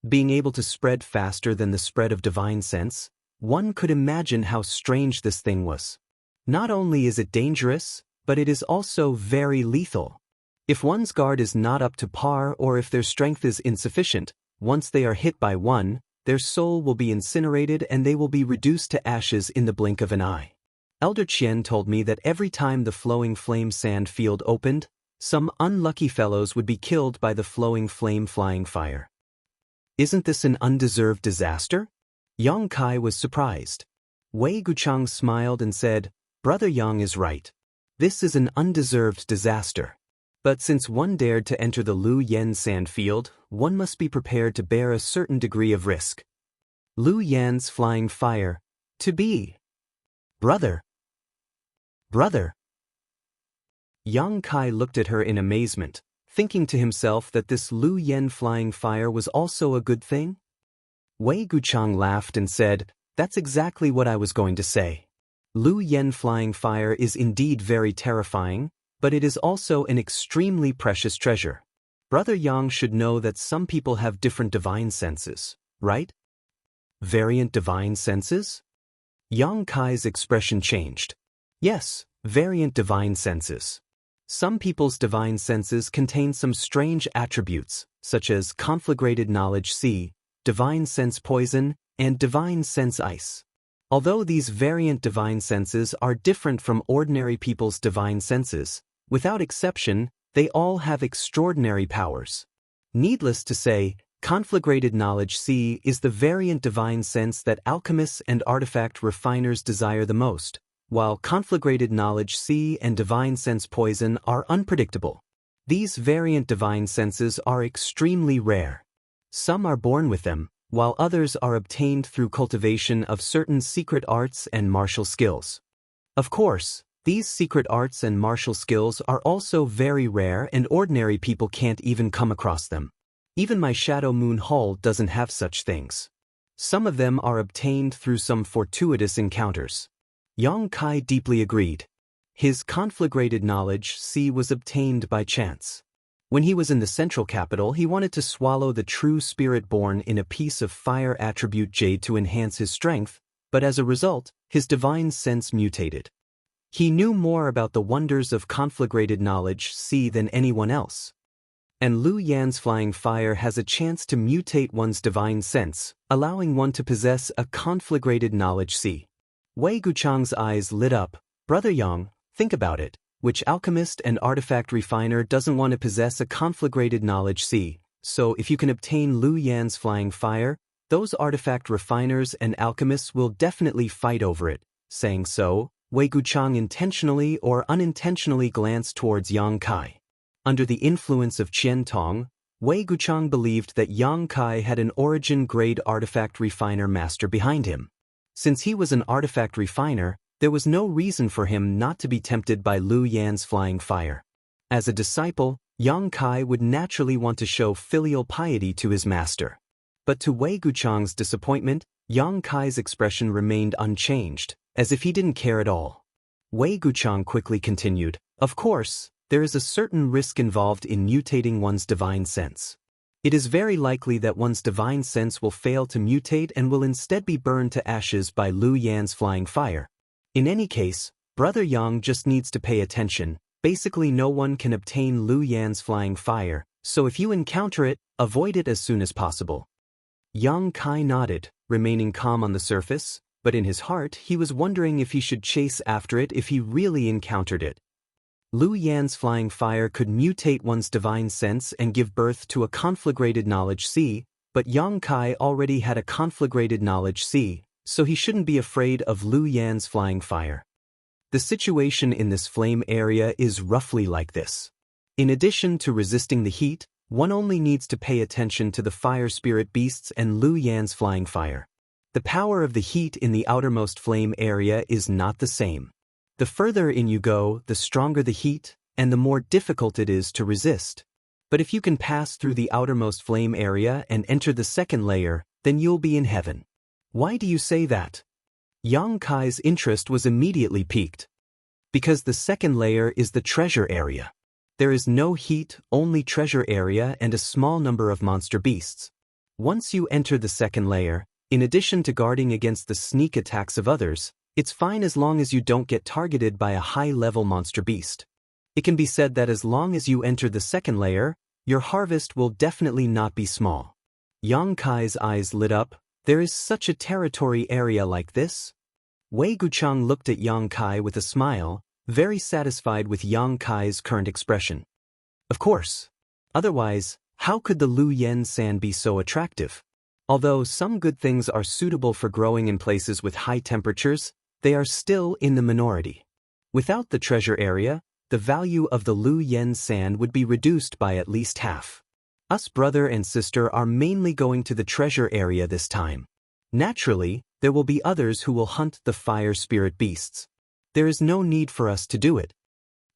Being able to spread faster than the spread of divine sense, one could imagine how strange this thing was. Not only is it dangerous, but it is also very lethal. If one's guard is not up to par or if their strength is insufficient, once they are hit by one, their soul will be incinerated and they will be reduced to ashes in the blink of an eye. Elder Qian told me that every time the flowing flame sand field opened, some unlucky fellows would be killed by the flowing flame flying fire. Isn't this an undeserved disaster? Yang Kai was surprised. Wei Guchang smiled and said, "Brother Yang is right. This is an undeserved disaster. But since one dared to enter the Lu Yen sand field, one must be prepared to bear a certain degree of risk. Lu Yan's flying fire, to be. Brother. Yang Kai looked at her in amazement, thinking to himself that this Lu Yen flying fire was also a good thing. Wei Guchang laughed and said, "That's exactly what I was going to say. Lu Yen flying fire is indeed very terrifying, but it is also an extremely precious treasure. Brother Yang should know that some people have different divine senses, right?" Variant divine senses? Yang Kai's expression changed. Yes, variant divine senses. Some people's divine senses contain some strange attributes, such as conflagrated knowledge C, divine sense poison, and divine sense ice. Although these variant divine senses are different from ordinary people's divine senses, without exception, they all have extraordinary powers. Needless to say, conflagrated knowledge C is the variant divine sense that alchemists and artifact refiners desire the most, while conflagrated knowledge C and divine sense poison are unpredictable. These variant divine senses are extremely rare. Some are born with them, while others are obtained through cultivation of certain secret arts and martial skills. Of course, these secret arts and martial skills are also very rare and ordinary people can't even come across them. Even my Shadow Moon Hall doesn't have such things. Some of them are obtained through some fortuitous encounters. Yang Kai deeply agreed. His conflagrated knowledge C was obtained by chance. When he was in the central capital, he wanted to swallow the true spirit born in a piece of fire attribute jade to enhance his strength, but as a result, his divine sense mutated. He knew more about the wonders of conflagrated knowledge C than anyone else. And Lu Yan's flying fire has a chance to mutate one's divine sense, allowing one to possess a conflagrated knowledge C. Wei Guchang's eyes lit up. Brother Yang, think about it. Which alchemist and artifact refiner doesn't want to possess a conflagrated knowledge C? So if you can obtain Lu Yan's flying fire, those artifact refiners and alchemists will definitely fight over it. Saying so, Wei Guchang intentionally or unintentionally glanced towards Yang Kai. Under the influence of Qian Tong, Wei Guchang believed that Yang Kai had an origin-grade artifact refiner master behind him. Since he was an artifact refiner, there was no reason for him not to be tempted by Lu Yan's flying fire. As a disciple, Yang Kai would naturally want to show filial piety to his master. But to Wei Guchang's disappointment, Yang Kai's expression remained unchanged, as if he didn't care at all. Wei Guchang quickly continued, "Of course, there is a certain risk involved in mutating one's divine sense. It is very likely that one's divine sense will fail to mutate and will instead be burned to ashes by Lu Yan's flying fire. In any case, Brother Yang just needs to pay attention. Basically no one can obtain Lu Yan's flying fire, so if you encounter it, avoid it as soon as possible." Yang Kai nodded, remaining calm on the surface, but in his heart he was wondering if he should chase after it if he really encountered it. Lu Yan's flying fire could mutate one's divine sense and give birth to a conflagrated knowledge C, but Yang Kai already had a conflagrated knowledge C, so he shouldn't be afraid of Lu Yan's flying fire. The situation in this flame area is roughly like this. In addition to resisting the heat, one only needs to pay attention to the fire spirit beasts and Lu Yan's flying fire. The power of the heat in the outermost flame area is not the same. The further in you go, the stronger the heat, and the more difficult it is to resist. But if you can pass through the outermost flame area and enter the second layer, then you'll be in heaven. Why do you say that? Yang Kai's interest was immediately piqued. Because the second layer is the treasure area. There is no heat, only treasure area and a small number of monster beasts. Once you enter the second layer, in addition to guarding against the sneak attacks of others, it's fine as long as you don't get targeted by a high-level monster beast. It can be said that as long as you enter the second layer, your harvest will definitely not be small. Yang Kai's eyes lit up. There is such a territory area like this? Wei Guchang looked at Yang Kai with a smile, very satisfied with Yang Kai's current expression. Of course. Otherwise, how could the Lu Yan sand be so attractive? Although some good things are suitable for growing in places with high temperatures, they are still in the minority. Without the treasure area, the value of the Lu Yan sand would be reduced by at least half. Us brother and sister are mainly going to the treasure area this time. Naturally, there will be others who will hunt the fire spirit beasts. There is no need for us to do it.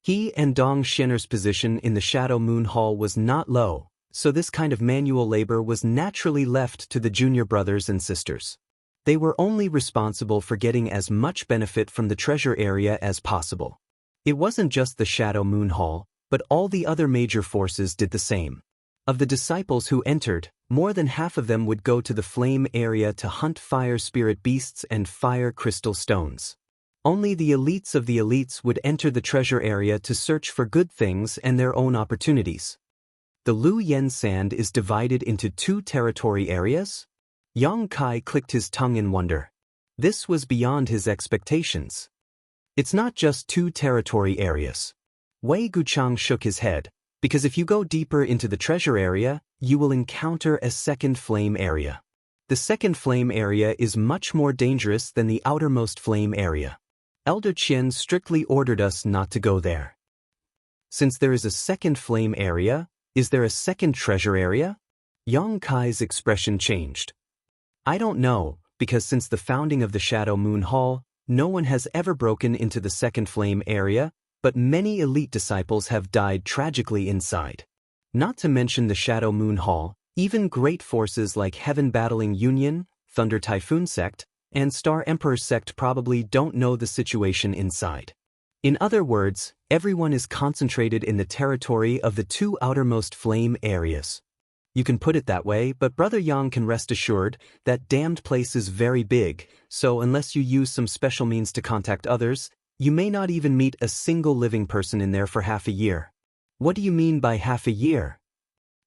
He and Dong Xianer's position in the Shadow Moon Hall was not low, so this kind of manual labor was naturally left to the junior brothers and sisters. They were only responsible for getting as much benefit from the treasure area as possible. It wasn't just the Shadow Moon Hall, but all the other major forces did the same. Of the disciples who entered, more than half of them would go to the flame area to hunt fire spirit beasts and fire crystal stones. Only the elites of the elites would enter the treasure area to search for good things and their own opportunities. The Lu Yan sand is divided into 2 territory areas? Yang Kai clicked his tongue in wonder. This was beyond his expectations. It's not just 2 territory areas. Wei Guchang shook his head, because if you go deeper into the treasure area, you will encounter a second flame area. The second flame area is much more dangerous than the outermost flame area. Elder Qian strictly ordered us not to go there. Since there is a second flame area, is there a second treasure area? Yang Kai's expression changed. I don't know, because since the founding of the Shadow Moon Hall, no one has ever broken into the second flame area, but many elite disciples have died tragically inside. Not to mention the Shadow Moon Hall, even great forces like Heaven Battling Union, Thunder Typhoon Sect, and Star Emperor Sect probably don't know the situation inside. In other words, everyone is concentrated in the territory of the two outermost flame areas. You can put it that way, but Brother Yang can rest assured that damned place is very big, so unless you use some special means to contact others, you may not even meet a single living person in there for half a year. What do you mean by half a year?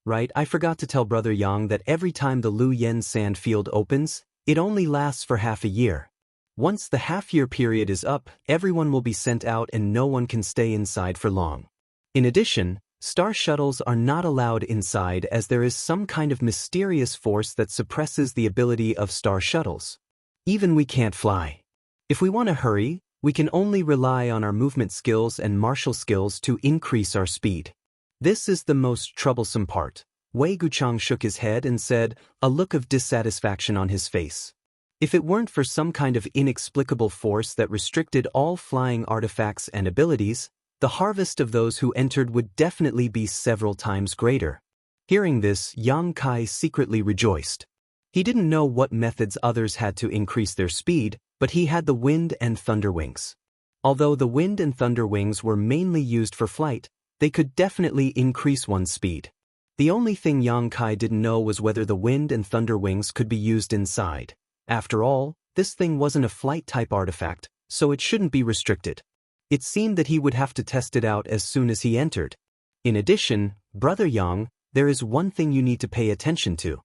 Right, I forgot to tell Brother Yang that every time the Lu Yen sand field opens, it only lasts for half a year. Once the half-year period is up, everyone will be sent out and no one can stay inside for long. In addition, star shuttles are not allowed inside as there is some kind of mysterious force that suppresses the ability of star shuttles. Even we can't fly. If we want to hurry, we can only rely on our movement skills and martial skills to increase our speed. This is the most troublesome part. Wei Guchang shook his head and said, a look of dissatisfaction on his face. If it weren't for some kind of inexplicable force that restricted all flying artifacts and abilities, the harvest of those who entered would definitely be several times greater. Hearing this, Yang Kai secretly rejoiced. He didn't know what methods others had to increase their speed, but he had the wind and thunder wings. Although the wind and thunder wings were mainly used for flight, they could definitely increase one's speed. The only thing Yang Kai didn't know was whether the wind and thunder wings could be used inside. After all, this thing wasn't a flight-type artifact, so it shouldn't be restricted. It seemed that he would have to test it out as soon as he entered. In addition, Brother Yang, there is one thing you need to pay attention to.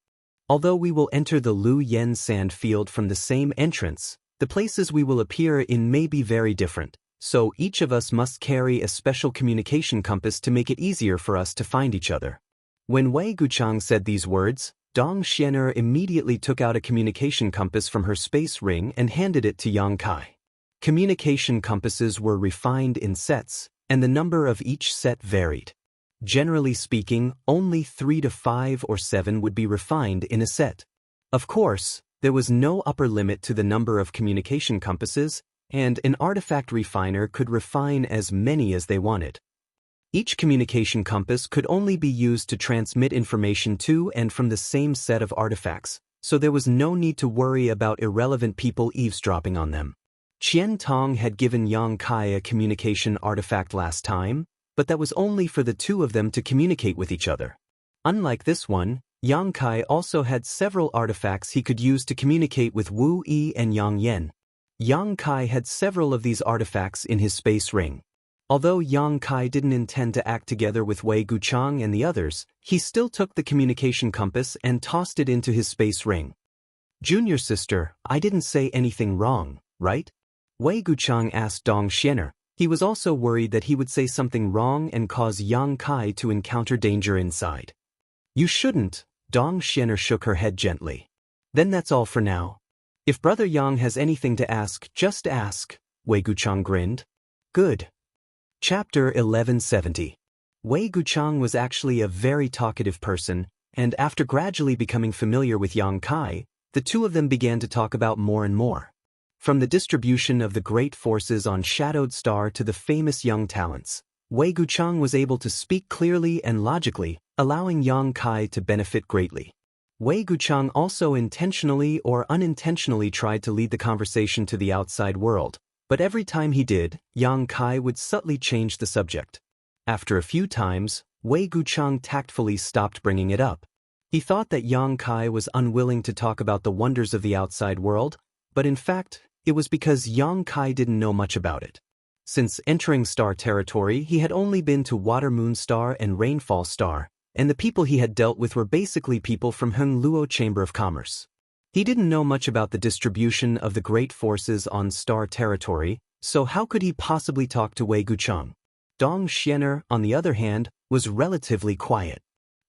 Although we will enter the Lu Yen sand field from the same entrance, the places we will appear in may be very different, so each of us must carry a special communication compass to make it easier for us to find each other. When Wei Guchang said these words, Dong Xianer immediately took out a communication compass from her space ring and handed it to Yang Kai. Communication compasses were refined in sets, and the number of each set varied. Generally speaking, only 3 to 5 or 7 would be refined in a set. Of course, there was no upper limit to the number of communication compasses, and an artifact refiner could refine as many as they wanted. Each communication compass could only be used to transmit information to and from the same set of artifacts, so there was no need to worry about irrelevant people eavesdropping on them. Qian Tong had given Yang Kai a communication artifact last time, but that was only for the two of them to communicate with each other. Unlike this one, Yang Kai also had several artifacts he could use to communicate with Wu Yi and Yang Yen. Yang Kai had several of these artifacts in his space ring. Although Yang Kai didn't intend to act together with Wei Guchang and the others, he still took the communication compass and tossed it into his space ring. Junior sister, I didn't say anything wrong, right? Wei Guchang asked Dong Xianer. He was also worried that he would say something wrong and cause Yang Kai to encounter danger inside. You shouldn't, Dong Xianer shook her head gently. Then that's all for now. If Brother Yang has anything to ask, just ask, Wei Guchang grinned. Good. Chapter 1170. Wei Guchang was actually a very talkative person, and after gradually becoming familiar with Yang Kai, the two of them began to talk about more and more. From the distribution of the great forces on Shadowed Star to the famous young talents, Wei Guchang was able to speak clearly and logically, allowing Yang Kai to benefit greatly. Wei Guchang also intentionally or unintentionally tried to lead the conversation to the outside world, but every time he did, Yang Kai would subtly change the subject. After a few times, Wei Guchang tactfully stopped bringing it up. He thought that Yang Kai was unwilling to talk about the wonders of the outside world, but in fact, it was because Yang Kai didn't know much about it. Since entering star territory, he had only been to Water Moon Star and Rainfall Star, and the people he had dealt with were basically people from Heng Luo Chamber of Commerce. He didn't know much about the distribution of the great forces on star territory, so how could he possibly talk to Wei Guchang? Dong Xianer, on the other hand, was relatively quiet.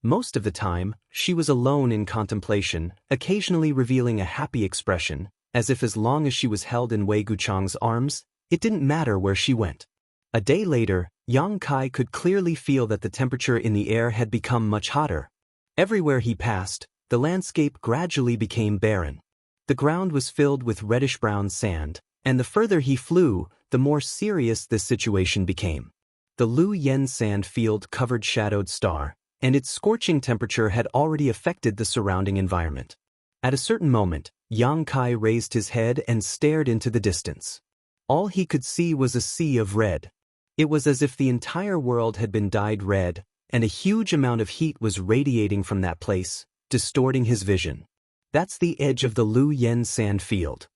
Most of the time, she was alone in contemplation, occasionally revealing a happy expression, as if as long as she was held in Wei Guchang's arms, It didn't matter where she went. A day later, Yang Kai could clearly feel that the temperature in the air had become much hotter. Everywhere he passed, the landscape gradually became barren. The ground was filled with reddish-brown sand, and the further he flew, the more serious this situation became. The Lu Yen sand field covered Shadowed Star, and its scorching temperature had already affected the surrounding environment. At a certain moment, Yang Kai raised his head and stared into the distance. All he could see was a sea of red. It was as if the entire world had been dyed red, and a huge amount of heat was radiating from that place, distorting his vision. That's the edge of the Lu Yen sand field.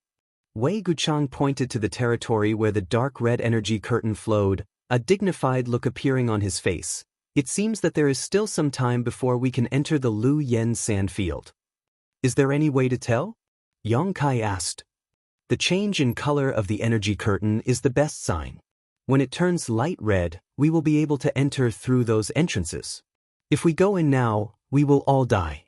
Wei Guchang pointed to the territory where the dark red energy curtain flowed, a dignified look appearing on his face. It seems that there is still some time before we can enter the Lu Yen sand field. Is there any way to tell? Yang Kai asked. The change in color of the energy curtain is the best sign. When it turns light red, we will be able to enter through those entrances. If we go in now, we will all die.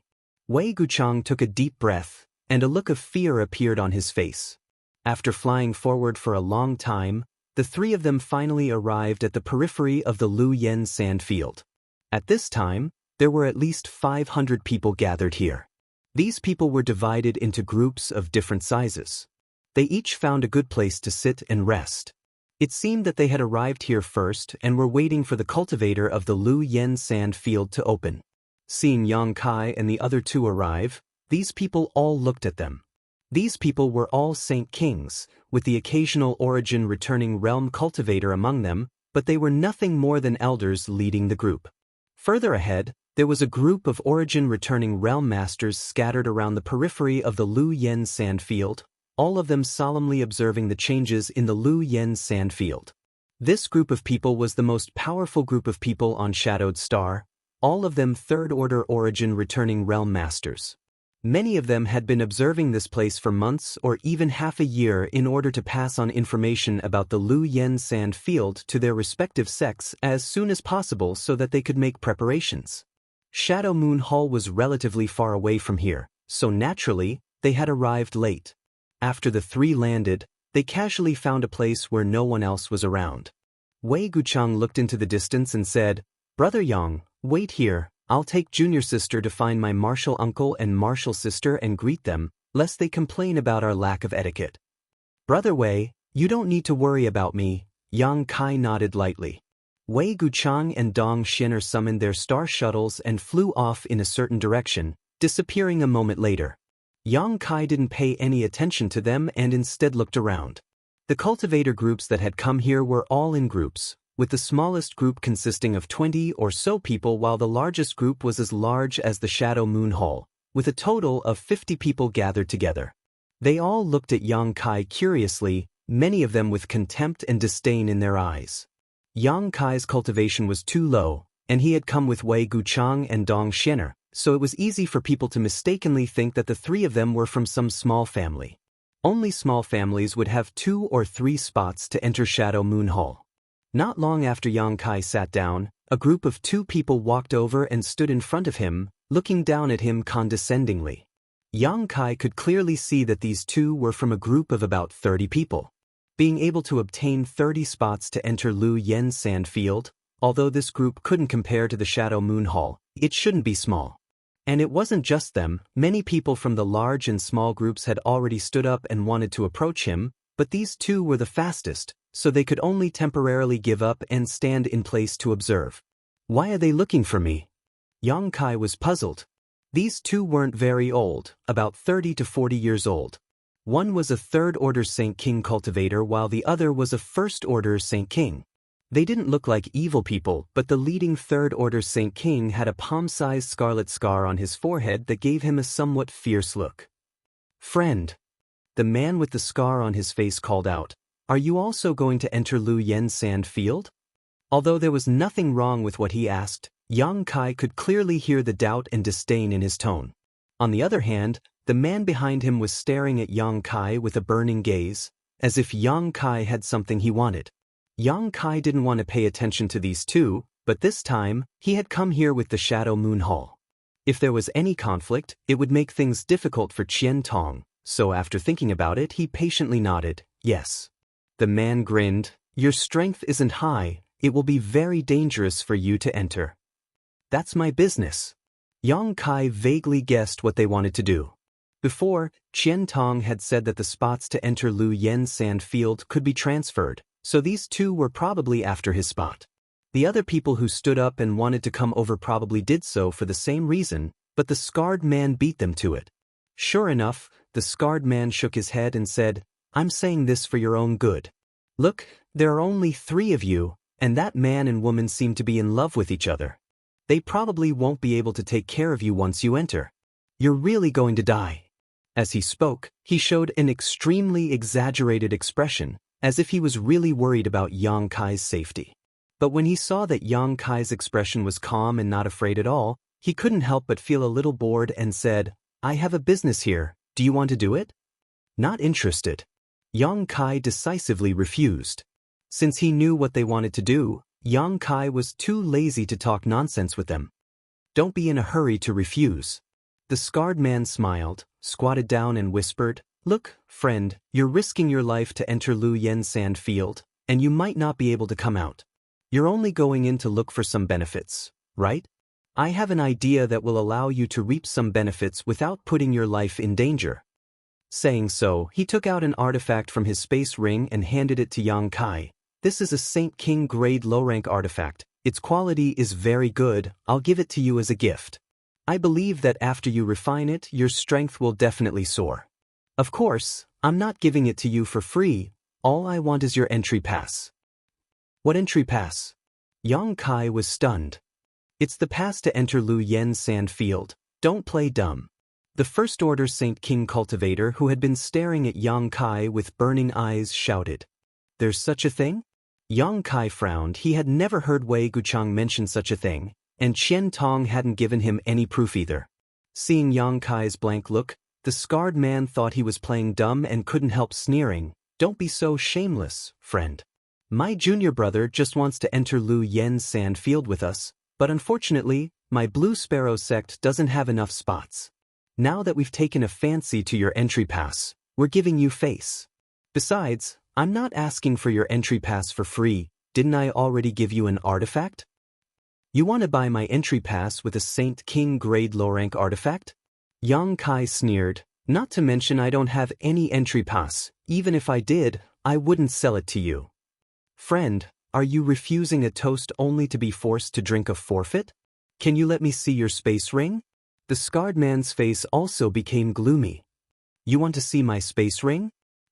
Wei Guchang took a deep breath, and a look of fear appeared on his face. After flying forward for a long time, the three of them finally arrived at the periphery of the Lu Yen sand field. At this time, there were at least 500 people gathered here. These people were divided into groups of different sizes. They each found a good place to sit and rest. It seemed that they had arrived here first and were waiting for the cultivator of the Lu Yen sand field to open. Seeing Yang Kai and the other two arrive, these people all looked at them. These people were all Saint Kings, with the occasional origin returning realm cultivator among them, but they were nothing more than elders leading the group. Further ahead, there was a group of origin returning realm masters scattered around the periphery of the Lu Yen sand field, all of them solemnly observing the changes in the Lu Yen sand field. This group of people was the most powerful group of people on Shadowed Star, all of them third-order origin returning realm masters. Many of them had been observing this place for months or even half a year in order to pass on information about the Lu Yen sand field to their respective sects as soon as possible so that they could make preparations. Shadow Moon Hall was relatively far away from here, so naturally, they had arrived late. After the three landed, they casually found a place where no one else was around. Wei Guchang looked into the distance and said, "Brother Yang, wait here. I'll take junior sister to find my martial uncle and martial sister and greet them, lest they complain about our lack of etiquette." "Brother Wei, you don't need to worry about me," Yang Kai nodded lightly. Wei Guchang and Dong Xin'er summoned their star shuttles and flew off in a certain direction, disappearing a moment later. Yang Kai didn't pay any attention to them and instead looked around. The cultivator groups that had come here were all in groups, with the smallest group consisting of 20 or so people while the largest group was as large as the Shadow Moon Hall, with a total of 50 people gathered together. They all looked at Yang Kai curiously, many of them with contempt and disdain in their eyes. Yang Kai's cultivation was too low, and he had come with Wei Guchang and Dong Xin'er, so it was easy for people to mistakenly think that the three of them were from some small family. Only small families would have 2 or 3 spots to enter Shadow Moon Hall. Not long after Yang Kai sat down, a group of 2 people walked over and stood in front of him, looking down at him condescendingly. Yang Kai could clearly see that these 2 were from a group of about 30 people. Being able to obtain 30 spots to enter Lu Yen sand field, although this group couldn't compare to the Shadow Moon Hall, it shouldn't be small. And it wasn't just them, many people from the large and small groups had already stood up and wanted to approach him, but these 2 were the fastest, so they could only temporarily give up and stand in place to observe. "Why are they looking for me?" Yang Kai was puzzled. These 2 weren't very old, about 30 to 40 years old. One was a third-order Saint King cultivator while the other was a first-order Saint King. They didn't look like evil people, but the leading third-order Saint King had a palm-sized scarlet scar on his forehead that gave him a somewhat fierce look. "Friend," the man with the scar on his face called out, "are you also going to enter Lu Yen sand field?" Although there was nothing wrong with what he asked, Yang Kai could clearly hear the doubt and disdain in his tone. On the other hand, the man behind him was staring at Yang Kai with a burning gaze, as if Yang Kai had something he wanted. Yang Kai didn't want to pay attention to these 2, but this time, he had come here with the Shadow Moon Hall. If there was any conflict, it would make things difficult for Qian Tong, so after thinking about it he patiently nodded, yes. The man grinned. Your strength isn't high, it will be very dangerous for you to enter. That's my business. Yang Kai vaguely guessed what they wanted to do. Before, Qian Tong had said that the spots to enter Lu Yen's sand field could be transferred, so these two were probably after his spot. The other people who stood up and wanted to come over probably did so for the same reason, but the scarred man beat them to it. Sure enough, the scarred man shook his head and said, I'm saying this for your own good. Look, there are only 3 of you, and that man and woman seem to be in love with each other. They probably won't be able to take care of you once you enter. You're really going to die. As he spoke, he showed an extremely exaggerated expression, as if he was really worried about Yang Kai's safety. But when he saw that Yang Kai's expression was calm and not afraid at all, he couldn't help but feel a little bored and said, I have a business here, do you want to do it? Not interested. Yang Kai decisively refused. Since he knew what they wanted to do, Yang Kai was too lazy to talk nonsense with them. Don't be in a hurry to refuse. The scarred man smiled, squatted down and whispered, Look, friend, you're risking your life to enter Lu Yen's sand field, and you might not be able to come out. You're only going in to look for some benefits, right? I have an idea that will allow you to reap some benefits without putting your life in danger. Saying so, he took out an artifact from his space ring and handed it to Yang Kai. This is a Saint King grade low-rank artifact. Its quality is very good, I'll give it to you as a gift. I believe that after you refine it, your strength will definitely soar. Of course, I'm not giving it to you for free, all I want is your entry pass. What entry pass? Yang Kai was stunned. It's the pass to enter Lu Yen's sand field, don't play dumb. The First Order Saint King cultivator who had been staring at Yang Kai with burning eyes shouted. There's such a thing? Yang Kai frowned. He had never heard Wei Guchang mention such a thing, and Qian Tong hadn't given him any proof either. Seeing Yang Kai's blank look, the scarred man thought he was playing dumb and couldn't help sneering. Don't be so shameless, friend. My junior brother just wants to enter Lu Yen's sand field with us, but unfortunately, my Blue Sparrow sect doesn't have enough spots. Now that we've taken a fancy to your entry pass, we're giving you face. Besides, I'm not asking for your entry pass for free, didn't I already give you an artifact? You want to buy my entry pass with a Saint King grade low-rank artifact? Yang Kai sneered, not to mention I don't have any entry pass, even if I did, I wouldn't sell it to you. Friend, are you refusing a toast only to be forced to drink a forfeit? Can you let me see your space ring? The scarred man's face also became gloomy. You want to see my space ring?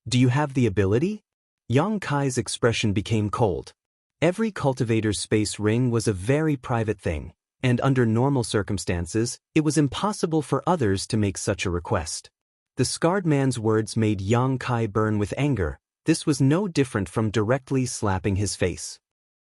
Do you have the ability? Yang Kai's expression became cold. Every cultivator's space ring was a very private thing, and under normal circumstances, it was impossible for others to make such a request. The scarred man's words made Yang Kai burn with anger. This was no different from directly slapping his face.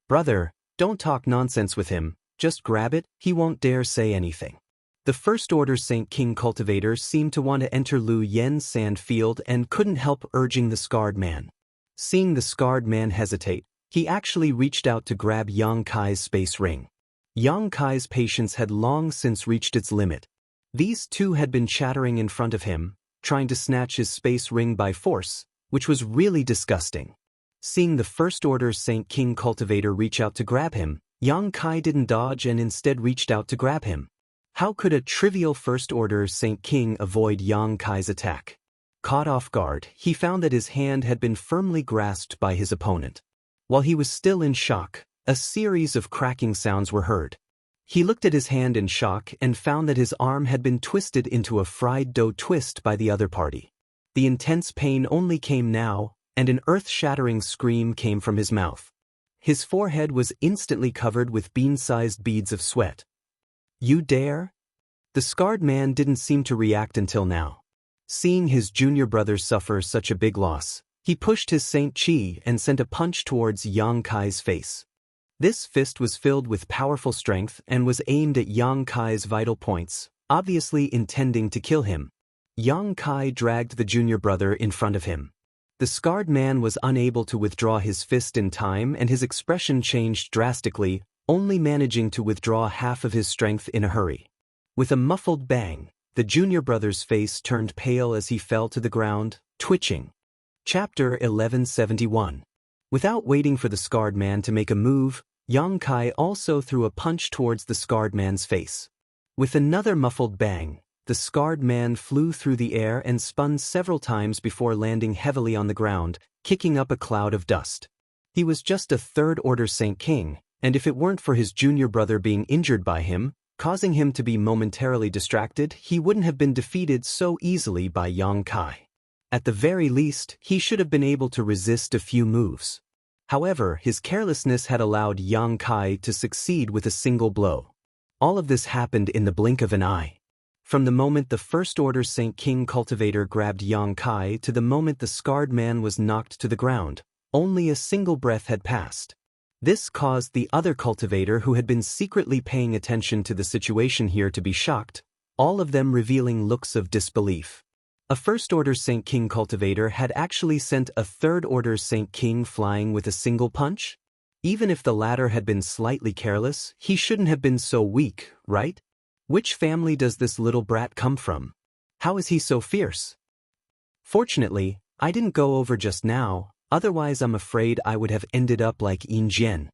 Brother, don't talk nonsense with him, just grab it, he won't dare say anything. The First Order Saint King cultivator seemed to want to enter Lu Yen's sand field and couldn't help urging the scarred man. Seeing the scarred man hesitate, he actually reached out to grab Yang Kai's space ring. Yang Kai's patience had long since reached its limit. These two had been chattering in front of him, trying to snatch his space ring by force, which was really disgusting. Seeing the First Order Saint King cultivator reach out to grab him, Yang Kai didn't dodge and instead reached out to grab him. How could a trivial First Order Saint King avoid Yang Kai's attack? Caught off guard, he found that his hand had been firmly grasped by his opponent. While he was still in shock, a series of cracking sounds were heard. He looked at his hand in shock and found that his arm had been twisted into a fried dough twist by the other party. The intense pain only came now, and an earth-shattering scream came from his mouth. His forehead was instantly covered with bean-sized beads of sweat. You dare? The scarred man didn't seem to react until now. Seeing his junior brother suffer such a big loss, he pushed his Saint Chi and sent a punch towards Yang Kai's face. This fist was filled with powerful strength and was aimed at Yang Kai's vital points, obviously intending to kill him. Yang Kai dragged the junior brother in front of him. The scarred man was unable to withdraw his fist in time and his expression changed drastically, only managing to withdraw half of his strength in a hurry. With a muffled bang, the junior brother's face turned pale as he fell to the ground, twitching. Chapter 1171. Without waiting for the scarred man to make a move, Yang Kai also threw a punch towards the scarred man's face. With another muffled bang, the scarred man flew through the air and spun several times before landing heavily on the ground, kicking up a cloud of dust. He was just a third-order Saint King, and if it weren't for his junior brother being injured by him, causing him to be momentarily distracted, he wouldn't have been defeated so easily by Yang Kai. At the very least, he should have been able to resist a few moves. However, his carelessness had allowed Yang Kai to succeed with a single blow. All of this happened in the blink of an eye. From the moment the First-Order Saint King cultivator grabbed Yang Kai to the moment the scarred man was knocked to the ground, only a single breath had passed. This caused the other cultivator who had been secretly paying attention to the situation here to be shocked, all of them revealing looks of disbelief. A First-Order Saint King cultivator had actually sent a Third-Order Saint King flying with a single punch? Even if the latter had been slightly careless, he shouldn't have been so weak, right? Which family does this little brat come from? How is he so fierce? Fortunately, I didn't go over just now, otherwise I'm afraid I would have ended up like Yin Jian.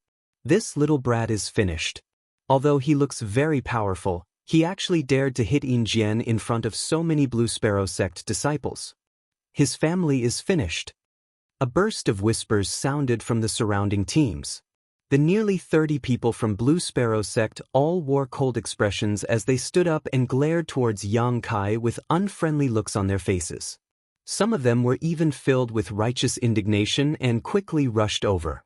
This little brat is finished. Although he looks very powerful, he actually dared to hit Yin Jian in front of so many Blue Sparrow sect disciples. His family is finished. A burst of whispers sounded from the surrounding teams. The nearly 30 people from Blue Sparrow sect all wore cold expressions as they stood up and glared towards Yang Kai with unfriendly looks on their faces. Some of them were even filled with righteous indignation and quickly rushed over.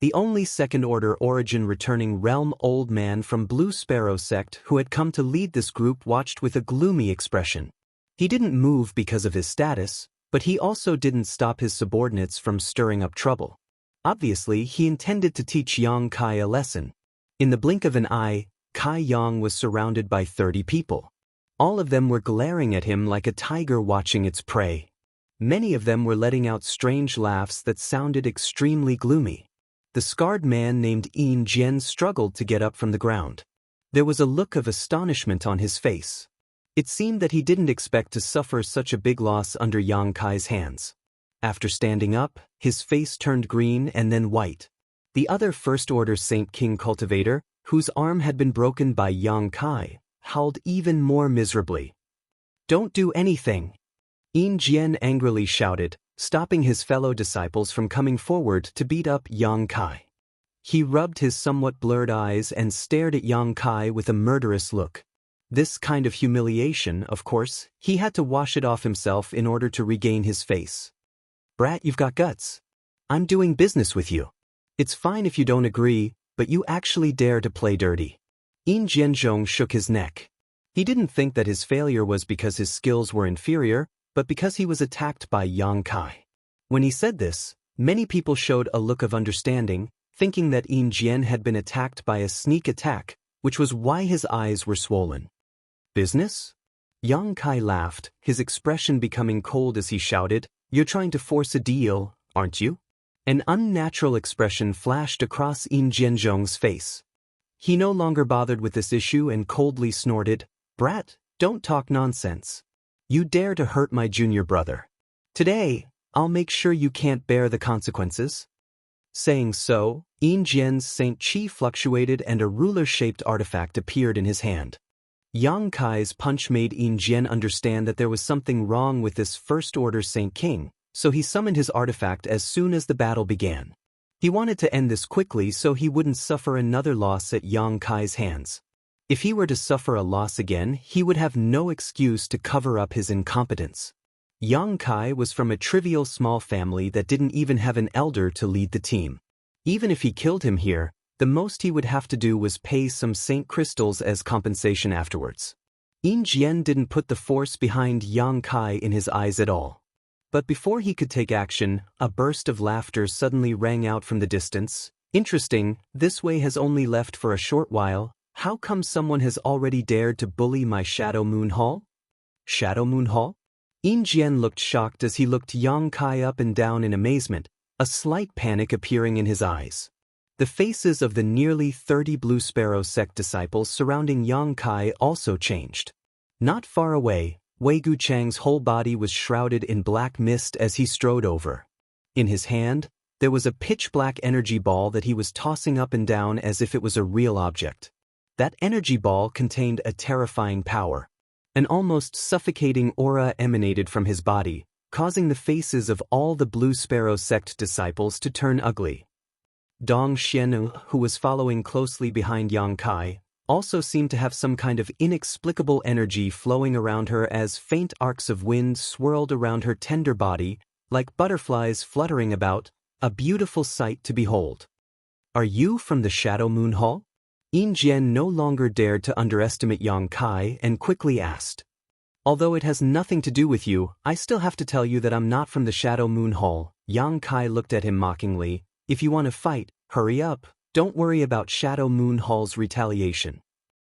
The only second-order origin returning realm old man from Blue Sparrow sect who had come to lead this group watched with a gloomy expression. He didn't move because of his status, but he also didn't stop his subordinates from stirring up trouble. Obviously, he intended to teach Yang Kai a lesson. In the blink of an eye, Kai Yang was surrounded by 30 people. All of them were glaring at him like a tiger watching its prey. Many of them were letting out strange laughs that sounded extremely gloomy. The scarred man named Yin Jian struggled to get up from the ground. There was a look of astonishment on his face. It seemed that he didn't expect to suffer such a big loss under Yang Kai's hands. After standing up, his face turned green and then white. The other First-Order Saint King cultivator, whose arm had been broken by Yang Kai, howled even more miserably. "Don't do anything!" Yin Jian angrily shouted, stopping his fellow disciples from coming forward to beat up Yang Kai. He rubbed his somewhat blurred eyes and stared at Yang Kai with a murderous look. This kind of humiliation, of course, he had to wash it off himself in order to regain his face. "Brat, you've got guts. I'm doing business with you. It's fine if you don't agree, but you actually dare to play dirty." Yin Jianzhong shook his neck. He didn't think that his failure was because his skills were inferior, but because he was attacked by Yang Kai. When he said this, many people showed a look of understanding, thinking that Yin Jian had been attacked by a sneak attack, which was why his eyes were swollen. "Business?" Yang Kai laughed, his expression becoming cold as he shouted, "You're trying to force a deal, aren't you?" An unnatural expression flashed across Yin Jianzhong's face. He no longer bothered with this issue and coldly snorted, "Brat, don't talk nonsense. You dare to hurt my junior brother. Today, I'll make sure you can't bear the consequences." Saying so, Yin Jian's Saint Chi fluctuated and a ruler-shaped artifact appeared in his hand. Yang Kai's punch made Yin Jian understand that there was something wrong with this First-Order Saint King, so he summoned his artifact as soon as the battle began. He wanted to end this quickly so he wouldn't suffer another loss at Yang Kai's hands. If he were to suffer a loss again, he would have no excuse to cover up his incompetence. Yang Kai was from a trivial small family that didn't even have an elder to lead the team. Even if he killed him here, the most he would have to do was pay some saint crystals as compensation afterwards. Yin Jian didn't put the force behind Yang Kai in his eyes at all. But before he could take action, a burst of laughter suddenly rang out from the distance. "Interesting, this way has only left for a short while. How come someone has already dared to bully my Shadow Moon Hall?" "Shadow Moon Hall?" Yin Jian looked shocked as he looked Yang Kai up and down in amazement, a slight panic appearing in his eyes. The faces of the nearly 30 Blue Sparrow sect disciples surrounding Yang Kai also changed. Not far away, Wei Guchang's whole body was shrouded in black mist as he strode over. In his hand, there was a pitch-black energy ball that he was tossing up and down as if it was a real object. That energy ball contained a terrifying power. An almost suffocating aura emanated from his body, causing the faces of all the Blue Sparrow sect disciples to turn ugly. Dong Xianu, who was following closely behind Yang Kai, also seemed to have some kind of inexplicable energy flowing around her as faint arcs of wind swirled around her tender body, like butterflies fluttering about, a beautiful sight to behold. "Are you from the Shadow Moon Hall?" Yin Jian no longer dared to underestimate Yang Kai and quickly asked. "Although it has nothing to do with you, I still have to tell you that I'm not from the Shadow Moon Hall." Yang Kai looked at him mockingly. "If you want to fight, hurry up. Don't worry about Shadow Moon Hall's retaliation."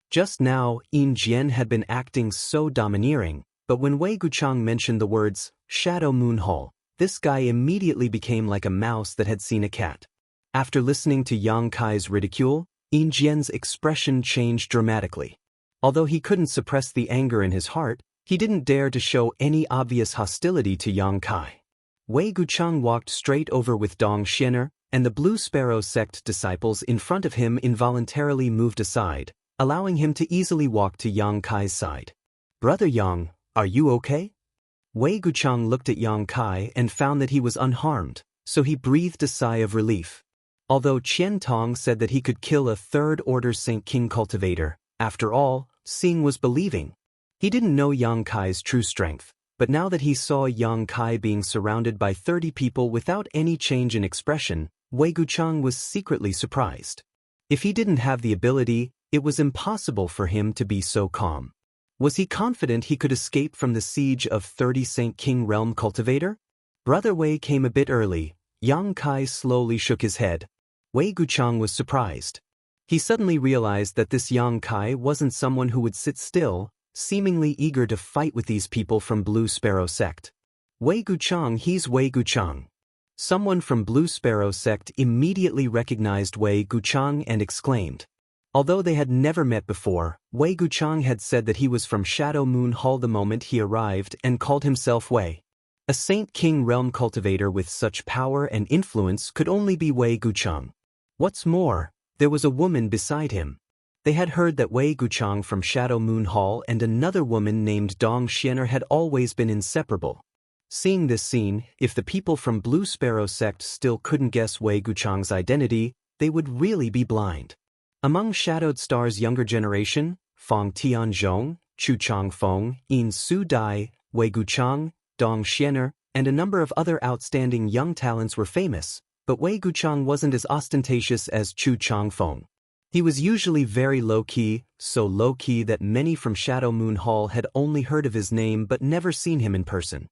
Just now, Yin Jian had been acting so domineering, but when Wei Guchang mentioned the words, Shadow Moon Hall, this guy immediately became like a mouse that had seen a cat. After listening to Yang Kai's ridicule, Yin Jian's expression changed dramatically. Although he couldn't suppress the anger in his heart, he didn't dare to show any obvious hostility to Yang Kai. Wei Guchang walked straight over with Dong Xianer, and the Blue Sparrow sect disciples in front of him involuntarily moved aside, allowing him to easily walk to Yang Kai's side. "Brother Yang, are you okay?" Wei Guchang looked at Yang Kai and found that he was unharmed, so he breathed a sigh of relief. Although Qian Tong said that he could kill a third-order Saint King cultivator, after all, seeing was believing. He didn't know Yang Kai's true strength, but now that he saw Yang Kai being surrounded by 30 people without any change in expression, Wei Guchang was secretly surprised. If he didn't have the ability, it was impossible for him to be so calm. Was he confident he could escape from the siege of 30 Saint King Realm Cultivator? Brother Wei came a bit early. Yang Kai slowly shook his head. Wei Guchang was surprised. He suddenly realized that this Yang Kai wasn't someone who would sit still, seemingly eager to fight with these people from Blue Sparrow sect. Wei Guchang, he's Wei Guchang. Someone from Blue Sparrow sect immediately recognized Wei Guchang and exclaimed. Although they had never met before, Wei Guchang had said that he was from Shadow Moon Hall the moment he arrived and called himself Wei. A Saint King Realm cultivator with such power and influence could only be Wei Guchang. What's more, there was a woman beside him. They had heard that Wei Guchang from Shadow Moon Hall and another woman named Dong Xianer had always been inseparable. Seeing this scene, if the people from Blue Sparrow sect still couldn't guess Wei Guchang's identity, they would really be blind. Among Shadowed Star's younger generation, Fong Tianzhong, Chu Changfeng, Yin Su Dai, Wei Guchang, Dong Xianer, and a number of other outstanding young talents were famous, but Wei Guchang wasn't as ostentatious as Chu Changfeng. He was usually very low-key, so low-key that many from Shadow Moon Hall had only heard of his name but never seen him in person.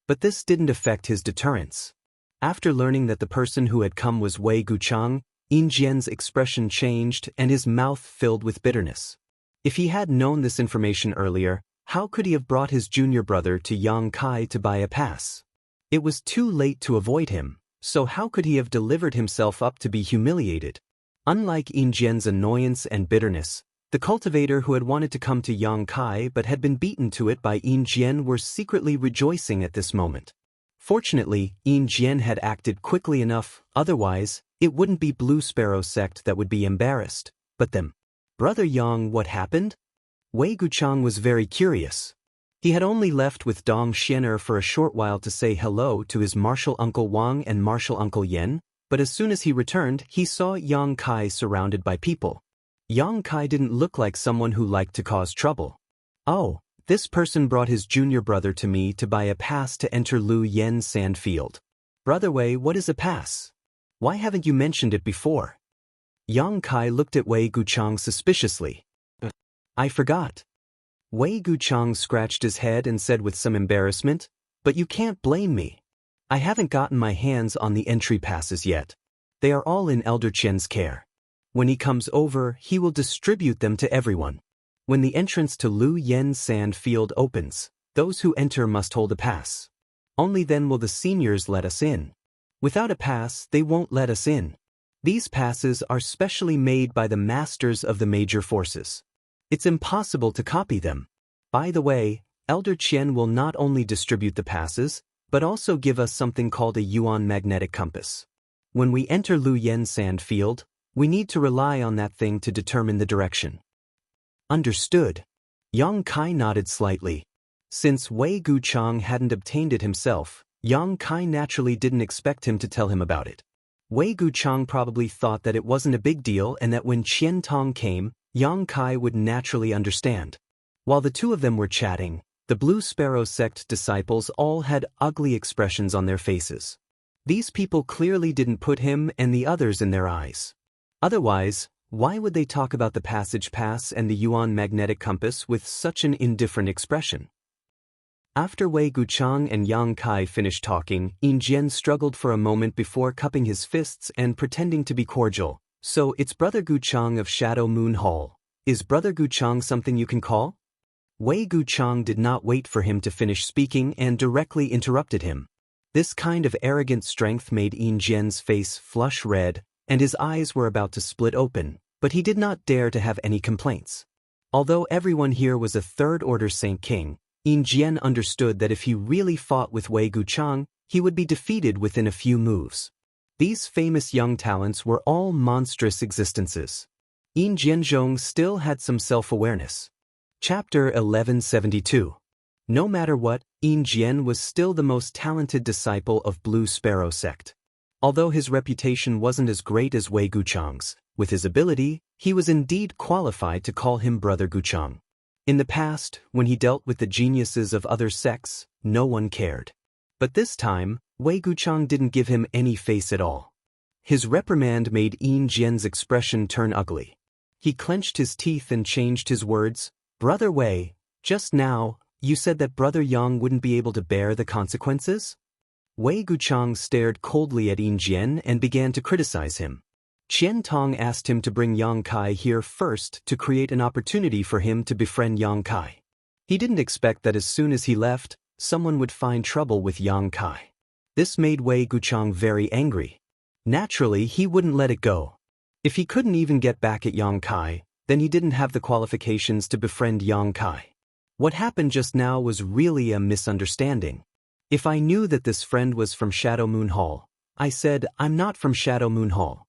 But this didn't affect his deterrence. After learning that the person who had come was Wei Guchang, Yin Jian's expression changed and his mouth filled with bitterness. If he had known this information earlier, how could he have brought his junior brother to Yang Kai to buy a pass? It was too late to avoid him, so how could he have delivered himself up to be humiliated? Unlike Yin Jian's annoyance and bitterness, the cultivator who had wanted to come to Yang Kai but had been beaten to it by Yin Jian were secretly rejoicing at this moment. Fortunately, Yin Jian had acted quickly enough, otherwise, it wouldn't be Blue Sparrow sect that would be embarrassed, but them. "Brother Yang, what happened?" Wei Guchang was very curious. He had only left with Dong Xianer for a short while to say hello to his martial uncle Wang and martial uncle Yen, but as soon as he returned, he saw Yang Kai surrounded by people. Yang Kai didn't look like someone who liked to cause trouble. "Oh, this person brought his junior brother to me to buy a pass to enter Lu Yen Sandfield." "Brother Wei, what is a pass? Why haven't you mentioned it before?" Yang Kai looked at Wei Guchang suspiciously. "I forgot." Wei Guchang scratched his head and said with some embarrassment, "But you can't blame me. I haven't gotten my hands on the entry passes yet. They are all in Elder Qian's care. When he comes over, he will distribute them to everyone. When the entrance to Lu Yen Sand Field opens, those who enter must hold a pass. Only then will the seniors let us in. Without a pass, they won't let us in. These passes are specially made by the masters of the major forces. It's impossible to copy them. By the way, Elder Qian will not only distribute the passes, but also give us something called a yuan magnetic compass. When we enter Lu Yen sand field, we need to rely on that thing to determine the direction. Understood. Yang Kai nodded slightly. Since Wei Guchang hadn't obtained it himself, Yang Kai naturally didn't expect him to tell him about it. Wei Guchang probably thought that it wasn't a big deal and that when Qian Tong came, Yang Kai would naturally understand. While the two of them were chatting, the Blue Sparrow sect disciples all had ugly expressions on their faces. These people clearly didn't put him and the others in their eyes. Otherwise, why would they talk about the passage pass and the yuan magnetic compass with such an indifferent expression? After Wei Guchang and Yang Kai finished talking, Yin Jian struggled for a moment before cupping his fists and pretending to be cordial. So it's Brother Guchang of Shadow Moon Hall. Is Brother Guchang something you can call? Wei Guchang did not wait for him to finish speaking and directly interrupted him. This kind of arrogant strength made Yin Jian's face flush red, and his eyes were about to split open, but he did not dare to have any complaints. Although everyone here was a third-order Saint King, Yin Jian understood that if he really fought with Wei Guchang, he would be defeated within a few moves. These famous young talents were all monstrous existences. Yin Jianzhong still had some self-awareness. Chapter 1172. No matter what, Yin Jian was still the most talented disciple of Blue Sparrow sect. Although his reputation wasn't as great as Wei Guchang's, with his ability, he was indeed qualified to call him Brother Guchang. In the past, when he dealt with the geniuses of other sects, no one cared. But this time, Wei Guchang didn't give him any face at all. His reprimand made Yin Jian's expression turn ugly. He clenched his teeth and changed his words. Brother Wei, just now, you said that Brother Yang wouldn't be able to bear the consequences? Wei Guchang stared coldly at Yin Jian and began to criticize him. Qian Tong asked him to bring Yang Kai here first to create an opportunity for him to befriend Yang Kai. He didn't expect that as soon as he left, someone would find trouble with Yang Kai. This made Wei Guchang very angry. Naturally, he wouldn't let it go. If he couldn't even get back at Yang Kai, then he didn't have the qualifications to befriend Yang Kai. What happened just now was really a misunderstanding. If I knew that this friend was from Shadow Moon Hall, I said, I'm not from Shadow Moon Hall.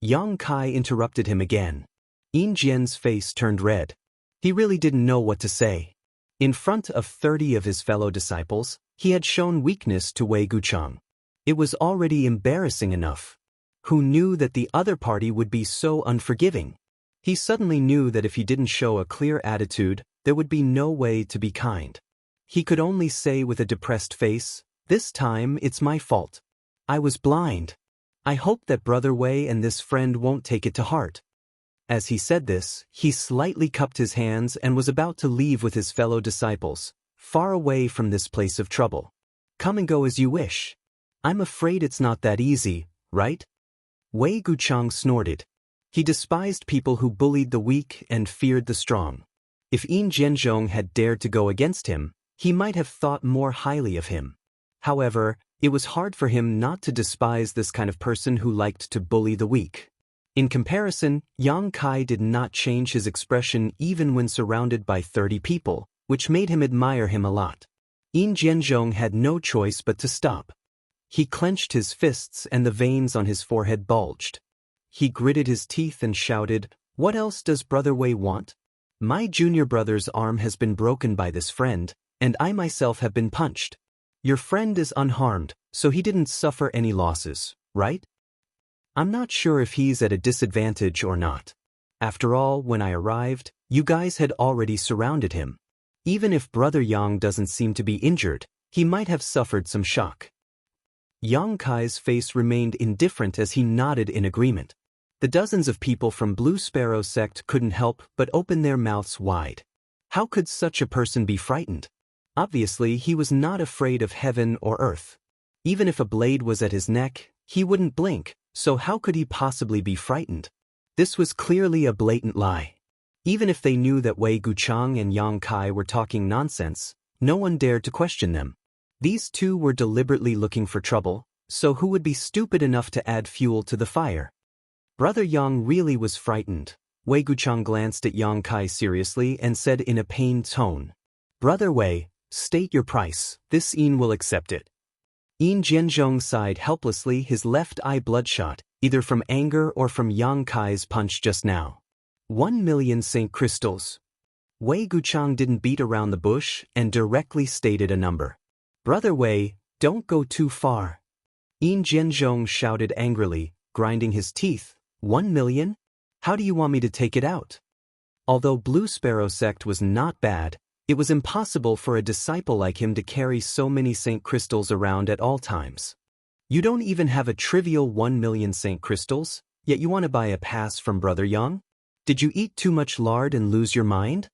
Yang Kai interrupted him again. Yin Jian's face turned red. He really didn't know what to say. In front of 30 of his fellow disciples, he had shown weakness to Wei Guchang. It was already embarrassing enough. Who knew that the other party would be so unforgiving? He suddenly knew that if he didn't show a clear attitude, there would be no way to be kind. He could only say with a depressed face, this time it's my fault. I was blind. I hope that Brother Wei and this friend won't take it to heart. As he said this, he slightly cupped his hands and was about to leave with his fellow disciples, far away from this place of trouble. Come and go as you wish. I'm afraid it's not that easy, right? Wei Guchang snorted. He despised people who bullied the weak and feared the strong. If Yin Jianzhong had dared to go against him, he might have thought more highly of him. However, it was hard for him not to despise this kind of person who liked to bully the weak. In comparison, Yang Kai did not change his expression even when surrounded by 30 people, which made him admire him a lot. Yin Jianzhong had no choice but to stop. He clenched his fists and the veins on his forehead bulged. He gritted his teeth and shouted, what else does Brother Wei want? My junior brother's arm has been broken by this friend, and I myself have been punched. Your friend is unharmed, so he didn't suffer any losses, right? I'm not sure if he's at a disadvantage or not. After all, when I arrived, you guys had already surrounded him. Even if Brother Yang doesn't seem to be injured, he might have suffered some shock. Yang Kai's face remained indifferent as he nodded in agreement. The dozens of people from Blue Sparrow sect couldn't help but open their mouths wide. How could such a person be frightened? Obviously, he was not afraid of heaven or earth. Even if a blade was at his neck, he wouldn't blink, so how could he possibly be frightened? This was clearly a blatant lie. Even if they knew that Wei Guchang and Yang Kai were talking nonsense, no one dared to question them. These two were deliberately looking for trouble, so who would be stupid enough to add fuel to the fire? Brother Yang really was frightened. Wei Guchang glanced at Yang Kai seriously and said in a pained tone, Brother Wei, state your price, this Yin will accept it. Yin Jianzhong sighed helplessly, his left eye bloodshot, either from anger or from Yang Kai's punch just now. 1 million St. Crystals. Wei Guchang didn't beat around the bush and directly stated a number. Brother Wei, don't go too far. Yin Jianzhong shouted angrily, grinding his teeth. 1 million? How do you want me to take it out? Although Blue Sparrow sect was not bad, it was impossible for a disciple like him to carry so many St. Crystals around at all times. You don't even have a trivial 1 million St. Crystals, yet you want to buy a pass from Brother Yang? Did you eat too much lard and lose your mind?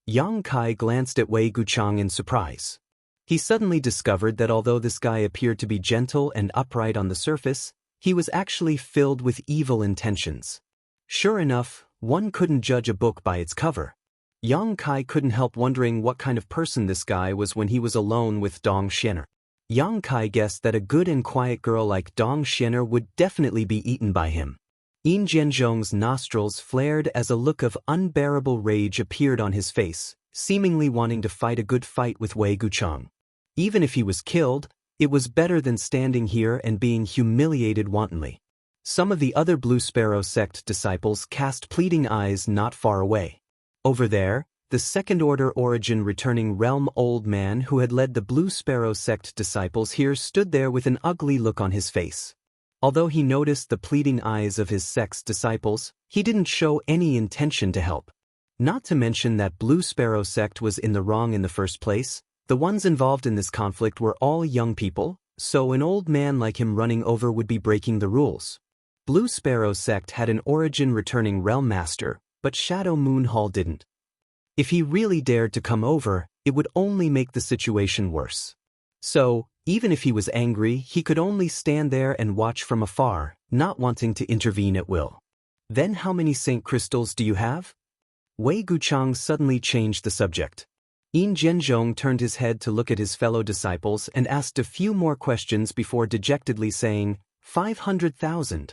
Yang Kai glanced at Wei Guchang in surprise. He suddenly discovered that although this guy appeared to be gentle and upright on the surface, he was actually filled with evil intentions. Sure enough, one couldn't judge a book by its cover. Yang Kai couldn't help wondering what kind of person this guy was when he was alone with Dong Xianer. Yang Kai guessed that a good and quiet girl like Dong Xianer would definitely be eaten by him. Yin Jianzhong's nostrils flared as a look of unbearable rage appeared on his face, seemingly wanting to fight a good fight with Wei Guchang. Even if he was killed, it was better than standing here and being humiliated wantonly. Some of the other Blue Sparrow sect disciples cast pleading eyes not far away. Over there, the second-order origin returning realm old man who had led the Blue Sparrow sect disciples here stood there with an ugly look on his face. Although he noticed the pleading eyes of his sect's disciples, he didn't show any intention to help. Not to mention that Blue Sparrow sect was in the wrong in the first place. The ones involved in this conflict were all young people, so an old man like him running over would be breaking the rules. Blue Sparrow sect had an origin returning realm master, but Shadow Moon Hall didn't. If he really dared to come over, it would only make the situation worse. So, even if he was angry, he could only stand there and watch from afar, not wanting to intervene at will. Then how many St. Crystals do you have? Wei Guchang suddenly changed the subject. Yin Jianzhong turned his head to look at his fellow disciples and asked a few more questions before dejectedly saying, 500,000.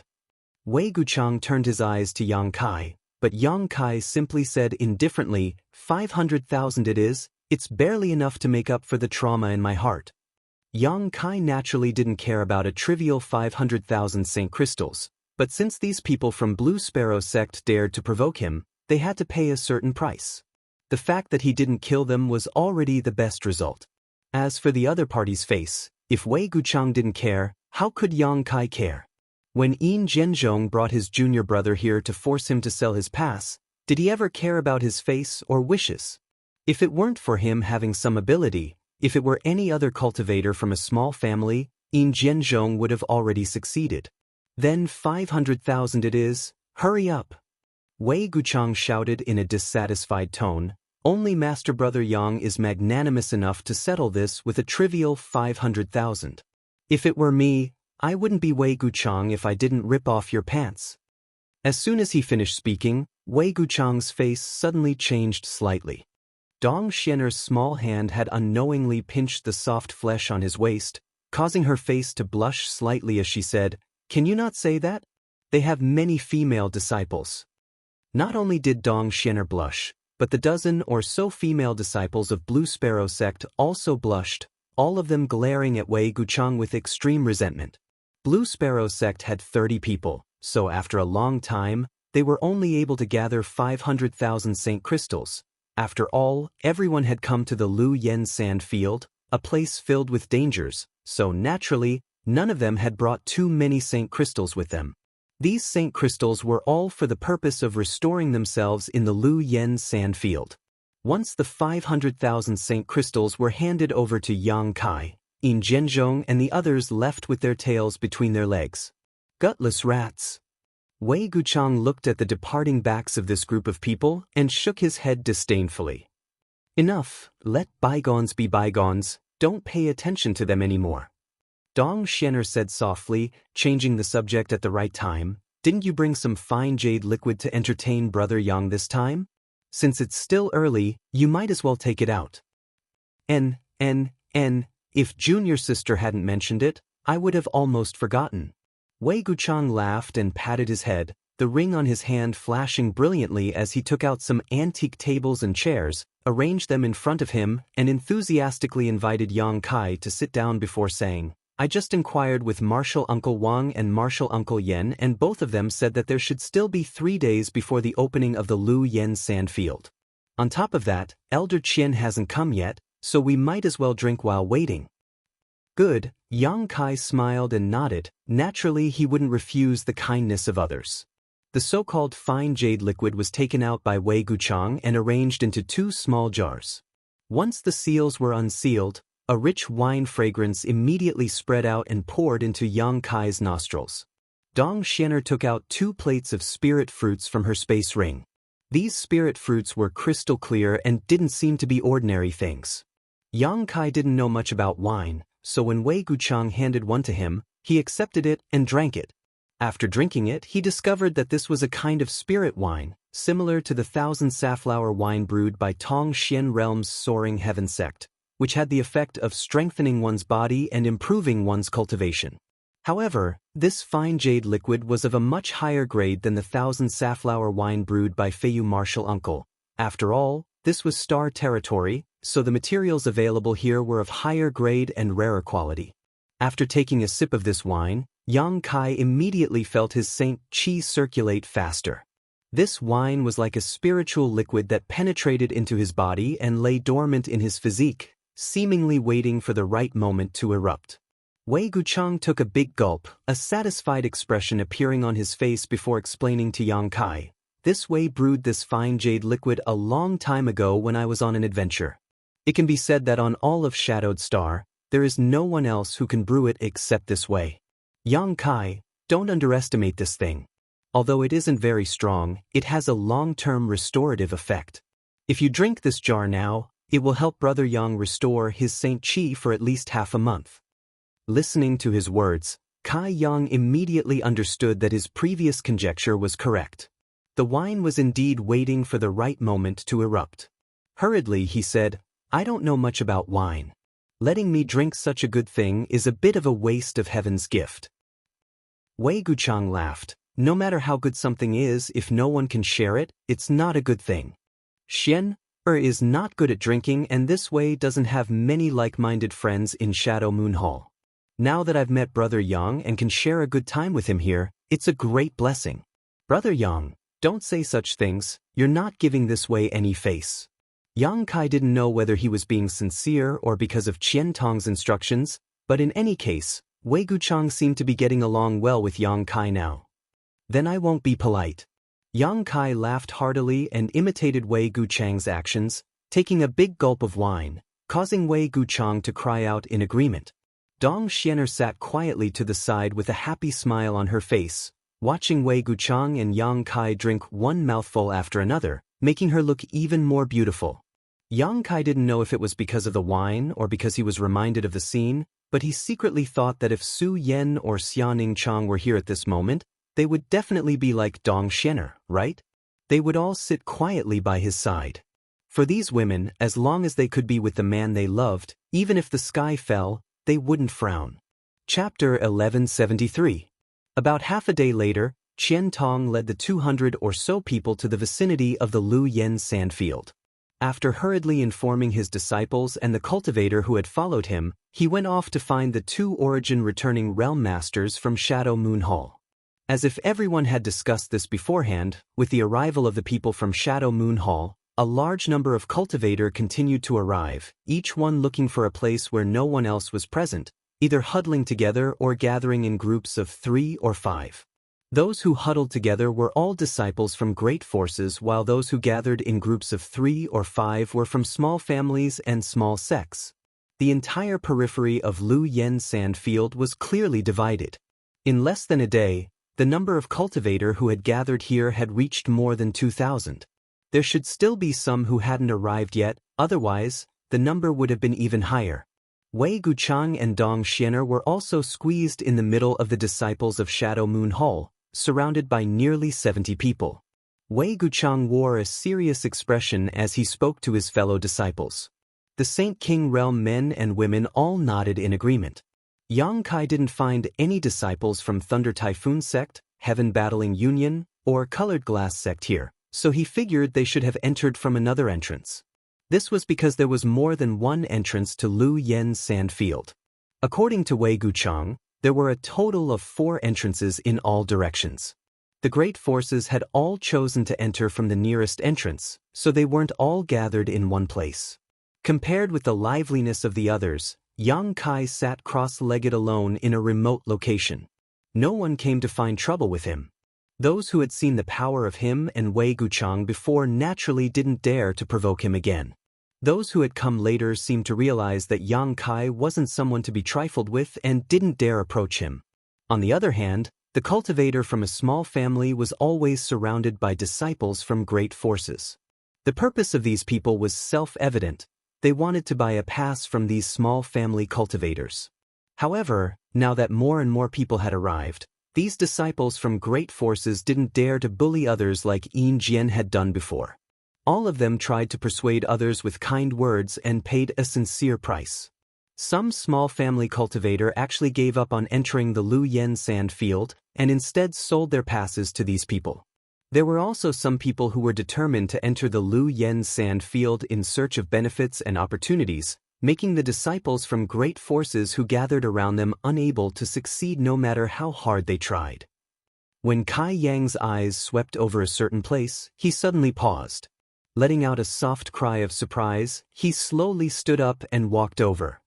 Wei Guchang turned his eyes to Yang Kai, but Yang Kai simply said indifferently, 500,000 it is, it's barely enough to make up for the trauma in my heart. Yang Kai naturally didn't care about a trivial 500,000 St. Crystals, but since these people from Blue Sparrow sect dared to provoke him, they had to pay a certain price. The fact that he didn't kill them was already the best result. As for the other party's face, if Wei Guchang didn't care, how could Yang Kai care? When Yin Jianzhong brought his junior brother here to force him to sell his pass, did he ever care about his face or wishes? If it weren't for him having some ability, if it were any other cultivator from a small family, Yin Jianzhong would have already succeeded. Then 500,000 it is, hurry up. Wei Guchang shouted in a dissatisfied tone, only Master Brother Yang is magnanimous enough to settle this with a trivial 500,000. If it were me, I wouldn't be Wei Guchang if I didn't rip off your pants. As soon as he finished speaking, Wei Guchang's face suddenly changed slightly. Dong Xianer's small hand had unknowingly pinched the soft flesh on his waist, causing her face to blush slightly as she said, "Can you not say that? They have many female disciples." Not only did Dong Xianer blush, but the dozen or so female disciples of Blue Sparrow sect also blushed, all of them glaring at Wei Guchang with extreme resentment. Blue Sparrow sect had 30 people, so after a long time, they were only able to gather 500,000 St. Crystals. After all, everyone had come to the Lu Yen sand field, a place filled with dangers, so naturally, none of them had brought too many St. Crystals with them. These St. Crystals were all for the purpose of restoring themselves in the Lu Yen sand field. Once the 500,000 St. Crystals were handed over to Yang Kai, Yin Jianzhong and the others left with their tails between their legs. Gutless rats. Wei Guchang looked at the departing backs of this group of people and shook his head disdainfully. Enough, let bygones be bygones, don't pay attention to them anymore. Dong Xianer said softly, changing the subject at the right time, didn't you bring some fine jade liquid to entertain Brother Yang this time? Since it's still early, you might as well take it out. If junior sister hadn't mentioned it, I would have almost forgotten. Wei Guchang laughed and patted his head, the ring on his hand flashing brilliantly as he took out some antique tables and chairs, arranged them in front of him, and enthusiastically invited Yang Kai to sit down before saying, "I just inquired with Martial Uncle Wang and Martial Uncle Yen, and both of them said that there should still be 3 days before the opening of the Lu Yen sandfield. On top of that, Elder Qian hasn't come yet, so we might as well drink while waiting." "Good," Yang Kai smiled and nodded. Naturally, he wouldn't refuse the kindness of others. The so-called fine jade liquid was taken out by Wei Guchang and arranged into 2 small jars. Once the seals were unsealed, a rich wine fragrance immediately spread out and poured into Yang Kai's nostrils. Dong Xianer took out 2 plates of spirit fruits from her space ring. These spirit fruits were crystal clear and didn't seem to be ordinary things. Yang Kai didn't know much about wine, so when Wei Guchang handed one to him, he accepted it and drank it. After drinking it, he discovered that this was a kind of spirit wine, similar to the 1,000 safflower wine brewed by Tong Xian Realm's Soaring Heaven sect, which had the effect of strengthening one's body and improving one's cultivation. However, this fine jade liquid was of a much higher grade than the 1,000 safflower wine brewed by Feiyu Martial Uncle. After all, this was star territory, so the materials available here were of higher grade and rarer quality. After taking a sip of this wine, Yang Kai immediately felt his Saint Qi circulate faster. This wine was like a spiritual liquid that penetrated into his body and lay dormant in his physique, seemingly waiting for the right moment to erupt. Wei Guchang took a big gulp, a satisfied expression appearing on his face before explaining to Yang Kai, "This Wei brewed this fine jade liquid a long time ago when I was on an adventure. It can be said that on all of Shadowed Star, there is no one else who can brew it except this Wei. Yang Kai, don't underestimate this thing. Although it isn't very strong, it has a long-term restorative effect. If you drink this jar now, it will help Brother Yang restore his Saint Qi for at least half a month." Listening to his words, Kai Yang immediately understood that his previous conjecture was correct. The wine was indeed waiting for the right moment to erupt. Hurriedly he said, "I don't know much about wine. Letting me drink such a good thing is a bit of a waste of heaven's gift." Wei Guchang laughed. "No matter how good something is, if no one can share it, it's not a good thing. Xian is not good at drinking, and this Wei doesn't have many like-minded friends in Shadow Moon Hall. Now that I've met Brother Yang and can share a good time with him here, it's a great blessing. Brother Yang, don't say such things, you're not giving this Wei any face." Yang Kai didn't know whether he was being sincere or because of Qian Tong's instructions, but in any case, Wei Guchang seemed to be getting along well with Yang Kai now. "Then I won't be polite." Yang Kai laughed heartily and imitated Wei Guchang's actions, taking a big gulp of wine, causing Wei Guchang to cry out in agreement. Dong Xianer sat quietly to the side with a happy smile on her face, watching Wei Guchang and Yang Kai drink one mouthful after another, making her look even more beautiful. Yang Kai didn't know if it was because of the wine or because he was reminded of the scene, but he secretly thought that if Su Yen or Xianing Chang were here at this moment, they would definitely be like Dong Xianer, right? They would all sit quietly by his side. For these women, as long as they could be with the man they loved, even if the sky fell, they wouldn't frown. Chapter 1173. About half a day later, Qian Tong led the 200 or so people to the vicinity of the Lu Yen sandfield. After hurriedly informing his disciples and the cultivator who had followed him, he went off to find the 2 origin-returning realm masters from Shadow Moon Hall. As if everyone had discussed this beforehand, with the arrival of the people from Shadow Moon Hall, a large number of cultivators continued to arrive, each one looking for a place where no one else was present, either huddling together or gathering in groups of 3 or 5. Those who huddled together were all disciples from great forces, while those who gathered in groups of 3 or 5 were from small families and small sects. The entire periphery of Lu Yen sandfield was clearly divided. In less than a day, the number of cultivators who had gathered here had reached more than 2,000. There should still be some who hadn't arrived yet, otherwise, the number would have been even higher. Wei Guchang and Dong Xianer were also squeezed in the middle of the disciples of Shadow Moon Hall, surrounded by nearly 70 people. Wei Guchang wore a serious expression as he spoke to his fellow disciples. The Saint King Realm men and women all nodded in agreement. Yang Kai didn't find any disciples from Thunder Typhoon sect, Heaven Battling Union, or Colored Glass sect here, so he figured they should have entered from another entrance. This was because there was more than one entrance to Lu Yen's sand field. According to Wei Guchang, there were a total of 4 entrances in all directions. The great forces had all chosen to enter from the nearest entrance, so they weren't all gathered in one place. Compared with the liveliness of the others, Yang Kai sat cross-legged alone in a remote location. No one came to find trouble with him. Those who had seen the power of him and Wei Guchang before naturally didn't dare to provoke him again. Those who had come later seemed to realize that Yang Kai wasn't someone to be trifled with and didn't dare approach him. On the other hand, the cultivator from a small family was always surrounded by disciples from great forces. The purpose of these people was self-evident. They wanted to buy a pass from these small family cultivators. However, now that more and more people had arrived, these disciples from great forces didn't dare to bully others like Yin Jian had done before. All of them tried to persuade others with kind words and paid a sincere price. Some small family cultivator actually gave up on entering the Lu Yen sand field and instead sold their passes to these people. There were also some people who were determined to enter the Lu Yen sand field in search of benefits and opportunities, making the disciples from great forces who gathered around them unable to succeed no matter how hard they tried. When Kai Yang's eyes swept over a certain place, he suddenly paused. Letting out a soft cry of surprise, he slowly stood up and walked over.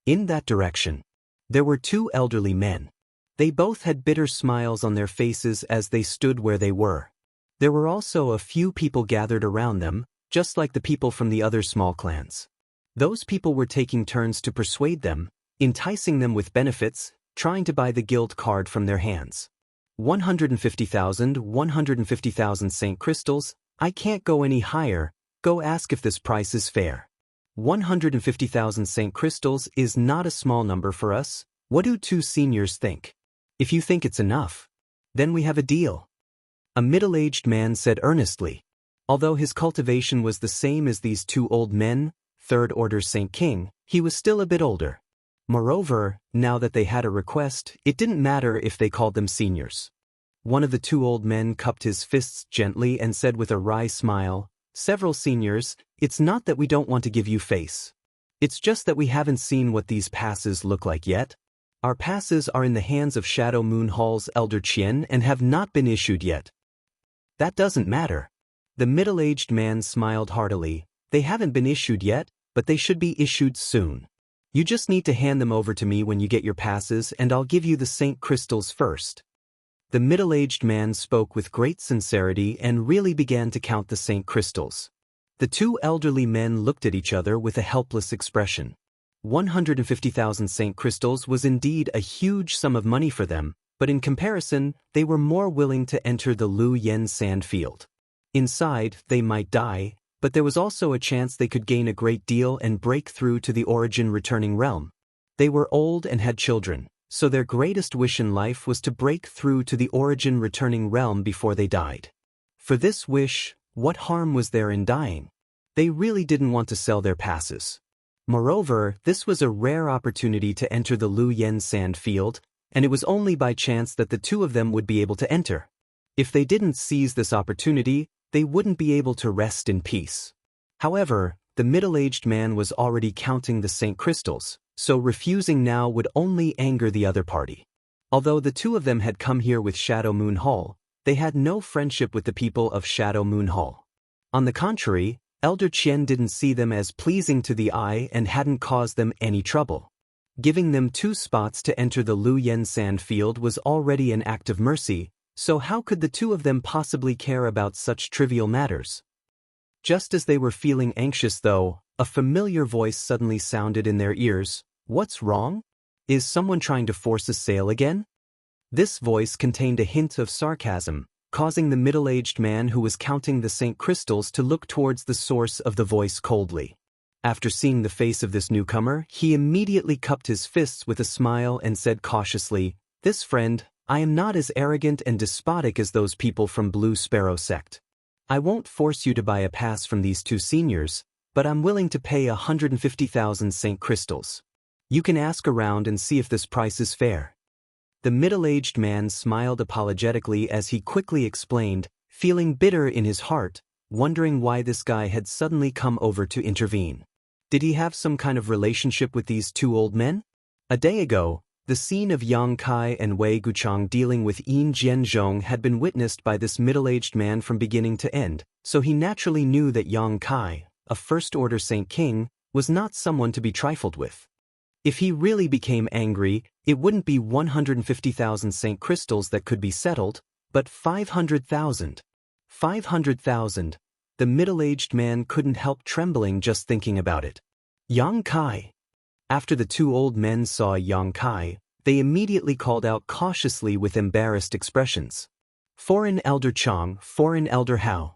In that direction, there were 2 elderly men. They both had bitter smiles on their faces as they stood where they were. There were also a few people gathered around them, just like the people from the other small clans. Those people were taking turns to persuade them, enticing them with benefits, trying to buy the guild card from their hands. 150,000 Saint Crystals. I can't go any higher, go ask if this price is fair. 150,000 Saint Crystals is not a small number for us. What do 2 seniors think? If you think it's enough, then we have a deal. A middle-aged man said earnestly. Although his cultivation was the same as these 2 old men, 3rd Order Saint King, he was still a bit older. Moreover, now that they had a request, it didn't matter if they called them seniors. One of the 2 old men cupped his fists gently and said with a wry smile, "Several seniors, it's not that we don't want to give you face. It's just that we haven't seen what these passes look like yet. Our passes are in the hands of Shadow Moon Hall's Elder Qian and have not been issued yet." "That doesn't matter." The middle-aged man smiled heartily. "They haven't been issued yet, but they should be issued soon. You just need to hand them over to me when you get your passes and I'll give you the Saint Crystals first." The middle-aged man spoke with great sincerity and really began to count the Saint Crystals. The 2 elderly men looked at each other with a helpless expression. 150,000 Saint Crystals was indeed a huge sum of money for them, but in comparison, they were more willing to enter the Lu Yen sand field. Inside, they might die, but there was also a chance they could gain a great deal and break through to the origin returning realm. They were old and had children, so their greatest wish in life was to break through to the origin returning realm before they died. For this wish, what harm was there in dying? They really didn't want to sell their passes. Moreover, this was a rare opportunity to enter the Lu Yen sand field, and it was only by chance that the 2 of them would be able to enter. If they didn't seize this opportunity, they wouldn't be able to rest in peace. However, the middle-aged man was already counting the Saint Crystals, so refusing now would only anger the other party. Although the 2 of them had come here with Shadow Moon Hall, they had no friendship with the people of Shadow Moon Hall. On the contrary, Elder Qian didn't see them as pleasing to the eye and hadn't caused them any trouble. Giving them 2 spots to enter the Lu Yen sand field was already an act of mercy, so how could the 2 of them possibly care about such trivial matters? Just as they were feeling anxious though, a familiar voice suddenly sounded in their ears. "What's wrong? Is someone trying to force a sale again?" This voice contained a hint of sarcasm, causing the middle-aged man who was counting the Saint Crystals to look towards the source of the voice coldly. After seeing the face of this newcomer, he immediately cupped his fists with a smile and said cautiously, "This friend, I am not as arrogant and despotic as those people from Blue Sparrow sect. I won't force you to buy a pass from these 2 seniors, but I'm willing to pay 150,000 Saint Crystals. You can ask around and see if this price is fair." The middle-aged man smiled apologetically as he quickly explained, feeling bitter in his heart, wondering why this guy had suddenly come over to intervene. Did he have some kind of relationship with these two old men? A day ago, the scene of Yang Kai and Wei Guchang dealing with Yin Jianzhong had been witnessed by this middle-aged man from beginning to end, so he naturally knew that Yang Kai, a first-order Saint King, was not someone to be trifled with. If he really became angry, it wouldn't be 150,000 Saint crystals that could be settled, but 500,000. 500,000. The middle-aged man couldn't help trembling just thinking about it. Yang Kai. After the two old men saw Yang Kai, they immediately called out cautiously with embarrassed expressions. Foreign Elder Chang, Foreign Elder Hao.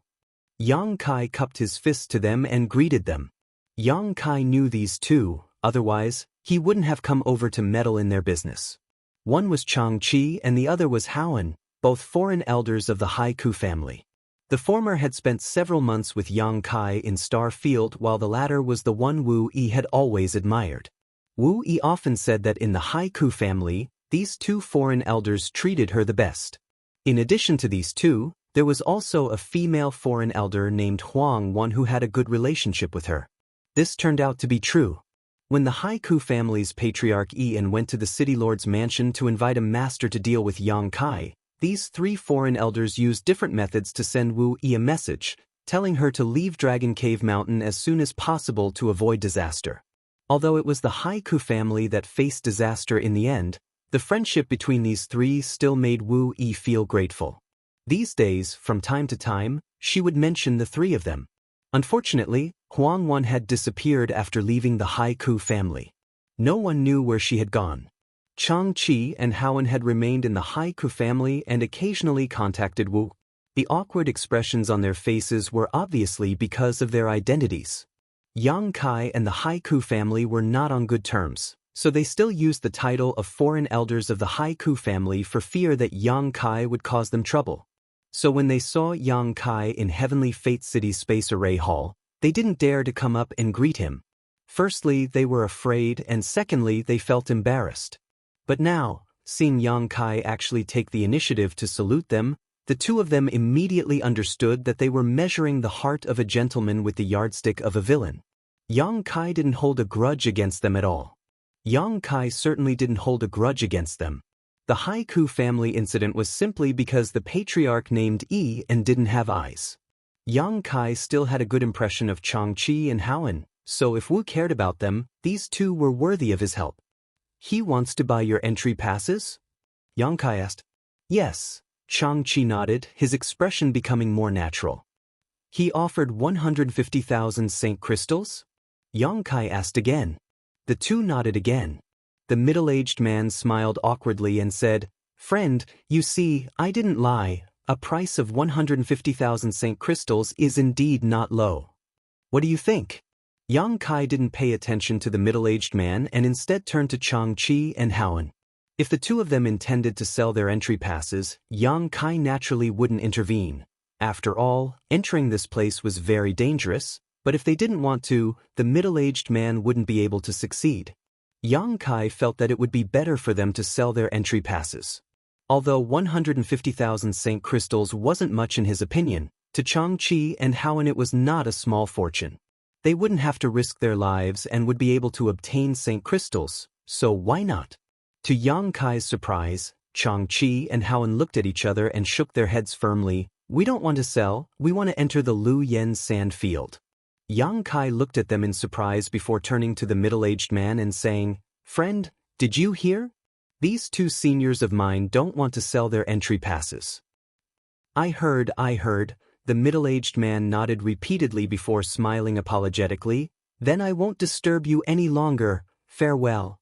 Yang Kai cupped his fist to them and greeted them. Yang Kai knew these two, otherwise, he wouldn't have come over to meddle in their business. One was Chang Chi and the other was Haoan, both foreign elders of the Haiku family. The former had spent several months with Yang Kai in Star Field while the latter was the one Wu Yi had always admired. Wu Yi often said that in the Haiku family, these two foreign elders treated her the best. In addition to these two, there was also a female foreign elder named Huang, one who had a good relationship with her. This turned out to be true. When the Haiku family's patriarch Ian went to the city lord's mansion to invite a master to deal with Yang Kai, these three foreign elders used different methods to send Wu Yi a message, telling her to leave Dragon Cave Mountain as soon as possible to avoid disaster. Although it was the Haiku family that faced disaster in the end, the friendship between these three still made Wu Yi feel grateful. These days, from time to time, she would mention the three of them. Unfortunately, Huang Wan had disappeared after leaving the Haiku family. No one knew where she had gone. Chang Chi and Haoan had remained in the Haiku family and occasionally contacted Wu. The awkward expressions on their faces were obviously because of their identities. Yang Kai and the Haiku family were not on good terms, so they still used the title of foreign elders of the Haiku family for fear that Yang Kai would cause them trouble. So when they saw Yang Kai in Heavenly Fate City's Space Array Hall, they didn't dare to come up and greet him. Firstly, they were afraid, and secondly, they felt embarrassed. But now, seeing Yang Kai actually take the initiative to salute them, the two of them immediately understood that they were measuring the heart of a gentleman with the yardstick of a villain. Yang Kai didn't hold a grudge against them at all. Yang Kai certainly didn't hold a grudge against them. The Haiku family incident was simply because the patriarch named Yi and didn't have eyes. Yang Kai still had a good impression of Chang Chi and Haoan, so if Wu cared about them, these two were worthy of his help. He wants to buy your entry passes? Yang Kai asked. Yes. Chang Chi nodded, his expression becoming more natural. He offered 150,000 Saint crystals? Yang Kai asked again. The two nodded again. The middle-aged man smiled awkwardly and said, Friend, you see, I didn't lie. A price of 150,000 Saint crystals is indeed not low. What do you think? Yang Kai didn't pay attention to the middle-aged man and instead turned to Chang Chi and Haoan. If the two of them intended to sell their entry passes, Yang Kai naturally wouldn't intervene. After all, entering this place was very dangerous, but if they didn't want to, the middle-aged man wouldn't be able to succeed. Yang Kai felt that it would be better for them to sell their entry passes. Although 150,000 Saint crystals wasn't much in his opinion, to Chang Chi and Haoan it was not a small fortune. They wouldn't have to risk their lives and would be able to obtain Saint crystals, so why not? To Yang Kai's surprise, Chang Chi and Haoan looked at each other and shook their heads firmly. We don't want to sell, we want to enter the Lu Yen sand field. Yang Kai looked at them in surprise before turning to the middle-aged man and saying, Friend, did you hear? These two seniors of mine don't want to sell their entry passes. I heard, the middle-aged man nodded repeatedly before smiling apologetically. Then I won't disturb you any longer, farewell.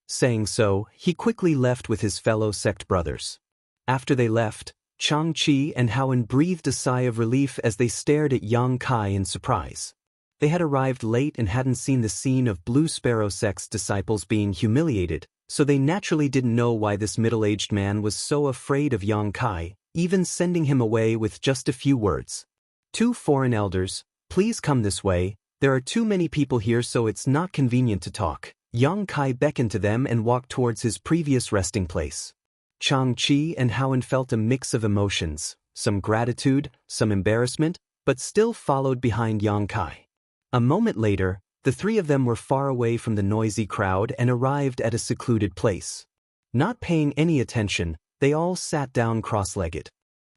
Saying so, he quickly left with his fellow sect brothers. After they left, Chang Chi and Haoan breathed a sigh of relief as they stared at Yang Kai in surprise. They had arrived late and hadn't seen the scene of Blue Sparrow sect's disciples being humiliated, so they naturally didn't know why this middle-aged man was so afraid of Yang Kai, even sending him away with just a few words. Two foreign elders, please come this way, there are too many people here so it's not convenient to talk. Yang Kai beckoned to them and walked towards his previous resting place. Chang Chi and Haoan felt a mix of emotions, some gratitude, some embarrassment, but still followed behind Yang Kai. A moment later, the three of them were far away from the noisy crowd and arrived at a secluded place. Not paying any attention, they all sat down cross-legged.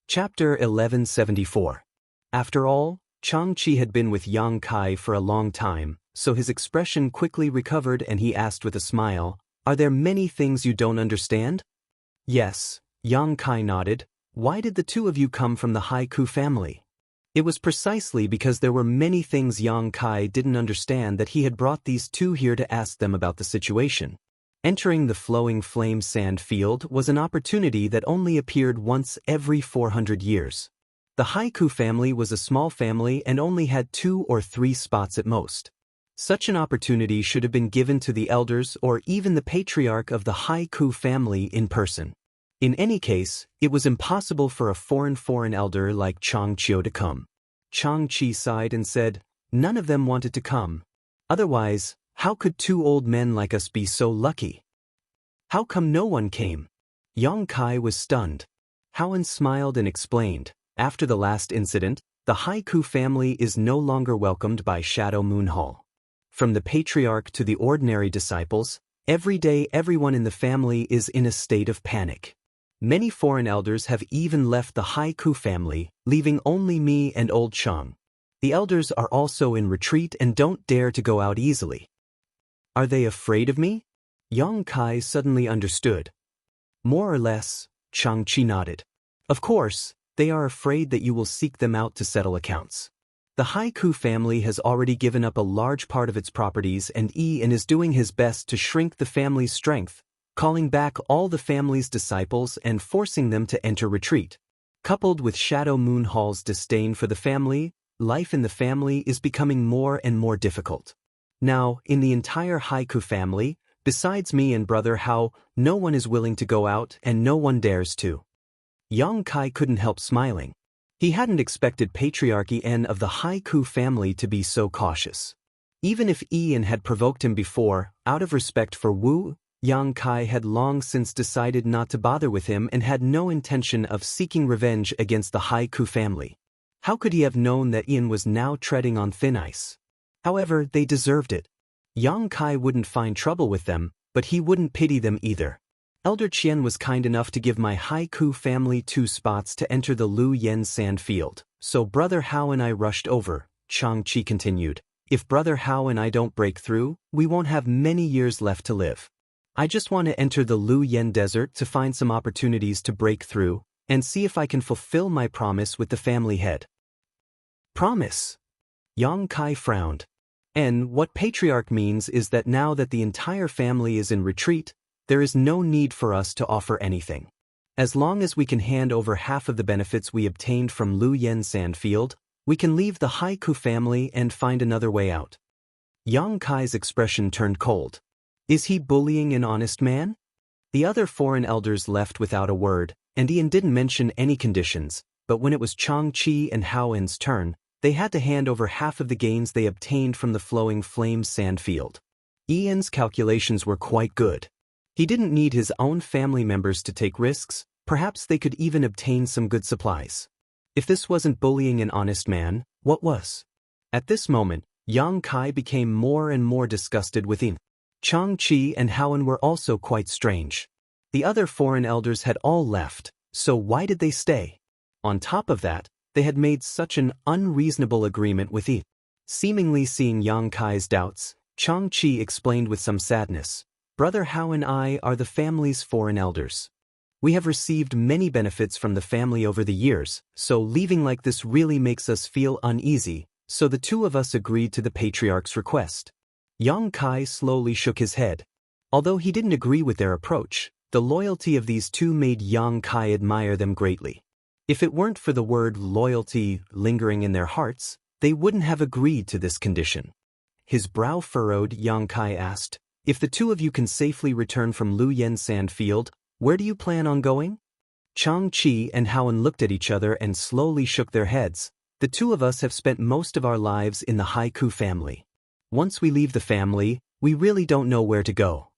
Chapter 1174. After all, Chang-Chi had been with Yang Kai for a long time, so his expression quickly recovered and he asked with a smile, "Are there many things you don't understand?" "Yes," Yang Kai nodded. "Why did the two of you come from the Haiku family?" It was precisely because there were many things Yang Kai didn't understand that he had brought these two here to ask them about the situation. Entering the flowing flame sand field was an opportunity that only appeared once every 400 years. The Haiku family was a small family and only had 2 or 3 spots at most. Such an opportunity should have been given to the elders or even the patriarch of the Haiku family in person. In any case, it was impossible for a foreign elder like Chang-Chi to come. Chang-Chi sighed and said, "None of them wanted to come. Otherwise, how could 2 old men like us be so lucky? How come no one came?" Yang Kai was stunned. Howen smiled and explained, "After the last incident, the Haiku family is no longer welcomed by Shadow Moon Hall. From the patriarch to the ordinary disciples, every day everyone in the family is in a state of panic. Many foreign elders have even left the Haiku family, leaving only me and old Chang. The elders are also in retreat and don't dare to go out easily." "Are they afraid of me?" Yang Kai suddenly understood. "More or less," Chang-Chi nodded. "Of course, they are afraid that you will seek them out to settle accounts. The Haiku family has already given up a large part of its properties and Ian is doing his best to shrink the family's strength, calling back all the family's disciples and forcing them to enter retreat. Coupled with Shadow Moon Hall's disdain for the family, life in the family is becoming more and more difficult. Now, in the entire Haiku family, besides me and Brother Hao, no one is willing to go out and no one dares to." Yang Kai couldn't help smiling. He hadn't expected Patriarch Ian of the Haiku family to be so cautious. Even if Ian had provoked him before, out of respect for Wu, Yang Kai had long since decided not to bother with him and had no intention of seeking revenge against the Haiku family. How could he have known that Ian was now treading on thin ice? However, they deserved it. Yang Kai wouldn't find trouble with them, but he wouldn't pity them either. "Elder Qian was kind enough to give my Haiku family 2 spots to enter the Lu Yen sand field, so Brother Hao and I rushed over," Chang-Chi continued. "If Brother Hao and I don't break through, we won't have many years left to live. I just want to enter the Lu Yen desert to find some opportunities to break through and see if I can fulfill my promise with the family head." "Promise?" Yang Kai frowned. "And what patriarch means is that now that the entire family is in retreat, there is no need for us to offer anything. As long as we can hand over half of the benefits we obtained from Lu Yen Sandfield, we can leave the Haiku family and find another way out." Yang Kai's expression turned cold. Is he bullying an honest man? The other foreign elders left without a word, and Ian didn't mention any conditions, but when it was Chang-Chi and Howen's turn, they had to hand over half of the gains they obtained from the flowing flame sand field. Ian's calculations were quite good. He didn't need his own family members to take risks, perhaps they could even obtain some good supplies. If this wasn't bullying an honest man, what was? At this moment, Yang Kai became more and more disgusted with Ian. Chang-Chi and Howen were also quite strange. The other foreign elders had all left, so why did they stay? On top of that, they had made such an unreasonable agreement with Ian. Seemingly seeing Yang Kai's doubts, Chang-Chi explained with some sadness, "Brother Hao and I are the family's foreign elders. We have received many benefits from the family over the years, so leaving like this really makes us feel uneasy, so the two of us agreed to the patriarch's request." Yang Kai slowly shook his head. Although he didn't agree with their approach, the loyalty of these two made Yang Kai admire them greatly. If it weren't for the word loyalty lingering in their hearts, they wouldn't have agreed to this condition. His brow furrowed, Yang Kai asked, "If the two of you can safely return from Lu Yen Sand Field, where do you plan on going?" Chang-Chi and Howen looked at each other and slowly shook their heads. "The two of us have spent most of our lives in the Haiku family. Once we leave the family, we really don't know where to go.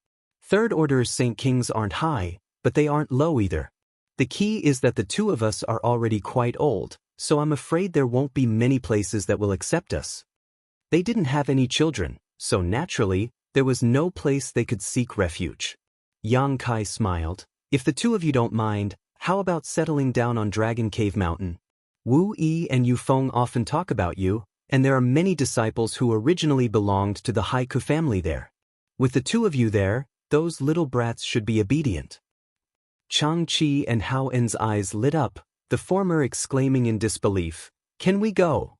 Third Order Saint Kings aren't high, but they aren't low either. The key is that the two of us are already quite old, so I'm afraid there won't be many places that will accept us. They didn't have any children, so naturally, there was no place they could seek refuge. Yang Kai smiled. If the two of you don't mind, how about settling down on Dragon Cave Mountain? Wu Yi and Yu Feng often talk about you, and there are many disciples who originally belonged to the Haiku family there. With the two of you there, those little brats should be obedient. Chang Chi and Hao En's eyes lit up, the former exclaiming in disbelief, "Can we go?"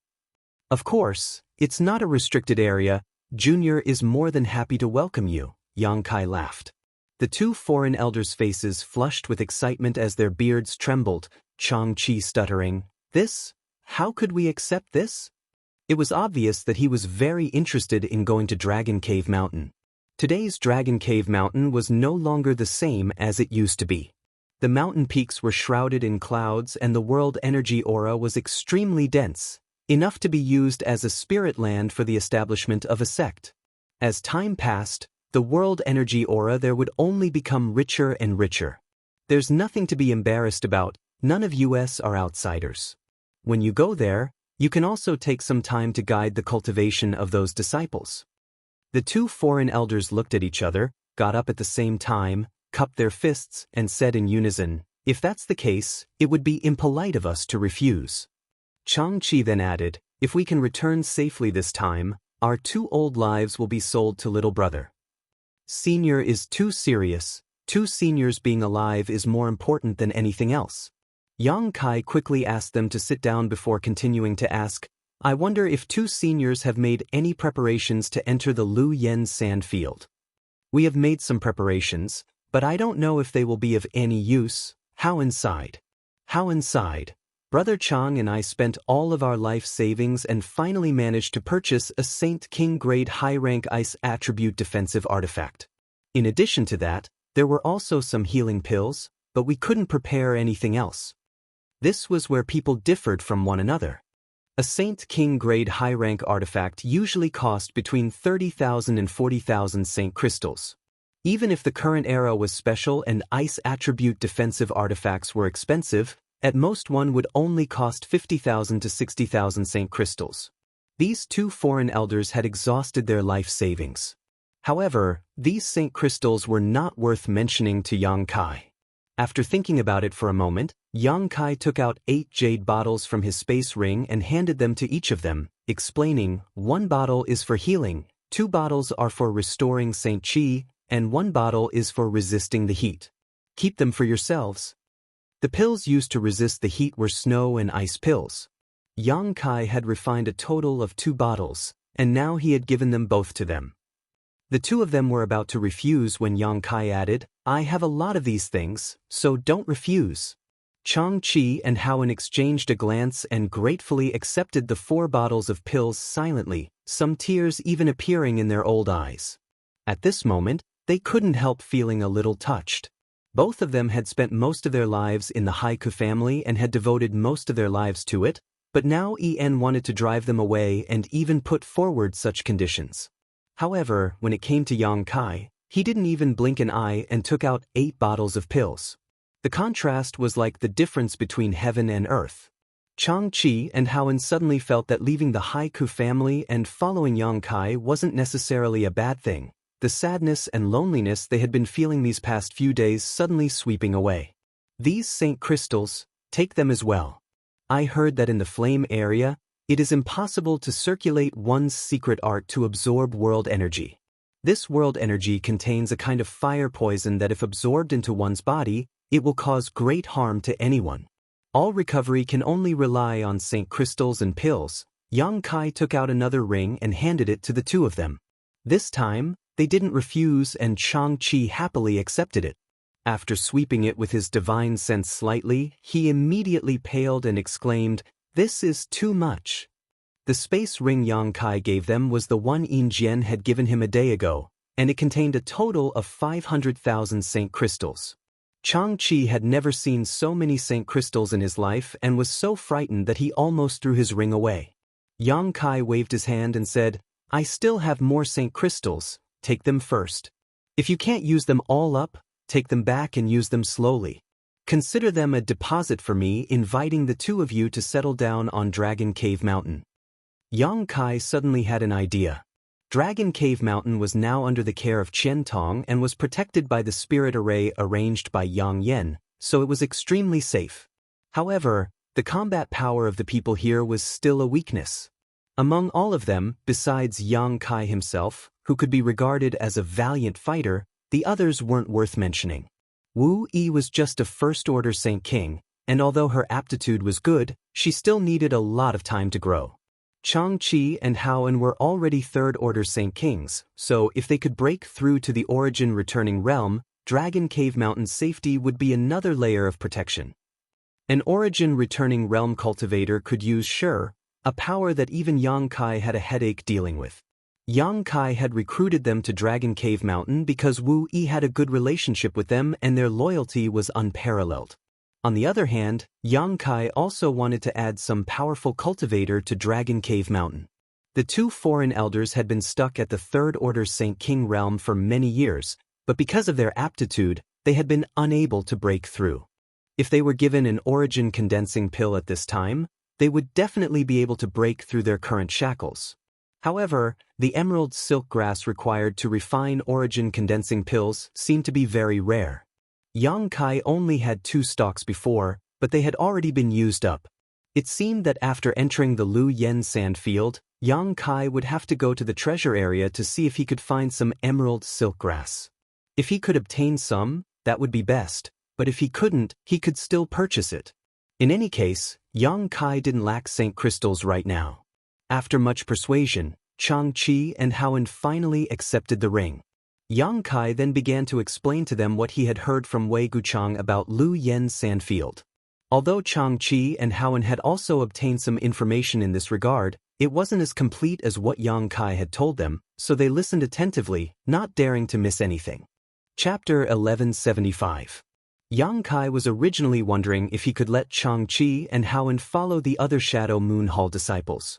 "Of course, it's not a restricted area. Junior is more than happy to welcome you," Yang Kai laughed. The two foreign elders' faces flushed with excitement as their beards trembled, Chang Chi stuttering, "This? How could we accept this?" It was obvious that he was very interested in going to Dragon Cave Mountain. Today's Dragon Cave Mountain was no longer the same as it used to be. The mountain peaks were shrouded in clouds and the world energy aura was extremely dense, enough to be used as a spirit land for the establishment of a sect. As time passed, the world energy aura there would only become richer and richer. There's nothing to be embarrassed about, none of us are outsiders. When you go there, you can also take some time to guide the cultivation of those disciples. The two foreign elders looked at each other, got up at the same time, cupped their fists, and said in unison, "If that's the case, it would be impolite of us to refuse." Chang Chi then added, "If we can return safely this time, our 2 old lives will be sold to little brother. Senior is too serious, 2 seniors being alive is more important than anything else." Yang Kai quickly asked them to sit down before continuing to ask, "I wonder if 2 seniors have made any preparations to enter the Lu Yen sand field." "We have made some preparations, but I don't know if they will be of any use." How inside? Brother Chang and I spent all of our life savings and finally managed to purchase a Saint King grade high-rank ice attribute defensive artifact. In addition to that, there were also some healing pills, but we couldn't prepare anything else. This was where people differed from one another. A Saint King grade high-rank artifact usually cost between 30,000 and 40,000 Saint crystals. Even if the current era was special and ice attribute defensive artifacts were expensive, at most one would only cost 50,000 to 60,000 Saint crystals. These 2 foreign elders had exhausted their life savings. However, these Saint crystals were not worth mentioning to Yang Kai. After thinking about it for a moment, Yang Kai took out 8 jade bottles from his space ring and handed them to each of them, explaining, "1 bottle is for healing, 2 bottles are for restoring Saint Chi, and 1 bottle is for resisting the heat. Keep them for yourselves." The pills used to resist the heat were snow and ice pills. Yang Kai had refined a total of 2 bottles, and now he had given them both to them. The 2 of them were about to refuse when Yang Kai added, "I have a lot of these things, so don't refuse." Chang Chi and Hao En exchanged a glance and gratefully accepted the 4 bottles of pills silently, some tears even appearing in their old eyes. At this moment, they couldn't help feeling a little touched. Both of them had spent most of their lives in the Haiku family and had devoted most of their lives to it, but now En wanted to drive them away and even put forward such conditions. However, when it came to Yang Kai, he didn't even blink an eye and took out 8 bottles of pills. The contrast was like the difference between heaven and earth. Chang Chi and Hao En suddenly felt that leaving the Haiku family and following Yang Kai wasn't necessarily a bad thing. The sadness and loneliness they had been feeling these past few days suddenly sweeping away. "These Saint crystals, take them as well. I heard that in the flame area, it is impossible to circulate one's secret art to absorb world energy. This world energy contains a kind of fire poison that if absorbed into one's body, it will cause great harm to anyone. All recovery can only rely on Saint crystals and pills." Yang Kai took out another ring and handed it to the 2 of them. This time, they didn't refuse and Chang Chi happily accepted it. After sweeping it with his divine sense slightly, he immediately paled and exclaimed, "This is too much." The space ring Yang Kai gave them was the one Yin Jian had given him a day ago, and it contained a total of 500,000 Saint crystals. Chang Chi had never seen so many Saint crystals in his life and was so frightened that he almost threw his ring away. Yang Kai waved his hand and said, "I still have more Saint crystals. Take them first. If you can't use them all up, take them back and use them slowly." Consider them a deposit for me, inviting the two of you to settle down on Dragon Cave Mountain. Yang Kai suddenly had an idea. Dragon Cave Mountain was now under the care of Qian Tong and was protected by the spirit array arranged by Yang Yen, so it was extremely safe. However, the combat power of the people here was still a weakness. Among all of them, besides Yang Kai himself, who could be regarded as a valiant fighter, the others weren't worth mentioning. Wu Yi was just a first-order Saint King, and although her aptitude was good, she still needed a lot of time to grow. Chang Qi and Haoan were already third-order Saint Kings, so if they could break through to the origin returning realm, Dragon Cave Mountain's safety would be another layer of protection. An origin returning realm cultivator could use Sure, a power that even Yang Kai had a headache dealing with. Yang Kai had recruited them to Dragon Cave Mountain because Wu Yi had a good relationship with them and their loyalty was unparalleled. On the other hand, Yang Kai also wanted to add some powerful cultivator to Dragon Cave Mountain. The two foreign elders had been stuck at the third-order Saint King realm for many years, but because of their aptitude, they had been unable to break through. If they were given an origin condensing pill at this time, they would definitely be able to break through their current shackles. However, the emerald silk grass required to refine origin condensing pills seemed to be very rare. Yang Kai only had 2 stalks before, but they had already been used up. It seemed that after entering the Lu Yen sand field, Yang Kai would have to go to the treasure area to see if he could find some emerald silk grass. If he could obtain some, that would be best, but if he couldn't, he could still purchase it. In any case, Yang Kai didn't lack Saint Crystals right now. After much persuasion, Chang Qi and Haoan finally accepted the ring. Yang Kai then began to explain to them what he had heard from Wei Guchang about Lu Yen's sandfield. Although Chang Qi and Haoan had also obtained some information in this regard, it wasn't as complete as what Yang Kai had told them, so they listened attentively, not daring to miss anything. Chapter 1175. Yang Kai was originally wondering if he could let Chang Qi and Haoan follow the other Shadow Moon Hall disciples.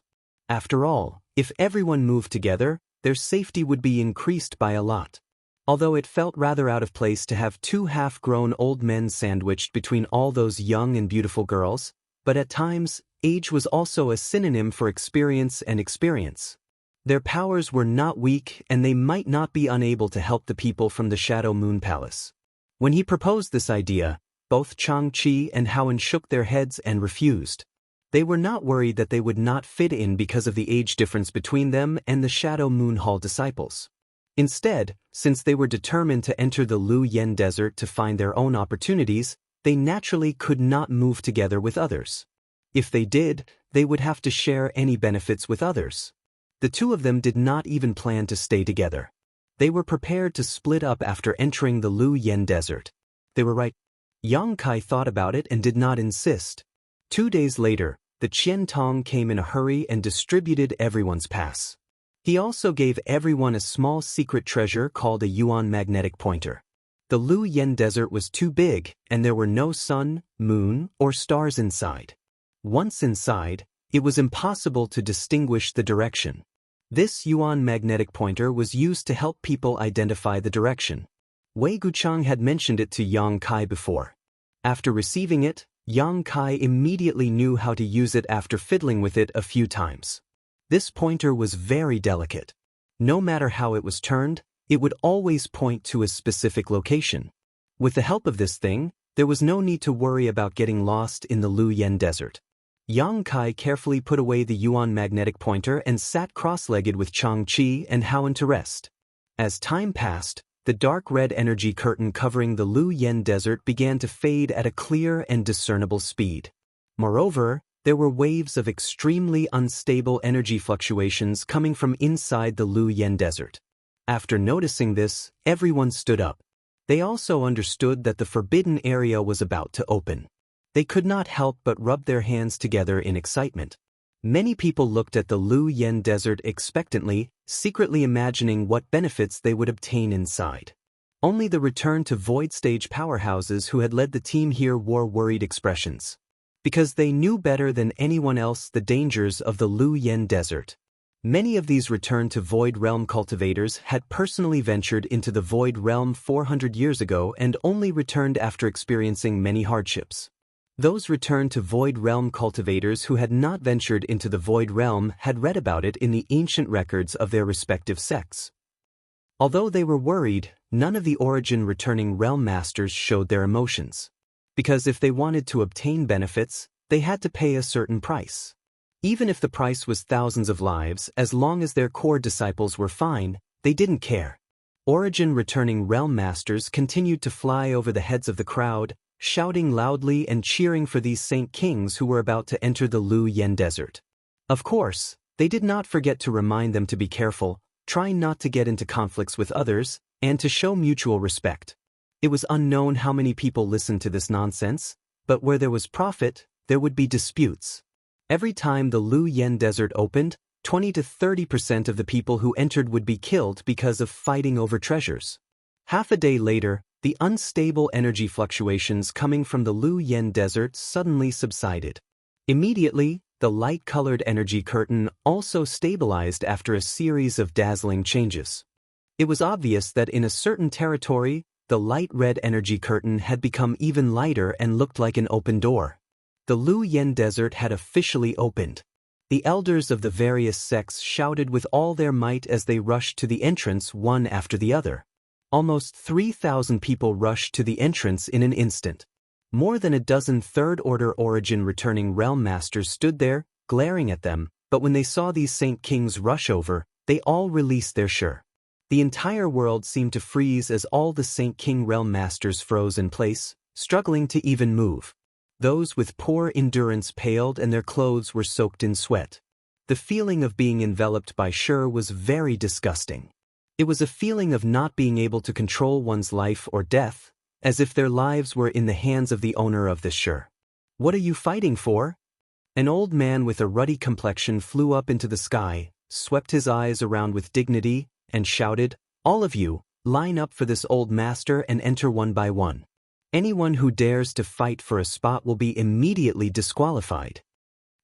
After all, if everyone moved together, their safety would be increased by a lot. Although it felt rather out of place to have 2 half-grown old men sandwiched between all those young and beautiful girls, but at times, age was also a synonym for experience and experience. Their powers were not weak and they might not be unable to help the people from the Shadow Moon Palace. When he proposed this idea, both Chang Qi and Haoan shook their heads and refused. They were not worried that they would not fit in because of the age difference between them and the Shadow Moon Hall disciples. Instead, since they were determined to enter the Lu Yen Desert to find their own opportunities, they naturally could not move together with others. If they did, they would have to share any benefits with others. The two of them did not even plan to stay together. They were prepared to split up after entering the Lu Yen Desert. They were right. Yang Kai thought about it and did not insist. 2 days later, the Qian Tong came in a hurry and distributed everyone's pass. He also gave everyone a small secret treasure called a Yuan magnetic pointer. The Lu Yen Desert was too big, and there were no sun, moon, or stars inside. Once inside, it was impossible to distinguish the direction. This Yuan magnetic pointer was used to help people identify the direction. Wei Guchang had mentioned it to Yang Kai before. After receiving it, Yang Kai immediately knew how to use it after fiddling with it a few times. This pointer was very delicate. No matter how it was turned, it would always point to a specific location. With the help of this thing, there was no need to worry about getting lost in the Lu Yen Desert. Yang Kai carefully put away the Yuan magnetic pointer and sat cross-legged with Chang Qi and Haoan to rest. As time passed, the dark red energy curtain covering the Lu Yen Desert began to fade at a clear and discernible speed. Moreover, there were waves of extremely unstable energy fluctuations coming from inside the Lu Yen Desert. After noticing this, everyone stood up. They also understood that the forbidden area was about to open. They could not help but rub their hands together in excitement. Many people looked at the Lu Yen Desert expectantly, secretly imagining what benefits they would obtain inside. Only the return to Void Stage powerhouses who had led the team here wore worried expressions. Because they knew better than anyone else the dangers of the Lu Yen Desert. Many of these return to Void Realm cultivators had personally ventured into the Void Realm 400 years ago and only returned after experiencing many hardships. Those returned to Void Realm cultivators who had not ventured into the Void Realm had read about it in the ancient records of their respective sects. Although they were worried, none of the Origin returning Realm Masters showed their emotions. Because if they wanted to obtain benefits, they had to pay a certain price. Even if the price was thousands of lives, as long as their core disciples were fine, they didn't care. Origin returning Realm Masters continued to fly over the heads of the crowd, shouting loudly and cheering for these Saint Kings who were about to enter the Lu Yen Desert. Of course, they did not forget to remind them to be careful, try not to get into conflicts with others, and to show mutual respect. It was unknown how many people listened to this nonsense, but where there was profit, there would be disputes. Every time the Lu Yen Desert opened, 20 to 30% of the people who entered would be killed because of fighting over treasures. Half a day later, the unstable energy fluctuations coming from the Lu Yen Desert suddenly subsided. Immediately, the light-colored energy curtain also stabilized after a series of dazzling changes. It was obvious that in a certain territory, the light red energy curtain had become even lighter and looked like an open door. The Lu Yen Desert had officially opened. The elders of the various sects shouted with all their might as they rushed to the entrance one after the other. Almost 3,000 people rushed to the entrance in an instant. More than a dozen Third-Order Origin returning Realm Masters stood there, glaring at them, but when they saw these Saint Kings rush over, they all released their shur. The entire world seemed to freeze as all the Saint King Realm Masters froze in place, struggling to even move. Those with poor endurance paled and their clothes were soaked in sweat. The feeling of being enveloped by shur was very disgusting. It was a feeling of not being able to control one's life or death, as if their lives were in the hands of the owner of this shur. "What are you fighting for?" An old man with a ruddy complexion flew up into the sky, swept his eyes around with dignity, and shouted, "All of you, line up for this old master and enter one by one. Anyone who dares to fight for a spot will be immediately disqualified."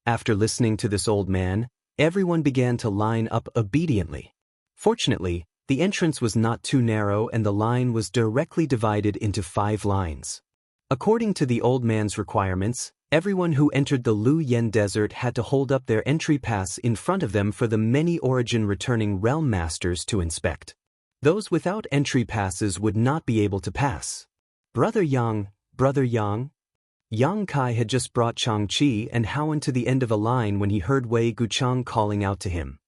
After listening to this old man, everyone began to line up obediently. Fortunately, the entrance was not too narrow and the line was directly divided into 5 lines. According to the old man's requirements, everyone who entered the Lu Yen Desert had to hold up their entry pass in front of them for the many Origin returning Realm Masters to inspect. Those without entry passes would not be able to pass. Brother Yang, Yang Kai had just brought Changqi and Howen to the end of a line when he heard Wei Guchang calling out to him.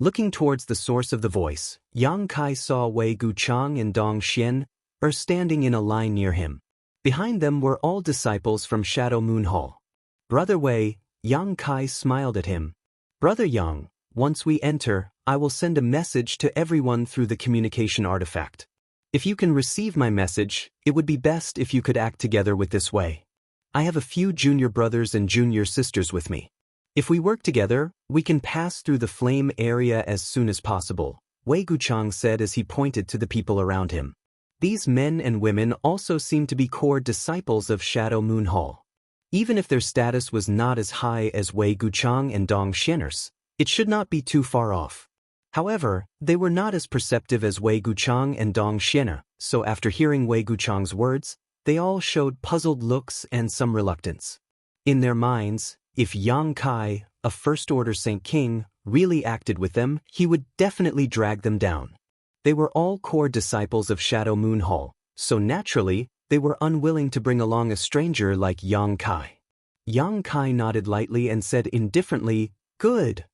Looking towards the source of the voice, Yang Kai saw Wei Guchang and Dong Xian standing in a line near him. Behind them were all disciples from Shadow Moon Hall. "Brother Wei," Yang Kai smiled at him. "Brother Yang, once we enter, I will send a message to everyone through the communication artifact. If you can receive my message, it would be best if you could act together with this Wei. I have a few junior brothers and junior sisters with me. If we work together, we can pass through the flame area as soon as possible," Wei Guchang said as he pointed to the people around him. These men and women also seemed to be core disciples of Shadow Moon Hall. Even if their status was not as high as Wei Guchang and Dong Xianers, it should not be too far off. However, they were not as perceptive as Wei Guchang and Dong Xiana, so after hearing Wei Guchang's words, they all showed puzzled looks and some reluctance. In their minds, if Yang Kai, a First-Order Saint King, really acted with them, he would definitely drag them down. They were all core disciples of Shadow Moon Hall, so naturally, they were unwilling to bring along a stranger like Yang Kai. Yang Kai nodded lightly and said indifferently, "Good."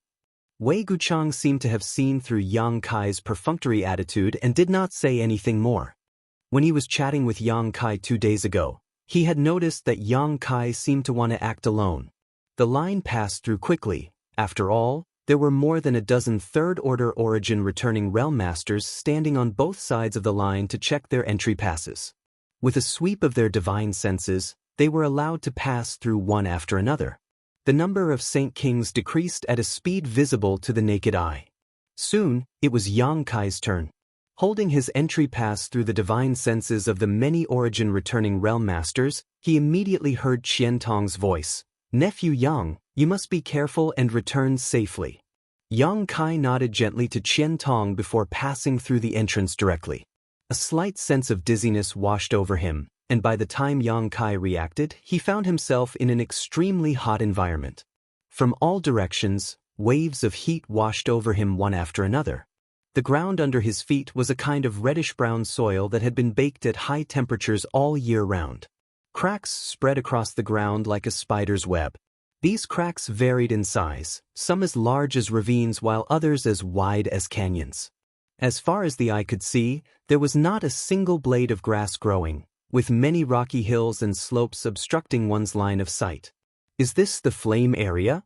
Wei Guchang seemed to have seen through Yang Kai's perfunctory attitude and did not say anything more. When he was chatting with Yang Kai 2 days ago, he had noticed that Yang Kai seemed to want to act alone. The line passed through quickly. After all, there were more than a dozen Third-Order Origin returning Realm Masters standing on both sides of the line to check their entry passes. With a sweep of their divine senses, they were allowed to pass through one after another. The number of Saint Kings decreased at a speed visible to the naked eye. Soon, it was Yang Kai's turn. Holding his entry pass through the divine senses of the many Origin returning Realm Masters, he immediately heard Qian Tong's voice. "Nephew Yang, you must be careful and return safely." Yang Kai nodded gently to Qian Tong before passing through the entrance directly. A slight sense of dizziness washed over him, and by the time Yang Kai reacted, he found himself in an extremely hot environment. From all directions, waves of heat washed over him one after another. The ground under his feet was a kind of reddish-brown soil that had been baked at high temperatures all year round. Cracks spread across the ground like a spider's web. These cracks varied in size, some as large as ravines while others as wide as canyons. As far as the eye could see, there was not a single blade of grass growing, with many rocky hills and slopes obstructing one's line of sight. Is this the flame area?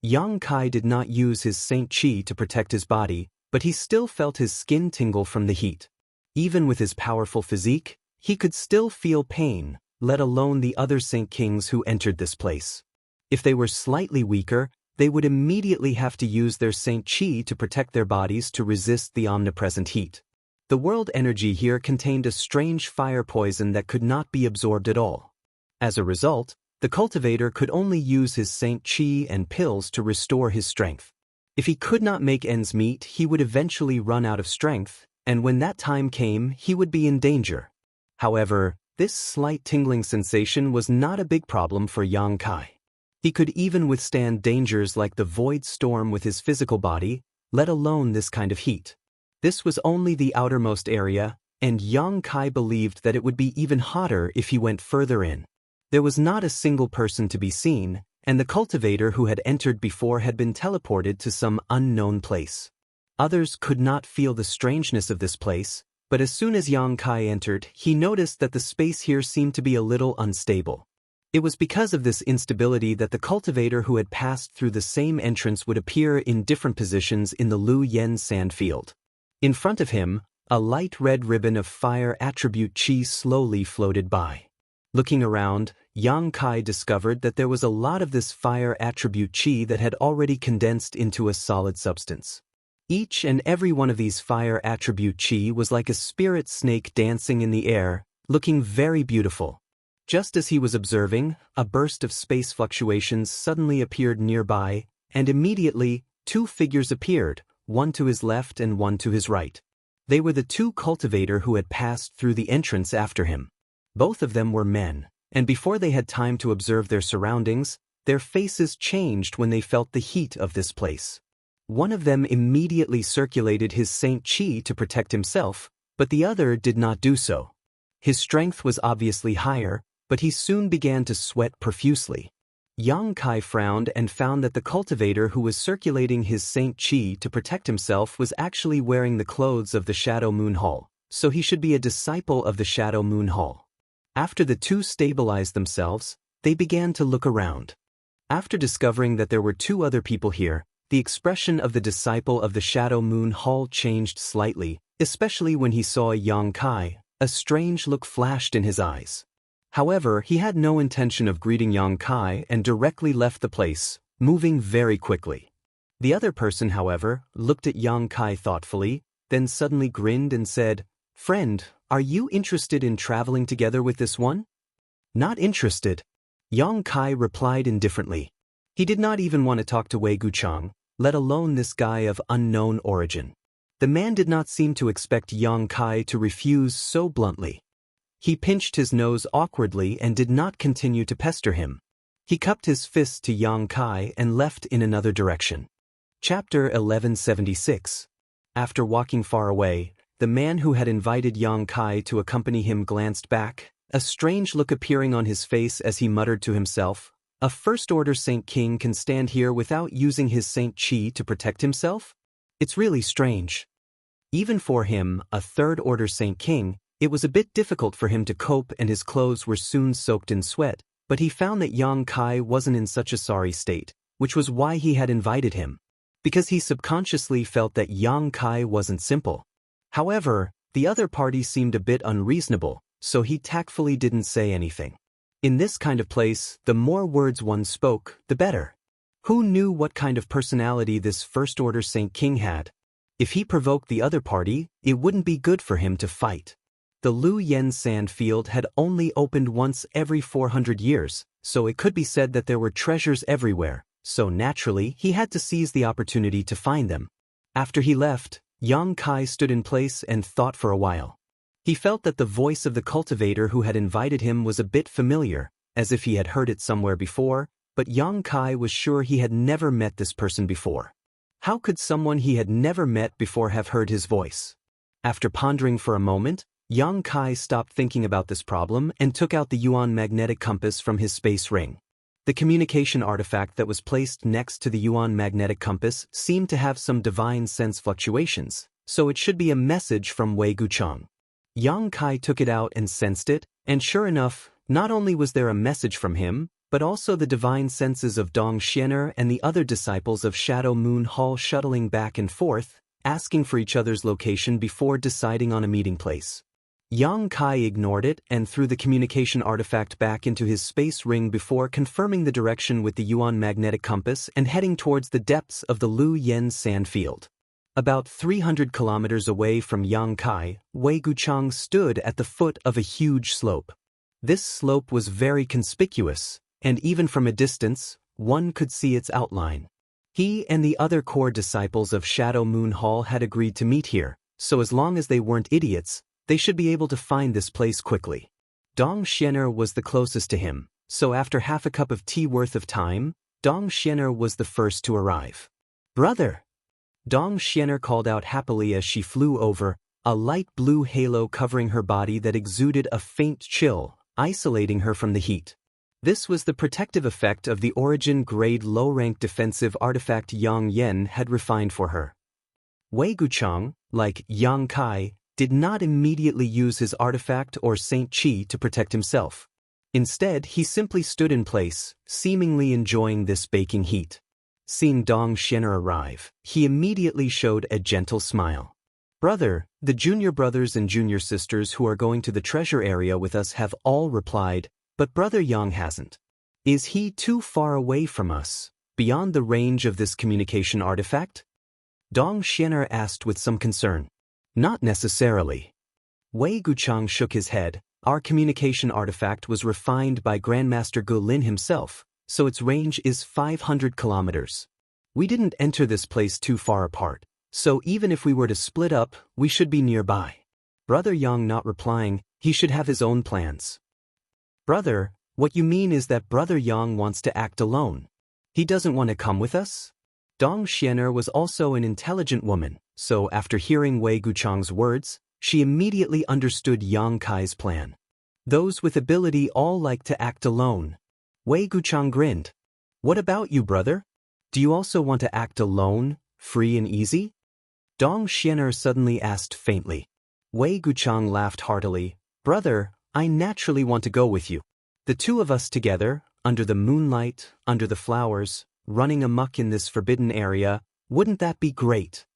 Yang Kai did not use his Saint Chi to protect his body, but he still felt his skin tingle from the heat. Even with his powerful physique, he could still feel pain, let alone the other Saint Kings who entered this place. If they were slightly weaker, they would immediately have to use their Saint Chi to protect their bodies to resist the omnipresent heat. The world energy here contained a strange fire poison that could not be absorbed at all. As a result, the cultivator could only use his Saint Chi and pills to restore his strength. If he could not make ends meet, he would eventually run out of strength, and when that time came, he would be in danger. However, this slight tingling sensation was not a big problem for Yang Kai. He could even withstand dangers like the void storm with his physical body, let alone this kind of heat. This was only the outermost area, and Yang Kai believed that it would be even hotter if he went further in. There was not a single person to be seen, and the cultivator who had entered before had been teleported to some unknown place. Others could not feel the strangeness of this place, but as soon as Yang Kai entered, he noticed that the space here seemed to be a little unstable. It was because of this instability that the cultivator who had passed through the same entrance would appear in different positions in the Lu Yen sand field. In front of him, a light red ribbon of fire attribute Qi slowly floated by. Looking around, Yang Kai discovered that there was a lot of this fire attribute Qi that had already condensed into a solid substance. Each and every one of these fire attribute Qi was like a spirit snake dancing in the air, looking very beautiful. Just as he was observing, a burst of space fluctuations suddenly appeared nearby, and immediately, two figures appeared, one to his left and one to his right. They were the two cultivator who had passed through the entrance after him. Both of them were men, and before they had time to observe their surroundings, their faces changed when they felt the heat of this place. One of them immediately circulated his Saint Chi to protect himself, but the other did not do so. His strength was obviously higher, but he soon began to sweat profusely. Yang Kai frowned and found that the cultivator who was circulating his Saint Chi to protect himself was actually wearing the clothes of the Shadow Moon Hall, so he should be a disciple of the Shadow Moon Hall. After the two stabilized themselves, they began to look around. After discovering that there were two other people here, the expression of the disciple of the Shadow Moon Hall changed slightly, especially when he saw Yang Kai. A strange look flashed in his eyes. However, he had no intention of greeting Yang Kai and directly left the place, moving very quickly. The other person, however, looked at Yang Kai thoughtfully, then suddenly grinned and said, "Friend, are you interested in traveling together with this one?" "Not interested," Yang Kai replied indifferently. He did not even want to talk to Wei Guchang, let alone this guy of unknown origin. The man did not seem to expect Yang Kai to refuse so bluntly. He pinched his nose awkwardly and did not continue to pester him. He cupped his fist to Yang Kai and left in another direction. Chapter 1176. After walking far away, the man who had invited Yang Kai to accompany him glanced back, a strange look appearing on his face as he muttered to himself, "A first-order Saint King can stand here without using his Saint Chi to protect himself? It's really strange." Even for him, a third-order Saint King, it was a bit difficult for him to cope and his clothes were soon soaked in sweat, but he found that Yang Kai wasn't in such a sorry state, which was why he had invited him. Because he subconsciously felt that Yang Kai wasn't simple. However, the other party seemed a bit unreasonable, so he tactfully didn't say anything. In this kind of place, the more words one spoke, the better. Who knew what kind of personality this first-order Saint King had? If he provoked the other party, it wouldn't be good for him to fight. The Lu Yen sand field had only opened once every 400 years, so it could be said that there were treasures everywhere, so naturally he had to seize the opportunity to find them. After he left, Yang Kai stood in place and thought for a while. He felt that the voice of the cultivator who had invited him was a bit familiar, as if he had heard it somewhere before, but Yang Kai was sure he had never met this person before. How could someone he had never met before have heard his voice? After pondering for a moment, Yang Kai stopped thinking about this problem and took out the Yuan magnetic compass from his space ring. The communication artifact that was placed next to the Yuan magnetic compass seemed to have some divine sense fluctuations, so it should be a message from Wei Guchang. Yang Kai took it out and sensed it, and sure enough, not only was there a message from him, but also the divine senses of Dong Xianer and the other disciples of Shadow Moon Hall shuttling back and forth, asking for each other's location before deciding on a meeting place. Yang Kai ignored it and threw the communication artifact back into his space ring before confirming the direction with the Yuan magnetic compass and heading towards the depths of the Lu Yen sand field. About 300 kilometers away from Yang Kai, Wei Guchang stood at the foot of a huge slope. This slope was very conspicuous, and even from a distance, one could see its outline. He and the other core disciples of Shadow Moon Hall had agreed to meet here, so as long as they weren't idiots, they should be able to find this place quickly. Dong Xianer was the closest to him, so after half a cup of tea worth of time, Dong Xianer was the first to arrive. "Brother!" Dong Xianer called out happily as she flew over, a light blue halo covering her body that exuded a faint chill, isolating her from the heat. This was the protective effect of the origin-grade low-rank defensive artifact Yang Yen had refined for her. Wei Guchang, like Yang Kai, did not immediately use his artifact or Saint Qi to protect himself. Instead, he simply stood in place, seemingly enjoying this baking heat. Seeing Dong Xianer arrive, he immediately showed a gentle smile. "Brother, the junior brothers and junior sisters who are going to the treasure area with us have all replied, but Brother Yang hasn't. Is he too far away from us, beyond the range of this communication artifact?" Dong Xianer asked with some concern. "Not necessarily." Wei Guchang shook his head. "Our communication artifact was refined by Grandmaster Gu Lin himself, so its range is 500 kilometers. We didn't enter this place too far apart, so even if we were to split up, we should be nearby." Brother Yang not replying, he should have his own plans. "Brother, what you mean is that Brother Yang wants to act alone. He doesn't want to come with us?" Dong Xianer was also an intelligent woman, so after hearing Wei Guchang's words, she immediately understood Yang Kai's plan. Those with ability all like to act alone. Wei Guchang grinned. "What about you, brother? Do you also want to act alone, free and easy?" Dong Xianer suddenly asked faintly. Wei Guchang laughed heartily. "Brother, I naturally want to go with you. The two of us together, under the moonlight, under the flowers, running amok in this forbidden area, wouldn't that be great?"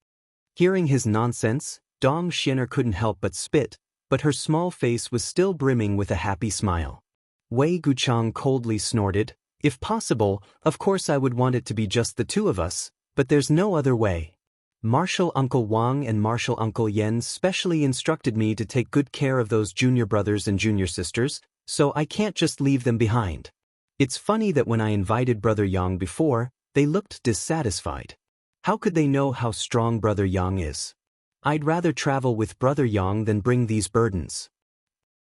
Hearing his nonsense, Dong Xianer couldn't help but spit, but her small face was still brimming with a happy smile. Wei Guchang coldly snorted. "If possible, of course I would want it to be just the two of us, but there's no other way. Martial Uncle Wang and Martial Uncle Yen specially instructed me to take good care of those junior brothers and junior sisters, so I can't just leave them behind. It's funny that when I invited Brother Yang before, they looked dissatisfied. How could they know how strong Brother Yang is? I'd rather travel with Brother Yang than bring these burdens.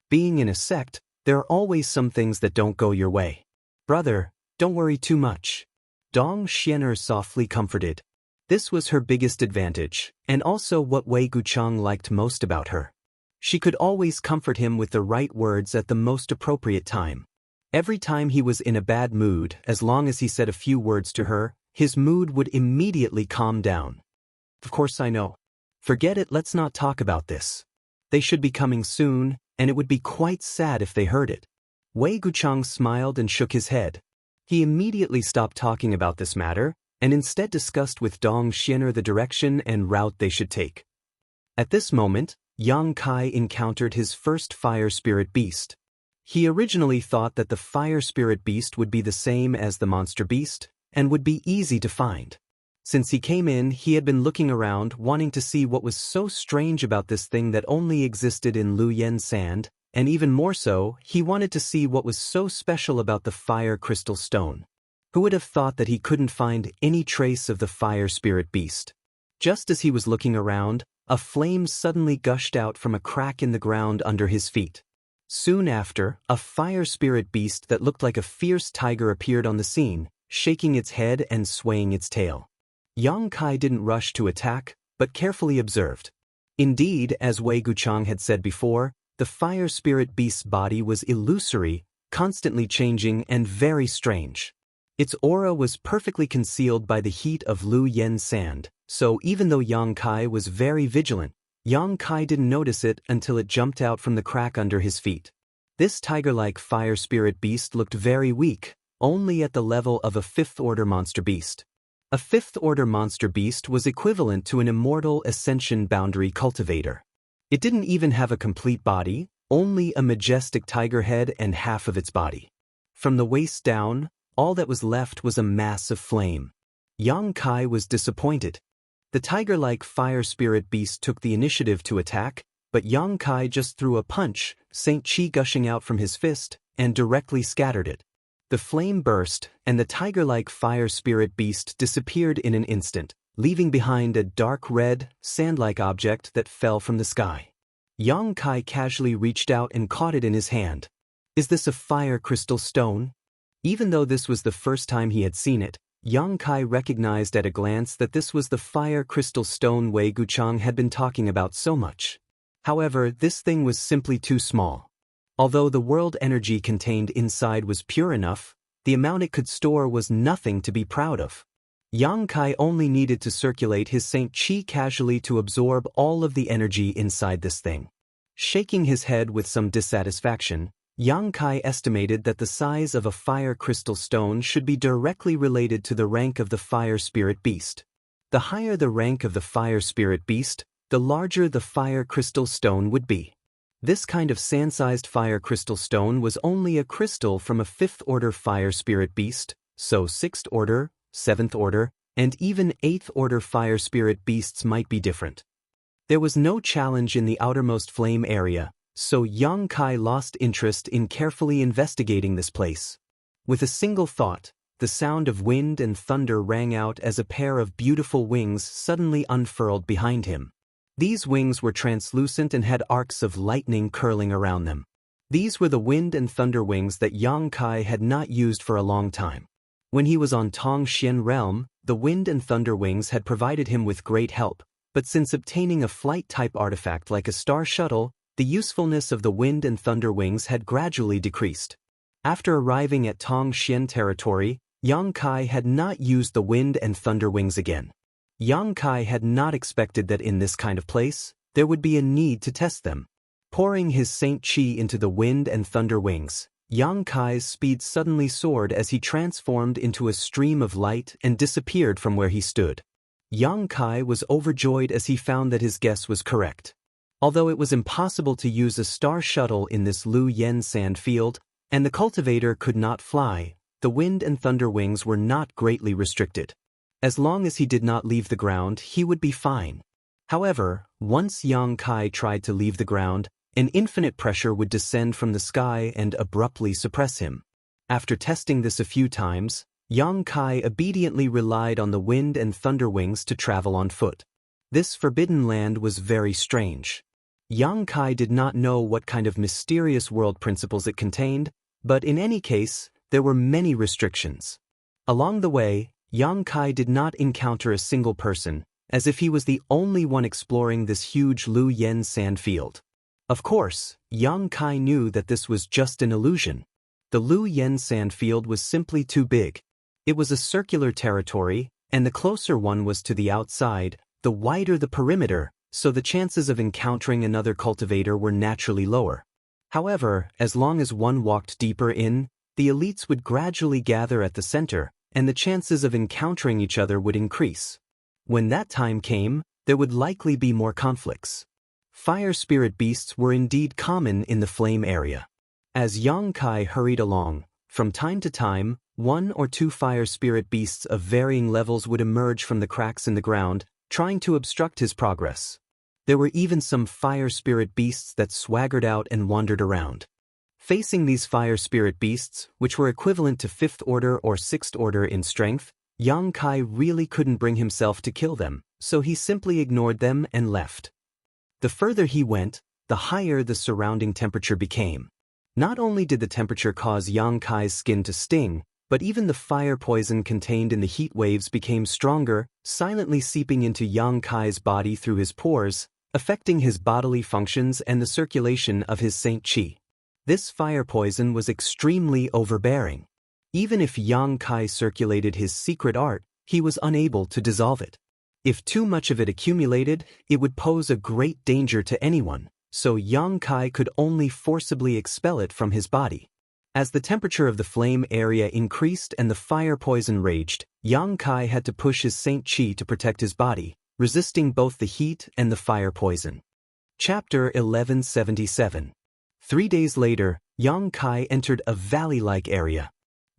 Being in a sect, there are always some things that don't go your way. Brother, don't worry too much." Dong Xianer softly comforted. This was her biggest advantage, and also what Wei Guchang liked most about her. She could always comfort him with the right words at the most appropriate time. Every time he was in a bad mood, as long as he said a few words to her, his mood would immediately calm down. "Of course I know. Forget it, let's not talk about this. They should be coming soon, and it would be quite sad if they heard it." Wei Guchang smiled and shook his head. He immediately stopped talking about this matter, and instead discussed with Dong Xianer the direction and route they should take. At this moment, Yang Kai encountered his first fire spirit beast. He originally thought that the fire spirit beast would be the same as the monster beast, and would be easy to find. Since he came in, he had been looking around, wanting to see what was so strange about this thing that only existed in Lu Yen sand, and even more so, he wanted to see what was so special about the fire crystal stone. Who would have thought that he couldn't find any trace of the fire spirit beast? Just as he was looking around, a flame suddenly gushed out from a crack in the ground under his feet. Soon after, a fire spirit beast that looked like a fierce tiger appeared on the scene, shaking its head and swaying its tail. Yang Kai didn't rush to attack, but carefully observed. Indeed, as Wei Guchang had said before, the fire spirit beast's body was illusory, constantly changing and very strange. Its aura was perfectly concealed by the heat of Lu Yen sand, so even though Yang Kai was very vigilant, Yang Kai didn't notice it until it jumped out from the crack under his feet. This tiger-like fire spirit beast looked very weak, only at the level of a fifth-order monster beast. A fifth-order monster beast was equivalent to an immortal ascension boundary cultivator. It didn't even have a complete body, only a majestic tiger head and half of its body. From the waist down, all that was left was a mass of flame. Yang Kai was disappointed. The tiger-like fire spirit beast took the initiative to attack, but Yang Kai just threw a punch, Saint Chi gushing out from his fist, and directly scattered it. The flame burst, and the tiger-like fire spirit beast disappeared in an instant, leaving behind a dark red, sand-like object that fell from the sky. Yang Kai casually reached out and caught it in his hand. Is this a fire crystal stone? Even though this was the first time he had seen it, Yang Kai recognized at a glance that this was the fire crystal stone Wei Guchang had been talking about so much. However, this thing was simply too small. Although the world energy contained inside was pure enough, the amount it could store was nothing to be proud of. Yang Kai only needed to circulate his Saint Chi casually to absorb all of the energy inside this thing. Shaking his head with some dissatisfaction, Yang Kai estimated that the size of a fire crystal stone should be directly related to the rank of the fire spirit beast. The higher the rank of the fire spirit beast, the larger the fire crystal stone would be. This kind of sand-sized fire crystal stone was only a crystal from a fifth-order fire spirit beast, so sixth-order, seventh-order, and even eighth-order fire spirit beasts might be different. There was no challenge in the outermost flame area, so Yang Kai lost interest in carefully investigating this place. With a single thought, the sound of wind and thunder rang out as a pair of beautiful wings suddenly unfurled behind him. These wings were translucent and had arcs of lightning curling around them. These were the wind and thunder wings that Yang Kai had not used for a long time. When he was on Tong Xian realm, the wind and thunder wings had provided him with great help, but since obtaining a flight-type artifact like a star shuttle, the usefulness of the wind and thunder wings had gradually decreased. After arriving at Tong Xian territory, Yang Kai had not used the wind and thunder wings again. Yang Kai had not expected that in this kind of place, there would be a need to test them. Pouring his Saint Chi into the wind and thunder wings, Yang Kai's speed suddenly soared as he transformed into a stream of light and disappeared from where he stood. Yang Kai was overjoyed as he found that his guess was correct. Although it was impossible to use a star shuttle in this Lu Yen sand field, and the cultivator could not fly, the wind and thunder wings were not greatly restricted. As long as he did not leave the ground, he would be fine. However, once Yang Kai tried to leave the ground, an infinite pressure would descend from the sky and abruptly suppress him. After testing this a few times, Yang Kai obediently relied on the wind and thunder wings to travel on foot. This forbidden land was very strange. Yang Kai did not know what kind of mysterious world principles it contained, but in any case, there were many restrictions. Along the way, Yang Kai did not encounter a single person, as if he was the only one exploring this huge Lu Yen sand field. Of course, Yang Kai knew that this was just an illusion. The Lu Yen sand field was simply too big. It was a circular territory, and the closer one was to the outside, the wider the perimeter, so the chances of encountering another cultivator were naturally lower. However, as long as one walked deeper in, the elites would gradually gather at the center, and the chances of encountering each other would increase. When that time came, there would likely be more conflicts. Fire spirit beasts were indeed common in the flame area. As Yang Kai hurried along, from time to time, one or two fire spirit beasts of varying levels would emerge from the cracks in the ground, trying to obstruct his progress. There were even some fire spirit beasts that swaggered out and wandered around. Facing these fire spirit beasts, which were equivalent to 5th order or 6th order in strength, Yang Kai really couldn't bring himself to kill them, so he simply ignored them and left. The further he went, the higher the surrounding temperature became. Not only did the temperature cause Yang Kai's skin to sting, but even the fire poison contained in the heat waves became stronger, silently seeping into Yang Kai's body through his pores, affecting his bodily functions and the circulation of his Saint Qi. This fire poison was extremely overbearing. Even if Yang Kai circulated his secret art, he was unable to dissolve it. If too much of it accumulated, it would pose a great danger to anyone, so Yang Kai could only forcibly expel it from his body. As the temperature of the flame area increased and the fire poison raged, Yang Kai had to push his Saint Qi to protect his body, resisting both the heat and the fire poison. Chapter 1177. 3 days later, Yang Kai entered a valley-like area.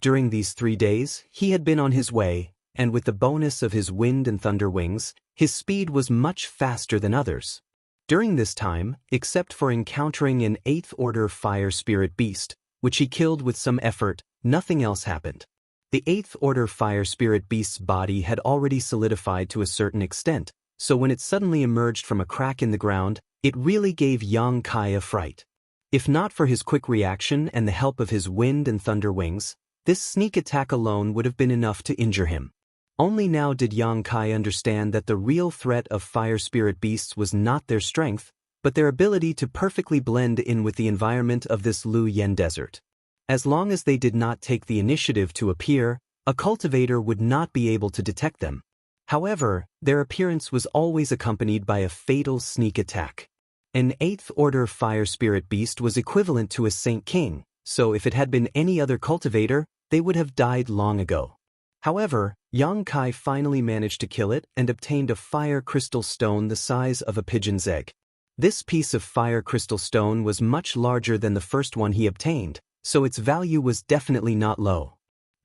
During these 3 days, he had been on his way, and with the bonus of his wind and thunder wings, his speed was much faster than others. During this time, except for encountering an 8th order fire spirit beast, which he killed with some effort, nothing else happened. The 8th order fire spirit beast's body had already solidified to a certain extent, so when it suddenly emerged from a crack in the ground, it really gave Yang Kai a fright. If not for his quick reaction and the help of his wind and thunder wings, this sneak attack alone would have been enough to injure him. Only now did Yang Kai understand that the real threat of fire spirit beasts was not their strength, but their ability to perfectly blend in with the environment of this Lu Yen desert. As long as they did not take the initiative to appear, a cultivator would not be able to detect them. However, their appearance was always accompanied by a fatal sneak attack. An 8th order fire spirit beast was equivalent to a Saint King, so if it had been any other cultivator, they would have died long ago. However, Yang Kai finally managed to kill it and obtained a fire crystal stone the size of a pigeon's egg. This piece of fire crystal stone was much larger than the first one he obtained, so its value was definitely not low.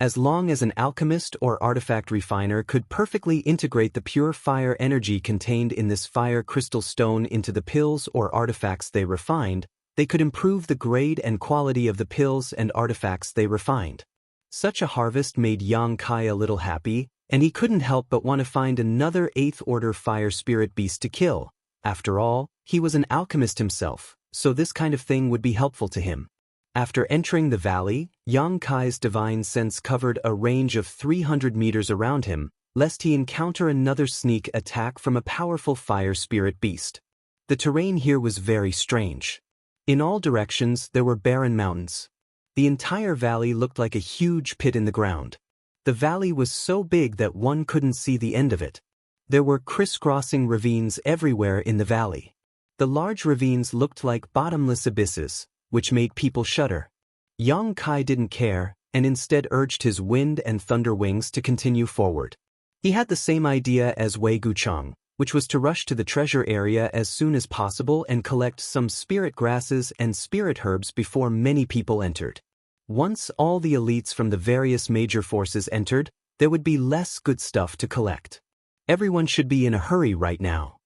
As long as an alchemist or artifact refiner could perfectly integrate the pure fire energy contained in this fire crystal stone into the pills or artifacts they refined, they could improve the grade and quality of the pills and artifacts they refined. Such a harvest made Yang Kai a little happy, and he couldn't help but want to find another 8th order fire spirit beast to kill. After all, he was an alchemist himself, so this kind of thing would be helpful to him. After entering the valley, Yang Kai's divine sense covered a range of 300 meters around him, lest he encounter another sneak attack from a powerful fire spirit beast. The terrain here was very strange. In all directions there were barren mountains. The entire valley looked like a huge pit in the ground. The valley was so big that one couldn't see the end of it. There were crisscrossing ravines everywhere in the valley. The large ravines looked like bottomless abysses, which made people shudder. Yang Kai didn't care, and instead urged his wind and thunder wings to continue forward. He had the same idea as Wei Gucheng, which was to rush to the treasure area as soon as possible and collect some spirit grasses and spirit herbs before many people entered. Once all the elites from the various major forces entered, there would be less good stuff to collect. Everyone should be in a hurry right now.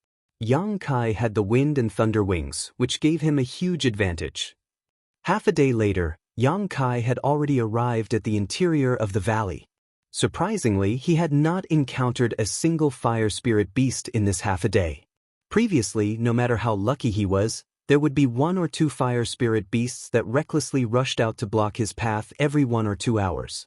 Yang Kai had the wind and thunder wings, which gave him a huge advantage. Half a day later, Yang Kai had already arrived at the interior of the valley. Surprisingly, he had not encountered a single fire spirit beast in this half a day. Previously, no matter how lucky he was, there would be 1 or 2 fire spirit beasts that recklessly rushed out to block his path every 1 or 2 hours.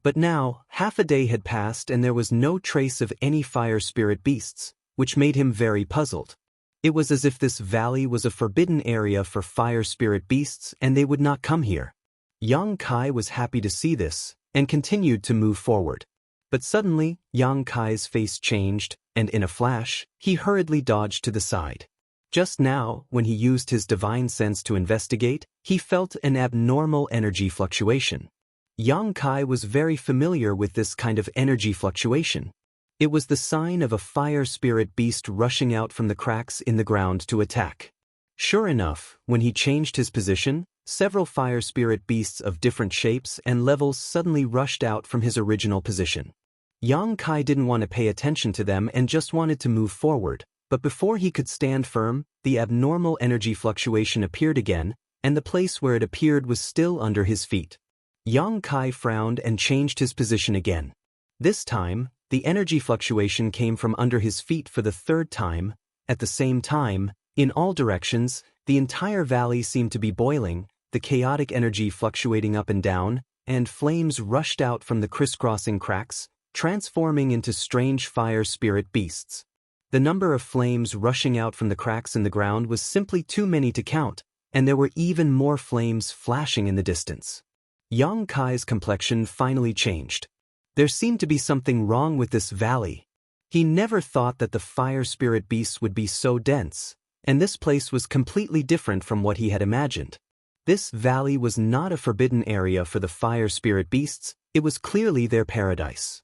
But now, half a day had passed and there was no trace of any fire spirit beasts, which made him very puzzled. It was as if this valley was a forbidden area for fire spirit beasts and they would not come here. Yang Kai was happy to see this, and continued to move forward. But suddenly, Yang Kai's face changed, and in a flash, he hurriedly dodged to the side. Just now, when he used his divine sense to investigate, he felt an abnormal energy fluctuation. Yang Kai was very familiar with this kind of energy fluctuation. It was the sign of a fire spirit beast rushing out from the cracks in the ground to attack. Sure enough, when he changed his position, several fire spirit beasts of different shapes and levels suddenly rushed out from his original position. Yang Kai didn't want to pay attention to them and just wanted to move forward, but before he could stand firm, the abnormal energy fluctuation appeared again, and the place where it appeared was still under his feet. Yang Kai frowned and changed his position again. This time, the energy fluctuation came from under his feet for the third time. At the same time, in all directions, the entire valley seemed to be boiling, the chaotic energy fluctuating up and down, and flames rushed out from the crisscrossing cracks, transforming into strange fire spirit beasts. The number of flames rushing out from the cracks in the ground was simply too many to count, and there were even more flames flashing in the distance. Yang Kai's complexion finally changed. There seemed to be something wrong with this valley. He never thought that the fire spirit beasts would be so dense, and this place was completely different from what he had imagined. This valley was not a forbidden area for the fire spirit beasts, it was clearly their paradise.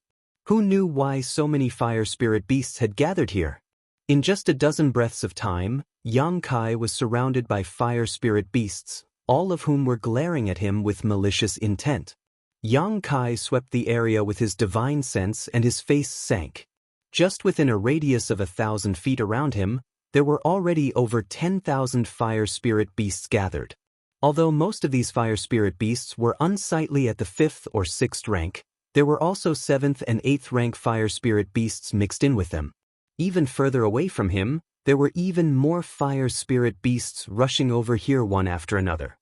Who knew why so many fire spirit beasts had gathered here? In just a dozen breaths of time, Yang Kai was surrounded by fire spirit beasts, all of whom were glaring at him with malicious intent. Yang Kai swept the area with his divine sense and his face sank. Just within a radius of 1,000 feet around him, there were already over 10,000 fire spirit beasts gathered. Although most of these fire spirit beasts were unsightly at the 5th or 6th rank, there were also 7th and 8th rank fire spirit beasts mixed in with them. Even further away from him, there were even more fire spirit beasts rushing over here one after another.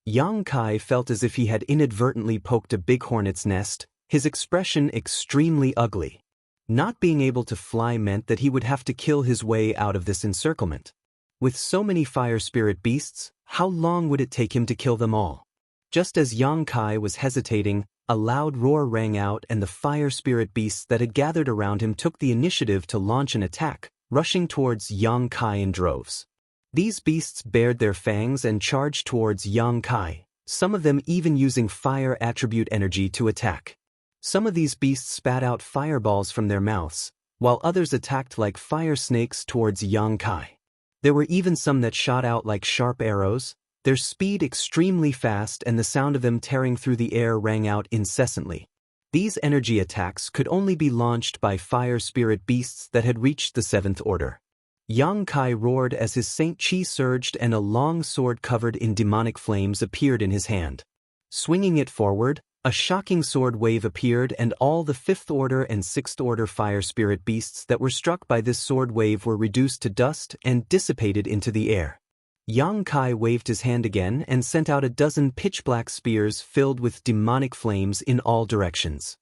Yang Kai felt as if he had inadvertently poked a big hornet's nest, his expression extremely ugly. Not being able to fly meant that he would have to kill his way out of this encirclement. With so many fire spirit beasts, how long would it take him to kill them all? Just as Yang Kai was hesitating, a loud roar rang out and the fire spirit beasts that had gathered around him took the initiative to launch an attack, rushing towards Yang Kai in droves. These beasts bared their fangs and charged towards Yang Kai, some of them even using fire attribute energy to attack. Some of these beasts spat out fireballs from their mouths, while others attacked like fire snakes towards Yang Kai. There were even some that shot out like sharp arrows, their speed extremely fast and the sound of them tearing through the air rang out incessantly. These energy attacks could only be launched by fire spirit beasts that had reached the 7th order. Yang Kai roared as his Saint Chi surged and a long sword covered in demonic flames appeared in his hand. Swinging it forward, a shocking sword wave appeared and all the 5th order and 6th order fire spirit beasts that were struck by this sword wave were reduced to dust and dissipated into the air. Yang Kai waved his hand again and sent out a dozen pitch-black spears filled with demonic flames in all directions.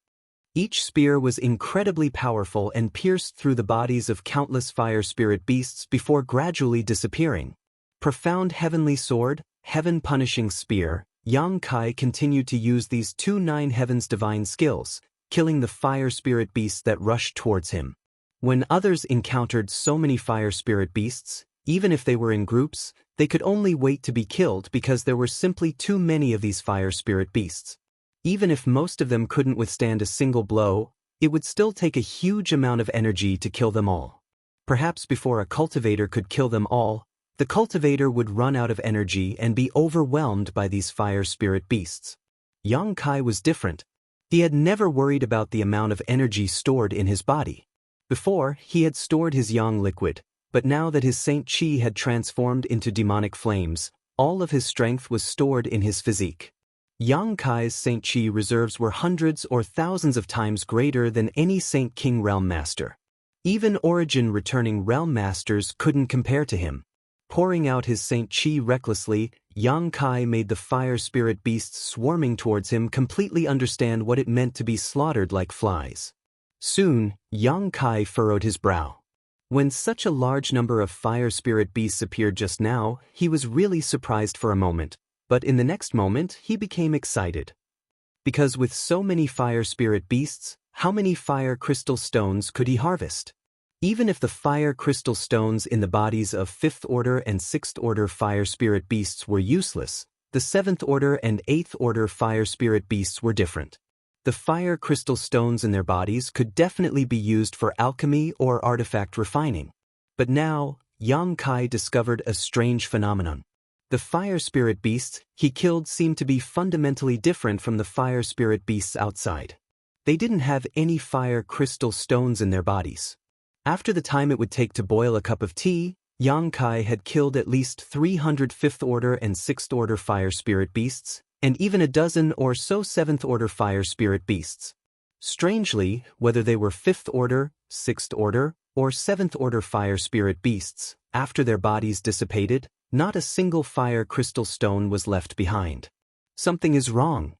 Each spear was incredibly powerful and pierced through the bodies of countless fire spirit beasts before gradually disappearing. Profound heavenly sword, heaven-punishing spear, Yang Kai continued to use these 2 9 heavens divine skills, killing the fire spirit beasts that rushed towards him. When others encountered so many fire spirit beasts, even if they were in groups, they could only wait to be killed because there were simply too many of these fire spirit beasts. Even if most of them couldn't withstand a single blow, it would still take a huge amount of energy to kill them all. Perhaps before a cultivator could kill them all, the cultivator would run out of energy and be overwhelmed by these fire spirit beasts. Yang Kai was different. He had never worried about the amount of energy stored in his body. Before, he had stored his yang liquid, but now that his Saint Chi had transformed into demonic flames, all of his strength was stored in his physique. Yang Kai's Saint Chi reserves were hundreds or thousands of times greater than any Saint King Realm Master. Even Origin returning Realm Masters couldn't compare to him. Pouring out his Saint Chi recklessly, Yang Kai made the fire spirit beasts swarming towards him completely understand what it meant to be slaughtered like flies. Soon, Yang Kai furrowed his brow. When such a large number of fire spirit beasts appeared just now, he was really surprised for a moment, but in the next moment he became excited. Because with so many fire spirit beasts, how many fire crystal stones could he harvest? Even if the fire crystal stones in the bodies of 5th order and 6th order fire spirit beasts were useless, the 7th order and 8th order fire spirit beasts were different. The fire crystal stones in their bodies could definitely be used for alchemy or artifact refining. But now, Yang Kai discovered a strange phenomenon. The fire spirit beasts he killed seemed to be fundamentally different from the fire spirit beasts outside. They didn't have any fire crystal stones in their bodies. After the time it would take to boil a cup of tea, Yang Kai had killed at least 300 5th Order and 6th Order Fire Spirit beasts, and even a dozen or so 7th Order Fire Spirit beasts. Strangely, whether they were 5th Order, 6th Order, or 7th Order Fire Spirit beasts, after their bodies dissipated, not a single fire crystal stone was left behind. Something is wrong.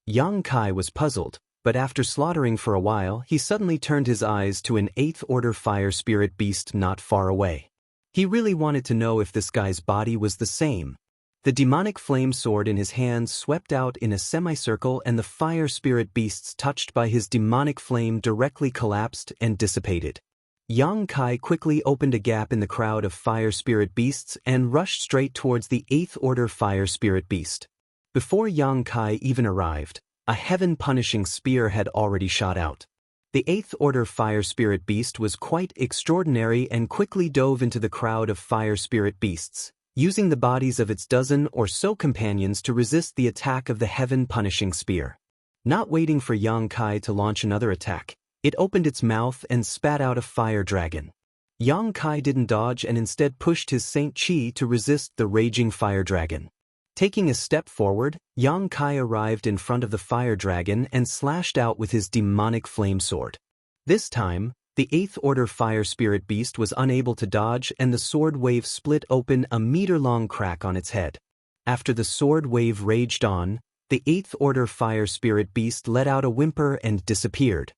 Yang Kai was puzzled, but after slaughtering for a while he suddenly turned his eyes to an 8th Order Fire Spirit beast not far away. He really wanted to know if this guy's body was the same. The demonic flame sword in his hand swept out in a semicircle, and the fire spirit beasts touched by his demonic flame directly collapsed and dissipated. Yang Kai quickly opened a gap in the crowd of fire spirit beasts and rushed straight towards the 8th Order Fire Spirit beast. Before Yang Kai even arrived, a heaven-punishing spear had already shot out. The 8th Order Fire Spirit beast was quite extraordinary and quickly dove into the crowd of fire spirit beasts, using the bodies of its dozen or so companions to resist the attack of the heaven-punishing spear. Not waiting for Yang Kai to launch another attack, it opened its mouth and spat out a fire dragon. Yang Kai didn't dodge and instead pushed his Saint Chi to resist the raging fire dragon. Taking a step forward, Yang Kai arrived in front of the fire dragon and slashed out with his demonic flame sword. This time, the 8th Order Fire Spirit beast was unable to dodge, and the sword wave split open a meter-long crack on its head. After the sword wave raged on, the 8th Order Fire Spirit beast let out a whimper and disappeared.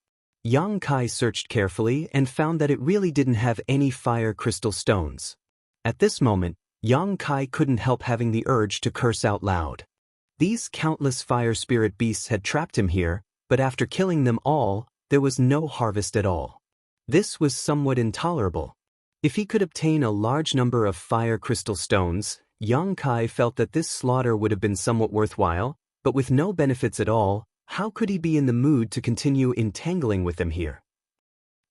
Yang Kai searched carefully and found that it really didn't have any fire crystal stones. At this moment, Yang Kai couldn't help having the urge to curse out loud. These countless fire spirit beasts had trapped him here, but after killing them all, there was no harvest at all. This was somewhat intolerable. If he could obtain a large number of fire crystal stones, Yang Kai felt that this slaughter would have been somewhat worthwhile, but with no benefits at all, how could he be in the mood to continue entangling with them here?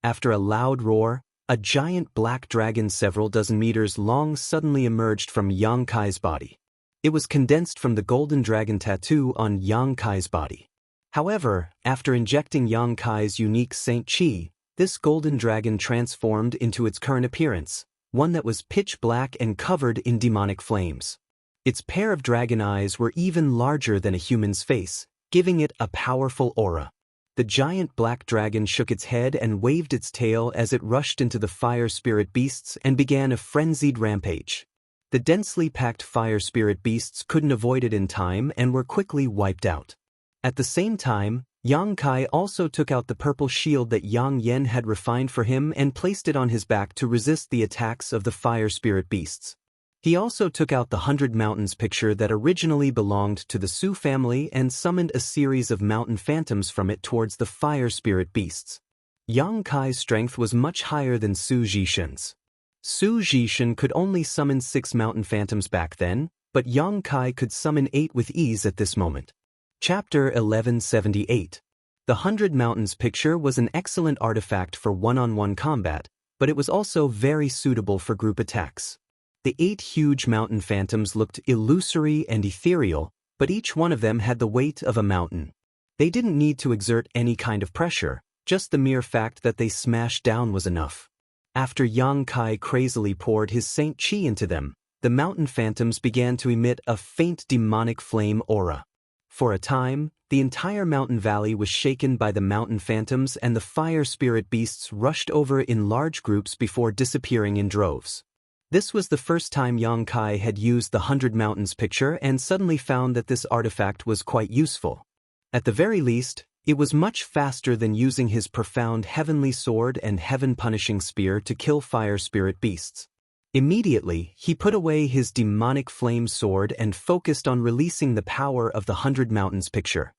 After a loud roar, a giant black dragon several dozen meters long suddenly emerged from Yang Kai's body. It was condensed from the golden dragon tattoo on Yang Kai's body. However, after injecting Yang Kai's unique Saint Chi, this golden dragon transformed into its current appearance, one that was pitch black and covered in demonic flames. Its pair of dragon eyes were even larger than a human's face, giving it a powerful aura. The giant black dragon shook its head and waved its tail as it rushed into the fire spirit beasts and began a frenzied rampage. The densely packed fire spirit beasts couldn't avoid it in time and were quickly wiped out. At the same time, Yang Kai also took out the purple shield that Yang Yen had refined for him and placed it on his back to resist the attacks of the fire spirit beasts. He also took out the 100 Mountains picture that originally belonged to the Su family and summoned a series of mountain phantoms from it towards the fire spirit beasts. Yang Kai's strength was much higher than Su Zhishen's. Su Zhishen could only summon 6 mountain phantoms back then, but Yang Kai could summon 8 with ease at this moment. Chapter 1178. The 100 Mountains picture was an excellent artifact for one-on-one combat, but it was also very suitable for group attacks. The 8 huge mountain phantoms looked illusory and ethereal, but each one of them had the weight of a mountain. They didn't need to exert any kind of pressure, just the mere fact that they smashed down was enough. After Yang Kai crazily poured his Saint Chi into them, the mountain phantoms began to emit a faint demonic flame aura. For a time, the entire mountain valley was shaken by the mountain phantoms, and the fire spirit beasts rushed over in large groups before disappearing in droves. This was the first time Yang Kai had used the 100 Mountains picture and suddenly found that this artifact was quite useful. At the very least, it was much faster than using his profound heavenly sword and heaven-punishing spear to kill fire spirit beasts. Immediately, he put away his demonic flame sword and focused on releasing the power of the 100 Mountains picture.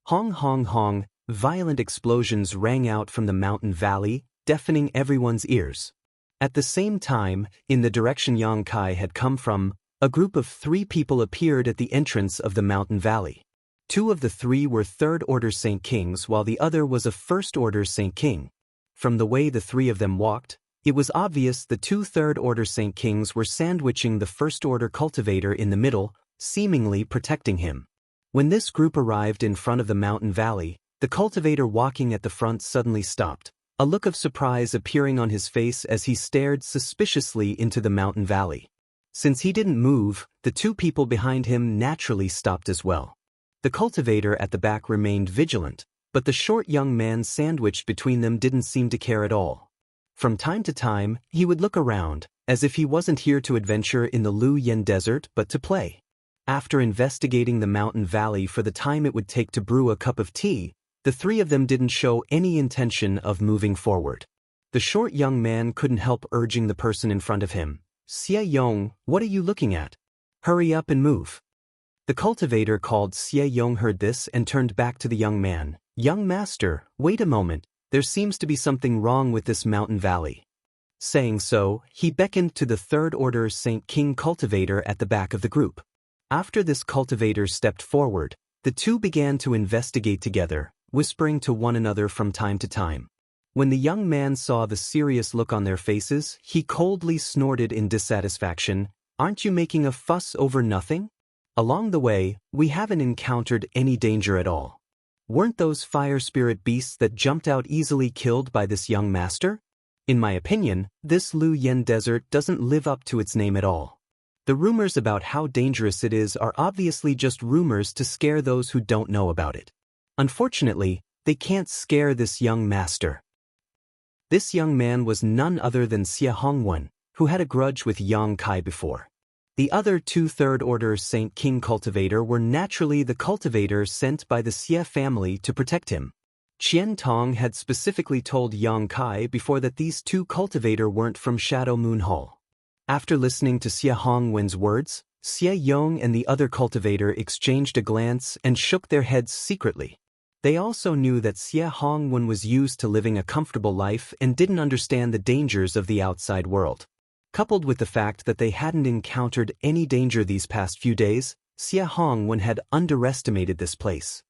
Hong hong hong, violent explosions rang out from the mountain valley, deafening everyone's ears. At the same time, in the direction Yang Kai had come from, a group of 3 people appeared at the entrance of the mountain valley. 2 of the 3 were Third Order Saint Kings while the other was a First Order Saint King. From the way the 3 of them walked, it was obvious the 2 Third Order Saint Kings were sandwiching the First Order cultivator in the middle, seemingly protecting him. When this group arrived in front of the mountain valley, the cultivator walking at the front suddenly stopped, a look of surprise appearing on his face as he stared suspiciously into the mountain valley. Since he didn't move, the two people behind him naturally stopped as well. The cultivator at the back remained vigilant, but the short young man sandwiched between them didn't seem to care at all. From time to time, he would look around, as if he wasn't here to adventure in the Lu Yen desert but to play. After investigating the mountain valley for the time it would take to brew a cup of tea, the three of them didn't show any intention of moving forward. The short young man couldn't help urging the person in front of him. "Xie Yong, what are you looking at? Hurry up and move." The cultivator called Xie Yong heard this and turned back to the young man. "Young master, wait a moment, there seems to be something wrong with this mountain valley." Saying so, he beckoned to the third-order Saint King cultivator at the back of the group. After this cultivator stepped forward, the two began to investigate together, whispering to one another from time to time. When the young man saw the serious look on their faces, he coldly snorted in dissatisfaction, "Aren't you making a fuss over nothing? Along the way, we haven't encountered any danger at all. Weren't those fire spirit beasts that jumped out easily killed by this young master? In my opinion, this Lu Yen desert doesn't live up to its name at all. The rumors about how dangerous it is are obviously just rumors to scare those who don't know about it. Unfortunately, they can't scare this young master." This young man was none other than Xie Hongwen, who had a grudge with Yang Kai before. The other two third-order Saint King cultivator were naturally the cultivator sent by the Xie family to protect him. Qian Tong had specifically told Yang Kai before that these two cultivator weren't from Shadow Moon Hall. After listening to Xie Hongwen's words, Xie Yong and the other cultivator exchanged a glance and shook their heads secretly. They also knew that Xie Hongwen was used to living a comfortable life and didn't understand the dangers of the outside world. Coupled with the fact that they hadn't encountered any danger these past few days, Xie Hongwen had underestimated this place.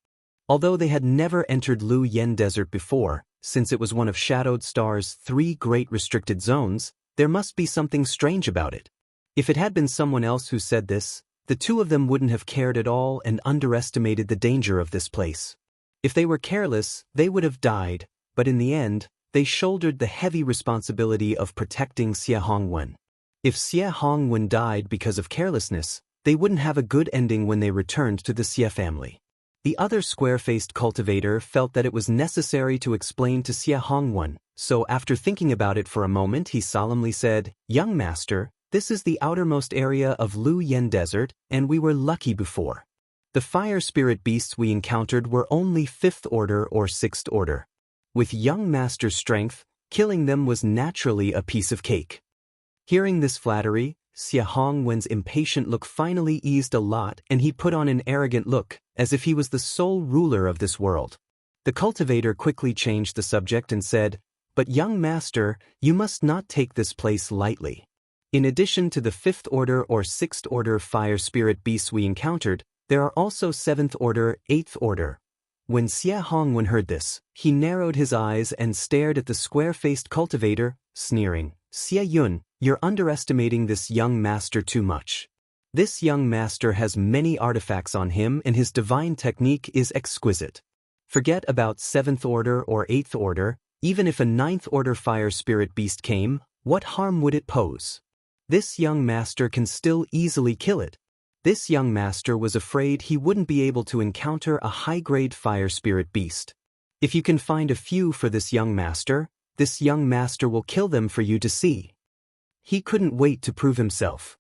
Although they had never entered Lu Yen Desert before, since it was one of Shadowed Star's 3 great restricted zones, there must be something strange about it. If it had been someone else who said this, the two of them wouldn't have cared at all and underestimated the danger of this place. If they were careless, they would have died, but in the end, they shouldered the heavy responsibility of protecting Xie Hongwen. If Xie Hongwen died because of carelessness, they wouldn't have a good ending when they returned to the Xie family. The other square-faced cultivator felt that it was necessary to explain to Xie Hongwen, so after thinking about it for a moment he solemnly said, "Young master, this is the outermost area of Lu Yen Desert, and we were lucky before. The fire spirit beasts we encountered were only 5th order or 6th order. With young master's strength, killing them was naturally a piece of cake." Hearing this flattery, Xie Hongwen's impatient look finally eased a lot and he put on an arrogant look, as if he was the sole ruler of this world. The cultivator quickly changed the subject and said, "But young master, you must not take this place lightly. In addition to the 5th order or 6th order fire spirit beasts we encountered, there are also 7th order, 8th order." When Xie Hongwen heard this, he narrowed his eyes and stared at the square-faced cultivator, sneering, "Xie Yun, you're underestimating this young master too much. This young master has many artifacts on him and his divine technique is exquisite. Forget about 7th order or 8th order, even if a 9th order fire spirit beast came, what harm would it pose? This young master can still easily kill it." This young master was afraid he wouldn't be able to encounter a high-grade fire spirit beast. "If you can find a few for this young master will kill them for you to see." He couldn't wait to prove himself.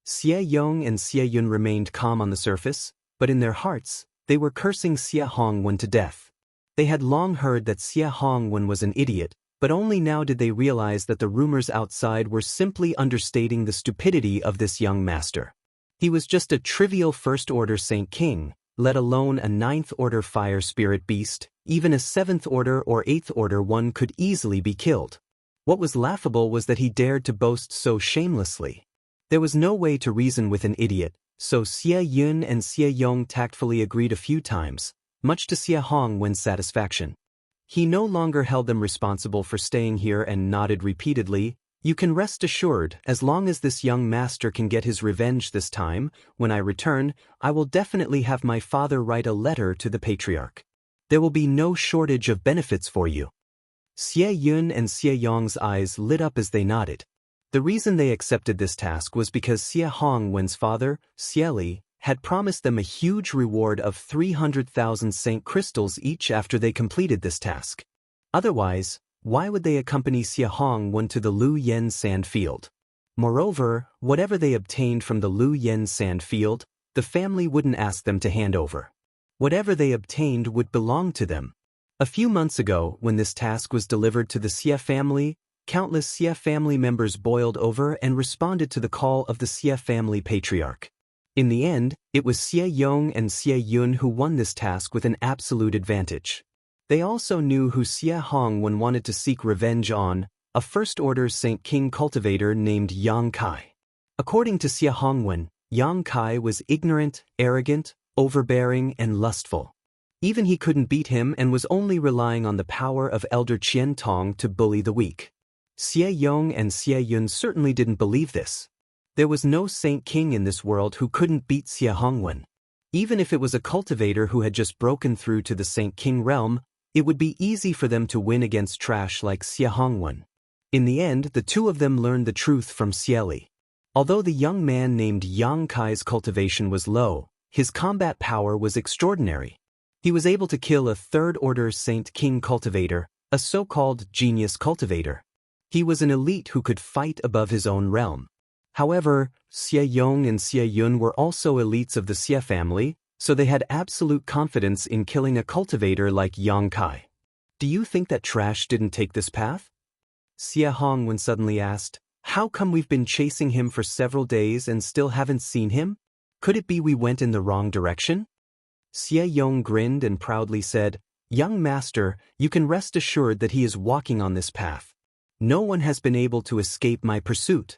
Xie Yong and Xie Yun remained calm on the surface, but in their hearts, they were cursing Xie Hongwen to death. They had long heard that Xie Hongwen was an idiot, but only now did they realize that the rumors outside were simply understating the stupidity of this young master. He was just a trivial 1st order Saint King, let alone a 9th order fire spirit beast. Even a 7th order or 8th order one could easily be killed. What was laughable was that he dared to boast so shamelessly. There was no way to reason with an idiot, so Xie Yun and Xie Yong tactfully agreed a few times, much to Xie Hongwen's satisfaction. He no longer held them responsible for staying here and nodded repeatedly, "You can rest assured, as long as this young master can get his revenge this time, when I return, I will definitely have my father write a letter to the patriarch. There will be no shortage of benefits for you." Xie Yun and Xie Yong's eyes lit up as they nodded. The reason they accepted this task was because Xie Hongwen's father, Xie Li, had promised them a huge reward of 300,000 Saint crystals each after they completed this task. Otherwise, why would they accompany Xie Hongwen to the Lu Yen sand field? Moreover, whatever they obtained from the Lu Yen sand field, the family wouldn't ask them to hand over. Whatever they obtained would belong to them. A few months ago, when this task was delivered to the Xie family, countless Xie family members boiled over and responded to the call of the Xie family patriarch. In the end, it was Xie Yong and Xie Yun who won this task with an absolute advantage. They also knew who Xie Hongwen wanted to seek revenge on, a first-order Saint King cultivator named Yang Kai. According to Xie Hongwen, Yang Kai was ignorant, arrogant, overbearing, and lustful. Even he couldn't beat him and was only relying on the power of Elder Qian Tong to bully the weak. Xie Yong and Xie Yun certainly didn't believe this. There was no Saint King in this world who couldn't beat Xie Hongwen. Even if it was a cultivator who had just broken through to the Saint King realm, it would be easy for them to win against trash like Xie Hongwen. In the end, the two of them learned the truth from Xie Li. Although the young man named Yang Kai's cultivation was low, his combat power was extraordinary. He was able to kill a third-order Saint King cultivator, a so-called genius cultivator. He was an elite who could fight above his own realm. However, Xie Yong and Xie Yun were also elites of the Xie family, so they had absolute confidence in killing a cultivator like Yang Kai. Do you think that trash didn't take this path? Xie Hongwen suddenly asked, how come we've been chasing him for several days and still haven't seen him? Could it be we went in the wrong direction? Xie Yong grinned and proudly said, young master, you can rest assured that he is walking on this path. No one has been able to escape my pursuit.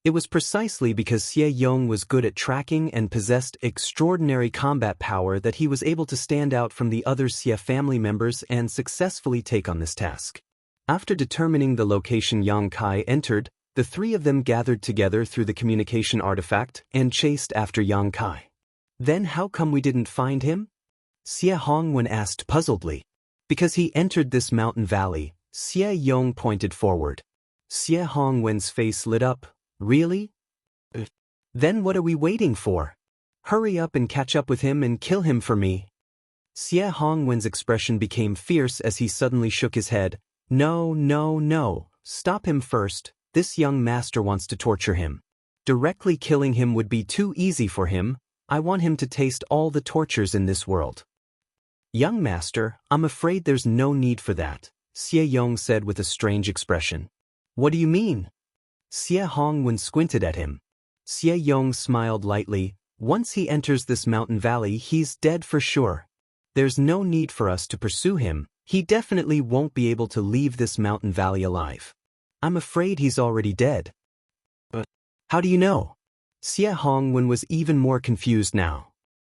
It was precisely because Xie Yong was good at tracking and possessed extraordinary combat power that he was able to stand out from the other Xie family members and successfully take on this task. After determining the location Yang Kai entered, the three of them gathered together through the communication artifact and chased after Yang Kai. Then how come we didn't find him? Xie Hongwen asked puzzledly. Because he entered this mountain valley, Xie Yong pointed forward. Xie Hongwen's face lit up. Really? Then what are we waiting for? Hurry up and catch up with him and kill him for me. Xie Hongwen's expression became fierce as he suddenly shook his head. No, no, no. Stop him first. This young master wants to torture him. Directly killing him would be too easy for him. I want him to taste all the tortures in this world. Young master, I'm afraid there's no need for that, Xie Yong said with a strange expression. What do you mean? Xie Hongwen squinted at him. Xie Yong smiled lightly. Once he enters this mountain valley, he's dead for sure. There's no need for us to pursue him. He definitely won't be able to leave this mountain valley alive. I'm afraid he's already dead. But how do you know? Xie Hongwen was even more confused now.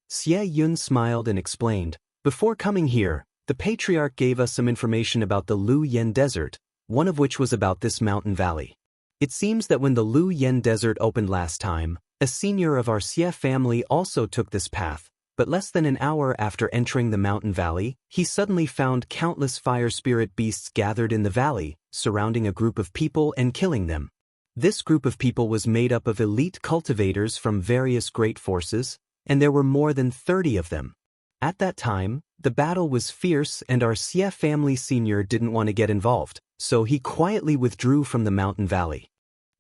Xie Yun smiled and explained, before coming here, the patriarch gave us some information about the Lu Yen desert, one of which was about this mountain valley. It seems that when the Lu Yen desert opened last time, a senior of our Xie family also took this path, but less than an hour after entering the mountain valley, he suddenly found countless fire spirit beasts gathered in the valley, surrounding a group of people and killing them. This group of people was made up of elite cultivators from various great forces, and there were more than 30 of them. At that time, the battle was fierce and our Xie family senior didn't want to get involved, so he quietly withdrew from the mountain valley.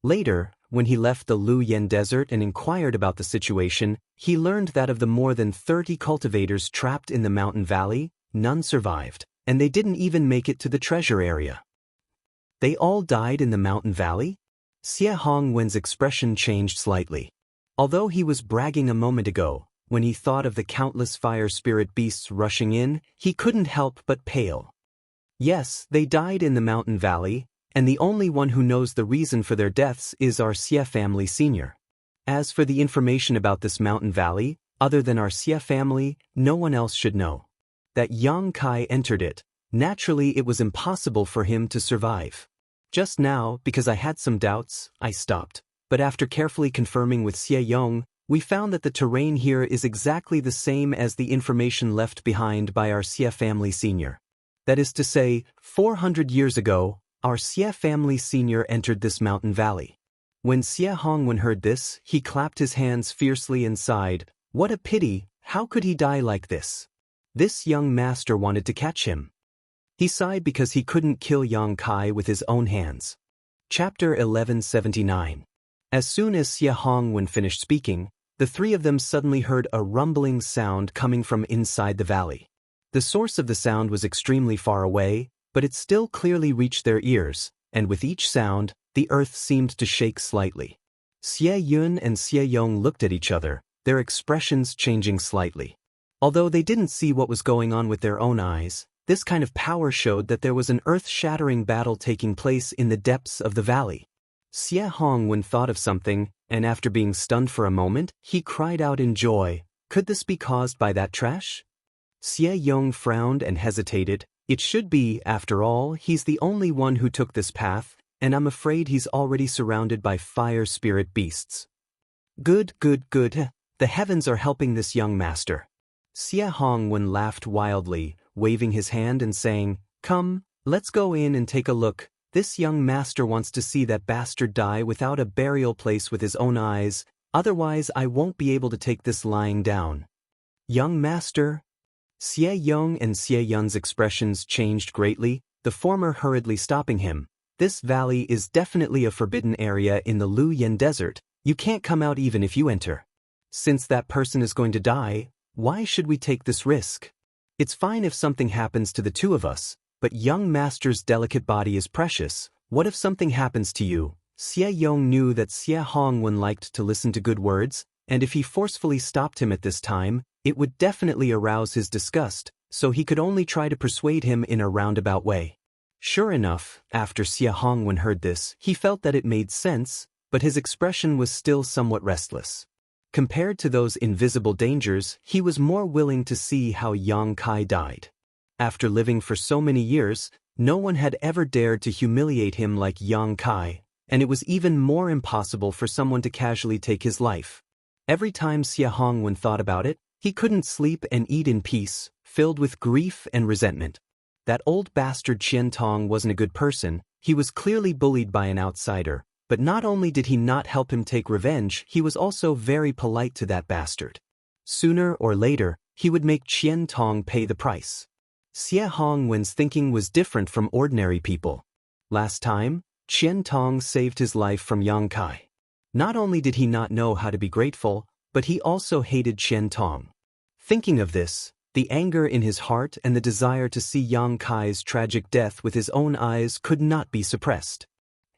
Later, when he left the Lu Yen desert and inquired about the situation, he learned that of the more than 30 cultivators trapped in the mountain valley, none survived, and they didn't even make it to the treasure area. They all died in the mountain valley? Xie Hongwen's expression changed slightly. Although he was bragging a moment ago, when he thought of the countless fire spirit beasts rushing in, he couldn't help but pale. Yes, they died in the mountain valley, and the only one who knows the reason for their deaths is our Xie family senior. As for the information about this mountain valley, other than our Xie family, no one else should know. That Yang Kai entered it, naturally it was impossible for him to survive. Just now, because I had some doubts, I stopped, but after carefully confirming with Xie Yong, we found that the terrain here is exactly the same as the information left behind by our Xie family senior. That is to say, 400 years ago, our Xie family senior entered this mountain valley. When Xie Hongwen heard this, he clapped his hands fiercely and sighed, "What a pity, how could he die like this?" This young master wanted to catch him. He sighed because he couldn't kill Yang Kai with his own hands. Chapter 1179. As soon as Xie Hongwen finished speaking, the three of them suddenly heard a rumbling sound coming from inside the valley. The source of the sound was extremely far away, but it still clearly reached their ears, and with each sound, the earth seemed to shake slightly. Xie Yun and Xie Yong looked at each other, their expressions changing slightly. Although they didn't see what was going on with their own eyes, this kind of power showed that there was an earth-shattering battle taking place in the depths of the valley. Xie Hongwen thought of something, and after being stunned for a moment, he cried out in joy, "Could this be caused by that trash?" Xie Yong frowned and hesitated. "It should be, after all, he's the only one who took this path, and I'm afraid he's already surrounded by fire spirit beasts." Good. The heavens are helping this young master." Xie Hongwen laughed wildly, waving his hand and saying, "Come, let's go in and take a look. This young master wants to see that bastard die without a burial place with his own eyes, otherwise I won't be able to take this lying down." "Young master?" Xie Yong and Xie Yun's expressions changed greatly, the former hurriedly stopping him. "This valley is definitely a forbidden area in the Lu Yen Desert. You can't come out even if you enter. Since that person is going to die, why should we take this risk? It's fine if something happens to the two of us, but young master's delicate body is precious. What if something happens to you?" Xie Yong knew that Xie Hongwen liked to listen to good words, and if he forcefully stopped him at this time, it would definitely arouse his disgust, so he could only try to persuade him in a roundabout way. Sure enough, after Xie Hongwen heard this, he felt that it made sense, but his expression was still somewhat restless. Compared to those invisible dangers, he was more willing to see how Yang Kai died. After living for so many years, no one had ever dared to humiliate him like Yang Kai, and it was even more impossible for someone to casually take his life. Every time Xie Hongwen thought about it, he couldn't sleep and eat in peace, filled with grief and resentment. That old bastard Qian Tong wasn't a good person. He was clearly bullied by an outsider, but not only did he not help him take revenge, he was also very polite to that bastard. Sooner or later, he would make Qian Tong pay the price. Xie Hongwen's thinking was different from ordinary people. Last time, Qian Tong saved his life from Yang Kai. Not only did he not know how to be grateful, but he also hated Qian Tong. Thinking of this, the anger in his heart and the desire to see Yang Kai's tragic death with his own eyes could not be suppressed.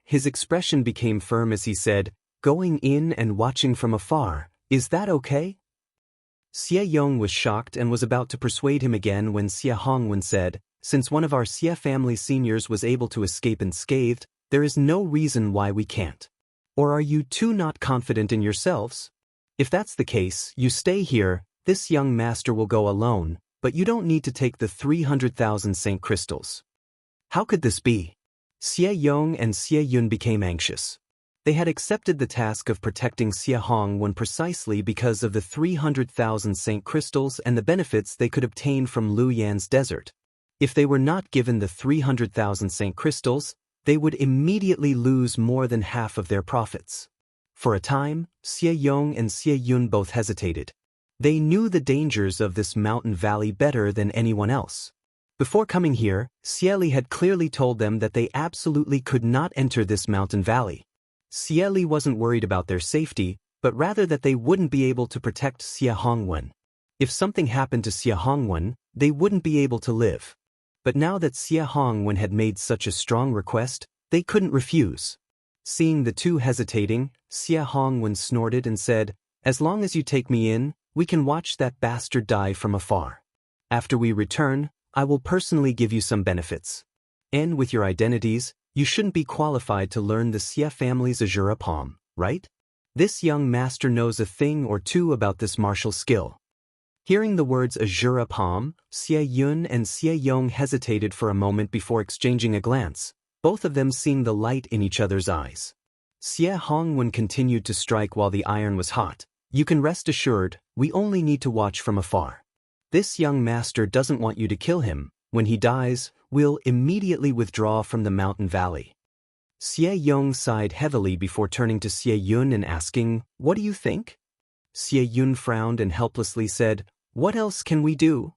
His expression became firm as he said, "Going in and watching from afar, is that okay?" Xie Yong was shocked and was about to persuade him again when Xie Hongwen said, "Since one of our Xie family seniors was able to escape unscathed, there is no reason why we can't. Or are you two not confident in yourselves? If that's the case, you stay here, this young master will go alone, but you don't need to take the 300,000 Saint crystals." How could this be? Xie Yong and Xie Yun became anxious. They had accepted the task of protecting Xie Hongwen precisely because of the 300,000 Saint crystals and the benefits they could obtain from Lu Yan's desert. If they were not given the 300,000 Saint crystals, they would immediately lose more than half of their profits. For a time, Xie Yong and Xie Yun both hesitated. They knew the dangers of this mountain valley better than anyone else. Before coming here, Xie Li had clearly told them that they absolutely could not enter this mountain valley. Xie Li wasn't worried about their safety, but rather that they wouldn't be able to protect Xie Hongwen. If something happened to Xie Hongwen, they wouldn't be able to live. But now that Xie Hongwen had made such a strong request, they couldn't refuse. Seeing the two hesitating, Xie Hongwen snorted and said, "As long as you take me in, we can watch that bastard die from afar. After we return, I will personally give you some benefits. And with your identities, you shouldn't be qualified to learn the Xie family's Azura palm, right? This young master knows a thing or two about this martial skill." Hearing the words Azura palm, Xie Yun and Xie Yong hesitated for a moment before exchanging a glance, both of them seeing the light in each other's eyes. Xie Hongwen continued to strike while the iron was hot. "You can rest assured, we only need to watch from afar. This young master doesn't want you to kill him. When he dies, we'll immediately withdraw from the mountain valley. Xie Yong sighed heavily before turning to Xie Yun and asking, "What do you think?" Xie Yun frowned and helplessly said, "What else can we do?"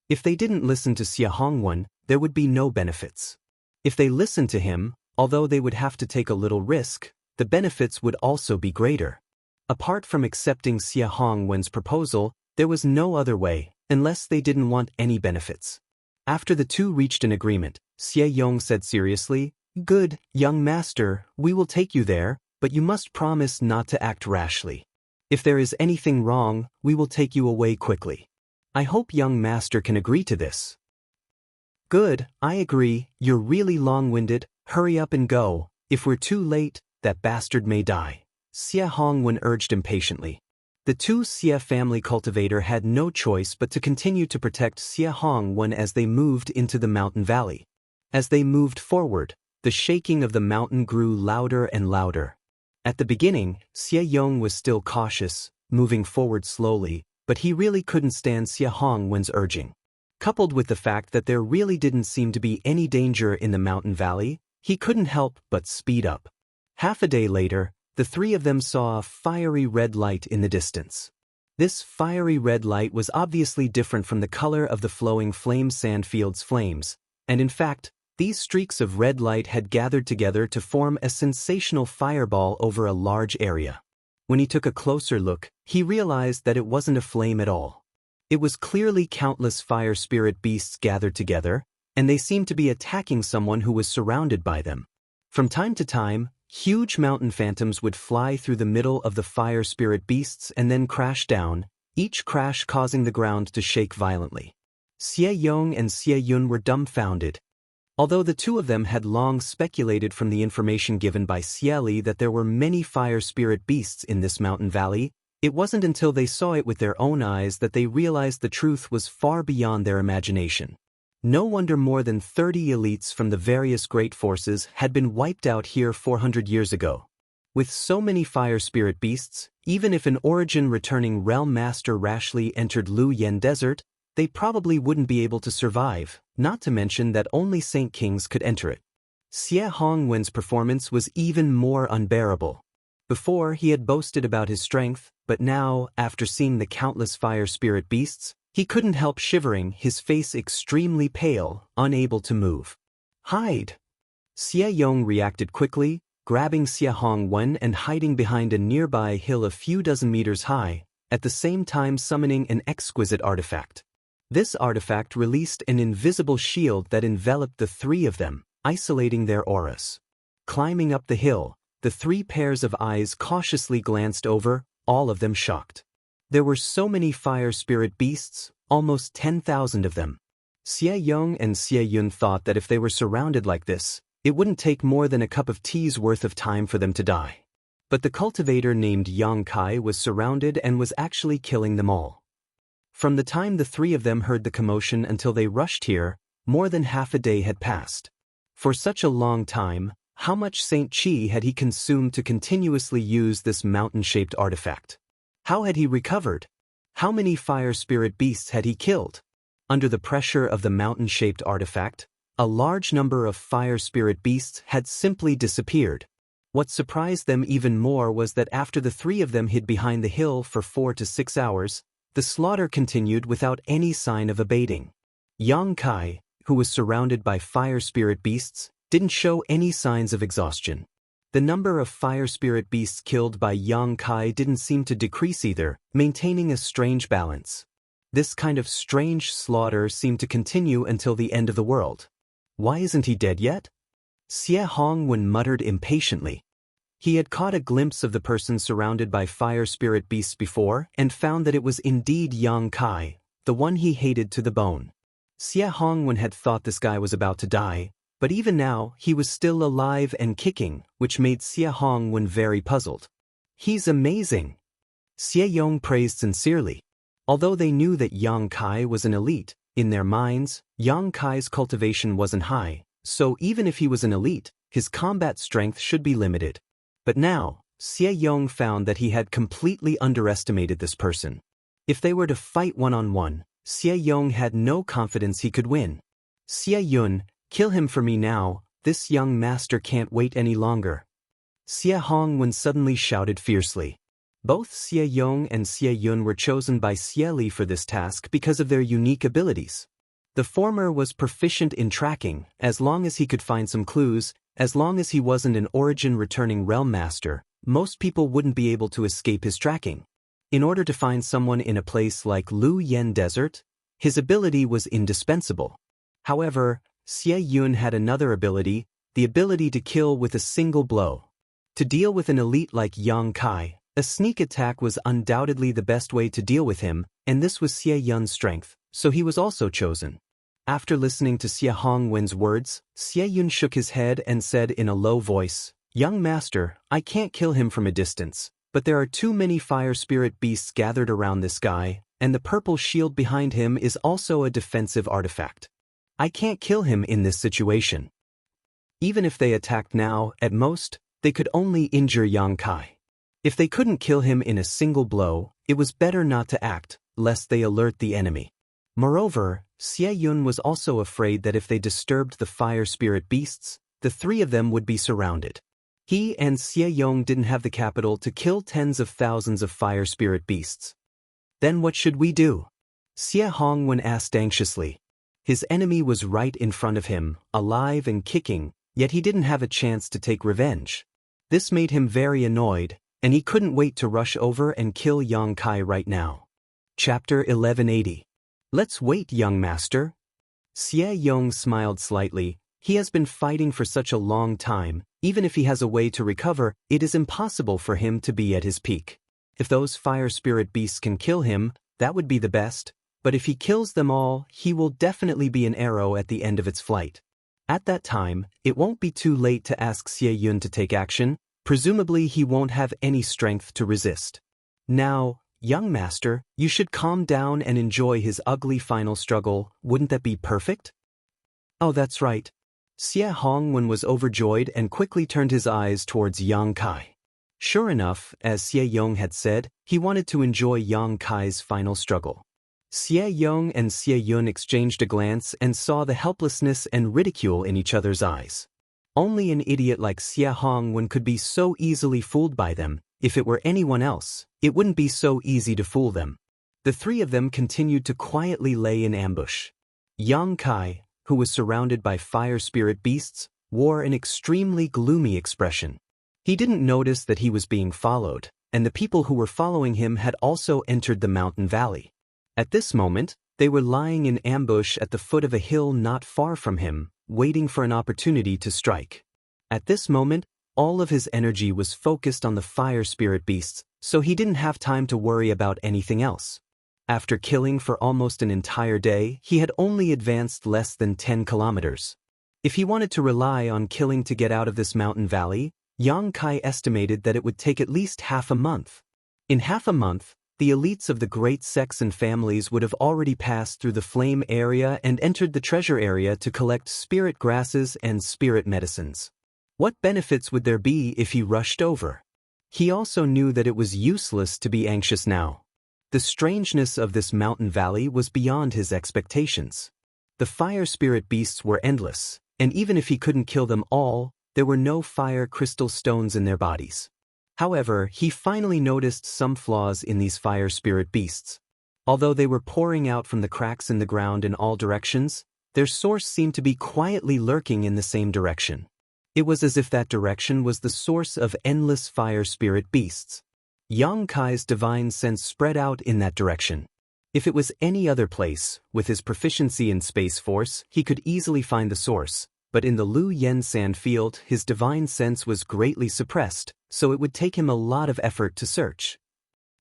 If they didn't listen to Xie Hongwen, there would be no benefits. If they listened to him, although they would have to take a little risk, the benefits would also be greater. Apart from accepting Xie Hongwen's proposal, there was no other way, unless they didn't want any benefits. After the two reached an agreement, Xie Yong said seriously, "Good, young master, we will take you there, but you must promise not to act rashly. If there is anything wrong, we will take you away quickly. I hope young master can agree to this." "Good, I agree, you're really long-winded, hurry up and go, if we're too late, that bastard may die," Xie Hongwen urged impatiently. The two Xie family cultivator had no choice but to continue to protect Xie Hongwen as they moved into the mountain valley. As they moved forward, the shaking of the mountain grew louder and louder. At the beginning, Xie Yong was still cautious, moving forward slowly, but he really couldn't stand Xie Hongwen's urging. Coupled with the fact that there really didn't seem to be any danger in the mountain valley, he couldn't help but speed up. Half a day later, the three of them saw a fiery red light in the distance. This fiery red light was obviously different from the color of the flowing flame sandfield's flames, and in fact, these streaks of red light had gathered together to form a sensational fireball over a large area. When he took a closer look, he realized that it wasn't a flame at all. It was clearly countless fire spirit beasts gathered together, and they seemed to be attacking someone who was surrounded by them. From time to time, huge mountain phantoms would fly through the middle of the fire spirit beasts and then crash down, each crash causing the ground to shake violently. Xie Yong and Xie Yun were dumbfounded. Although the two of them had long speculated from the information given by Xie Li that there were many fire spirit beasts in this mountain valley, it wasn't until they saw it with their own eyes that they realized the truth was far beyond their imagination. No wonder more than 30 elites from the various great forces had been wiped out here 400 years ago. With so many fire spirit beasts, even if an origin-returning realm master rashly entered Lu Yen Desert, they probably wouldn't be able to survive, not to mention that only Saint Kings could enter it. Xie Hongwen's performance was even more unbearable. Before, he had boasted about his strength, but now, after seeing the countless fire spirit beasts, he couldn't help shivering, his face extremely pale, unable to move. "Hide!" Xie Yong reacted quickly, grabbing Xie Hongwen and hiding behind a nearby hill a few dozen meters high, at the same time summoning an exquisite artifact. This artifact released an invisible shield that enveloped the three of them, isolating their auras. Climbing up the hill, the three pairs of eyes cautiously glanced over, all of them shocked. There were so many fire spirit beasts, almost 10,000 of them. Xie Yong and Xie Yun thought that if they were surrounded like this, it wouldn't take more than a cup of tea's worth of time for them to die. But the cultivator named Yang Kai was surrounded and was actually killing them all. From the time the three of them heard the commotion until they rushed here, more than half a day had passed. For such a long time, how much Saint Chi had he consumed to continuously use this mountain-shaped artifact? How had he recovered? How many fire spirit beasts had he killed? Under the pressure of the mountain-shaped artifact, a large number of fire spirit beasts had simply disappeared. What surprised them even more was that after the three of them hid behind the hill for 4 to 6 hours, the slaughter continued without any sign of abating. Yang Kai, who was surrounded by fire spirit beasts, didn't show any signs of exhaustion. The number of fire spirit beasts killed by Yang Kai didn't seem to decrease either, maintaining a strange balance. This kind of strange slaughter seemed to continue until the end of the world. Why isn't he dead yet? Xie Hongwen muttered impatiently. He had caught a glimpse of the person surrounded by fire spirit beasts before and found that it was indeed Yang Kai, the one he hated to the bone. Xie Hongwen had thought this guy was about to die, but even now he was still alive and kicking, which made Xie Hongwen very puzzled. "He's amazing," Xie Yong praised sincerely. Although they knew that Yang Kai was an elite, in their minds, Yang Kai's cultivation wasn't high, so even if he was an elite, his combat strength should be limited. But now, Xie Yong found that he had completely underestimated this person. If they were to fight one-on-one, Xie Yong had no confidence he could win. Xie Yun, Kill him for me now, this young master can't wait any longer. Xie Hongwen suddenly shouted fiercely. Both Xie Yong and Xie Yun were chosen by Xie Li for this task because of their unique abilities. The former was proficient in tracking, as long as he could find some clues. As long as he wasn't an origin-returning realm master, most people wouldn't be able to escape his tracking. In order to find someone in a place like Lu Yen Desert, his ability was indispensable. However, Xie Yun had another ability, the ability to kill with a single blow. To deal with an elite like Yang Kai, a sneak attack was undoubtedly the best way to deal with him, and this was Xie Yun's strength, so he was also chosen. After listening to Xie Hongwen's words, Xie Yun shook his head and said in a low voice, "Young master, I can't kill him from a distance, but there are too many fire spirit beasts gathered around this guy, and the purple shield behind him is also a defensive artifact. I can't kill him in this situation. Even if they attacked now, at most, they could only injure Yang Kai. If they couldn't kill him in a single blow, it was better not to act, lest they alert the enemy." Moreover, Xie Yun was also afraid that if they disturbed the fire spirit beasts, the three of them would be surrounded. He and Xie Yong didn't have the capital to kill tens of thousands of fire spirit beasts. Then what should we do? Xie Hongwen asked anxiously. His enemy was right in front of him, alive and kicking, yet he didn't have a chance to take revenge. This made him very annoyed, and he couldn't wait to rush over and kill Yang Kai right now. Chapter 1180. Let's wait, young master. Xie Yong smiled slightly. He has been fighting for such a long time, even if he has a way to recover, it is impossible for him to be at his peak. If those fire spirit beasts can kill him, that would be the best, but if he kills them all, he will definitely be an arrow at the end of its flight. At that time, it won't be too late to ask Xie Yun to take action, presumably he won't have any strength to resist. Now, young master, you should calm down and enjoy his ugly final struggle, wouldn't that be perfect? Oh, that's right. Xie Hongwen was overjoyed and quickly turned his eyes towards Yang Kai. Sure enough, as Xie Yong had said, he wanted to enjoy Yang Kai's final struggle. Xie Yong and Xie Yun exchanged a glance and saw the helplessness and ridicule in each other's eyes. Only an idiot like Xie Hongwen could be so easily fooled by them. If it were anyone else, it wouldn't be so easy to fool them. The three of them continued to quietly lay in ambush. Yang Kai, who was surrounded by fire spirit beasts, wore an extremely gloomy expression. He didn't notice that he was being followed, and the people who were following him had also entered the mountain valley. At this moment, they were lying in ambush at the foot of a hill not far from him, waiting for an opportunity to strike. At this moment, all of his energy was focused on the fire spirit beasts, so he didn't have time to worry about anything else. After killing for almost an entire day, he had only advanced less than 10 kilometers. If he wanted to rely on killing to get out of this mountain valley, Yang Kai estimated that it would take at least half a month. In half a month, the elites of the great sects and families would have already passed through the flame area and entered the treasure area to collect spirit grasses and spirit medicines. What benefits would there be if he rushed over? He also knew that it was useless to be anxious now. The strangeness of this mountain valley was beyond his expectations. The fire spirit beasts were endless, and even if he couldn't kill them all, there were no fire crystal stones in their bodies. However, he finally noticed some flaws in these fire spirit beasts. Although they were pouring out from the cracks in the ground in all directions, their source seemed to be quietly lurking in the same direction. It was as if that direction was the source of endless fire spirit beasts. Yang Kai's divine sense spread out in that direction. If it was any other place, with his proficiency in Space Force, he could easily find the source, but in the Lu Yen sand field, his divine sense was greatly suppressed, so it would take him a lot of effort to search.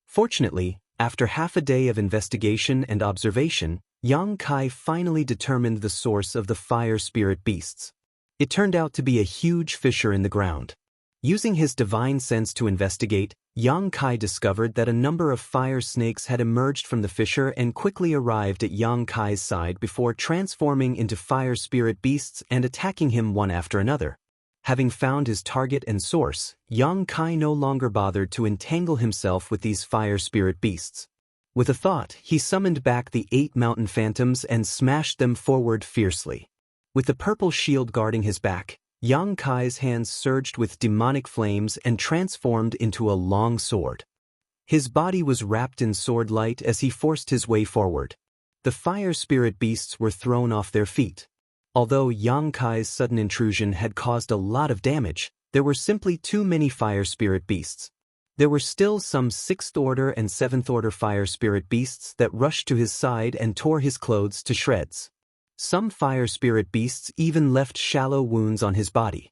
Fortunately, after half a day of investigation and observation, Yang Kai finally determined the source of the fire spirit beasts. It turned out to be a huge fissure in the ground. Using his divine sense to investigate, Yang Kai discovered that a number of fire snakes had emerged from the fissure and quickly arrived at Yang Kai's side before transforming into fire spirit beasts and attacking him one after another. Having found his target and source, Yang Kai no longer bothered to entangle himself with these fire spirit beasts. With a thought, he summoned back the 8 mountain phantoms and smashed them forward fiercely. With the purple shield guarding his back, Yang Kai's hands surged with demonic flames and transformed into a long sword. His body was wrapped in sword light as he forced his way forward. The fire spirit beasts were thrown off their feet. Although Yang Kai's sudden intrusion had caused a lot of damage, there were simply too many fire spirit beasts. There were still some 6th order and 7th order fire spirit beasts that rushed to his side and tore his clothes to shreds. Some fire spirit beasts even left shallow wounds on his body.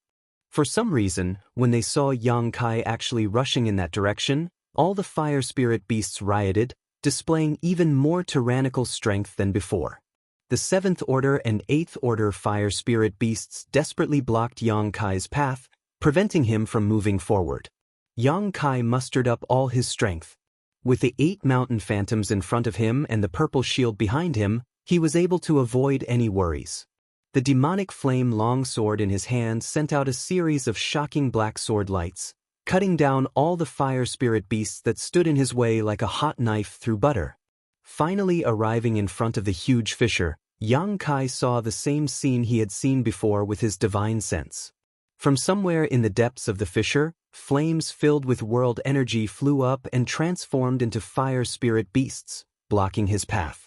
For some reason, when they saw Yang Kai actually rushing in that direction, all the fire spirit beasts rioted, displaying even more tyrannical strength than before. The 7th order and 8th order fire spirit beasts desperately blocked Yang Kai's path, preventing him from moving forward. Yang Kai mustered up all his strength. With the 8 mountain phantoms in front of him and the purple shield behind him, he was able to avoid any worries. The demonic flame longsword in his hand sent out a series of shocking black sword lights, cutting down all the fire spirit beasts that stood in his way like a hot knife through butter. Finally arriving in front of the huge fissure, Yang Kai saw the same scene he had seen before with his divine sense. From somewhere in the depths of the fissure, flames filled with world energy flew up and transformed into fire spirit beasts, blocking his path.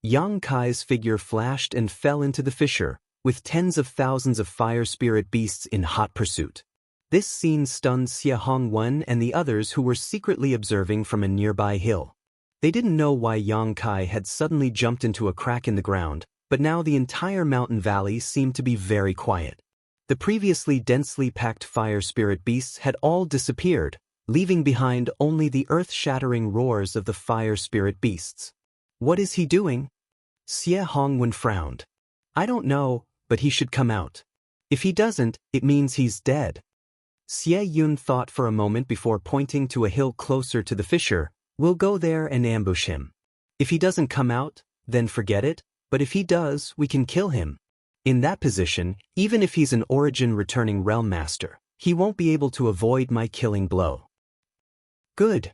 Yang Kai's figure flashed and fell into the fissure, with tens of thousands of fire spirit beasts in hot pursuit. This scene stunned Xie Hongwen and the others who were secretly observing from a nearby hill. They didn't know why Yang Kai had suddenly jumped into a crack in the ground, but now the entire mountain valley seemed to be very quiet. The previously densely packed fire spirit beasts had all disappeared, leaving behind only the earth-shattering roars of the fire spirit beasts. What is he doing? Xie Hongwen frowned. I don't know, but he should come out. If he doesn't, it means he's dead. Xie Yun thought for a moment before pointing to a hill closer to the fissure. We'll go there and ambush him. If he doesn't come out, then forget it, but if he does, we can kill him. In that position, even if he's an origin-returning realm master, he won't be able to avoid my killing blow. Good.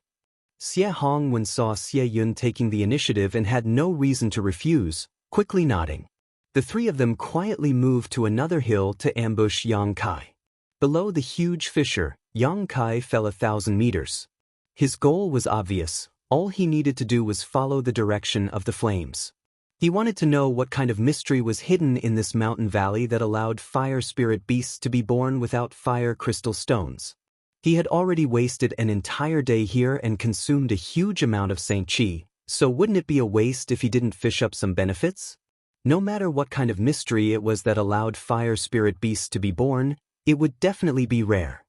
Xie Hongwen saw Xie Yun taking the initiative and had no reason to refuse, quickly nodding. The 3 of them quietly moved to another hill to ambush Yang Kai. Below the huge fissure, Yang Kai fell 1,000 meters. His goal was obvious. All he needed to do was follow the direction of the flames. He wanted to know what kind of mystery was hidden in this mountain valley that allowed fire spirit beasts to be born without fire crystal stones. He had already wasted an entire day here and consumed a huge amount of Saint Chi, so wouldn't it be a waste if he didn't fish up some benefits? No matter what kind of mystery it was that allowed fire spirit beasts to be born, it would definitely be rare.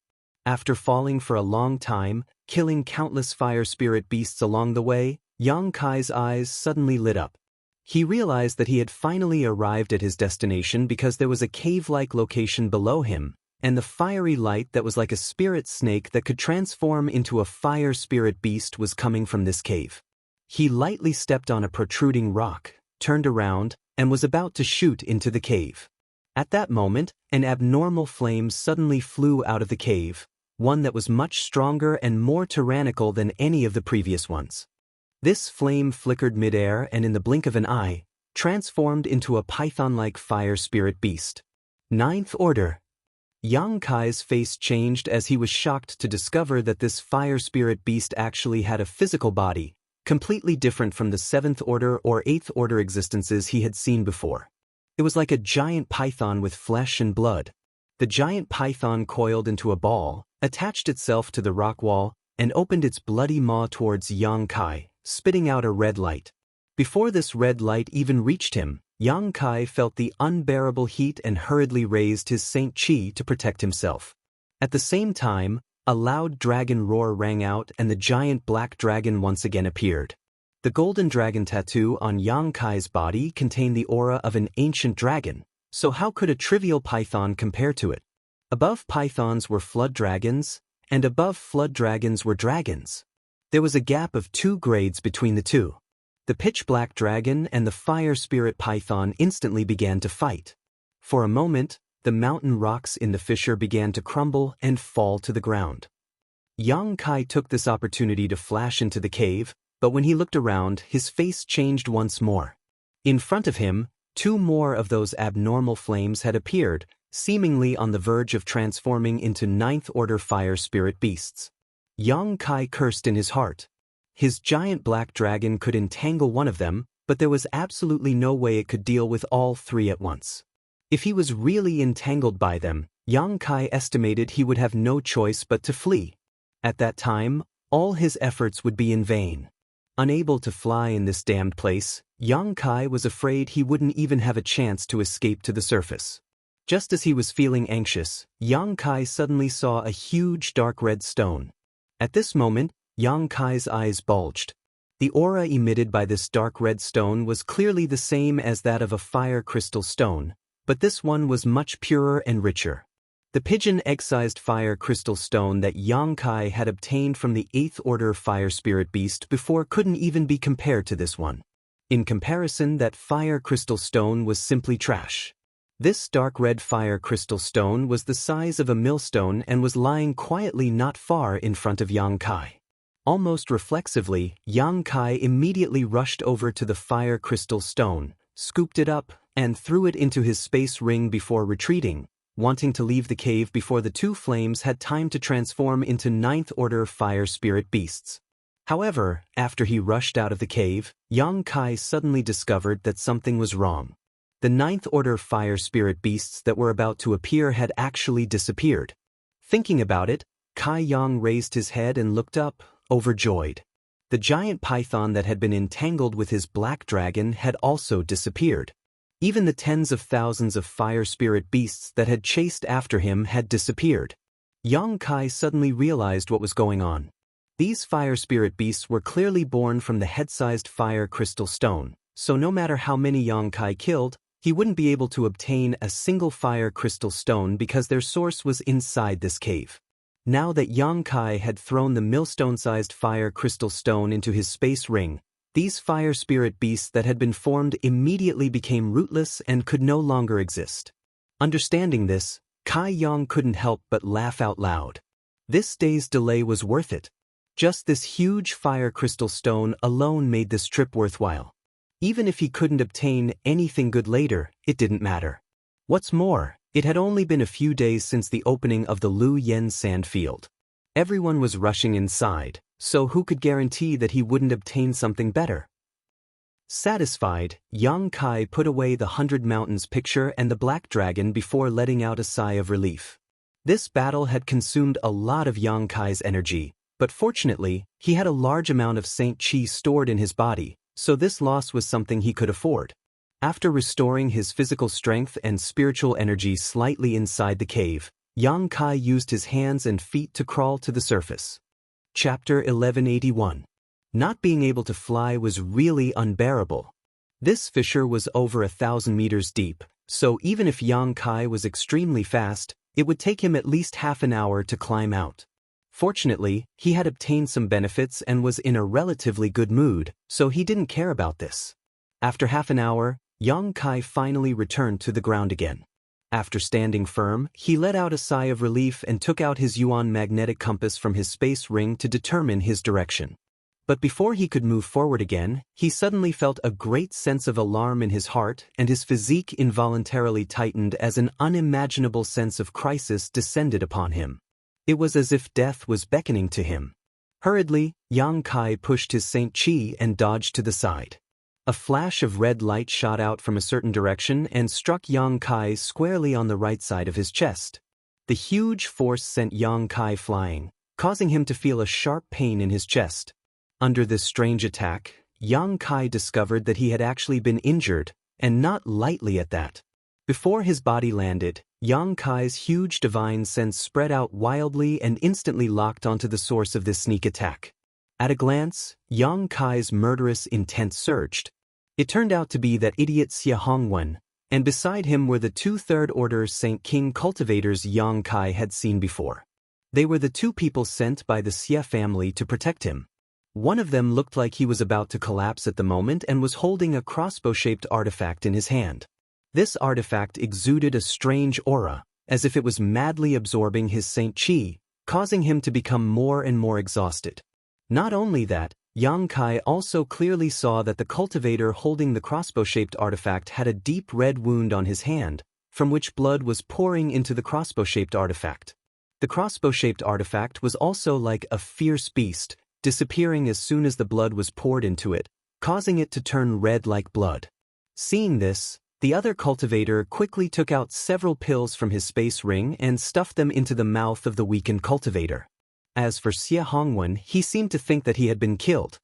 After falling for a long time, killing countless fire spirit beasts along the way, Yang Kai's eyes suddenly lit up. He realized that he had finally arrived at his destination because there was a cave-like location below him, and the fiery light that was like a spirit snake that could transform into a fire spirit beast was coming from this cave. He lightly stepped on a protruding rock, turned around, and was about to shoot into the cave. At that moment, an abnormal flame suddenly flew out of the cave, one that was much stronger and more tyrannical than any of the previous ones. This flame flickered midair and in the blink of an eye, transformed into a python-like fire spirit beast. 9th Order. Yang Kai's face changed as he was shocked to discover that this fire spirit beast actually had a physical body, completely different from the 7th Order or 8th Order existences he had seen before. It was like a giant python with flesh and blood. The giant python coiled into a ball, attached itself to the rock wall, and opened its bloody maw towards Yang Kai, spitting out a red light. Before this red light even reached him, Yang Kai felt the unbearable heat and hurriedly raised his Saint Chi to protect himself. At the same time, a loud dragon roar rang out and the giant black dragon once again appeared. The golden dragon tattoo on Yang Kai's body contained the aura of an ancient dragon, so how could a trivial python compare to it? Above pythons were flood dragons, and above flood dragons were dragons. There was a gap of 2 grades between the two. The pitch-black dragon and the fire spirit python instantly began to fight. For a moment, the mountain rocks in the fissure began to crumble and fall to the ground. Yang Kai took this opportunity to flash into the cave, but when he looked around, his face changed once more. In front of him, 2 more of those abnormal flames had appeared, seemingly on the verge of transforming into 9th-order fire spirit beasts. Yang Kai cursed in his heart. His giant black dragon could entangle one of them, but there was absolutely no way it could deal with all 3 at once. If he was really entangled by them, Yang Kai estimated he would have no choice but to flee. At that time, all his efforts would be in vain. Unable to fly in this damned place, Yang Kai was afraid he wouldn't even have a chance to escape to the surface. Just as he was feeling anxious, Yang Kai suddenly saw a huge dark red stone. At this moment, Yang Kai's eyes bulged. The aura emitted by this dark red stone was clearly the same as that of a fire crystal stone, but this one was much purer and richer. The pigeon egg-sized fire crystal stone that Yang Kai had obtained from the 8th order fire spirit beast before couldn't even be compared to this one. In comparison, that fire crystal stone was simply trash. This dark red fire crystal stone was the size of a millstone and was lying quietly not far in front of Yang Kai. Almost reflexively, Yang Kai immediately rushed over to the fire crystal stone, scooped it up, and threw it into his space ring before retreating, wanting to leave the cave before the 2 flames had time to transform into 9th order fire spirit beasts. However, after he rushed out of the cave, Yang Kai suddenly discovered that something was wrong. The 9th order fire spirit beasts that were about to appear had actually disappeared. Thinking about it, Kai Yang raised his head and looked up, overjoyed. The giant python that had been entangled with his black dragon had also disappeared. Even the tens of thousands of fire spirit beasts that had chased after him had disappeared. Yang Kai suddenly realized what was going on. These fire spirit beasts were clearly born from the head-sized fire crystal stone, so no matter how many Yang Kai killed, he wouldn't be able to obtain a single fire crystal stone because their source was inside this cave. Now that Yang Kai had thrown the millstone-sized fire crystal stone into his space ring, these fire spirit beasts that had been formed immediately became rootless and could no longer exist. Understanding this, Kai Yang couldn't help but laugh out loud. This day's delay was worth it. Just this huge fire crystal stone alone made this trip worthwhile. Even if he couldn't obtain anything good later, it didn't matter. What's more, it had only been a few days since the opening of the Lu Yen sand field. Everyone was rushing inside, so who could guarantee that he wouldn't obtain something better? Satisfied, Yang Kai put away the 100 Mountains picture and the black dragon before letting out a sigh of relief. This battle had consumed a lot of Yang Kai's energy, but fortunately, he had a large amount of Saint Chi stored in his body, so this loss was something he could afford. After restoring his physical strength and spiritual energy slightly inside the cave, Yang Kai used his hands and feet to crawl to the surface. Chapter 1181. Not being able to fly was really unbearable. This fissure was over 1,000 meters deep, so even if Yang Kai was extremely fast, it would take him at least half an hour to climb out. Fortunately, he had obtained some benefits and was in a relatively good mood, so he didn't care about this. After half an hour, Yang Kai finally returned to the ground again. After standing firm, he let out a sigh of relief and took out his Yuan magnetic compass from his space ring to determine his direction. But before he could move forward again, he suddenly felt a great sense of alarm in his heart and his physique involuntarily tightened as an unimaginable sense of crisis descended upon him. It was as if death was beckoning to him. Hurriedly, Yang Kai pushed his Saint Chi and dodged to the side. A flash of red light shot out from a certain direction and struck Yang Kai squarely on the right side of his chest. The huge force sent Yang Kai flying, causing him to feel a sharp pain in his chest. Under this strange attack, Yang Kai discovered that he had actually been injured, and not lightly at that. Before his body landed, Yang Kai's huge divine sense spread out wildly and instantly locked onto the source of this sneak attack. At a glance, Yang Kai's murderous intent surged. It turned out to be that idiot Xie Hongwen, and beside him were the 2 third-order Saint King cultivators Yang Kai had seen before. They were the 2 people sent by the Xie family to protect him. One of them looked like he was about to collapse at the moment and was holding a crossbow-shaped artifact in his hand. This artifact exuded a strange aura, as if it was madly absorbing his Saint Chi, causing him to become more and more exhausted. Not only that, Yang Kai also clearly saw that the cultivator holding the crossbow-shaped artifact had a deep red wound on his hand, from which blood was pouring into the crossbow-shaped artifact. The crossbow-shaped artifact was also like a fierce beast, disappearing as soon as the blood was poured into it, causing it to turn red like blood. Seeing this, the other cultivator quickly took out several pills from his space ring and stuffed them into the mouth of the weakened cultivator. As for Xie Hongwen, he seemed to think that he had been killed.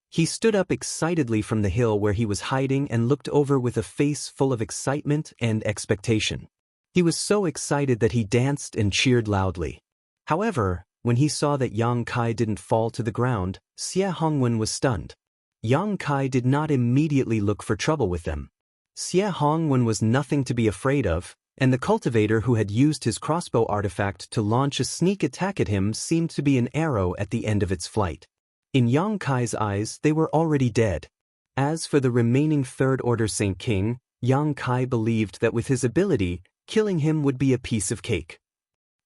He stood up excitedly from the hill where he was hiding and looked over with a face full of excitement and expectation. He was so excited that he danced and cheered loudly. However, when he saw that Yang Kai didn't fall to the ground, Xie Hongwen was stunned. Yang Kai did not immediately look for trouble with them. Xie Hongwen was nothing to be afraid of, and the cultivator who had used his crossbow artifact to launch a sneak attack at him seemed to be an arrow at the end of its flight. In Yang Kai's eyes, they were already dead. As for the remaining third-order Saint King, Yang Kai believed that with his ability, killing him would be a piece of cake.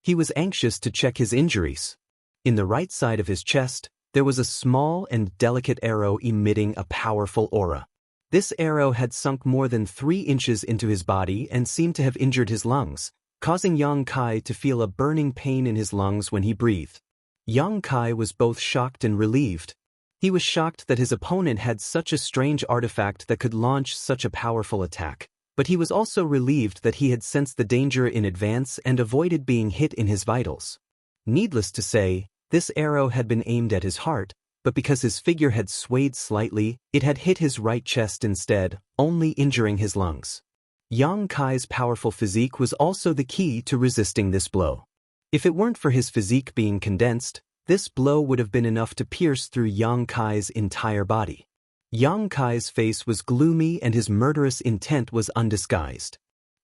He was anxious to check his injuries. In the right side of his chest, there was a small and delicate arrow emitting a powerful aura. This arrow had sunk more than 3 inches into his body and seemed to have injured his lungs, causing Yang Kai to feel a burning pain in his lungs when he breathed. Yang Kai was both shocked and relieved. He was shocked that his opponent had such a strange artifact that could launch such a powerful attack, but he was also relieved that he had sensed the danger in advance and avoided being hit in his vitals. Needless to say, this arrow had been aimed at his heart, but because his figure had swayed slightly, it had hit his right chest instead, only injuring his lungs. Yang Kai's powerful physique was also the key to resisting this blow. If it weren't for his physique being condensed, this blow would have been enough to pierce through Yang Kai's entire body. Yang Kai's face was gloomy and his murderous intent was undisguised.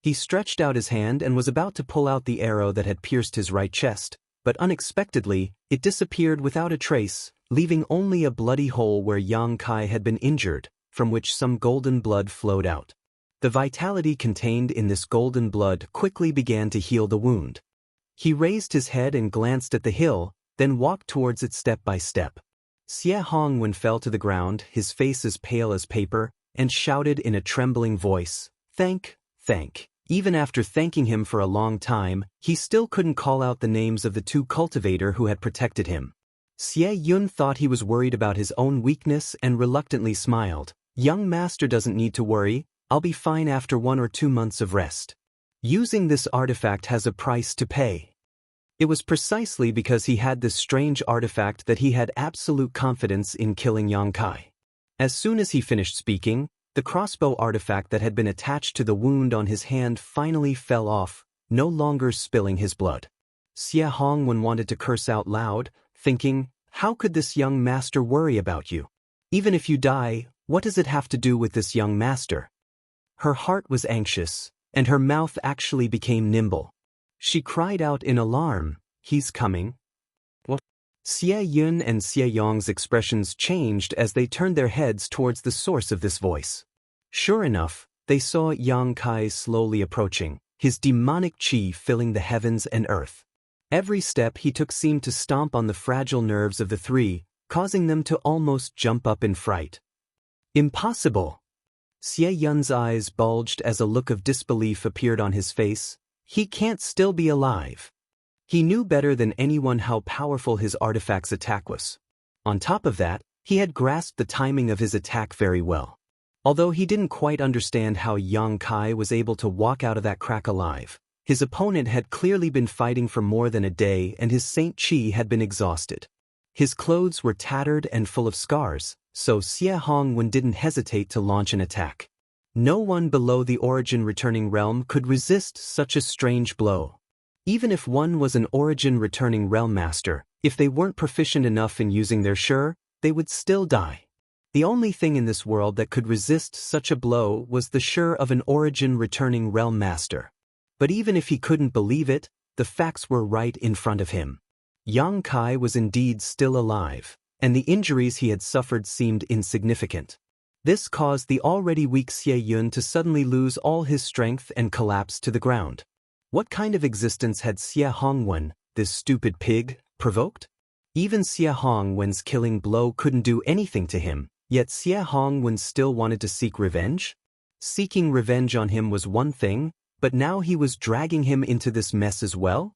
He stretched out his hand and was about to pull out the arrow that had pierced his right chest, but unexpectedly, it disappeared without a trace, leaving only a bloody hole where Yang Kai had been injured, from which some golden blood flowed out. The vitality contained in this golden blood quickly began to heal the wound. He raised his head and glanced at the hill, then walked towards it step by step. Xie Hongwen fell to the ground, his face as pale as paper, and shouted in a trembling voice, "Thank." Even after thanking him for a long time, he still couldn't call out the names of the 2 cultivator who had protected him. Xie Yun thought he was worried about his own weakness and reluctantly smiled. "Young master doesn't need to worry, I'll be fine after 1 or 2 months of rest. Using this artifact has a price to pay." It was precisely because he had this strange artifact that he had absolute confidence in killing Yang Kai. As soon as he finished speaking, the crossbow artifact that had been attached to the wound on his hand finally fell off, no longer spilling his blood. Xie Hongwen wanted to curse out loud, thinking, "How could this young master worry about you? Even if you die, what does it have to do with this young master?" Her heart was anxious, and her mouth actually became nimble. She cried out in alarm, "He's coming." What? Xie Yun and Xie Yong's expressions changed as they turned their heads towards the source of this voice. Sure enough, they saw Yang Kai slowly approaching, his demonic qi filling the heavens and earth. Every step he took seemed to stomp on the fragile nerves of the 3, causing them to almost jump up in fright. "Impossible!" Xie Yun's eyes bulged as a look of disbelief appeared on his face. He can't still be alive. He knew better than anyone how powerful his artifact's attack was. On top of that, he had grasped the timing of his attack very well. Although he didn't quite understand how Yang Kai was able to walk out of that crack alive, his opponent had clearly been fighting for more than a day and his Saint Chi had been exhausted. His clothes were tattered and full of scars, so Xie Hongwen didn't hesitate to launch an attack. No one below the Origin Returning Realm could resist such a strange blow. Even if one was an Origin Returning Realm master, if they weren't proficient enough in using their Shur, they would still die. The only thing in this world that could resist such a blow was the Shur of an Origin Returning Realm master. But even if he couldn't believe it, the facts were right in front of him. Yang Kai was indeed still alive, and the injuries he had suffered seemed insignificant. This caused the already weak Xie Yun to suddenly lose all his strength and collapse to the ground. What kind of existence had Xie Hongwen, this stupid pig, provoked? Even Xie Hongwen's killing blow couldn't do anything to him, yet Xie Hongwen still wanted to seek revenge? Seeking revenge on him was one thing, but now he was dragging him into this mess as well?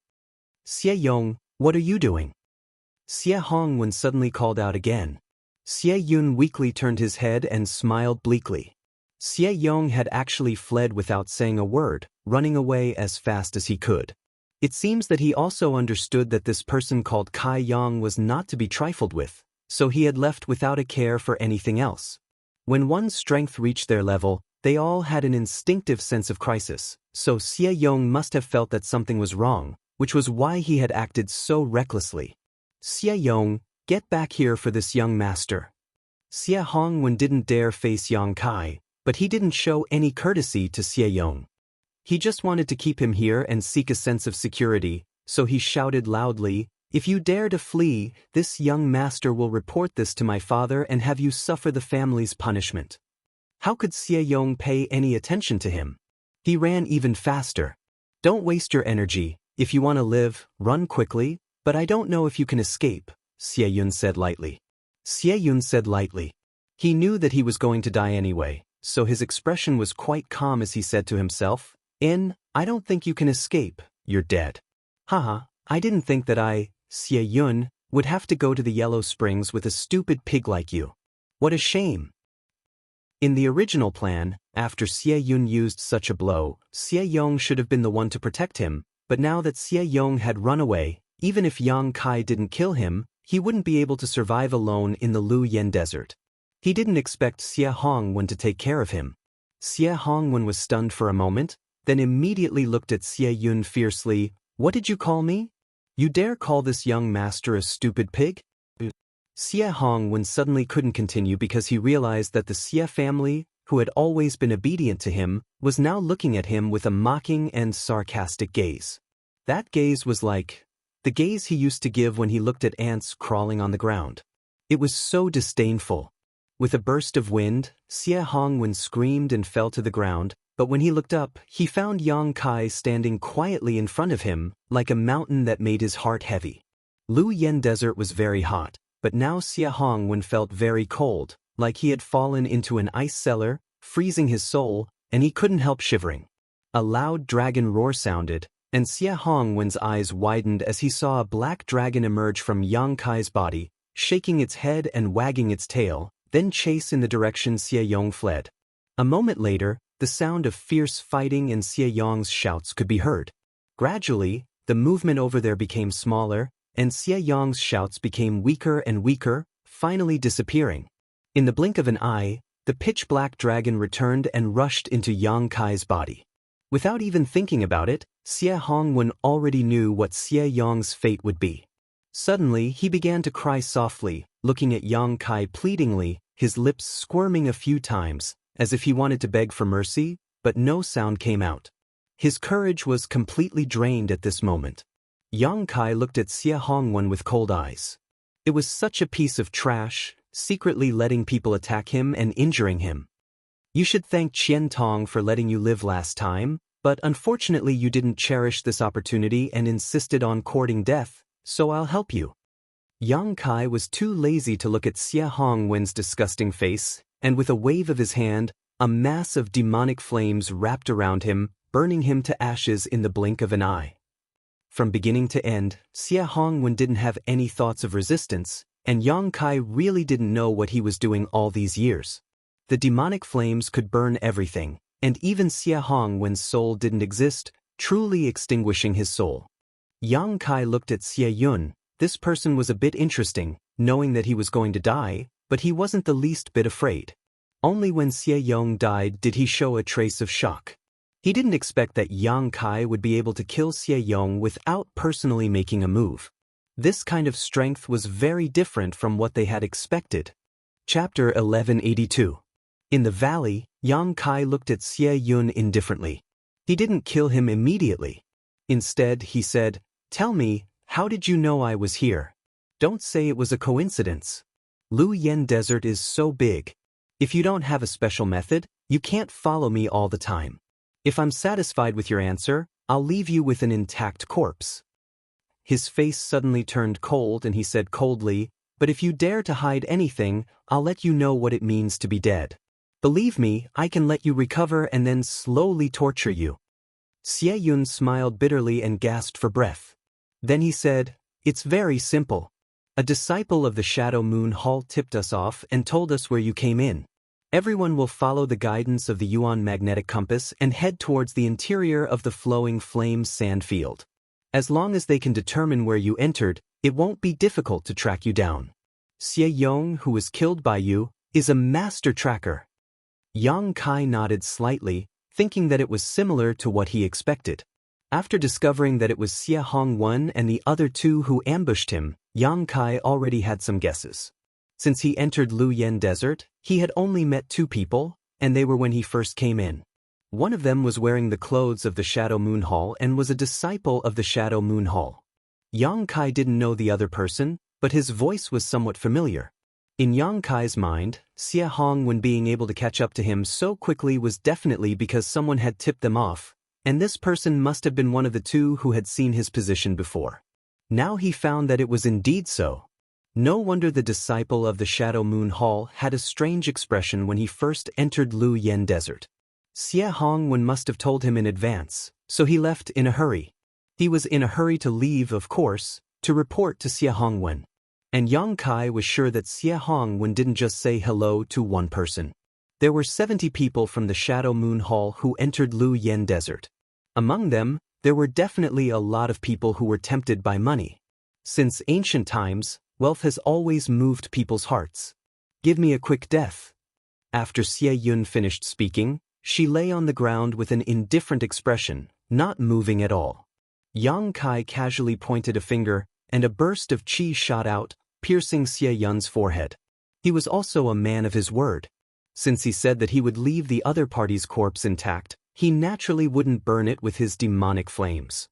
Xie Yong, what are you doing? Xie Hongwen suddenly called out again. Xie Yun weakly turned his head and smiled bleakly. Xie Yong had actually fled without saying a word, running away as fast as he could. It seems that he also understood that this person called Kai Yang was not to be trifled with, so he had left without a care for anything else. When one's strength reached their level, they all had an instinctive sense of crisis, so Xie Yong must have felt that something was wrong, which was why he had acted so recklessly. Xie Yong, get back here for this young master. Xie Hongwen didn't dare face Yang Kai, but he didn't show any courtesy to Xie Yong. He just wanted to keep him here and seek a sense of security, so he shouted loudly, "If you dare to flee, this young master will report this to my father and have you suffer the family's punishment." How could Xie Yong pay any attention to him? He ran even faster. "Don't waste your energy. If you want to live, run quickly, but I don't know if you can escape," Xie Yun said lightly. Xie Yun said lightly. He knew that he was going to die anyway, so his expression was quite calm as he said to himself, I don't think you can escape, you're dead." Haha, I didn't think that Xie Yun, would have to go to the Yellow Springs with a stupid pig like you. What a shame. In the original plan, after Xie Yun used such a blow, Xie Yong should have been the one to protect him, but now that Xie Yong had run away, even if Yang Kai didn't kill him, he wouldn't be able to survive alone in the Lu Yen Desert. He didn't expect Xie Hongwen to take care of him. Xie Hongwen was stunned for a moment, then immediately looked at Xie Yun fiercely. "What did you call me? You dare call this young master a stupid pig?" Xie Hongwen suddenly couldn't continue because he realized that the Xie family, who had always been obedient to him, was now looking at him with a mocking and sarcastic gaze. That gaze was like the gaze he used to give when he looked at ants crawling on the ground. It was so disdainful. With a burst of wind, Xie Hongwen screamed and fell to the ground, but when he looked up, he found Yang Kai standing quietly in front of him, like a mountain that made his heart heavy. Lu Yen Desert was very hot, but now Xie Hongwen felt very cold, like he had fallen into an ice cellar, freezing his soul, and he couldn't help shivering. A loud dragon roar sounded, and Xie Hongwen's eyes widened as he saw a black dragon emerge from Yang Kai's body, shaking its head and wagging its tail, then chase in the direction Xie Yong fled. A moment later, the sound of fierce fighting and Xie Yong's shouts could be heard. Gradually, the movement over there became smaller, and Xie Yong's shouts became weaker and weaker, finally disappearing. In the blink of an eye, the pitch-black dragon returned and rushed into Yang Kai's body. Without even thinking about it, Xie Hongwen already knew what Xie Yong's fate would be. Suddenly, he began to cry softly, looking at Yang Kai pleadingly, his lips squirming a few times, as if he wanted to beg for mercy, but no sound came out. His courage was completely drained at this moment. Yang Kai looked at Xie Hongwen with cold eyes. It was such a piece of trash, secretly letting people attack him and injuring him. "You should thank Qian Tong for letting you live last time, but unfortunately you didn't cherish this opportunity and insisted on courting death, so I'll help you." Yang Kai was too lazy to look at Xie Hongwen's disgusting face, and with a wave of his hand, a mass of demonic flames wrapped around him, burning him to ashes in the blink of an eye. From beginning to end, Xie Hongwen didn't have any thoughts of resistance, and Yang Kai really didn't know what he was doing all these years. The demonic flames could burn everything, and even Xie Hongwen's soul didn't exist, truly extinguishing his soul. Yang Kai looked at Xie Yun. This person was a bit interesting, knowing that he was going to die, but he wasn't the least bit afraid. Only when Xie Yong died did he show a trace of shock. He didn't expect that Yang Kai would be able to kill Xie Yong without personally making a move. This kind of strength was very different from what they had expected. Chapter 1182. In the valley, Yang Kai looked at Xie Yun indifferently. He didn't kill him immediately. Instead, he said, "Tell me, how did you know I was here? Don't say it was a coincidence. Lu Yen Desert is so big. If you don't have a special method, you can't follow me all the time. If I'm satisfied with your answer, I'll leave you with an intact corpse." his face suddenly turned cold and he said coldly, "But if you dare to hide anything, I'll let you know what it means to be dead. Believe me, I can let you recover and then slowly torture you." Xie Yun smiled bitterly and gasped for breath. Then he said, "It's very simple. A disciple of the Shadow Moon Hall tipped us off and told us where you came in. Everyone will follow the guidance of the Yuan magnetic compass and head towards the interior of the flowing flame sand field. As long as they can determine where you entered, it won't be difficult to track you down. Xie Yong, who was killed by you, is a master tracker." Yang Kai nodded slightly, thinking that it was similar to what he expected. After discovering that it was Xie Hongwen and the other two who ambushed him, Yang Kai already had some guesses. Since he entered Luoyan Desert, he had only met two people, and they were when he first came in. One of them was wearing the clothes of the Shadow Moon Hall and was a disciple of the Shadow Moon Hall. Yang Kai didn't know the other person, but his voice was somewhat familiar. In Yang Kai's mind, Xie Hong, when being able to catch up to him so quickly, was definitely because someone had tipped them off, and this person must have been one of the two who had seen his position before. Now he found that it was indeed so. No wonder the disciple of the Shadow Moon Hall had a strange expression when he first entered Luoyan Desert. Xie Hongwen must have told him in advance, so he left in a hurry. He was in a hurry to leave, of course, to report to Xie Hongwen. And Yang Kai was sure that Xie Hongwen didn't just say hello to one person. There were 70 people from the Shadow Moon Hall who entered Luoyan Desert. Among them, there were definitely a lot of people who were tempted by money. Since ancient times, wealth has always moved people's hearts. "Give me a quick death." After Xie Yun finished speaking, she lay on the ground with an indifferent expression, not moving at all. Yang Kai casually pointed a finger, and a burst of qi shot out, piercing Xie Yun's forehead. He was also a man of his word. Since he said that he would leave the other party's corpse intact, he naturally wouldn't burn it with his demonic flames.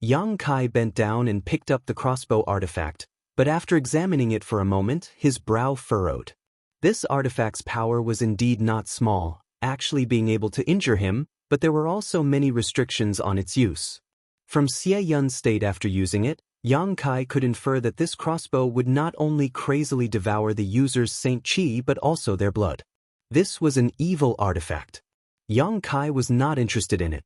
Yang Kai bent down and picked up the crossbow artifact, but after examining it for a moment, his brow furrowed. This artifact's power was indeed not small, actually being able to injure him, but there were also many restrictions on its use. From Xie Yun's state after using it, Yang Kai could infer that this crossbow would not only crazily devour the user's Saint Qi but also their blood. This was an evil artifact. Yang Kai was not interested in it.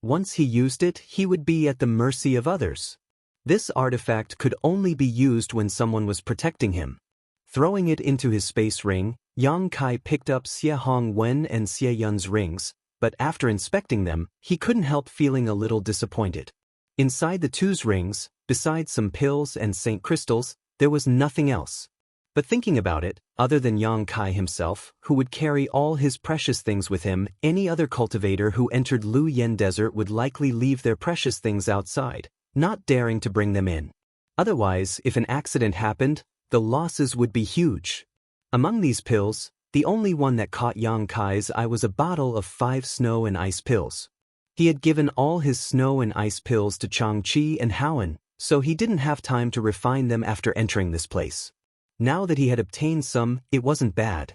Once he used it, he would be at the mercy of others. This artifact could only be used when someone was protecting him. Throwing it into his space ring, Yang Kai picked up Xie Hongwen and Xie Yun's rings, but after inspecting them, he couldn't help feeling a little disappointed. Inside the two's rings, besides some pills and Saint crystals, there was nothing else. But thinking about it, other than Yang Kai himself, who would carry all his precious things with him, any other cultivator who entered Luoyan Desert would likely leave their precious things outside, not daring to bring them in. Otherwise, if an accident happened, the losses would be huge. Among these pills, the only one that caught Yang Kai's eye was a bottle of 5 snow and ice pills. He had given all his snow and ice pills to Changqi and Howen, so he didn't have time to refine them after entering this place. Now that he had obtained some, it wasn't bad.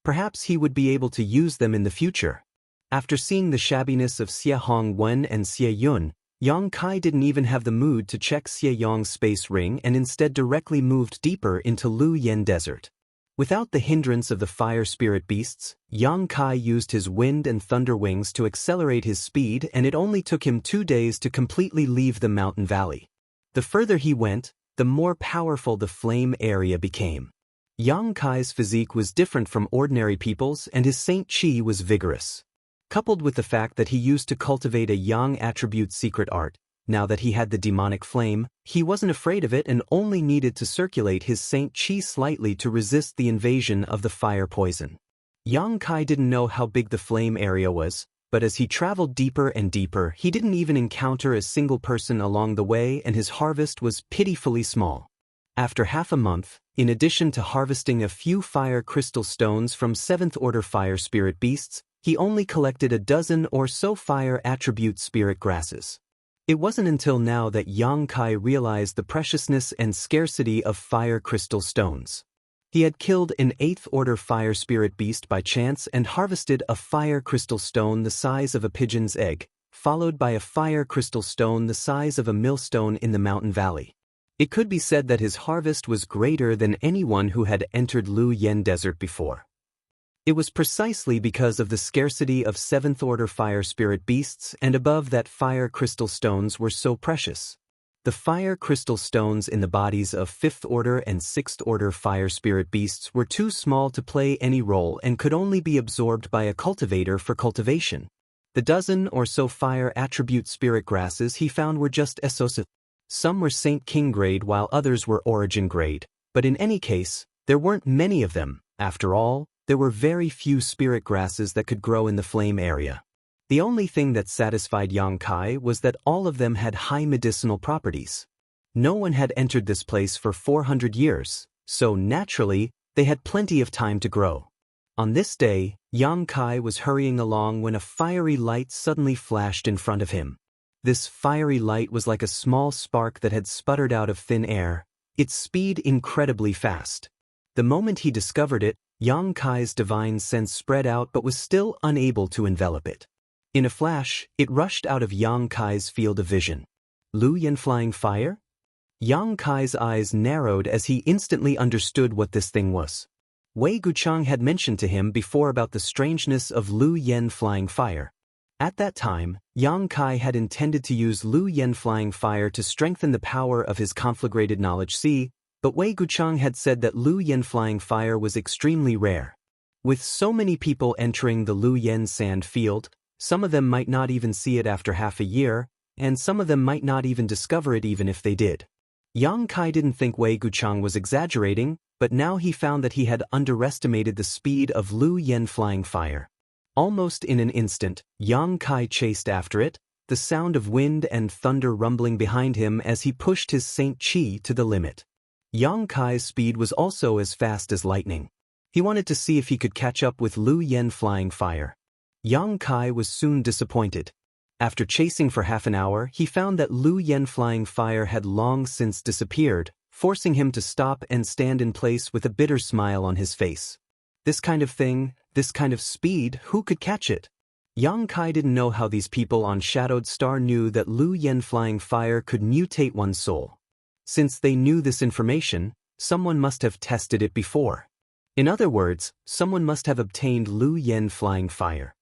Perhaps he would be able to use them in the future. After seeing the shabbiness of Xie Hongwen and Xie Yun, Yang Kai didn't even have the mood to check Xie Yong's space ring and instead directly moved deeper into Luoyan Desert. Without the hindrance of the fire spirit beasts, Yang Kai used his wind and thunder wings to accelerate his speed, and it only took him 2 days to completely leave the mountain valley. The further he went, the more powerful the flame area became. Yang Kai's physique was different from ordinary people's, and his Saint Qi was vigorous. Coupled with the fact that he used to cultivate a Yang attribute secret art, now that he had the demonic flame, he wasn't afraid of it and only needed to circulate his Saint Qi slightly to resist the invasion of the fire poison. Yang Kai didn't know how big the flame area was, but as he traveled deeper and deeper, he didn't even encounter a single person along the way, and his harvest was pitifully small. After half a month, in addition to harvesting a few fire crystal stones from 7th order fire spirit beasts, he only collected a dozen or so fire attribute spirit grasses. It wasn't until now that Yang Kai realized the preciousness and scarcity of fire crystal stones. He had killed an 8th order fire spirit beast by chance and harvested a fire crystal stone the size of a pigeon's egg, followed by a fire crystal stone the size of a millstone in the mountain valley. It could be said that his harvest was greater than anyone who had entered Lu Yen Desert before. It was precisely because of the scarcity of 7th-order fire spirit beasts and above that fire crystal stones were so precious. The fire crystal stones in the bodies of 5th-order and 6th-order fire spirit beasts were too small to play any role and could only be absorbed by a cultivator for cultivation. The dozen or so fire attribute spirit grasses he found were just esosa. Some were Saint King grade while others were origin grade, but in any case, there weren't many of them. After all, there were very few spirit grasses that could grow in the flame area. The only thing that satisfied Yang Kai was that all of them had high medicinal properties. No one had entered this place for 400 years, so naturally, they had plenty of time to grow. On this day, Yang Kai was hurrying along when a fiery light suddenly flashed in front of him. This fiery light was like a small spark that had sputtered out of thin air, its speed incredibly fast. The moment he discovered it, Yang Kai's divine sense spread out but was still unable to envelop it. In a flash, it rushed out of Yang Kai's field of vision. Lu Yen flying fire? Yang Kai's eyes narrowed as he instantly understood what this thing was. Wei Guchang had mentioned to him before about the strangeness of Lu Yen flying fire. At that time, Yang Kai had intended to use Lu Yen flying fire to strengthen the power of his conflagrated knowledge C, but Wei Guchang had said that Lu Yen flying fire was extremely rare. With so many people entering the Lu Yen sand field, some of them might not even see it after half a year, and some of them might not even discover it even if they did. Yang Kai didn't think Wei Guchang was exaggerating, but now he found that he had underestimated the speed of Lu Yen flying fire. Almost in an instant, Yang Kai chased after it, the sound of wind and thunder rumbling behind him as he pushed his Saint Chi to the limit. Yang Kai's speed was also as fast as lightning. He wanted to see if he could catch up with Lu Yen flying fire. Yang Kai was soon disappointed. After chasing for half an hour, he found that Lu Yen flying fire had long since disappeared, forcing him to stop and stand in place with a bitter smile on his face. This kind of thing, this kind of speed, who could catch it? Yang Kai didn't know how these people on Shadowed Star knew that Lu Yen flying fire could mutate one's soul. Since they knew this information, someone must have tested it before. In other words, someone must have obtained Lu Yen flying fire.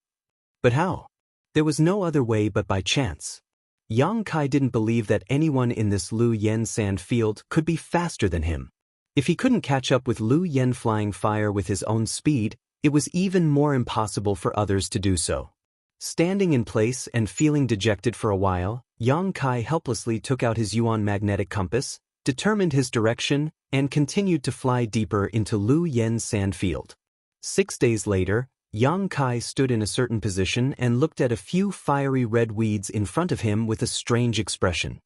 But how? There was no other way but by chance. Yang Kai didn't believe that anyone in this Lu Yen sand field could be faster than him. If he couldn't catch up with Lu Yen flying fire with his own speed, it was even more impossible for others to do so. Standing in place and feeling dejected for a while, Yang Kai helplessly took out his Yuan magnetic compass, determined his direction, and continued to fly deeper into Lu Yen's sand field. 6 days later, Yang Kai stood in a certain position and looked at a few fiery red weeds in front of him with a strange expression.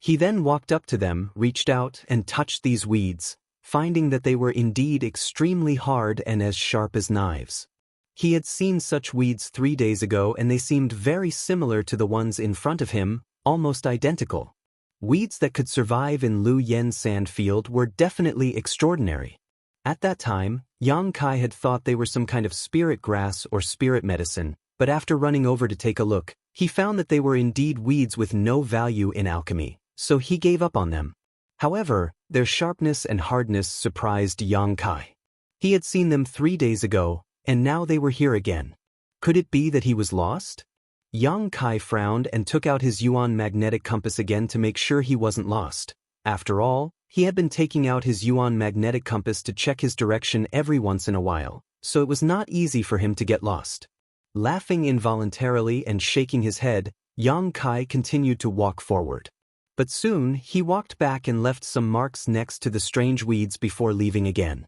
He then walked up to them, reached out, and touched these weeds, finding that they were indeed extremely hard and as sharp as knives. He had seen such weeds 3 days ago and they seemed very similar to the ones in front of him, almost identical. Weeds that could survive in Lu Yen's sand field were definitely extraordinary. At that time, Yang Kai had thought they were some kind of spirit grass or spirit medicine, but after running over to take a look, he found that they were indeed weeds with no value in alchemy, so he gave up on them. However, their sharpness and hardness surprised Yang Kai. He had seen them 3 days ago, and now they were here again. Could it be that he was lost? Yang Kai frowned and took out his Yuan magnetic compass again to make sure he wasn't lost. After all, he had been taking out his Yuan magnetic compass to check his direction every once in a while, so it was not easy for him to get lost. Laughing involuntarily and shaking his head, Yang Kai continued to walk forward. But soon, he walked back and left some marks next to the strange weeds before leaving again.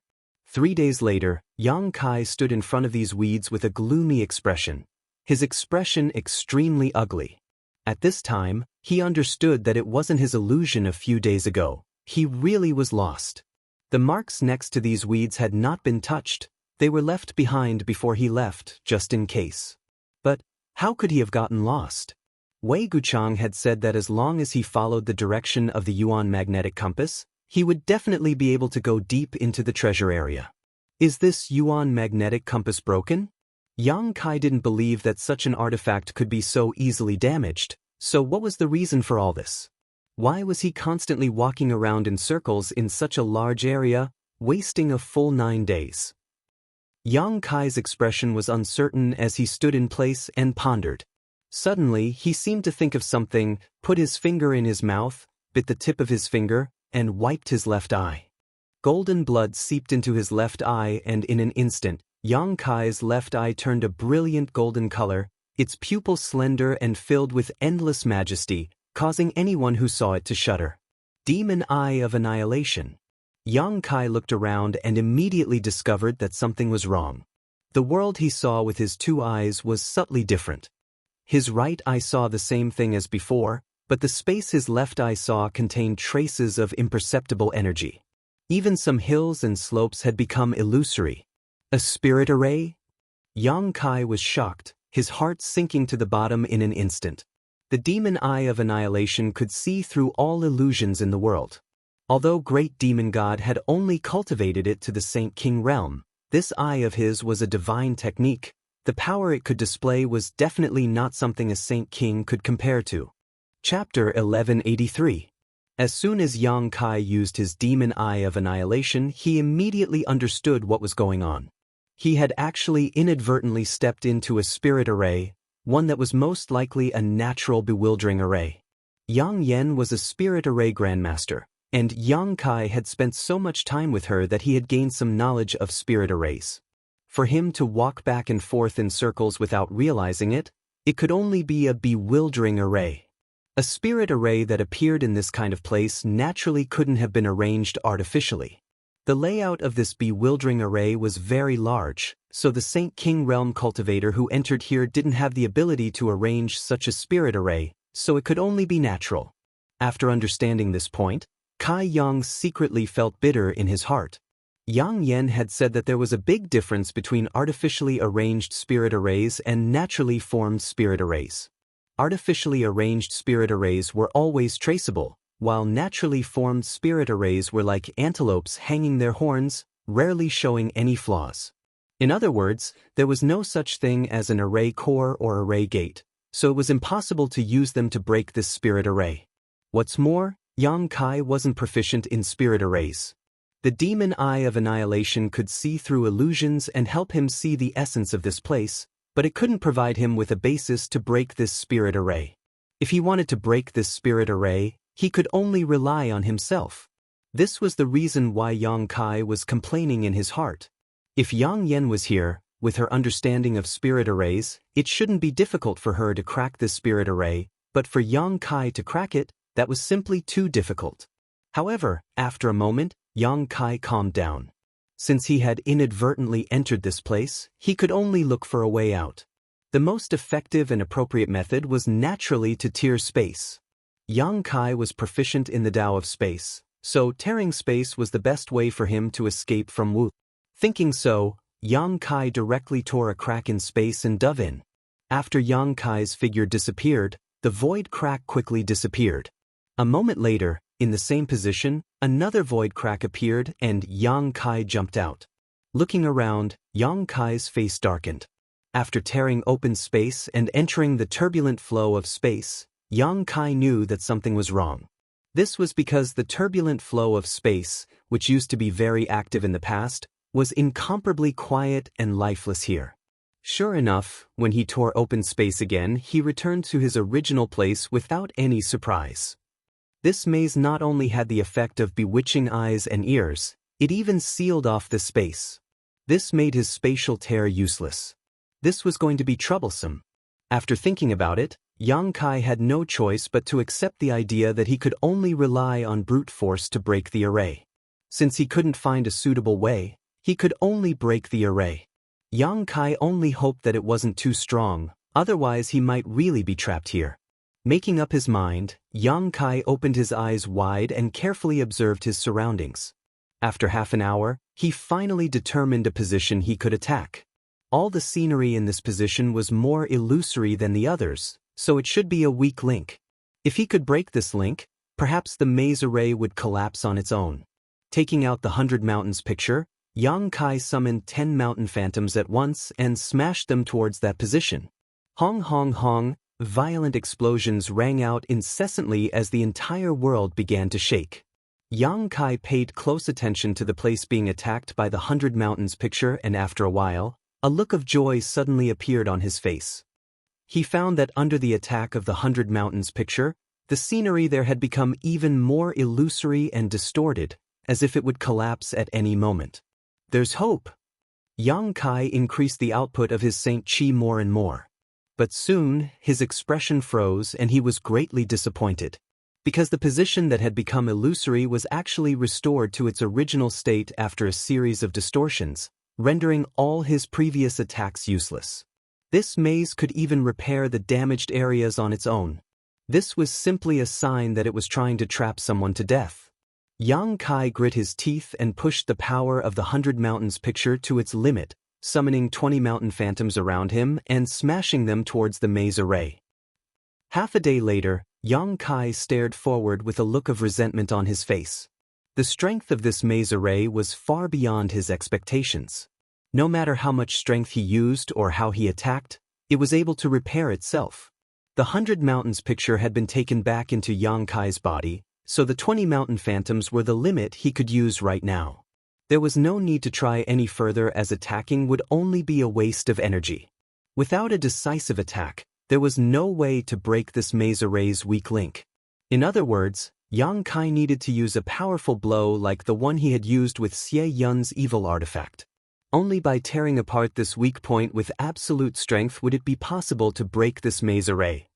3 days later, Yang Kai stood in front of these weeds with a gloomy expression, his expression extremely ugly. At this time, he understood that it wasn't his illusion a few days ago. He really was lost. The marks next to these weeds had not been touched. They were left behind before he left, just in case. But how could he have gotten lost? Wei Guchang had said that as long as he followed the direction of the Yuan magnetic compass, he would definitely be able to go deep into the treasure area. Is this Yuan magnetic compass broken? Yang Kai didn't believe that such an artifact could be so easily damaged, so what was the reason for all this? Why was he constantly walking around in circles in such a large area, wasting a full 9 days? Yang Kai's expression was uncertain as he stood in place and pondered. Suddenly, he seemed to think of something, put his finger in his mouth, bit the tip of his finger, and wiped his left eye. Golden blood seeped into his left eye, and in an instant, Yang Kai's left eye turned a brilliant golden color, its pupil slender and filled with endless majesty, causing anyone who saw it to shudder. Demon Eye of Annihilation. Yang Kai looked around and immediately discovered that something was wrong. The world he saw with his 2 eyes was subtly different. His right eye saw the same thing as before, but the space his left eye saw contained traces of imperceptible energy. Even some hills and slopes had become illusory. A spirit array? Yang Kai was shocked, his heart sinking to the bottom in an instant. The demon eye of annihilation could see through all illusions in the world. Although great demon god had only cultivated it to the Saint King realm, this eye of his was a divine technique. The power it could display was definitely not something a Saint King could compare to. Chapter 1183. As soon as Yang Kai used his demon eye of annihilation, he immediately understood what was going on. He had actually inadvertently stepped into a spirit array, one that was most likely a natural bewildering array. Yang Yen was a spirit array grandmaster, and Yang Kai had spent so much time with her that he had gained some knowledge of spirit arrays. For him to walk back and forth in circles without realizing it, it could only be a bewildering array. A spirit array that appeared in this kind of place naturally couldn't have been arranged artificially. The layout of this bewildering array was very large, so the Saint King realm cultivator who entered here didn't have the ability to arrange such a spirit array, so it could only be natural. After understanding this point, Kai Yang secretly felt bitter in his heart. Yang Yen had said that there was a big difference between artificially arranged spirit arrays and naturally formed spirit arrays. Artificially arranged spirit arrays were always traceable, while naturally formed spirit arrays were like antelopes hanging their horns, rarely showing any flaws. In other words, there was no such thing as an array core or array gate, so it was impossible to use them to break this spirit array. What's more, Yang Kai wasn't proficient in spirit arrays. The demon eye of annihilation could see through illusions and help him see the essence of this place, but it couldn't provide him with a basis to break this spirit array. If he wanted to break this spirit array, he could only rely on himself. This was the reason why Yang Kai was complaining in his heart. If Yang Yen was here, with her understanding of spirit arrays, it shouldn't be difficult for her to crack this spirit array, but for Yang Kai to crack it, that was simply too difficult. However, after a moment, Yang Kai calmed down. Since he had inadvertently entered this place, he could only look for a way out. The most effective and appropriate method was naturally to tear space. Yang Kai was proficient in the Tao of space, so tearing space was the best way for him to escape from Wu. Thinking so, Yang Kai directly tore a crack in space and dove in. After Yang Kai's figure disappeared, the void crack quickly disappeared. A moment later, in the same position, another void crack appeared and Yang Kai jumped out. Looking around, Yang Kai's face darkened. After tearing open space and entering the turbulent flow of space, Yang Kai knew that something was wrong. This was because the turbulent flow of space, which used to be very active in the past, was incomparably quiet and lifeless here. Sure enough, when he tore open space again, he returned to his original place without any surprise. This maze not only had the effect of bewitching eyes and ears, it even sealed off the space. This made his spatial tear useless. This was going to be troublesome. After thinking about it, Yang Kai had no choice but to accept the idea that he could only rely on brute force to break the array. Since he couldn't find a suitable way, he could only break the array. Yang Kai only hoped that it wasn't too strong, otherwise he might really be trapped here. Making up his mind, Yang Kai opened his eyes wide and carefully observed his surroundings. After half an hour, he finally determined a position he could attack. All the scenery in this position was more illusory than the others, so it should be a weak link. If he could break this link, perhaps the maze array would collapse on its own. Taking out the 100 Mountains picture, Yang Kai summoned 10 mountain phantoms at once and smashed them towards that position. Hong hong hong, violent explosions rang out incessantly as the entire world began to shake. Yang Kai paid close attention to the place being attacked by the 100 Mountains picture, and after a while, a look of joy suddenly appeared on his face. He found that under the attack of the 100 Mountains picture, the scenery there had become even more illusory and distorted, as if it would collapse at any moment. There's hope. Yang Kai increased the output of his Saint Chi more and more. But soon, his expression froze and he was greatly disappointed. Because the position that had become illusory was actually restored to its original state after a series of distortions, rendering all his previous attacks useless. This maze could even repair the damaged areas on its own. This was simply a sign that it was trying to trap someone to death. Yang Kai grit his teeth and pushed the power of the 100 Mountains picture to its limit, summoning 20 mountain phantoms around him and smashing them towards the maze array. Half a day later, Yang Kai stared forward with a look of resentment on his face. The strength of this maze array was far beyond his expectations. No matter how much strength he used or how he attacked, it was able to repair itself. The 100 Mountains picture had been taken back into Yang Kai's body, so the 20 mountain phantoms were the limit he could use right now. There was no need to try any further, as attacking would only be a waste of energy. Without a decisive attack, there was no way to break this maze array's weak link. In other words, Yang Kai needed to use a powerful blow like the one he had used with Xie Yun's evil artifact. Only by tearing apart this weak point with absolute strength would it be possible to break this maze array.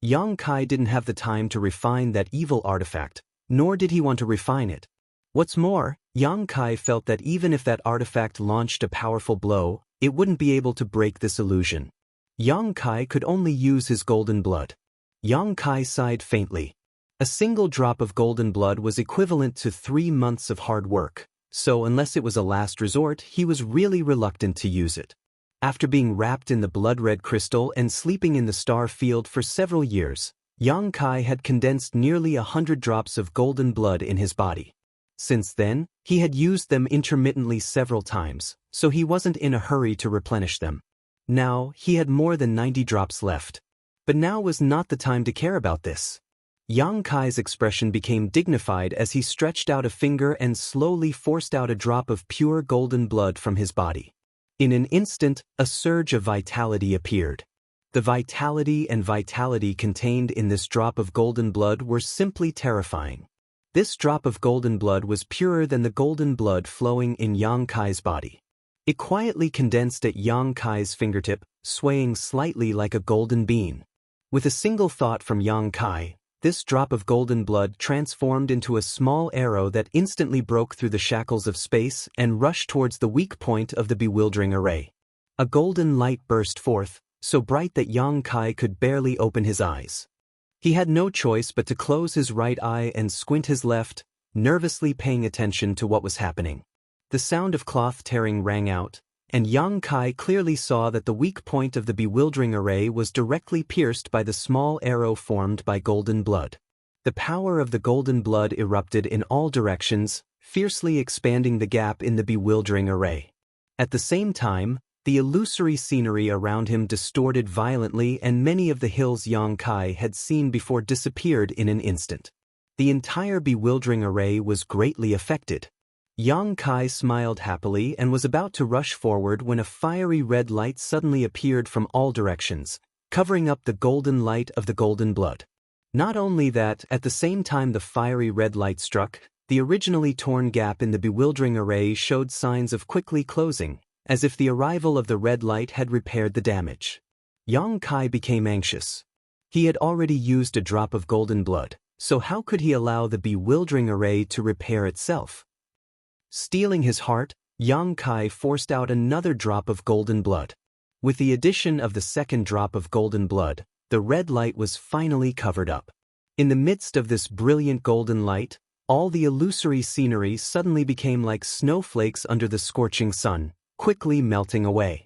Yang Kai didn't have the time to refine that evil artifact, nor did he want to refine it. What's more, Yang Kai felt that even if that artifact launched a powerful blow, it wouldn't be able to break this illusion. Yang Kai could only use his golden blood. Yang Kai sighed faintly. A single drop of golden blood was equivalent to 3 months of hard work, so unless it was a last resort, he was really reluctant to use it. After being wrapped in the blood-red crystal and sleeping in the star field for several years, Yang Kai had condensed nearly 100 drops of golden blood in his body. Since then, he had used them intermittently several times, so he wasn't in a hurry to replenish them. Now, he had more than 90 drops left. But now was not the time to care about this. Yang Kai's expression became dignified as he stretched out a finger and slowly forced out a drop of pure golden blood from his body. In an instant, a surge of vitality appeared. The vitality contained in this drop of golden blood were simply terrifying. This drop of golden blood was purer than the golden blood flowing in Yang Kai's body. It quietly condensed at Yang Kai's fingertip, swaying slightly like a golden bean. With a single thought from Yang Kai, this drop of golden blood transformed into a small arrow that instantly broke through the shackles of space and rushed towards the weak point of the bewildering array. A golden light burst forth, so bright that Yang Kai could barely open his eyes. He had no choice but to close his right eye and squint his left, nervously paying attention to what was happening. The sound of cloth tearing rang out, and Yang Kai clearly saw that the weak point of the bewildering array was directly pierced by the small arrow formed by golden blood. The power of the golden blood erupted in all directions, fiercely expanding the gap in the bewildering array. At the same time, the illusory scenery around him distorted violently, and many of the hills Yang Kai had seen before disappeared in an instant. The entire bewildering array was greatly affected. Yang Kai smiled happily and was about to rush forward when a fiery red light suddenly appeared from all directions, covering up the golden light of the golden blood. Not only that, at the same time the fiery red light struck, the originally torn gap in the bewildering array showed signs of quickly closing, as if the arrival of the red light had repaired the damage. Yang Kai became anxious. He had already used a drop of golden blood, so how could he allow the bewildering array to repair itself? Steeling his heart, Yang Kai forced out another drop of golden blood. With the addition of the second drop of golden blood, the red light was finally covered up. In the midst of this brilliant golden light, all the illusory scenery suddenly became like snowflakes under the scorching sun, quickly melting away.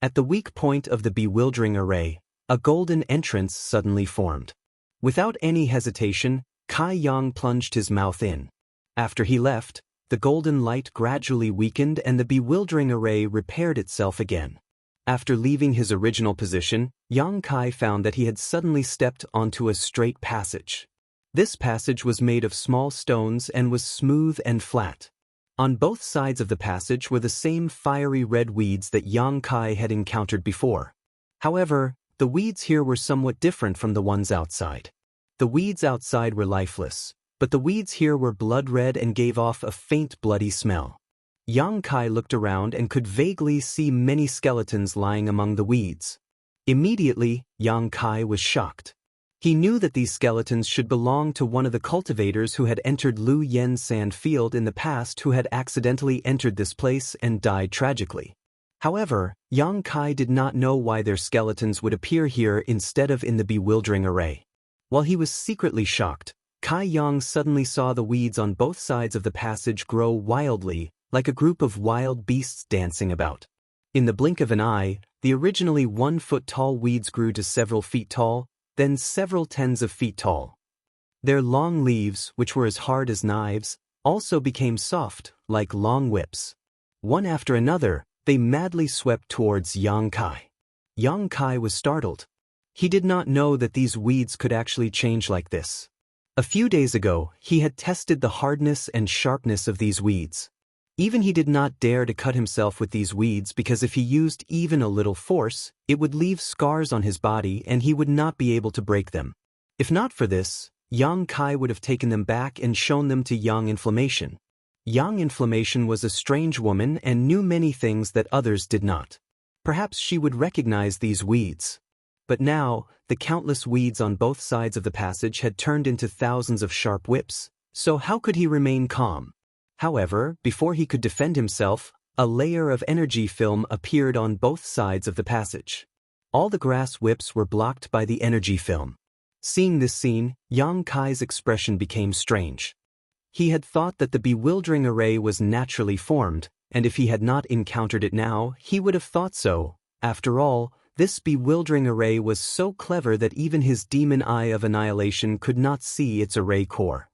At the weak point of the bewildering array, a golden entrance suddenly formed. Without any hesitation, Kai Yang plunged his mouth in. After he left, the golden light gradually weakened and the bewildering array repaired itself again. After leaving his original position, Yang Kai found that he had suddenly stepped onto a straight passage. This passage was made of small stones and was smooth and flat. On both sides of the passage were the same fiery red weeds that Yang Kai had encountered before. However, the weeds here were somewhat different from the ones outside. The weeds outside were lifeless, but the weeds here were blood red and gave off a faint bloody smell. Yang Kai looked around and could vaguely see many skeletons lying among the weeds. Immediately, Yang Kai was shocked. He knew that these skeletons should belong to one of the cultivators who had entered Lu Yen's sand field in the past, who had accidentally entered this place and died tragically. However, Yang Kai did not know why their skeletons would appear here instead of in the bewildering array. While he was secretly shocked, Kai Yang suddenly saw the weeds on both sides of the passage grow wildly, like a group of wild beasts dancing about. In the blink of an eye, the originally 1-foot-tall weeds grew to several feet tall, then several tens of feet tall. Their long leaves, which were as hard as knives, also became soft, like long whips. One after another, they madly swept towards Yang Kai. Yang Kai was startled. He did not know that these weeds could actually change like this. A few days ago, he had tested the hardness and sharpness of these weeds. Even he did not dare to cut himself with these weeds because if he used even a little force, it would leave scars on his body and he would not be able to break them. If not for this, Yang Kai would have taken them back and shown them to Yang Inflammation. Yang Inflammation was a strange woman and knew many things that others did not. Perhaps she would recognize these weeds. But now, the countless weeds on both sides of the passage had turned into thousands of sharp whips, so how could he remain calm? However, before he could defend himself, a layer of energy film appeared on both sides of the passage. All the grass whips were blocked by the energy film. Seeing this scene, Yang Kai's expression became strange. He had thought that the bewildering array was naturally formed, and if he had not encountered it now, he would have thought so. After all, this bewildering array was so clever that even his demon eye of annihilation could not see its array core.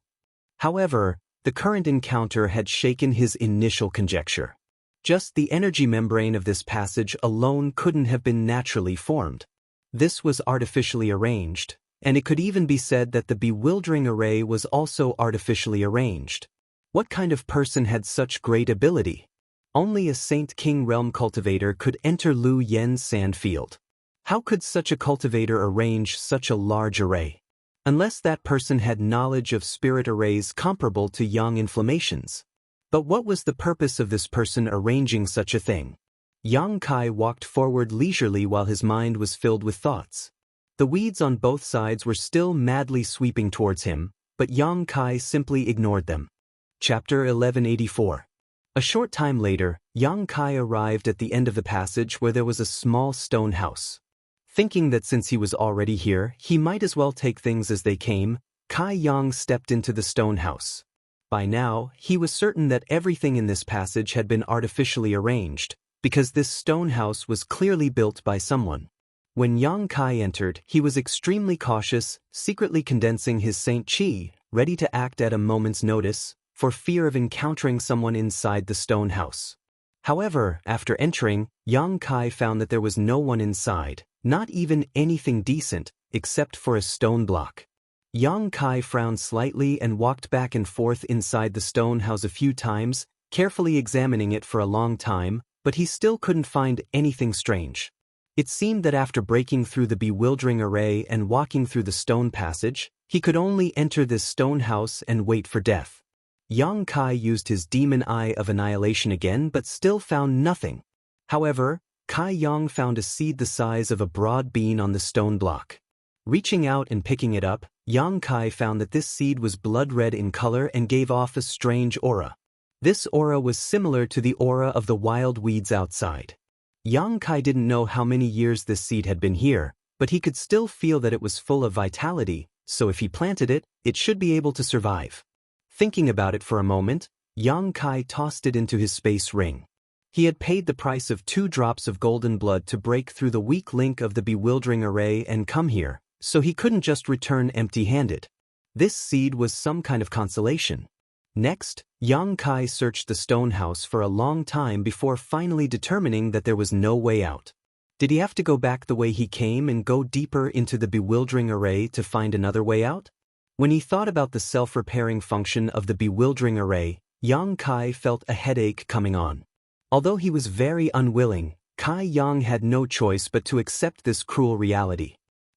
However, the current encounter had shaken his initial conjecture. Just the energy membrane of this passage alone couldn't have been naturally formed. This was artificially arranged, and it could even be said that the bewildering array was also artificially arranged. What kind of person had such great ability? Only a Saint King Realm cultivator could enter Lu Yen's sand field. How could such a cultivator arrange such a large array? Unless that person had knowledge of spirit arrays comparable to Yang Inflammation's. But what was the purpose of this person arranging such a thing? Yang Kai walked forward leisurely while his mind was filled with thoughts. The weeds on both sides were still madly sweeping towards him, but Yang Kai simply ignored them. Chapter 1184. A short time later, Yang Kai arrived at the end of the passage where there was a small stone house. Thinking that since he was already here, he might as well take things as they came, Kai Yang stepped into the stone house. By now, he was certain that everything in this passage had been artificially arranged, because this stone house was clearly built by someone. When Yang Kai entered, he was extremely cautious, secretly condensing his Saint Chi, ready to act at a moment's notice, for fear of encountering someone inside the stone house. However, after entering, Yang Kai found that there was no one inside. Not even anything decent, except for a stone block. Yang Kai frowned slightly and walked back and forth inside the stone house a few times, carefully examining it for a long time, but he still couldn't find anything strange. It seemed that after breaking through the bewildering array and walking through the stone passage, he could only enter this stone house and wait for death. Yang Kai used his demon eye of annihilation again but still found nothing. However, Kai Yang found a seed the size of a broad bean on the stone block. Reaching out and picking it up, Yang Kai found that this seed was blood red in color and gave off a strange aura. This aura was similar to the aura of the wild weeds outside. Yang Kai didn't know how many years this seed had been here, but he could still feel that it was full of vitality, so if he planted it, it should be able to survive. Thinking about it for a moment, Yang Kai tossed it into his space ring. He had paid the price of 2 drops of golden blood to break through the weak link of the bewildering array and come here, so he couldn't just return empty-handed. This seed was some kind of consolation. Next, Yang Kai searched the stone house for a long time before finally determining that there was no way out. Did he have to go back the way he came and go deeper into the bewildering array to find another way out? When he thought about the self-repairing function of the bewildering array, Yang Kai felt a headache coming on. Although he was very unwilling, Kai Yang had no choice but to accept this cruel reality.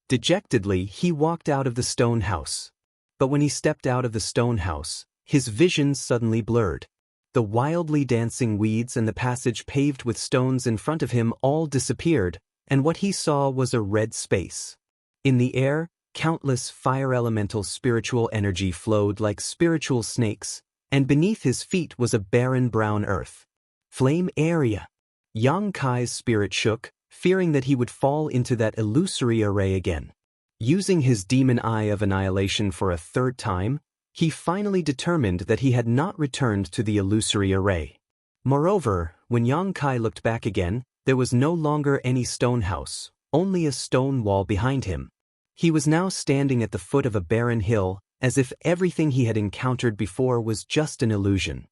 Dejectedly, he walked out of the stone house. But when he stepped out of the stone house, his vision suddenly blurred. The wildly dancing weeds and the passage paved with stones in front of him all disappeared, and what he saw was a red space. In the air, countless fire elemental spiritual energy flowed like spiritual snakes, and beneath his feet was a barren brown earth. Flame area. Yang Kai's spirit shook, fearing that he would fall into that illusory array again. Using his demon eye of annihilation for a third time, he finally determined that he had not returned to the illusory array. Moreover, when Yang Kai looked back again, there was no longer any stone house, only a stone wall behind him. He was now standing at the foot of a barren hill, as if everything he had encountered before was just an illusion.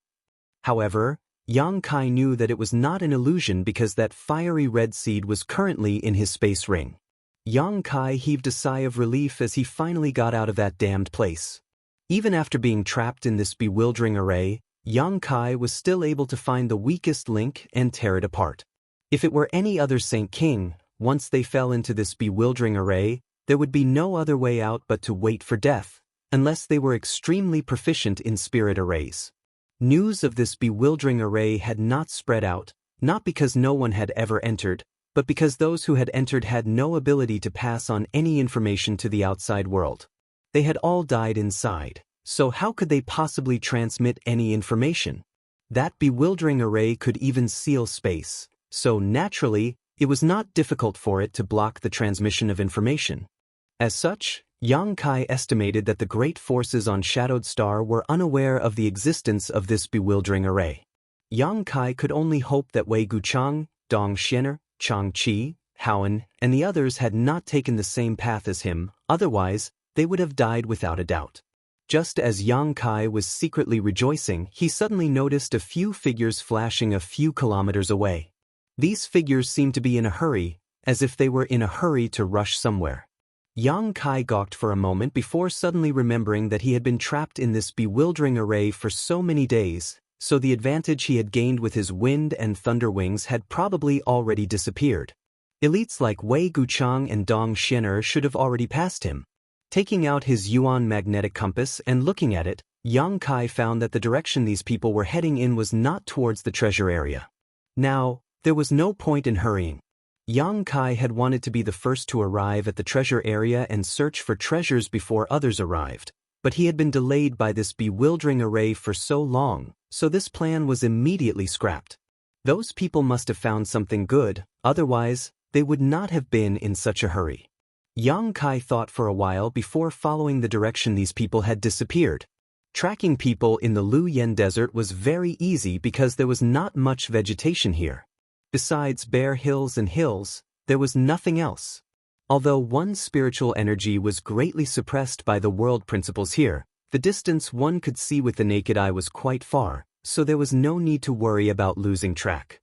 However, Yang Kai knew that it was not an illusion because that fiery red seed was currently in his space ring. Yang Kai heaved a sigh of relief as he finally got out of that damned place. Even after being trapped in this bewildering array, Yang Kai was still able to find the weakest link and tear it apart. If it were any other Saint King, once they fell into this bewildering array, there would be no other way out but to wait for death, unless they were extremely proficient in spirit arrays. News of this bewildering array had not spread out, not because no one had ever entered, but because those who had entered had no ability to pass on any information to the outside world. They had all died inside, so how could they possibly transmit any information? That bewildering array could even seal space, so naturally, it was not difficult for it to block the transmission of information. As such, Yang Kai estimated that the great forces on Shadowed Star were unaware of the existence of this bewildering array. Yang Kai could only hope that Wei Guchang, Dong Xianer, Chang Qi, Howen, and the others had not taken the same path as him, otherwise, they would have died without a doubt. Just as Yang Kai was secretly rejoicing, he suddenly noticed a few figures flashing a few kilometers away. These figures seemed to be in a hurry, as if they were in a hurry to rush somewhere. Yang Kai gawked for a moment before suddenly remembering that he had been trapped in this bewildering array for so many days, so the advantage he had gained with his wind and thunder wings had probably already disappeared. Elites like Wei Guchang and Dong Xianer should have already passed him. Taking out his Yuan magnetic compass and looking at it, Yang Kai found that the direction these people were heading in was not towards the treasure area. Now, there was no point in hurrying. Yang Kai had wanted to be the first to arrive at the treasure area and search for treasures before others arrived, but he had been delayed by this bewildering array for so long, so this plan was immediately scrapped. Those people must have found something good, otherwise, they would not have been in such a hurry. Yang Kai thought for a while before following the direction these people had disappeared. Tracking people in the Lu Yen Desert was very easy because there was not much vegetation here. Besides bare hills and hills, there was nothing else. Although one spiritual energy was greatly suppressed by the world principles here, the distance one could see with the naked eye was quite far, so there was no need to worry about losing track.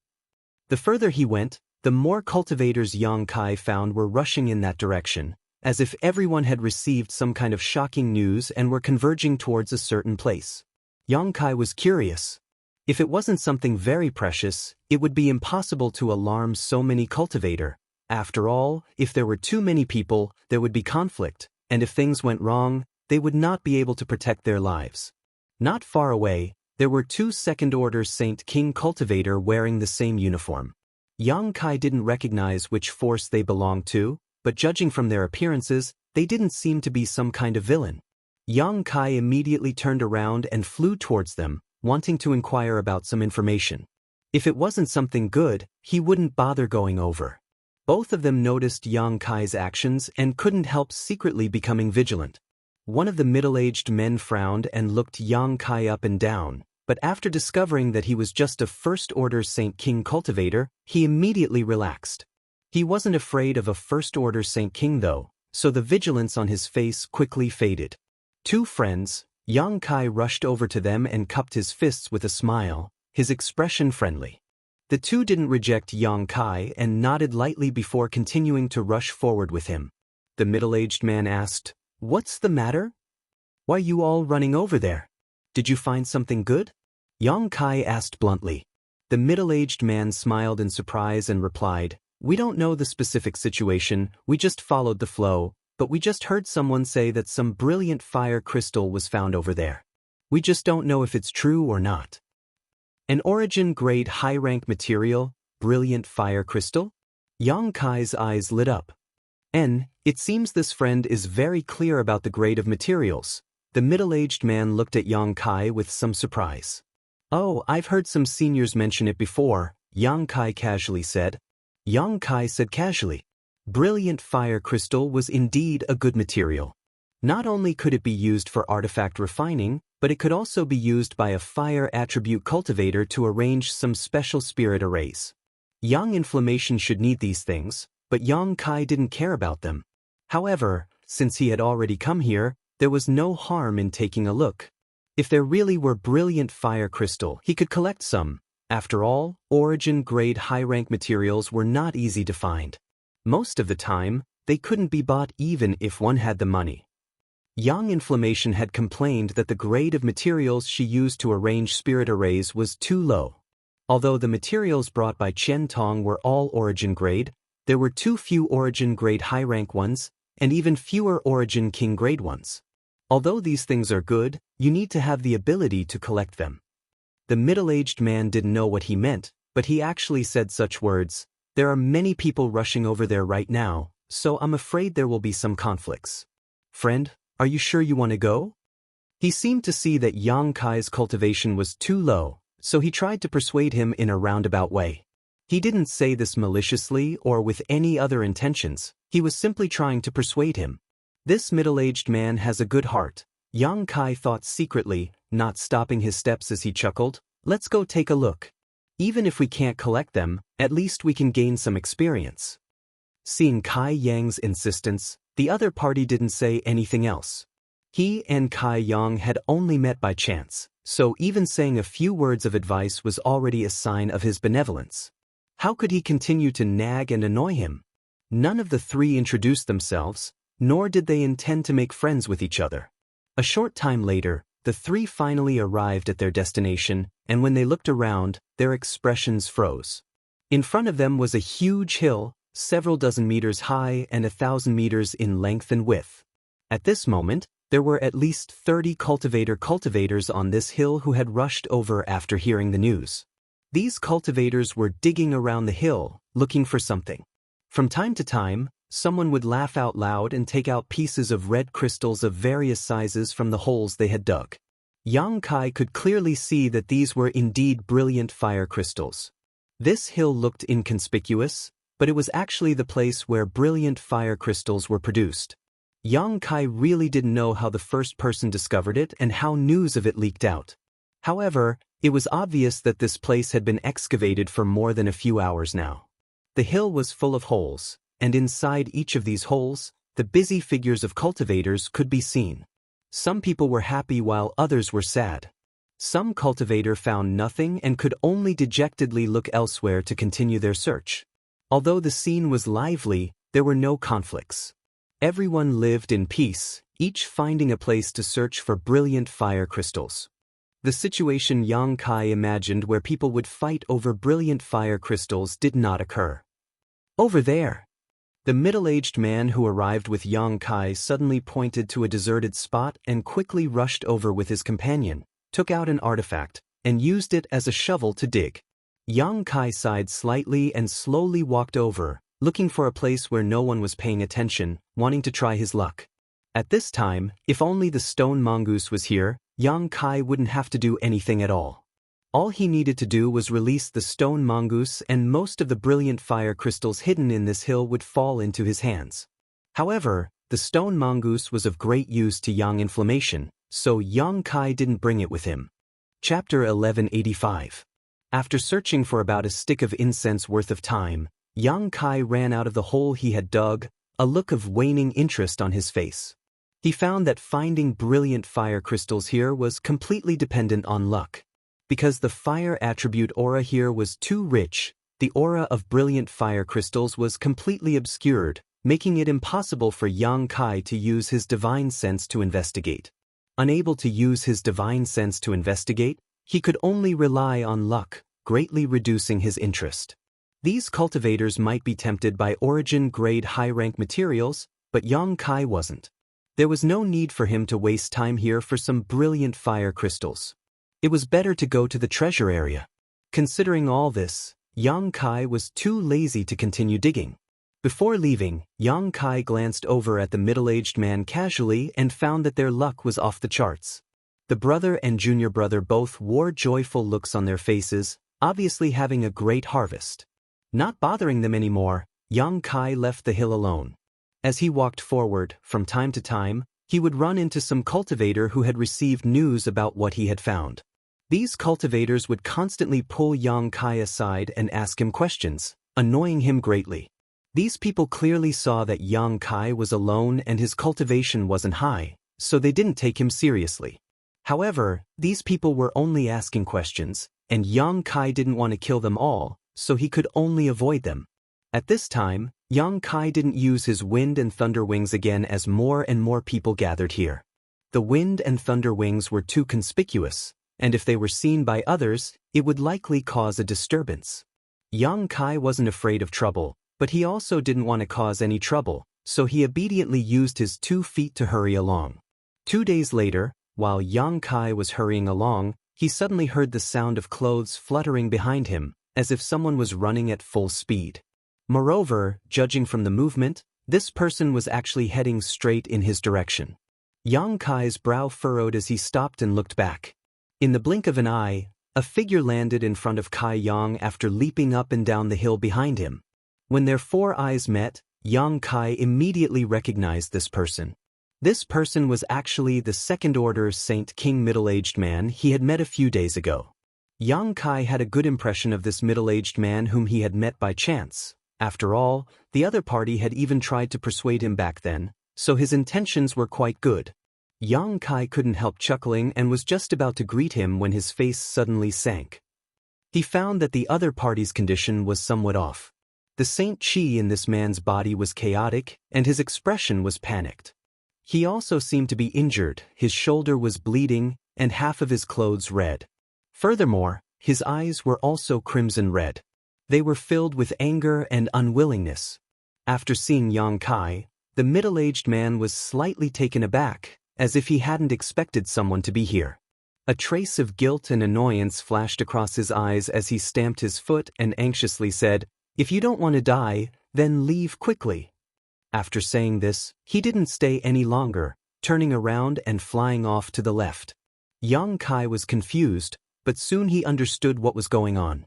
The further he went, the more cultivators Yang Kai found were rushing in that direction, as if everyone had received some kind of shocking news and were converging towards a certain place. Yang Kai was curious. If it wasn't something very precious, it would be impossible to alarm so many cultivator. After all, if there were too many people, there would be conflict, and if things went wrong, they would not be able to protect their lives. Not far away, there were two second-order Saint King cultivator wearing the same uniform. Yang Kai didn't recognize which force they belonged to, but judging from their appearances, they didn't seem to be some kind of villain. Yang Kai immediately turned around and flew towards them, wanting to inquire about some information. If it wasn't something good, he wouldn't bother going over. Both of them noticed Yang Kai's actions and couldn't help secretly becoming vigilant. One of the middle-aged men frowned and looked Yang Kai up and down, but after discovering that he was just a first-order Saint King cultivator, he immediately relaxed. He wasn't afraid of a first-order Saint King though, so the vigilance on his face quickly faded. Two friends, Yang Kai rushed over to them and cupped his fists with a smile, his expression friendly. The two didn't reject Yang Kai and nodded lightly before continuing to rush forward with him. The middle-aged man asked, "What's the matter? Why are you all running over there? Did you find something good?" Yang Kai asked bluntly. The middle-aged man smiled in surprise and replied, "We don't know the specific situation, we just followed the flow, but we just heard someone say that some brilliant fire crystal was found over there. We just don't know if it's true or not." An origin-grade high-rank material, brilliant fire crystal? Yang Kai's eyes lit up. It seems this friend is very clear about the grade of materials. The middle-aged man looked at Yang Kai with some surprise. "Oh, I've heard some seniors mention it before," Yang Kai casually said. Yang Kai said casually, "Brilliant fire crystal was indeed a good material. Not only could it be used for artifact refining, but it could also be used by a fire attribute cultivator to arrange some special spirit arrays. Yang Inflammation should need these things, but Yang Kai didn't care about them. However, since he had already come here, there was no harm in taking a look. If there really were brilliant fire crystal, he could collect some. After all, origin-grade high-rank materials were not easy to find. Most of the time, they couldn't be bought even if one had the money. Yang Inflammation had complained that the grade of materials she used to arrange spirit arrays was too low. Although the materials brought by Qian Tong were all origin grade, there were too few origin grade high-rank ones, and even fewer origin king grade ones. Although these things are good, you need to have the ability to collect them. The middle-aged man didn't know what he meant, but he actually said such words, "There are many people rushing over there right now, so I'm afraid there will be some conflicts. Friend, are you sure you want to go?" He seemed to see that Yang Kai's cultivation was too low, so he tried to persuade him in a roundabout way. He didn't say this maliciously or with any other intentions, he was simply trying to persuade him. This middle-aged man has a good heart, Yang Kai thought secretly, not stopping his steps as he chuckled. "Let's go take a look. Even if we can't collect them, at least we can gain some experience." Seeing Kai Yang's insistence, the other party didn't say anything else. He and Kai Yang had only met by chance, so even saying a few words of advice was already a sign of his benevolence. How could he continue to nag and annoy him? None of the three introduced themselves, nor did they intend to make friends with each other. A short time later, the three finally arrived at their destination, and when they looked around, their expressions froze. In front of them was a huge hill, several dozen meters high and 1,000 meters in length and width. At this moment, there were at least 30 cultivators on this hill who had rushed over after hearing the news. These cultivators were digging around the hill, looking for something. From time to time, someone would laugh out loud and take out pieces of red crystals of various sizes from the holes they had dug. Yang Kai could clearly see that these were indeed brilliant fire crystals. This hill looked inconspicuous, but it was actually the place where brilliant fire crystals were produced. Yang Kai really didn't know how the first person discovered it and how news of it leaked out. However, it was obvious that this place had been excavated for more than a few hours now. The hill was full of holes, and inside each of these holes, the busy figures of cultivators could be seen. Some people were happy while others were sad. Some cultivator found nothing and could only dejectedly look elsewhere to continue their search. Although the scene was lively, there were no conflicts. Everyone lived in peace, each finding a place to search for brilliant fire crystals. The situation Yang Kai imagined where people would fight over brilliant fire crystals did not occur. Over there! The middle-aged man who arrived with Yang Kai suddenly pointed to a deserted spot and quickly rushed over with his companion, took out an artifact, and used it as a shovel to dig. Yang Kai sighed slightly and slowly walked over, looking for a place where no one was paying attention, wanting to try his luck. At this time, if only the stone mongoose was here, Yang Kai wouldn't have to do anything at all. All he needed to do was release the stone mongoose and most of the brilliant fire crystals hidden in this hill would fall into his hands. However, the stone mongoose was of great use to Yang Inflammation, so Yang Kai didn't bring it with him. Chapter 1185. After searching for about a stick of incense worth of time, Yang Kai ran out of the hole he had dug, a look of waning interest on his face. He found that finding brilliant fire crystals here was completely dependent on luck. Because the fire attribute aura here was too rich, the aura of brilliant fire crystals was completely obscured, making it impossible for Yang Kai to use his divine sense to investigate. Unable to use his divine sense to investigate, he could only rely on luck, greatly reducing his interest. These cultivators might be tempted by origin-grade high-rank materials, but Yang Kai wasn't. There was no need for him to waste time here for some brilliant fire crystals. It was better to go to the treasure area. Considering all this, Yang Kai was too lazy to continue digging. Before leaving, Yang Kai glanced over at the middle-aged man casually and found that their luck was off the charts. The brother and junior brother both wore joyful looks on their faces, obviously having a great harvest. Not bothering them anymore, Yang Kai left the hill alone. As he walked forward, from time to time, he would run into some cultivator who had received news about what he had found. These cultivators would constantly pull Yang Kai aside and ask him questions, annoying him greatly. These people clearly saw that Yang Kai was alone and his cultivation wasn't high, so they didn't take him seriously. However, these people were only asking questions, and Yang Kai didn't want to kill them all, so he could only avoid them. At this time, Yang Kai didn't use his wind and thunder wings again as more and more people gathered here. The wind and thunder wings were too conspicuous, and if they were seen by others, it would likely cause a disturbance. Yang Kai wasn't afraid of trouble, but he also didn't want to cause any trouble, so he obediently used his 2 feet to hurry along. 2 days later, while Yang Kai was hurrying along, he suddenly heard the sound of clothes fluttering behind him, as if someone was running at full speed. Moreover, judging from the movement, this person was actually heading straight in his direction. Yang Kai's brow furrowed as he stopped and looked back. In the blink of an eye, a figure landed in front of Kai Yang after leaping up and down the hill behind him. When their 4 eyes met, Yang Kai immediately recognized this person. This person was actually the second-order Saint King middle-aged man he had met a few days ago. Yang Kai had a good impression of this middle-aged man whom he had met by chance. After all, the other party had even tried to persuade him back then, so his intentions were quite good. Yang Kai couldn't help chuckling and was just about to greet him when his face suddenly sank. He found that the other party's condition was somewhat off. The Saint Chi in this man's body was chaotic, and his expression was panicked. He also seemed to be injured, his shoulder was bleeding, and half of his clothes red. Furthermore, his eyes were also crimson red. They were filled with anger and unwillingness. After seeing Yang Kai, the middle-aged man was slightly taken aback, as if he hadn't expected someone to be here. A trace of guilt and annoyance flashed across his eyes as he stamped his foot and anxiously said, "If you don't want to die, then leave quickly." After saying this, he didn't stay any longer, turning around and flying off to the left. Yang Kai was confused, but soon he understood what was going on.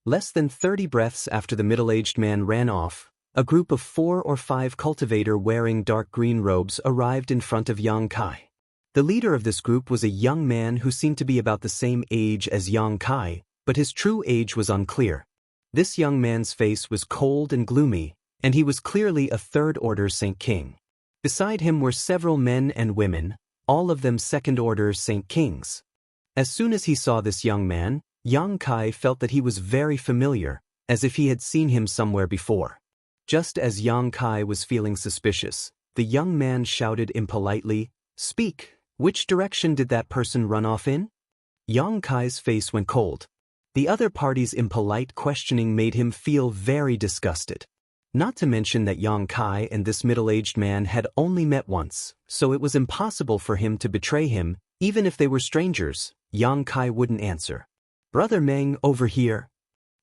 Less than 30 breaths after the middle-aged man ran off, a group of 4 or 5 cultivator wearing dark green robes arrived in front of Yang Kai. The leader of this group was a young man who seemed to be about the same age as Yang Kai, but his true age was unclear. This young man's face was cold and gloomy, and he was clearly a third-order Saint King. Beside him were several men and women, all of them second-order Saint Kings. As soon as he saw this young man, Yang Kai felt that he was very familiar, as if he had seen him somewhere before. Just as Yang Kai was feeling suspicious, the young man shouted impolitely, "Speak, which direction did that person run off in?" Yang Kai's face went cold. The other party's impolite questioning made him feel very disgusted. Not to mention that Yang Kai and this middle-aged man had only met once, so it was impossible for him to betray him, even if they were strangers. Yang Kai wouldn't answer. "Brother Meng, over here."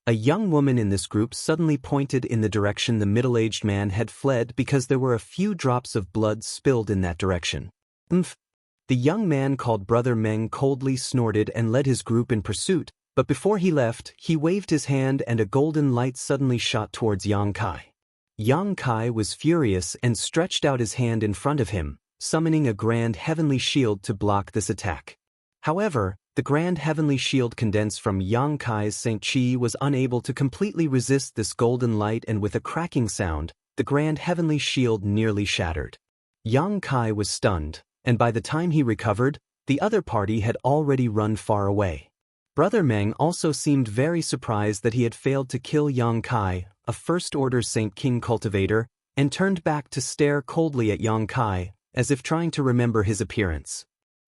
A young woman in this group suddenly pointed in the direction the middle-aged man had fled because there were a few drops of blood spilled in that direction. "Umph." The young man called Brother Meng coldly snorted and led his group in pursuit, but before he left, he waved his hand and a golden light suddenly shot towards Yang Kai. Yang Kai was furious and stretched out his hand in front of him, summoning a grand heavenly shield to block this attack. However, the grand heavenly shield condensed from Yang Kai's Saint Chi was unable to completely resist this golden light, and with a cracking sound, the grand heavenly shield nearly shattered. Yang Kai was stunned, and by the time he recovered, the other party had already run far away. Brother Meng also seemed very surprised that he had failed to kill Yang Kai, a first-order Saint King cultivator, and turned back to stare coldly at Yang Kai, as if trying to remember his appearance.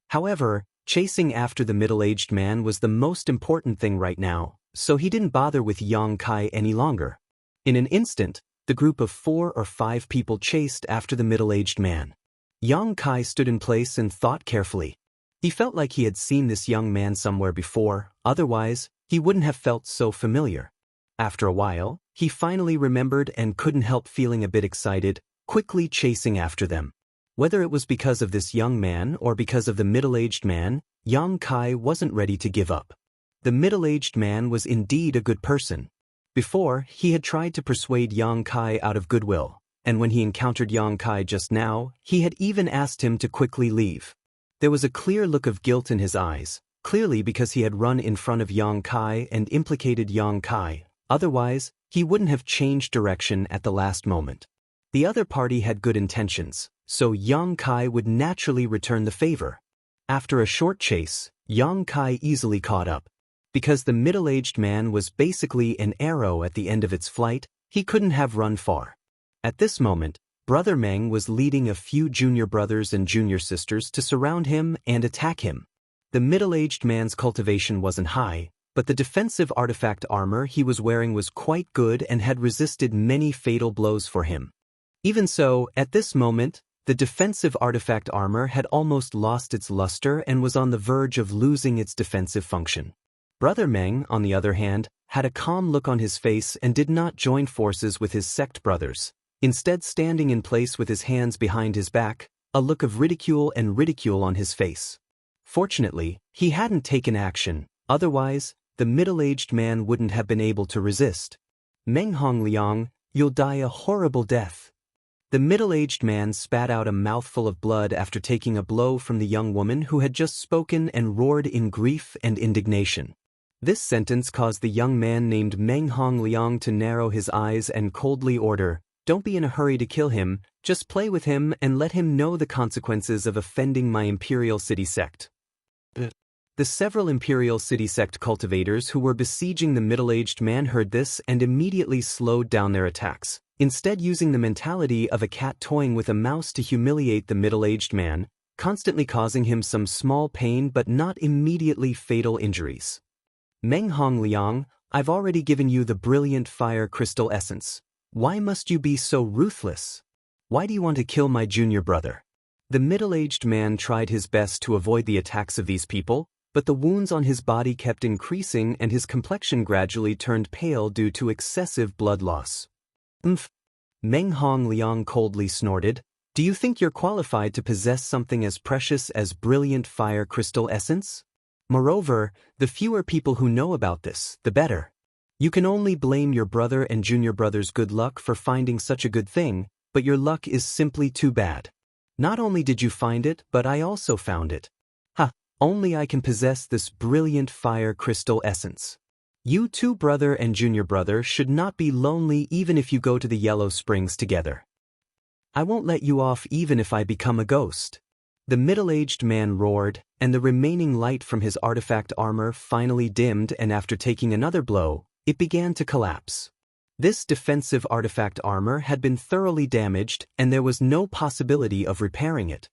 However, chasing after the middle-aged man was the most important thing right now, so he didn't bother with Yang Kai any longer. In an instant, the group of 4 or 5 people chased after the middle-aged man. Yang Kai stood in place and thought carefully. He felt like he had seen this young man somewhere before, otherwise, he wouldn't have felt so familiar. After a while, he finally remembered and couldn't help feeling a bit excited, quickly chasing after them. Whether it was because of this young man or because of the middle-aged man, Yang Kai wasn't ready to give up. The middle-aged man was indeed a good person. Before, he had tried to persuade Yang Kai out of goodwill, and when he encountered Yang Kai just now, he had even asked him to quickly leave. There was a clear look of guilt in his eyes, clearly because he had run in front of Yang Kai and implicated Yang Kai, otherwise, he wouldn't have changed direction at the last moment. The other party had good intentions, so Yang Kai would naturally return the favor. After a short chase, Yang Kai easily caught up. Because the middle-aged man was basically an arrow at the end of its flight, he couldn't have run far. At this moment, Brother Meng was leading a few junior brothers and junior sisters to surround him and attack him. The middle-aged man's cultivation wasn't high, but the defensive artifact armor he was wearing was quite good and had resisted many fatal blows for him. Even so, at this moment, the defensive artifact armor had almost lost its luster and was on the verge of losing its defensive function. Brother Meng, on the other hand, had a calm look on his face and did not join forces with his sect brothers, instead standing in place with his hands behind his back, a look of ridicule on his face. Fortunately, he hadn't taken action, otherwise, the middle-aged man wouldn't have been able to resist. Meng Hongliang, you'll die a horrible death. The middle-aged man spat out a mouthful of blood after taking a blow from the young woman who had just spoken and roared in grief and indignation. This sentence caused the young man named Meng Hongliang to narrow his eyes and coldly order, "Don't be in a hurry to kill him, just play with him and let him know the consequences of offending my Imperial City sect." The several Imperial City sect cultivators who were besieging the middle-aged man heard this and immediately slowed down their attacks, instead using the mentality of a cat toying with a mouse to humiliate the middle-aged man, constantly causing him some small pain but not immediately fatal injuries. Meng Hongliang, I've already given you the brilliant fire crystal essence. Why must you be so ruthless? Why do you want to kill my junior brother? The middle-aged man tried his best to avoid the attacks of these people, but the wounds on his body kept increasing and his complexion gradually turned pale due to excessive blood loss. Meng Hongliang coldly snorted, "Do you think you're qualified to possess something as precious as brilliant fire crystal essence? Moreover, the fewer people who know about this, the better. You can only blame your brother and junior brother's good luck for finding such a good thing, but your luck is simply too bad. Not only did you find it, but I also found it. Only I can possess this brilliant fire crystal essence. You two, brother and junior brother, should not be lonely even if you go to the Yellow Springs together. I won't let you off even if I become a ghost." The middle-aged man roared, and the remaining light from his artifact armor finally dimmed, and after taking another blow, it began to collapse. This defensive artifact armor had been thoroughly damaged, and there was no possibility of repairing it.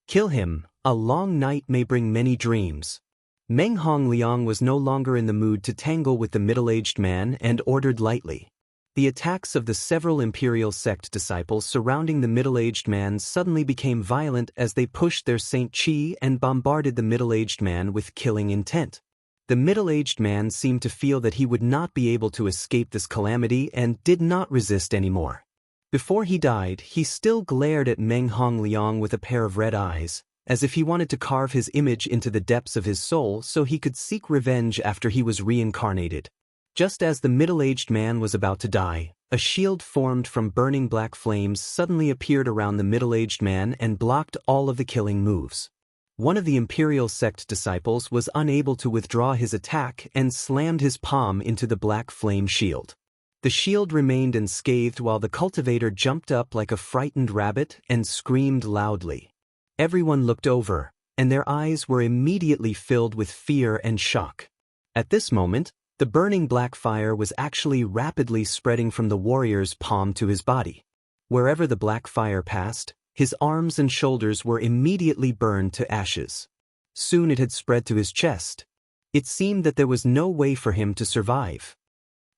"Kill him. A long night may bring many dreams." Meng Hongliang was no longer in the mood to tangle with the middle-aged man and ordered lightly. The attacks of the several Imperial sect disciples surrounding the middle-aged man suddenly became violent as they pushed their Saint Chi and bombarded the middle-aged man with killing intent. The middle-aged man seemed to feel that he would not be able to escape this calamity and did not resist anymore. Before he died, he still glared at Meng Hongliang with a pair of red eyes, as if he wanted to carve his image into the depths of his soul so he could seek revenge after he was reincarnated. Just as the middle-aged man was about to die, a shield formed from burning black flames suddenly appeared around the middle-aged man and blocked all of the killing moves. One of the Imperial sect disciples was unable to withdraw his attack and slammed his palm into the black flame shield. The shield remained unscathed while the cultivator jumped up like a frightened rabbit and screamed loudly. Everyone looked over, and their eyes were immediately filled with fear and shock. At this moment, the burning black fire was actually rapidly spreading from the warrior's palm to his body. Wherever the black fire passed, his arms and shoulders were immediately burned to ashes. Soon it had spread to his chest. It seemed that there was no way for him to survive.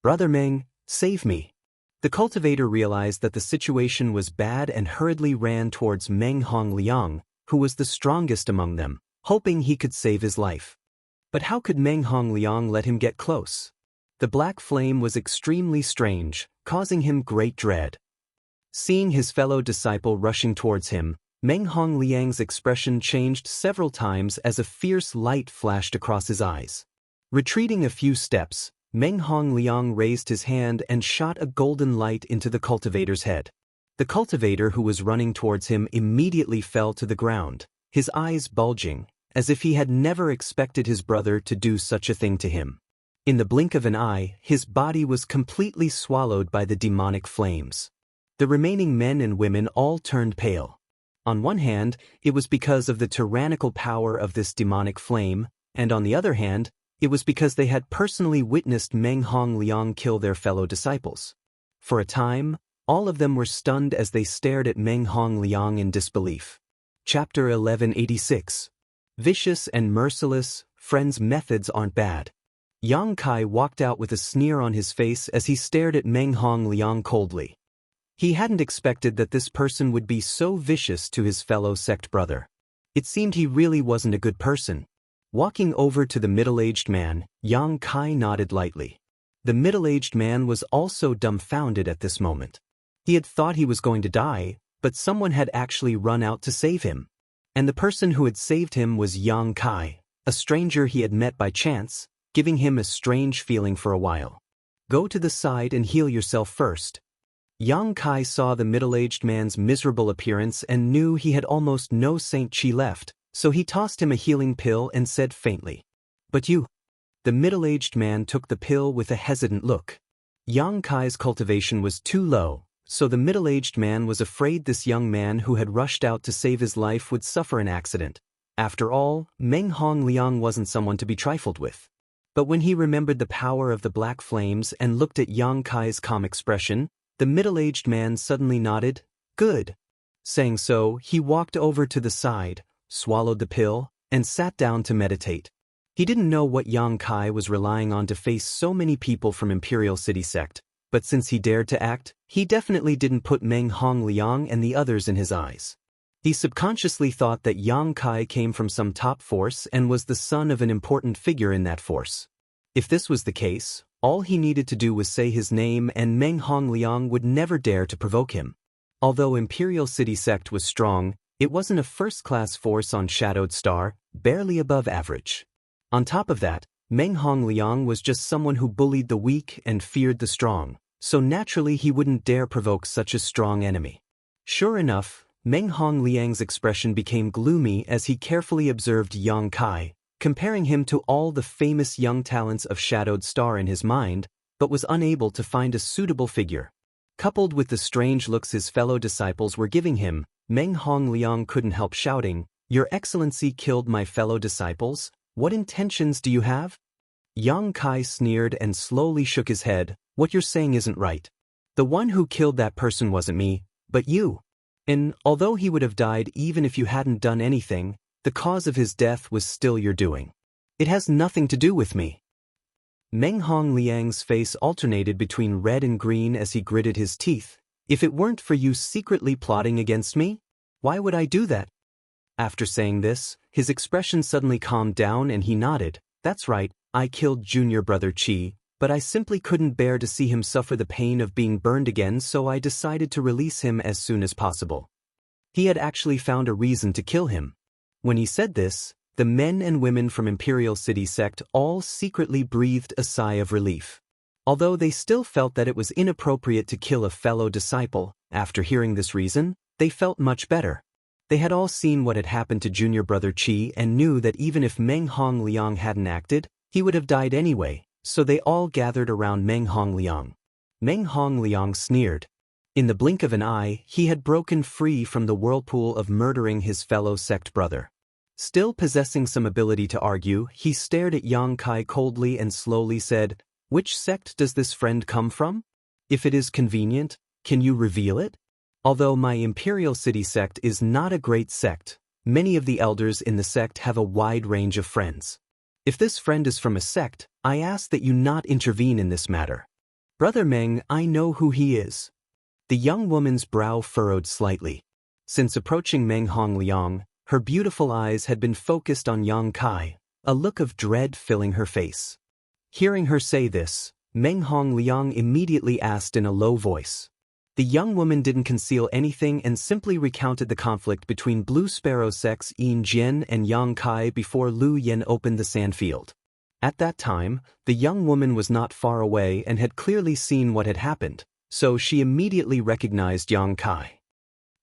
"Brother Meng, save me." The cultivator realized that the situation was bad and hurriedly ran towards Meng Hongliang, who was the strongest among them, hoping he could save his life. But how could Meng Hongliang let him get close? The black flame was extremely strange, causing him great dread. Seeing his fellow disciple rushing towards him, Meng Hongliang's expression changed several times as a fierce light flashed across his eyes. Retreating a few steps, Meng Hongliang raised his hand and shot a golden light into the cultivator's head. The cultivator who was running towards him immediately fell to the ground, his eyes bulging, as if he had never expected his brother to do such a thing to him. In the blink of an eye, his body was completely swallowed by the demonic flames. The remaining men and women all turned pale. On one hand, it was because of the tyrannical power of this demonic flame, and on the other hand, it was because they had personally witnessed Meng Hongliang kill their fellow disciples. For a time, all of them were stunned as they stared at Meng Hongliang in disbelief. Chapter 1186. Vicious and merciless, friends' methods aren't bad. Yang Kai walked out with a sneer on his face as he stared at Meng Hongliang coldly. He hadn't expected that this person would be so vicious to his fellow sect brother. It seemed he really wasn't a good person. Walking over to the middle-aged man, Yang Kai nodded lightly. The middle-aged man was also dumbfounded at this moment. He had thought he was going to die, but someone had actually run out to save him. And the person who had saved him was Yang Kai, a stranger he had met by chance, giving him a strange feeling for a while. "Go to the side and heal yourself first." Yang Kai saw the middle-aged man's miserable appearance and knew he had almost no Saint Chi left, so he tossed him a healing pill and said faintly, "But you..." The middle-aged man took the pill with a hesitant look. Yang Kai's cultivation was too low, so the middle-aged man was afraid this young man who had rushed out to save his life would suffer an accident. After all, Meng Hongliang wasn't someone to be trifled with. But when he remembered the power of the black flames and looked at Yang Kai's calm expression, the middle-aged man suddenly nodded, "Good." Saying so, he walked over to the side, swallowed the pill, and sat down to meditate. He didn't know what Yang Kai was relying on to face so many people from Imperial City Sect, but since he dared to act, he definitely didn't put Meng Hongliang and the others in his eyes. He subconsciously thought that Yang Kai came from some top force and was the son of an important figure in that force. If this was the case, all he needed to do was say his name and Meng Hongliang would never dare to provoke him. Although Imperial City Sect was strong, it wasn't a first-class force on Shadowed Star, barely above average. On top of that, Meng Hongliang was just someone who bullied the weak and feared the strong, so naturally he wouldn't dare provoke such a strong enemy. Sure enough, Meng Hongliang's expression became gloomy as he carefully observed Yang Kai, comparing him to all the famous young talents of Shadowed Star in his mind, but was unable to find a suitable figure. Coupled with the strange looks his fellow disciples were giving him, Meng Hongliang couldn't help shouting, "Your Excellency killed my fellow disciples? What intentions do you have?" Yang Kai sneered and slowly shook his head. "What you're saying isn't right. The one who killed that person wasn't me, but you. And although he would have died even if you hadn't done anything, the cause of his death was still your doing. It has nothing to do with me." Meng Hongliang's face alternated between red and green as he gritted his teeth. "If it weren't for you secretly plotting against me, why would I do that?" After saying this, his expression suddenly calmed down and he nodded. "That's right, I killed junior brother Qi, but I simply couldn't bear to see him suffer the pain of being burned again, so I decided to release him as soon as possible." He had actually found a reason to kill him. When he said this, the men and women from Imperial City Sect all secretly breathed a sigh of relief. Although they still felt that it was inappropriate to kill a fellow disciple, after hearing this reason, they felt much better. They had all seen what had happened to junior brother Qi and knew that even if Meng Hongliang hadn't acted, he would have died anyway, so they all gathered around Meng Hongliang. Meng Hongliang sneered. In the blink of an eye, he had broken free from the whirlpool of murdering his fellow sect brother. Still possessing some ability to argue, he stared at Yang Kai coldly and slowly said, "Which sect does this friend come from? If it is convenient, can you reveal it? Although my Imperial City sect is not a great sect, many of the elders in the sect have a wide range of friends. If this friend is from a sect, I ask that you not intervene in this matter." "Brother Meng, I know who he is." The young woman's brow furrowed slightly. Since approaching Meng Hongliang, her beautiful eyes had been focused on Yang Kai, a look of dread filling her face. Hearing her say this, Meng Hongliang immediately asked in a low voice. The young woman didn't conceal anything and simply recounted the conflict between Blue Sparrow sects Yin Jian and Yang Kai before Lu Yen opened the sandfield. At that time, the young woman was not far away and had clearly seen what had happened, so she immediately recognized Yang Kai.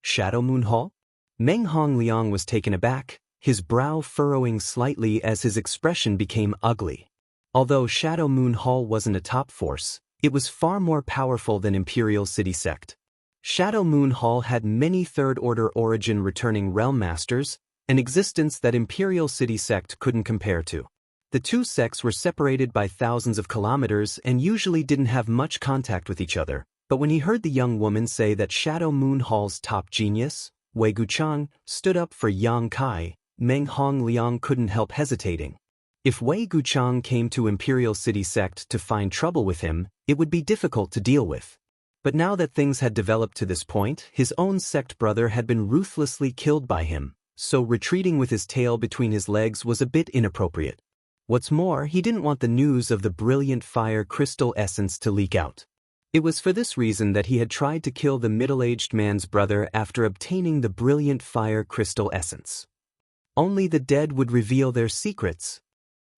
Shadow Moon Hall? Meng Hongliang was taken aback, his brow furrowing slightly as his expression became ugly. Although Shadow Moon Hall wasn't a top force, it was far more powerful than Imperial City Sect. Shadow Moon Hall had many third-order origin returning realm masters, an existence that Imperial City Sect couldn't compare to. The two sects were separated by thousands of kilometers and usually didn't have much contact with each other, but when he heard the young woman say that Shadow Moon Hall's top genius, Wei Guchang, stood up for Yang Kai, Meng Hongliang couldn't help hesitating. If Wei Guchang came to Imperial City Sect to find trouble with him, it would be difficult to deal with. But now that things had developed to this point, his own sect brother had been ruthlessly killed by him, so retreating with his tail between his legs was a bit inappropriate. What's more, he didn't want the news of the brilliant fire crystal essence to leak out. It was for this reason that he had tried to kill the middle-aged man's brother after obtaining the brilliant fire crystal essence. Only the dead would reveal their secrets.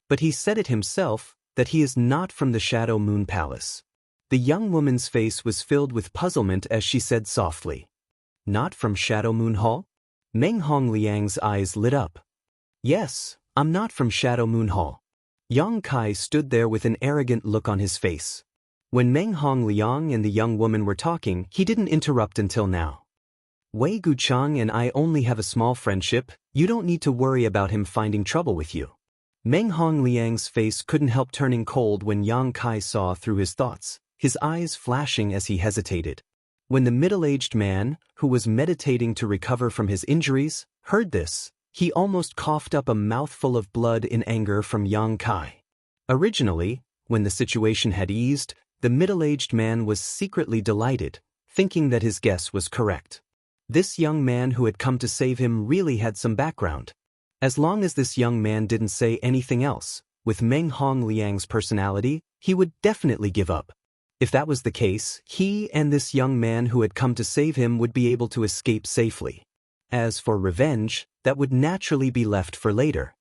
But he said it himself, that he is not from the Shadow Moon Palace. The young woman's face was filled with puzzlement as she said softly, "Not from Shadow Moon Hall?" Meng Hongliang's eyes lit up. "Yes, I'm not from Shadow Moon Hall." Yang Kai stood there with an arrogant look on his face. When Meng Hongliang and the young woman were talking, he didn't interrupt until now. "Wei Guchang and I only have a small friendship, you don't need to worry about him finding trouble with you." Meng Hongliang's face couldn't help turning cold when Yang Kai saw through his thoughts, his eyes flashing as he hesitated. When the middle-aged man, who was meditating to recover from his injuries, heard this, he almost coughed up a mouthful of blood in anger from Yang Kai. Originally, when the situation had eased, the middle-aged man was secretly delighted, thinking that his guess was correct. This young man who had come to save him really had some background. As long as this young man didn't say anything else, with Meng Hongliang's personality, he would definitely give up. If that was the case, he and this young man who had come to save him would be able to escape safely. As for revenge, that would naturally be left for later.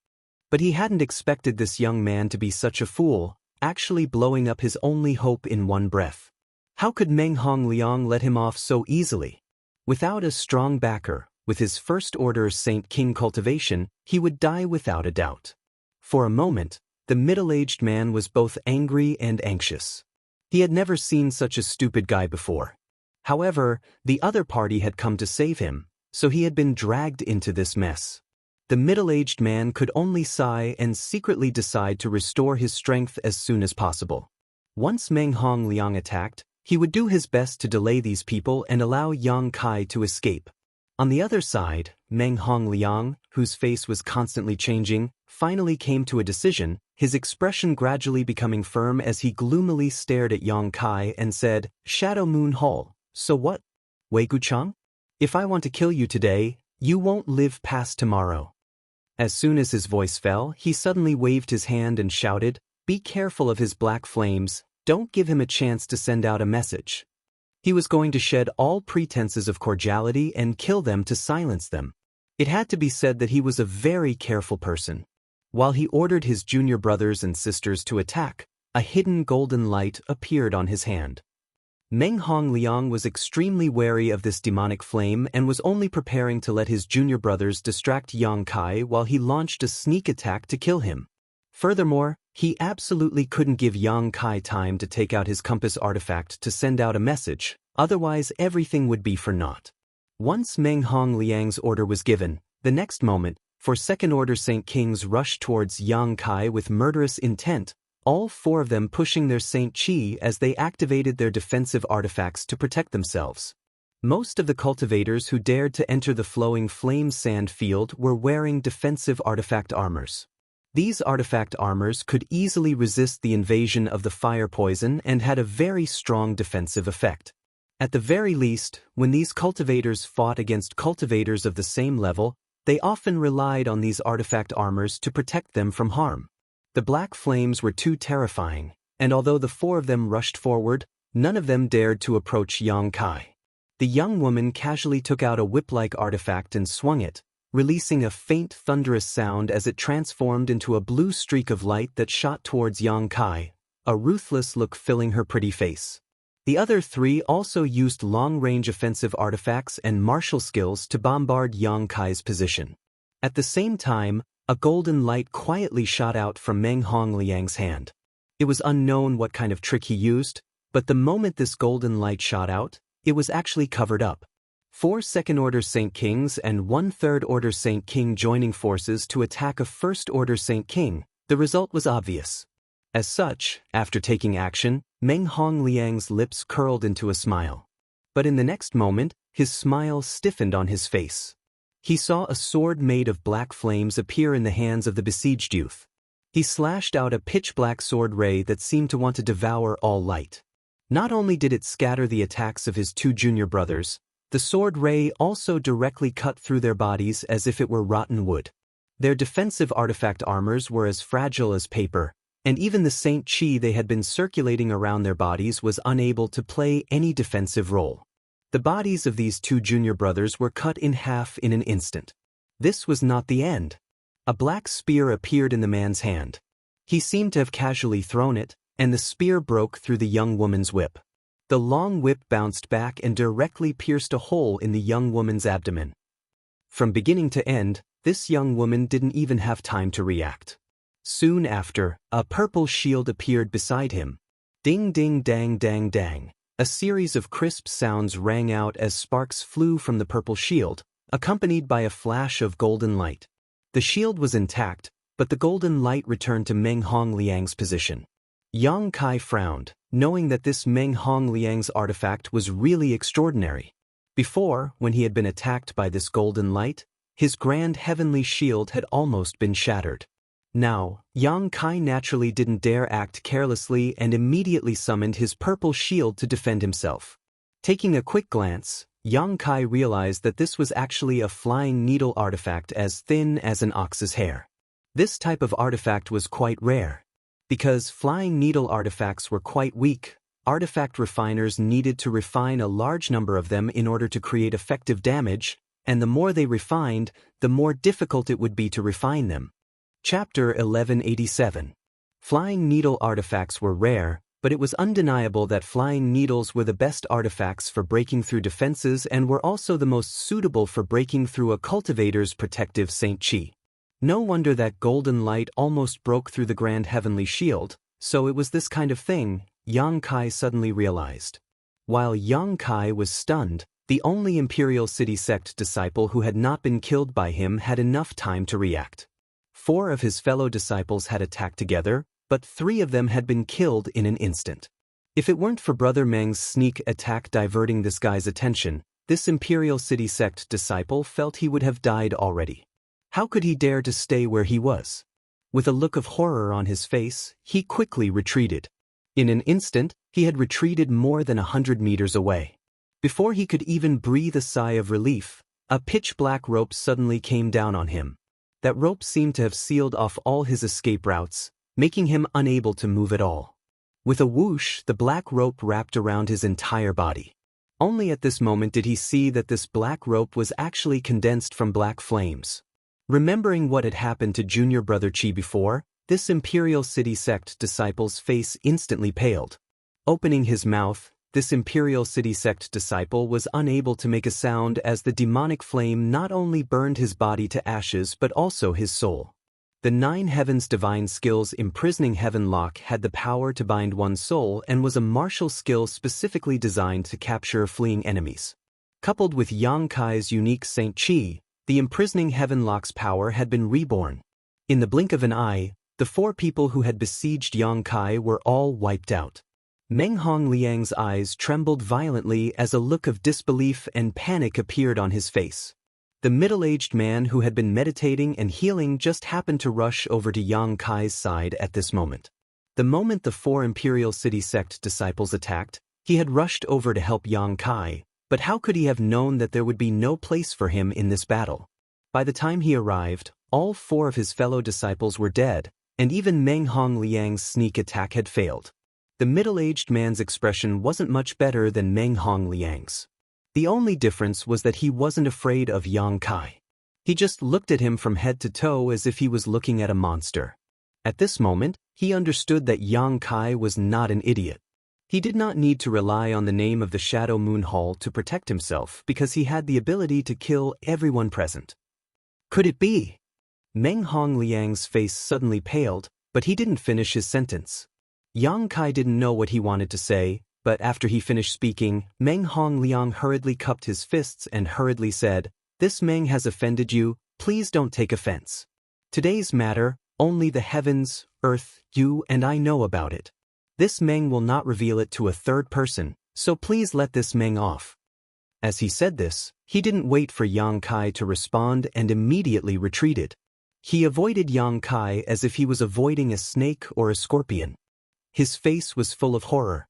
But he hadn't expected this young man to be such a fool, actually blowing up his only hope in one breath. How could Meng Hongliang let him off so easily? Without a strong backer, with his first-order Saint King cultivation, he would die without a doubt. For a moment, the middle-aged man was both angry and anxious. He had never seen such a stupid guy before. However, the other party had come to save him, so he had been dragged into this mess. The middle-aged man could only sigh and secretly decide to restore his strength as soon as possible. Once Meng Hongliang attacked, he would do his best to delay these people and allow Yang Kai to escape. On the other side, Meng Hongliang, whose face was constantly changing, finally came to a decision, his expression gradually becoming firm as he gloomily stared at Yang Kai and said, "Shadow Moon Hall, so what? Wei Guchang? If I want to kill you today, you won't live past tomorrow." As soon as his voice fell, he suddenly waved his hand and shouted, "Be careful of his black flames, don't give him a chance to send out a message." He was going to shed all pretenses of cordiality and kill them to silence them. It had to be said that he was a very careful person. While he ordered his junior brothers and sisters to attack, a hidden golden light appeared on his hand. Meng Hongliang was extremely wary of this demonic flame and was only preparing to let his junior brothers distract Yang Kai while he launched a sneak attack to kill him. Furthermore, He absolutely couldn't give Yang Kai time to take out his compass artifact to send out a message, otherwise everything would be for naught. Once Meng Hongliang's order was given, the next moment, four second-order Saint Kings rushed towards Yang Kai with murderous intent, all four of them pushing their Saint Qi as they activated their defensive artifacts to protect themselves. Most of the cultivators who dared to enter the flowing flame sand field were wearing defensive artifact armors. These artifact armors could easily resist the invasion of the fire poison and had a very strong defensive effect. At the very least, when these cultivators fought against cultivators of the same level, they often relied on these artifact armors to protect them from harm. The black flames were too terrifying, and although the four of them rushed forward, none of them dared to approach Yang Kai. The young woman casually took out a whip-like artifact and swung it, releasing a faint thunderous sound as it transformed into a blue streak of light that shot towards Yang Kai, a ruthless look filling her pretty face. The other three also used long-range offensive artifacts and martial skills to bombard Yang Kai's position. At the same time, a golden light quietly shot out from Meng Hongliang's hand. It was unknown what kind of trick he used, but the moment this golden light shot out, it was actually covered up. 4 second-order Saint Kings and 1 third-order Saint King joining forces to attack a first-order Saint King, the result was obvious. As such, after taking action, Meng Hongliang's lips curled into a smile. But in the next moment, his smile stiffened on his face. He saw a sword made of black flames appear in the hands of the besieged youth. He slashed out a pitch-black sword ray that seemed to want to devour all light. Not only did it scatter the attacks of his 2 junior brothers, the sword ray also directly cut through their bodies as if it were rotten wood. Their defensive artifact armors were as fragile as paper, and even the Saint Qi they had been circulating around their bodies was unable to play any defensive role. The bodies of these 2 junior brothers were cut in half in an instant. This was not the end. A black spear appeared in the man's hand. He seemed to have casually thrown it, and the spear broke through the young woman's whip. The long whip bounced back and directly pierced a hole in the young woman's abdomen. From beginning to end, this young woman didn't even have time to react. Soon after, a purple shield appeared beside him. Ding ding dang dang dang. A series of crisp sounds rang out as sparks flew from the purple shield, accompanied by a flash of golden light. The shield was intact, but the golden light returned to Meng Hongliang's position. Yang Kai frowned, knowing that this Meng Hongliang's artifact was really extraordinary. Before, when he had been attacked by this golden light, his grand heavenly shield had almost been shattered. Now, Yang Kai naturally didn't dare act carelessly and immediately summoned his purple shield to defend himself. Taking a quick glance, Yang Kai realized that this was actually a flying needle artifact as thin as an ox's hair. This type of artifact was quite rare. Because flying needle artifacts were quite weak, artifact refiners needed to refine a large number of them in order to create effective damage, and the more they refined, the more difficult it would be to refine them. Chapter 1187. Flying needle artifacts were rare, but it was undeniable that flying needles were the best artifacts for breaking through defenses and were also the most suitable for breaking through a cultivator's protective Saint Qi. No wonder that golden light almost broke through the grand heavenly shield, so it was this kind of thing, Yang Kai suddenly realized. While Yang Kai was stunned, the only Imperial City Sect disciple who had not been killed by him had enough time to react. 4 of his fellow disciples had attacked together, but 3 of them had been killed in an instant. If it weren't for Brother Meng's sneak attack diverting this guy's attention, this Imperial City Sect disciple felt he would have died already. How could he dare to stay where he was? With a look of horror on his face, he quickly retreated. In an instant, he had retreated more than 100 meters away. Before he could even breathe a sigh of relief, a pitch-black rope suddenly came down on him. That rope seemed to have sealed off all his escape routes, making him unable to move at all. With a whoosh, the black rope wrapped around his entire body. Only at this moment did he see that this black rope was actually condensed from black flames. Remembering what had happened to Junior Brother Qi before, this Imperial City Sect disciple's face instantly paled. Opening his mouth, this Imperial City Sect disciple was unable to make a sound as the demonic flame not only burned his body to ashes but also his soul. The 9 Heavens Divine Skills Imprisoning Heaven Lock had the power to bind one's soul and was a martial skill specifically designed to capture fleeing enemies. Coupled with Yang Kai's unique Saint Chi, the Imprisoning Heaven Lock's power had been reborn. In the blink of an eye, the 4 people who had besieged Yang Kai were all wiped out. Meng Hongliang's eyes trembled violently as a look of disbelief and panic appeared on his face. The middle-aged man who had been meditating and healing just happened to rush over to Yang Kai's side at this moment. The moment the 4 Imperial City Sect disciples attacked, he had rushed over to help Yang Kai, but how could he have known that there would be no place for him in this battle? By the time he arrived, all 4 of his fellow disciples were dead, and even Meng Hongliang's sneak attack had failed. The middle-aged man's expression wasn't much better than Meng Hongliang's. The only difference was that he wasn't afraid of Yang Kai. He just looked at him from head to toe as if he was looking at a monster. At this moment, he understood that Yang Kai was not an idiot. He did not need to rely on the name of the Shadow Moon Hall to protect himself because he had the ability to kill everyone present. Could it be? Meng Hongliang's face suddenly paled, but he didn't finish his sentence. Yang Kai didn't know what he wanted to say, but after he finished speaking, Meng Hongliang hurriedly cupped his fists and hurriedly said, "This Meng has offended you, please don't take offense. Today's matter, only the heavens, earth, you and I know about it. This Meng will not reveal it to a third person, so please let this Meng off." As he said this, he didn't wait for Yang Kai to respond and immediately retreated. He avoided Yang Kai as if he was avoiding a snake or a scorpion. His face was full of horror.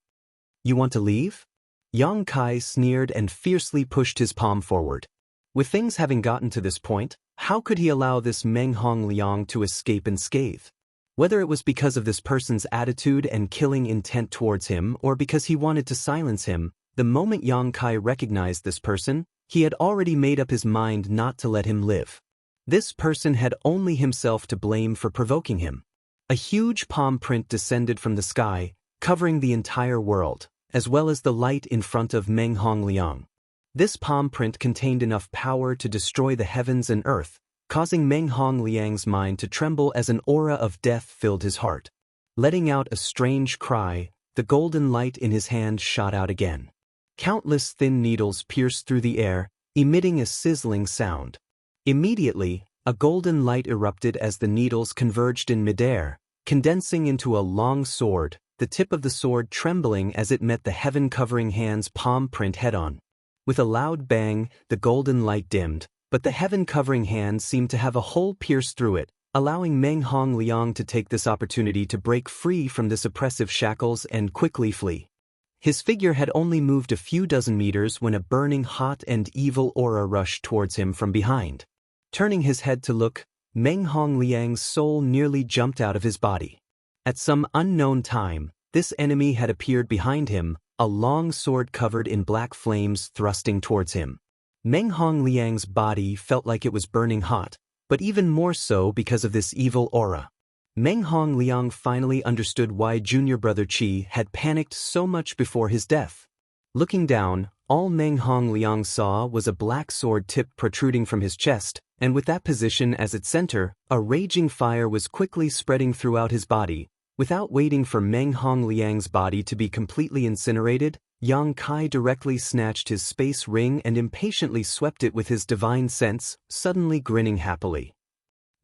"You want to leave?" Yang Kai sneered and fiercely pushed his palm forward. With things having gotten to this point, how could he allow this Meng Hongliang to escape unscathed? Whether it was because of this person's attitude and killing intent towards him or because he wanted to silence him, the moment Yang Kai recognized this person, he had already made up his mind not to let him live. This person had only himself to blame for provoking him. A huge palm print descended from the sky, covering the entire world, as well as the light in front of Meng Hongliang. This palm print contained enough power to destroy the heavens and earth, causing Meng Hongliang's mind to tremble as an aura of death filled his heart. Letting out a strange cry, the golden light in his hand shot out again. Countless thin needles pierced through the air, emitting a sizzling sound. Immediately, a golden light erupted as the needles converged in midair, condensing into a long sword, the tip of the sword trembling as it met the heaven-covering hand's palm print head-on. With a loud bang, the golden light dimmed, but the heaven-covering hand seemed to have a hole pierced through it, allowing Meng Hongliang to take this opportunity to break free from this oppressive shackles and quickly flee. His figure had only moved a few dozen meters when a burning hot and evil aura rushed towards him from behind. Turning his head to look, Meng Hongliang's soul nearly jumped out of his body. At some unknown time, this enemy had appeared behind him, a long sword covered in black flames thrusting towards him. Meng Hongliang's body felt like it was burning hot, but even more so because of this evil aura. Meng Hongliang finally understood why Junior Brother Qi had panicked so much before his death. Looking down, all Meng Hongliang saw was a black sword tip protruding from his chest, and with that position as its center, a raging fire was quickly spreading throughout his body. Without waiting for Meng Hongliang's body to be completely incinerated, Yang Kai directly snatched his space ring and impatiently swept it with his divine sense, suddenly grinning happily.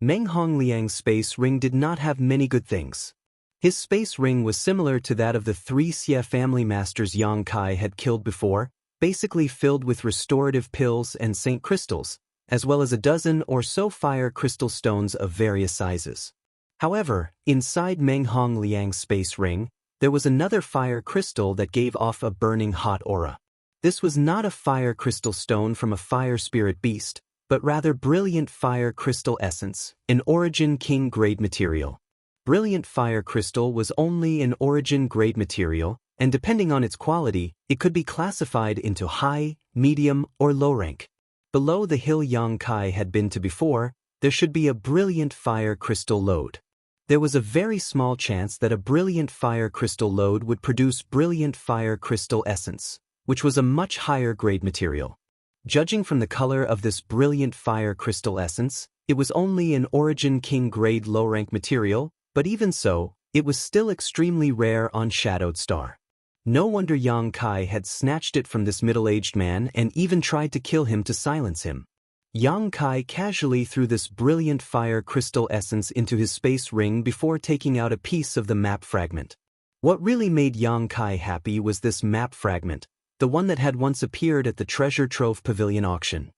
Meng Hongliang's space ring did not have many good things. His space ring was similar to that of the 3 Xie family masters Yang Kai had killed before, basically filled with restorative pills and saint crystals, as well as a dozen or so fire crystal stones of various sizes. However, inside Meng Hongliang's space ring, there was another fire crystal that gave off a burning hot aura. This was not a fire crystal stone from a fire spirit beast, but rather brilliant fire crystal essence, an origin king grade material. Brilliant fire crystal was only an origin grade material, and depending on its quality, it could be classified into high, medium, or low rank. Below the hill Yang Kai had been to before, there should be a brilliant fire crystal lode. There was a very small chance that a brilliant fire crystal lode would produce brilliant fire crystal essence, which was a much higher grade material. Judging from the color of this brilliant fire crystal essence, It was only an Origin King grade low-rank material, but even so, it was still extremely rare on Shadowed Star. No wonder Yang Kai had snatched it from this middle-aged man and even tried to kill him to silence him. Yang Kai casually threw this brilliant fire crystal essence into his space ring before taking out a piece of the map fragment. What really made Yang Kai happy was this map fragment, the one that had once appeared at the Treasure Trove Pavilion auction.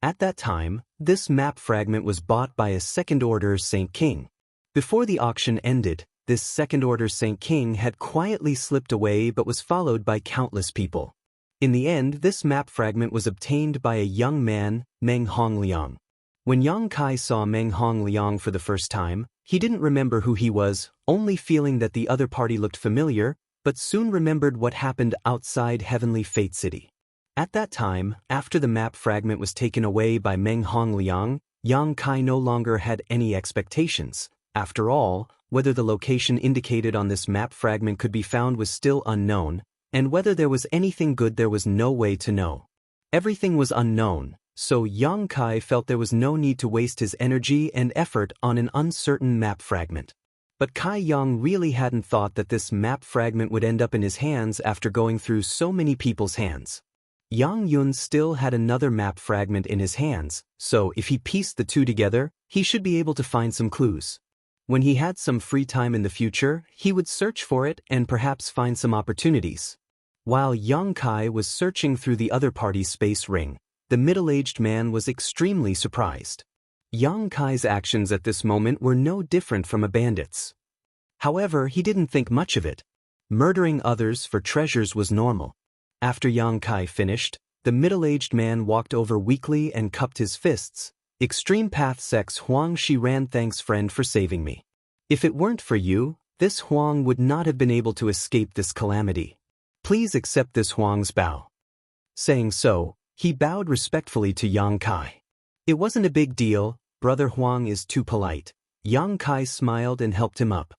At that time, this map fragment was bought by a second-order Saint King. Before the auction ended, this second-order Saint King had quietly slipped away but was followed by countless people. In the end, this map fragment was obtained by a young man, Meng Hongliang. When Yang Kai saw Meng Hongliang for the first time, he didn't remember who he was, only feeling that the other party looked familiar, but soon remembered what happened outside Heavenly Fate City. At that time, after the map fragment was taken away by Meng Hongliang, Yang Kai no longer had any expectations. After all, whether the location indicated on this map fragment could be found was still unknown, and whether there was anything good there was no way to know. Everything was unknown, so Yang Kai felt there was no need to waste his energy and effort on an uncertain map fragment. But Kai Yang really hadn't thought that this map fragment would end up in his hands after going through so many people's hands. Yang Yun still had another map fragment in his hands, so if he pieced the two together, he should be able to find some clues. When he had some free time in the future, he would search for it and perhaps find some opportunities. While Yang Kai was searching through the other party's space ring, the middle-aged man was extremely surprised. Yang Kai's actions at this moment were no different from a bandit's. However, he didn't think much of it. Murdering others for treasures was normal. After Yang Kai finished, the middle-aged man walked over weakly and cupped his fists. Extreme Path Sex Huang Shiran, thanks friend for saving me. If it weren't for you, this Huang would not have been able to escape this calamity. Please accept this Huang's bow. Saying so, he bowed respectfully to Yang Kai. It wasn't a big deal, brother Huang is too polite. Yang Kai smiled and helped him up.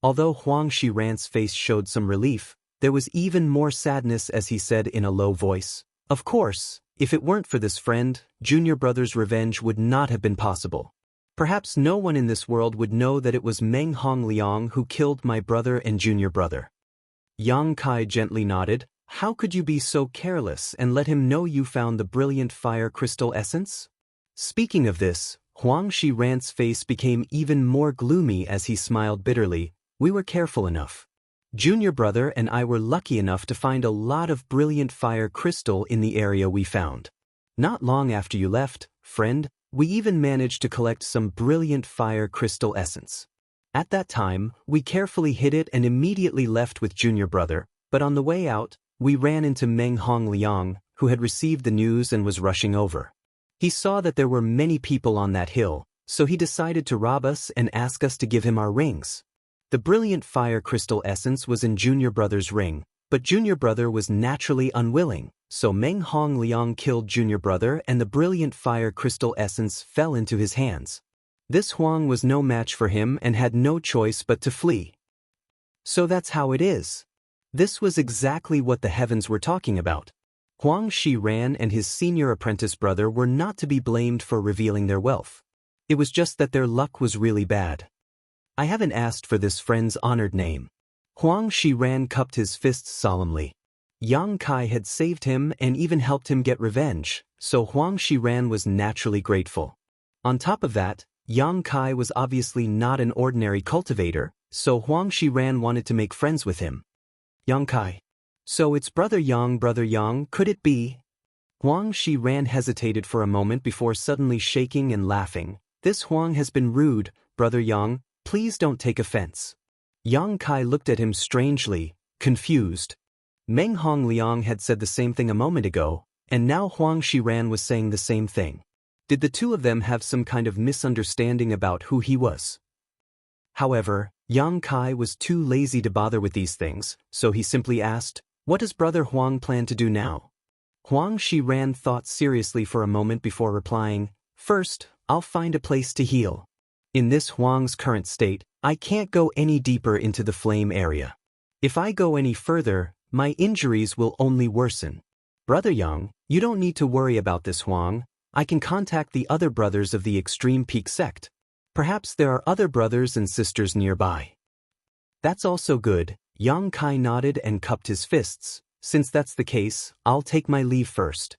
Although Huang Shiran's face showed some relief, there was even more sadness as he said in a low voice, "Of course, if it weren't for this friend, Junior Brother's revenge would not have been possible. Perhaps no one in this world would know that it was Meng Hongliang who killed my brother and Junior Brother." Yang Kai gently nodded. How could you be so careless and let him know you found the brilliant fire crystal essence? Speaking of this, Huang Shiran's face became even more gloomy as he smiled bitterly. We were careful enough. Junior Brother and I were lucky enough to find a lot of brilliant fire crystal in the area we found. Not long after you left, friend, we even managed to collect some brilliant fire crystal essence. At that time, we carefully hid it and immediately left with Junior Brother, but on the way out, we ran into Meng Hongliang, who had received the news and was rushing over. He saw that there were many people on that hill, so he decided to rob us and ask us to give him our rings. The brilliant fire crystal essence was in Junior Brother's ring, but Junior Brother was naturally unwilling, so Meng Hongliang killed Junior Brother and the brilliant fire crystal essence fell into his hands. This Huang was no match for him and had no choice but to flee. So that's how it is. This was exactly what the heavens were talking about. Huang Shiran and his senior apprentice brother were not to be blamed for revealing their wealth. It was just that their luck was really bad. I haven't asked for this friend's honored name. Huang Shiran cupped his fists solemnly. Yang Kai had saved him and even helped him get revenge, so Huang Shiran was naturally grateful. On top of that, Yang Kai was obviously not an ordinary cultivator, so Huang Shiran wanted to make friends with him. Yang Kai. So it's Brother Yang, could it be? Huang Shiran hesitated for a moment before suddenly shaking and laughing. This Huang has been rude, Brother Yang. Please don't take offense. Yang Kai looked at him strangely, confused. Meng Hongliang had said the same thing a moment ago, and now Huang Shiran was saying the same thing. Did the two of them have some kind of misunderstanding about who he was? However, Yang Kai was too lazy to bother with these things, so he simply asked, "What does Brother Huang plan to do now?" Huang Shiran thought seriously for a moment before replying, "First, I'll find a place to heal. In this Huang's current state, I can't go any deeper into the flame area. If I go any further, my injuries will only worsen. Brother Yang, you don't need to worry about this Huang. I can contact the other brothers of the Extreme Peak sect. Perhaps there are other brothers and sisters nearby. That's also good. Yang Kai nodded and cupped his fists. Since that's the case, I'll take my leave first.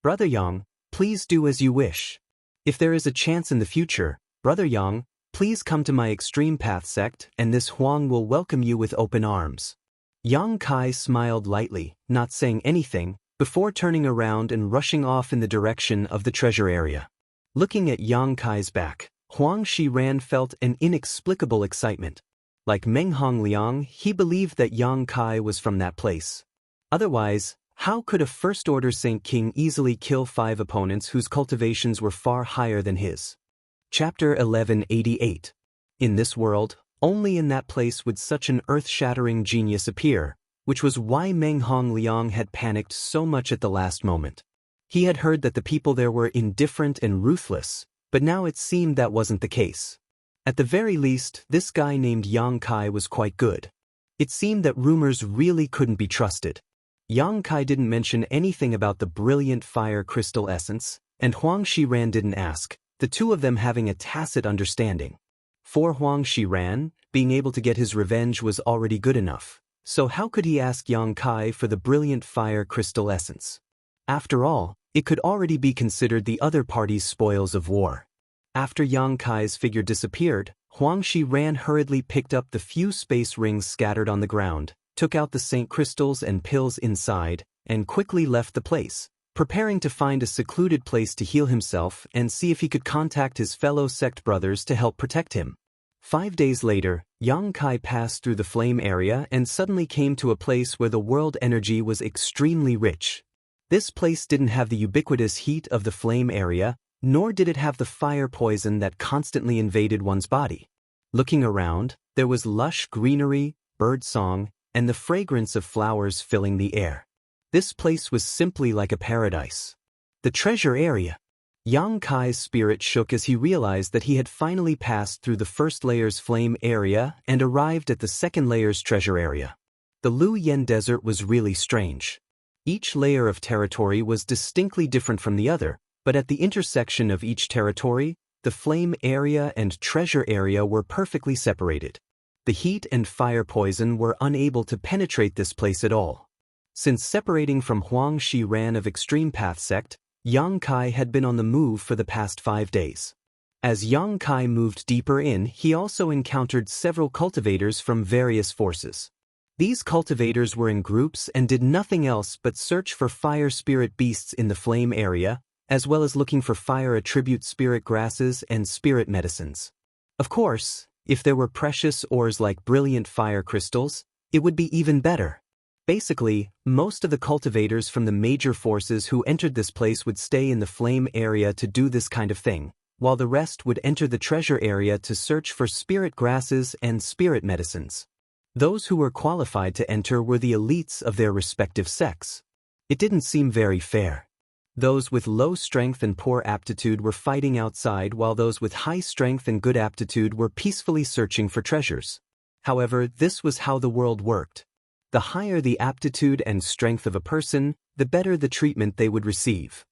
Brother Yang, please do as you wish. If there is a chance in the future, Brother Yang, please come to my Extreme Path sect and this Huang will welcome you with open arms. Yang Kai smiled lightly, not saying anything, before turning around and rushing off in the direction of the treasure area. Looking at Yang Kai's back, Huang Shiran felt an inexplicable excitement. Like Meng Hongliang, he believed that Yang Kai was from that place. Otherwise, how could a First-Order Saint King easily kill 5 opponents whose cultivations were far higher than his? Chapter 1188. In this world, only in that place would such an earth-shattering genius appear, which was why Meng Hongliang had panicked so much at the last moment. He had heard that the people there were indifferent and ruthless, but now it seemed that wasn't the case. At the very least, this guy named Yang Kai was quite good. It seemed that rumors really couldn't be trusted. Yang Kai didn't mention anything about the brilliant fire crystal essence, and Huang Shiran didn't ask, the two of them having a tacit understanding. For Huang Shiran, being able to get his revenge was already good enough, so how could he ask Yang Kai for the brilliant fire crystal essence? After all, it could already be considered the other party's spoils of war. After Yang Kai's figure disappeared, Huang Shiran hurriedly picked up the few space rings scattered on the ground, took out the saint crystals and pills inside, and quickly left the place, preparing to find a secluded place to heal himself and see if he could contact his fellow sect brothers to help protect him. 5 days later, Yang Kai passed through the flame area and suddenly came to a place where the world energy was extremely rich. This place didn't have the ubiquitous heat of the flame area, nor did it have the fire poison that constantly invaded one's body. Looking around, there was lush greenery, bird song, and the fragrance of flowers filling the air. This place was simply like a paradise. The treasure area. Yang Kai's spirit shook as he realized that he had finally passed through the first layer's flame area and arrived at the second layer's treasure area. The Lu Yen Desert was really strange. Each layer of territory was distinctly different from the other, but at the intersection of each territory, the flame area and treasure area were perfectly separated. The heat and fire poison were unable to penetrate this place at all. Since separating from Huang Shiran of Extreme Path sect, Yang Kai had been on the move for the past 5 days. As Yang Kai moved deeper in, he also encountered several cultivators from various forces. These cultivators were in groups and did nothing else but search for fire spirit beasts in the flame area, as well as looking for fire attribute spirit grasses and spirit medicines. Of course, if there were precious ores like brilliant fire crystals, it would be even better. Basically, most of the cultivators from the major forces who entered this place would stay in the flame area to do this kind of thing, while the rest would enter the treasure area to search for spirit grasses and spirit medicines. Those who were qualified to enter were the elites of their respective sects. It didn't seem very fair. Those with low strength and poor aptitude were fighting outside while those with high strength and good aptitude were peacefully searching for treasures. However, this was how the world worked. The higher the aptitude and strength of a person, the better the treatment they would receive.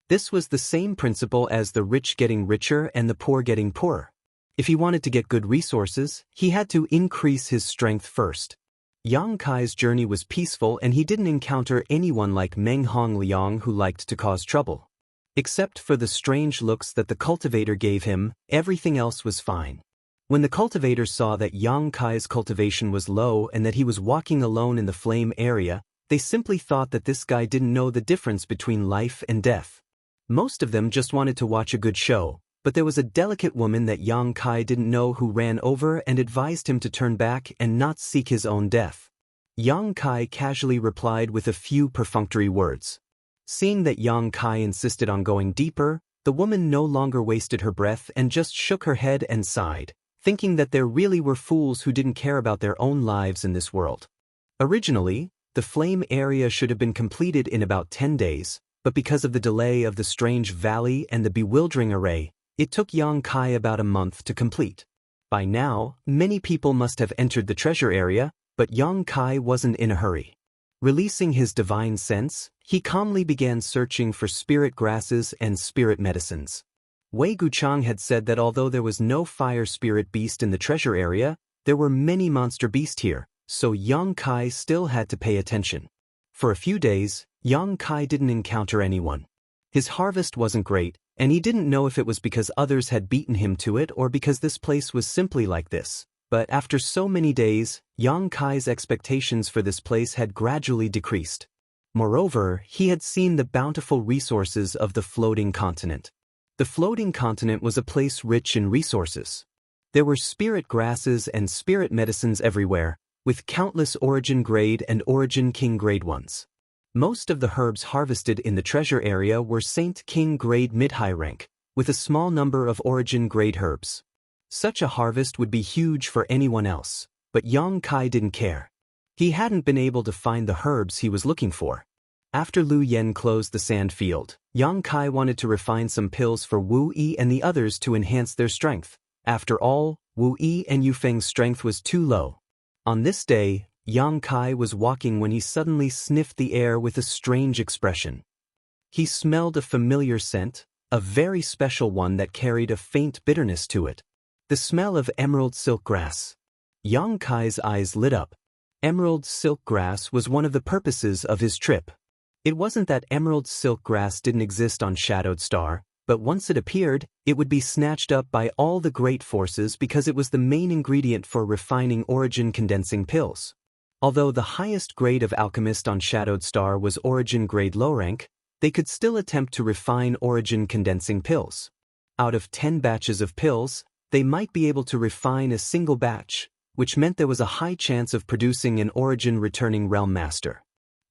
This was the same principle as the rich getting richer and the poor getting poorer. If he wanted to get good resources, he had to increase his strength first. Yang Kai's journey was peaceful and he didn't encounter anyone like Meng Hongliang who liked to cause trouble. Except for the strange looks that the cultivator gave him, everything else was fine. When the cultivator saw that Yang Kai's cultivation was low and that he was walking alone in the flame area, they simply thought that this guy didn't know the difference between life and death. Most of them just wanted to watch a good show, but there was a delicate woman that Yang Kai didn't know who ran over and advised him to turn back and not seek his own death. Yang Kai casually replied with a few perfunctory words. Seeing that Yang Kai insisted on going deeper, the woman no longer wasted her breath and just shook her head and sighed, thinking that there really were fools who didn't care about their own lives in this world. Originally, the flame area should have been completed in about 10 days, but because of the delay of the strange valley and the bewildering array, it took Yang Kai about a month to complete. By now, many people must have entered the treasure area, but Yang Kai wasn't in a hurry. Releasing his divine sense, he calmly began searching for spirit grasses and spirit medicines. Wei Guchang had said that although there was no fire spirit beast in the treasure area, there were many monster beasts here, so Yang Kai still had to pay attention. For a few days, Yang Kai didn't encounter anyone. His harvest wasn't great, and he didn't know if it was because others had beaten him to it or because this place was simply like this. But after so many days, Yang Kai's expectations for this place had gradually decreased. Moreover, he had seen the bountiful resources of the floating continent. The floating continent was a place rich in resources. There were spirit grasses and spirit medicines everywhere, with countless origin grade and origin king grade ones. Most of the herbs harvested in the treasure area were Saint King grade mid-high rank, with a small number of origin grade herbs. Such a harvest would be huge for anyone else, but Yang Kai didn't care. He hadn't been able to find the herbs he was looking for. After Lu Yen closed the sand field, Yang Kai wanted to refine some pills for Wu Yi and the others to enhance their strength. After all, Wu Yi and Yu Feng's strength was too low. On this day, Yang Kai was walking when he suddenly sniffed the air with a strange expression. He smelled a familiar scent, a very special one that carried a faint bitterness to it. The smell of emerald silk grass. Yang Kai's eyes lit up. Emerald silk grass was one of the purposes of his trip. It wasn't that emerald silk grass didn't exist on Shadowed Star, but once it appeared, it would be snatched up by all the great forces because it was the main ingredient for refining origin condensing pills. Although the highest grade of alchemist on Shadowed Star was origin grade low rank, they could still attempt to refine origin condensing pills. Out of 10 batches of pills, they might be able to refine a single batch, which meant there was a high chance of producing an origin returning realm master.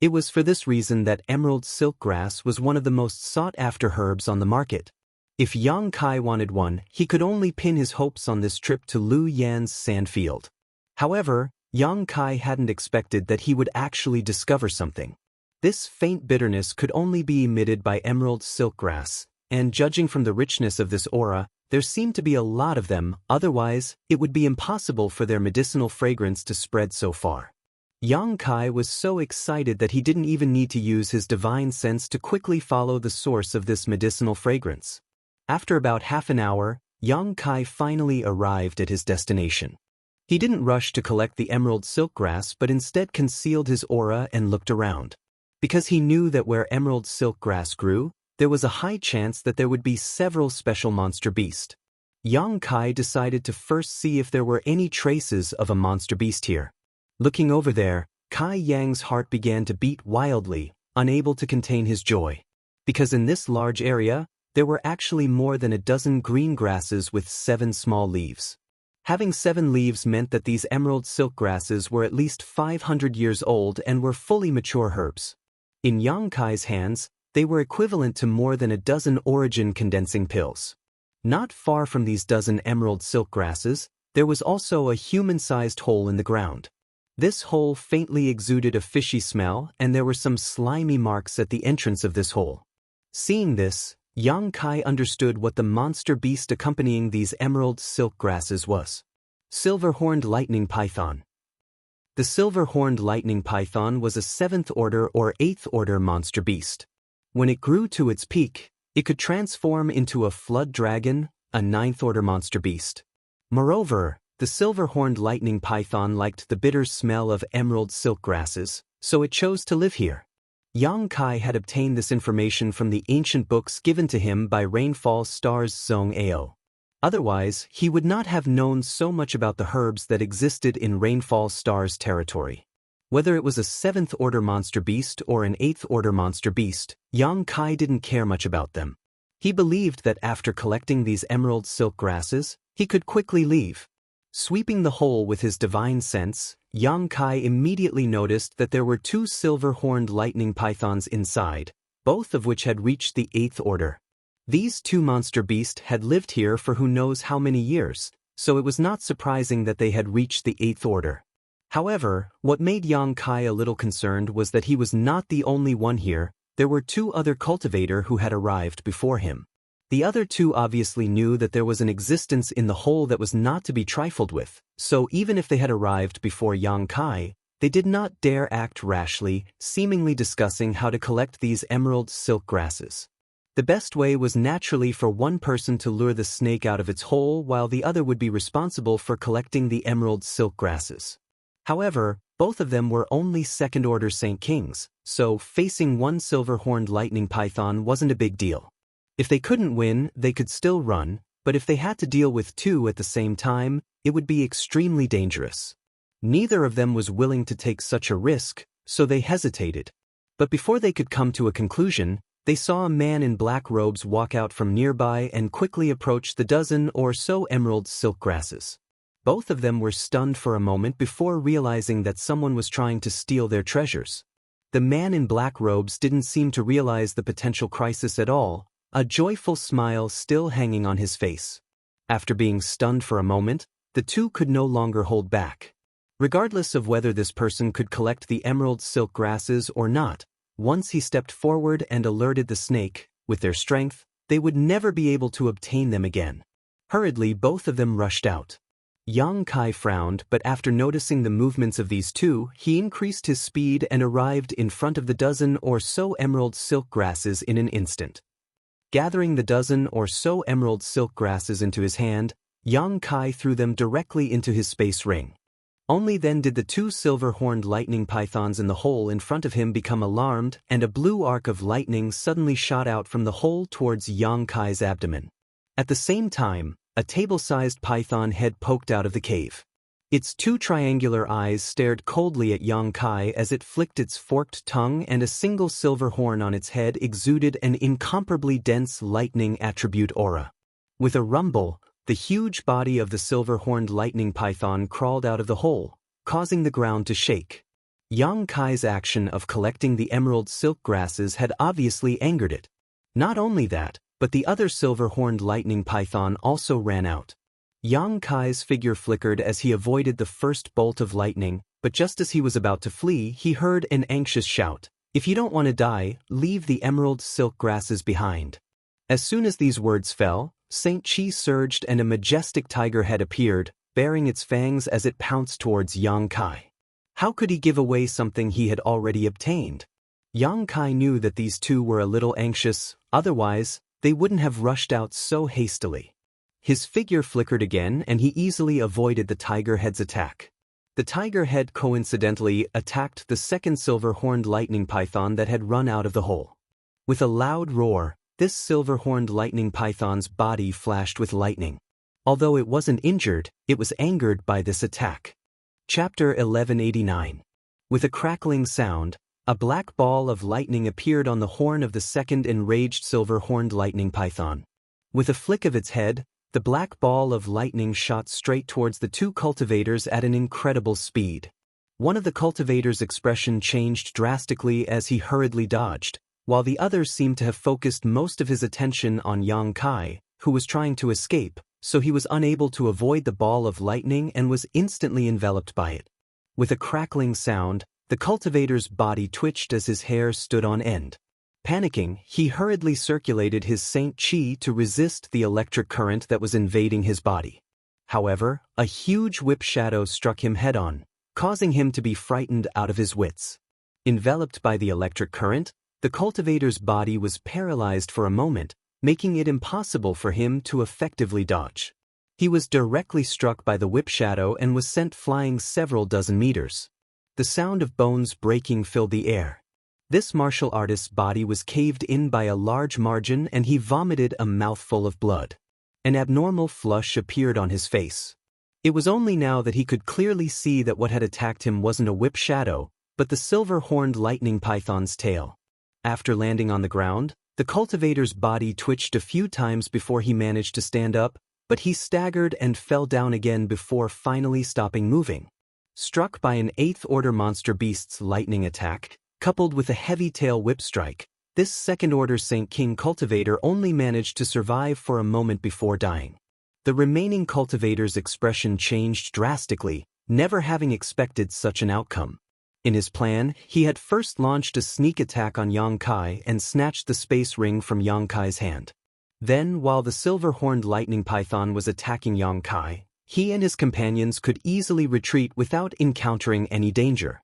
It was for this reason that emerald silk grass was one of the most sought-after herbs on the market. If Yang Kai wanted one, he could only pin his hopes on this trip to Lu Yan's sandfield. However, Yang Kai hadn't expected that he would actually discover something. This faint bitterness could only be emitted by emerald silk grass, and judging from the richness of this aura, there seemed to be a lot of them, otherwise, it would be impossible for their medicinal fragrance to spread so far. Yang Kai was so excited that he didn't even need to use his divine sense to quickly follow the source of this medicinal fragrance. After about half an hour, Yang Kai finally arrived at his destination. He didn't rush to collect the emerald silk grass but instead concealed his aura and looked around. Because he knew that where emerald silk grass grew, there was a high chance that there would be several special monster beasts. Yang Kai decided to first see if there were any traces of a monster beast here. Looking over there, Kai Yang's heart began to beat wildly, unable to contain his joy. Because in this large area, there were actually more than a dozen green grasses with 7 small leaves. Having 7 leaves meant that these emerald silk grasses were at least 500 years old and were fully mature herbs. In Yang Kai's hands, they were equivalent to more than a dozen origin condensing pills. Not far from these dozen emerald silk grasses, there was also a human-sized hole in the ground. This hole faintly exuded a fishy smell, and there were some slimy marks at the entrance of this hole. Seeing this, Yang Kai understood what the monster beast accompanying these emerald silk grasses was. Silver-horned lightning python. The silver-horned lightning python was a 7th order or 8th order monster beast. When it grew to its peak, it could transform into a flood dragon, a 9th order monster beast. Moreover, the silver-horned lightning python liked the bitter smell of emerald silk grasses, so it chose to live here. Yang Kai had obtained this information from the ancient books given to him by Rainfall Star's Zhong Ao. Otherwise, he would not have known so much about the herbs that existed in Rainfall Star's territory. Whether it was a 7th order monster beast or an 8th order monster beast, Yang Kai didn't care much about them. He believed that after collecting these emerald silk grasses, he could quickly leave. Sweeping the hole with his divine sense, Yang Kai immediately noticed that there were 2 silver-horned lightning pythons inside, both of which had reached the 8th order. These 2 monster beasts had lived here for who knows how many years, so it was not surprising that they had reached the 8th order. However, what made Yang Kai a little concerned was that he was not the only one here. There were 2 other cultivators who had arrived before him. The other 2 obviously knew that there was an existence in the hole that was not to be trifled with, so even if they had arrived before Yang Kai, They did not dare act rashly, seemingly discussing how to collect these emerald silk grasses. The best way was naturally for one person to lure the snake out of its hole while the other would be responsible for collecting the emerald silk grasses. However, both of them were only second-order Saint Kings, so facing one silver-horned lightning python wasn't a big deal. If they couldn't win, they could still run, but if they had to deal with two at the same time, it would be extremely dangerous. Neither of them was willing to take such a risk, so they hesitated. But before they could come to a conclusion, they saw a man in black robes walk out from nearby and quickly approach the dozen or so emerald silk grasses. Both of them were stunned for a moment before realizing that someone was trying to steal their treasures. The man in black robes didn't seem to realize the potential crisis at all, a joyful smile still hanging on his face. After being stunned for a moment, the two could no longer hold back. Regardless of whether this person could collect the emerald silk grasses or not, once he stepped forward and alerted the snake, with their strength, they would never be able to obtain them again. Hurriedly, both of them rushed out. Yang Kai frowned, but after noticing the movements of these two, he increased his speed and arrived in front of the dozen or so emerald silk grasses in an instant. Gathering the dozen or so emerald silk grasses into his hand, Yang Kai threw them directly into his space ring. Only then did the two silver-horned lightning pythons in the hole in front of him become alarmed, and a blue arc of lightning suddenly shot out from the hole towards Yang Kai's abdomen. At the same time, a table-sized python head poked out of the cave. Its two triangular eyes stared coldly at Yang Kai as it flicked its forked tongue, and a single silver horn on its head exuded an incomparably dense lightning attribute aura. With a rumble, the huge body of the silver-horned lightning python crawled out of the hole, causing the ground to shake. Yang Kai's action of collecting the emerald silk grasses had obviously angered it. Not only that, but the other silver-horned lightning python also ran out. Yang Kai's figure flickered as he avoided the first bolt of lightning, but just as he was about to flee, he heard an anxious shout, "If you don't want to die, leave the emerald silk grasses behind." As soon as these words fell, Saint Chi surged and a majestic tiger head appeared, baring its fangs as it pounced towards Yang Kai. How could he give away something he had already obtained? Yang Kai knew that these two were a little anxious, otherwise, they wouldn't have rushed out so hastily. His figure flickered again and he easily avoided the tiger head's attack. The tiger head coincidentally attacked the second silver-horned lightning python that had run out of the hole. With a loud roar, this silver-horned lightning python's body flashed with lightning. Although it wasn't injured, it was angered by this attack. Chapter 1189. With a crackling sound, a black ball of lightning appeared on the horn of the second enraged silver-horned lightning python. With a flick of its head, the black ball of lightning shot straight towards the two cultivators at an incredible speed. One of the cultivators' expression changed drastically as he hurriedly dodged, while the other seemed to have focused most of his attention on Yang Kai, who was trying to escape, so he was unable to avoid the ball of lightning and was instantly enveloped by it. With a crackling sound, the cultivator's body twitched as his hair stood on end. Panicking, he hurriedly circulated his Saint Chi to resist the electric current that was invading his body. However, a huge whip shadow struck him head-on, causing him to be frightened out of his wits. Enveloped by the electric current, the cultivator's body was paralyzed for a moment, making it impossible for him to effectively dodge. He was directly struck by the whip shadow and was sent flying several dozen meters. The sound of bones breaking filled the air. This martial artist's body was caved in by a large margin and he vomited a mouthful of blood. An abnormal flush appeared on his face. It was only now that he could clearly see that what had attacked him wasn't a whip shadow, but the silver-horned lightning python's tail. After landing on the ground, the cultivator's body twitched a few times before he managed to stand up, but he staggered and fell down again before finally stopping moving. Struck by an 8th-order monster beast's lightning attack, coupled with a heavy tail whip strike, this second-order Saint King cultivator only managed to survive for a moment before dying. The remaining cultivator's expression changed drastically, never having expected such an outcome. In his plan, he had first launched a sneak attack on Yang Kai and snatched the space ring from Yang Kai's hand. Then, while the silver-horned lightning python was attacking Yang Kai, he and his companions could easily retreat without encountering any danger.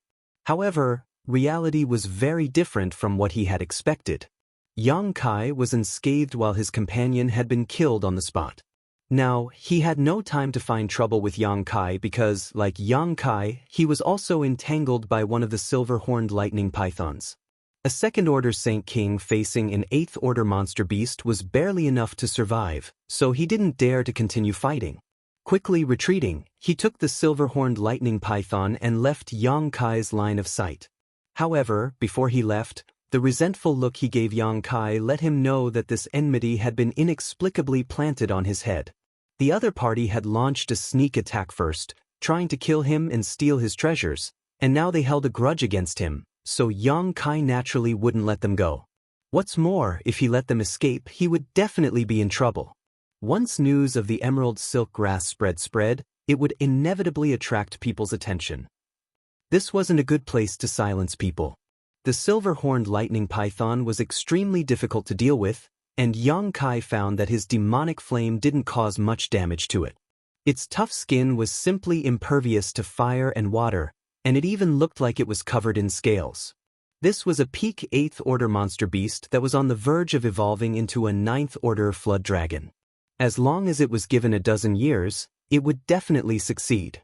However, reality was very different from what he had expected. Yang Kai was unscathed while his companion had been killed on the spot. Now, he had no time to find trouble with Yang Kai because, like Yang Kai, he was also entangled by one of the silver-horned lightning pythons. A second-order Saint King facing an eighth-order monster beast was barely enough to survive, so he didn't dare to continue fighting. Quickly retreating, he took the silver-horned lightning python and left Yang Kai's line of sight. However, before he left, the resentful look he gave Yang Kai let him know that this enmity had been inexplicably planted on his head. The other party had launched a sneak attack first, trying to kill him and steal his treasures, and now they held a grudge against him, so Yang Kai naturally wouldn't let them go. What's more, if he let them escape, he would definitely be in trouble. Once news of the emerald silk grass spread, it would inevitably attract people's attention. This wasn't a good place to silence people. The silver-horned lightning python was extremely difficult to deal with, and Yang Kai found that his demonic flame didn't cause much damage to it. Its tough skin was simply impervious to fire and water, and it even looked like it was covered in scales. This was a peak 8th-order monster beast that was on the verge of evolving into a 9th-order flood dragon. As long as it was given a dozen years, it would definitely succeed.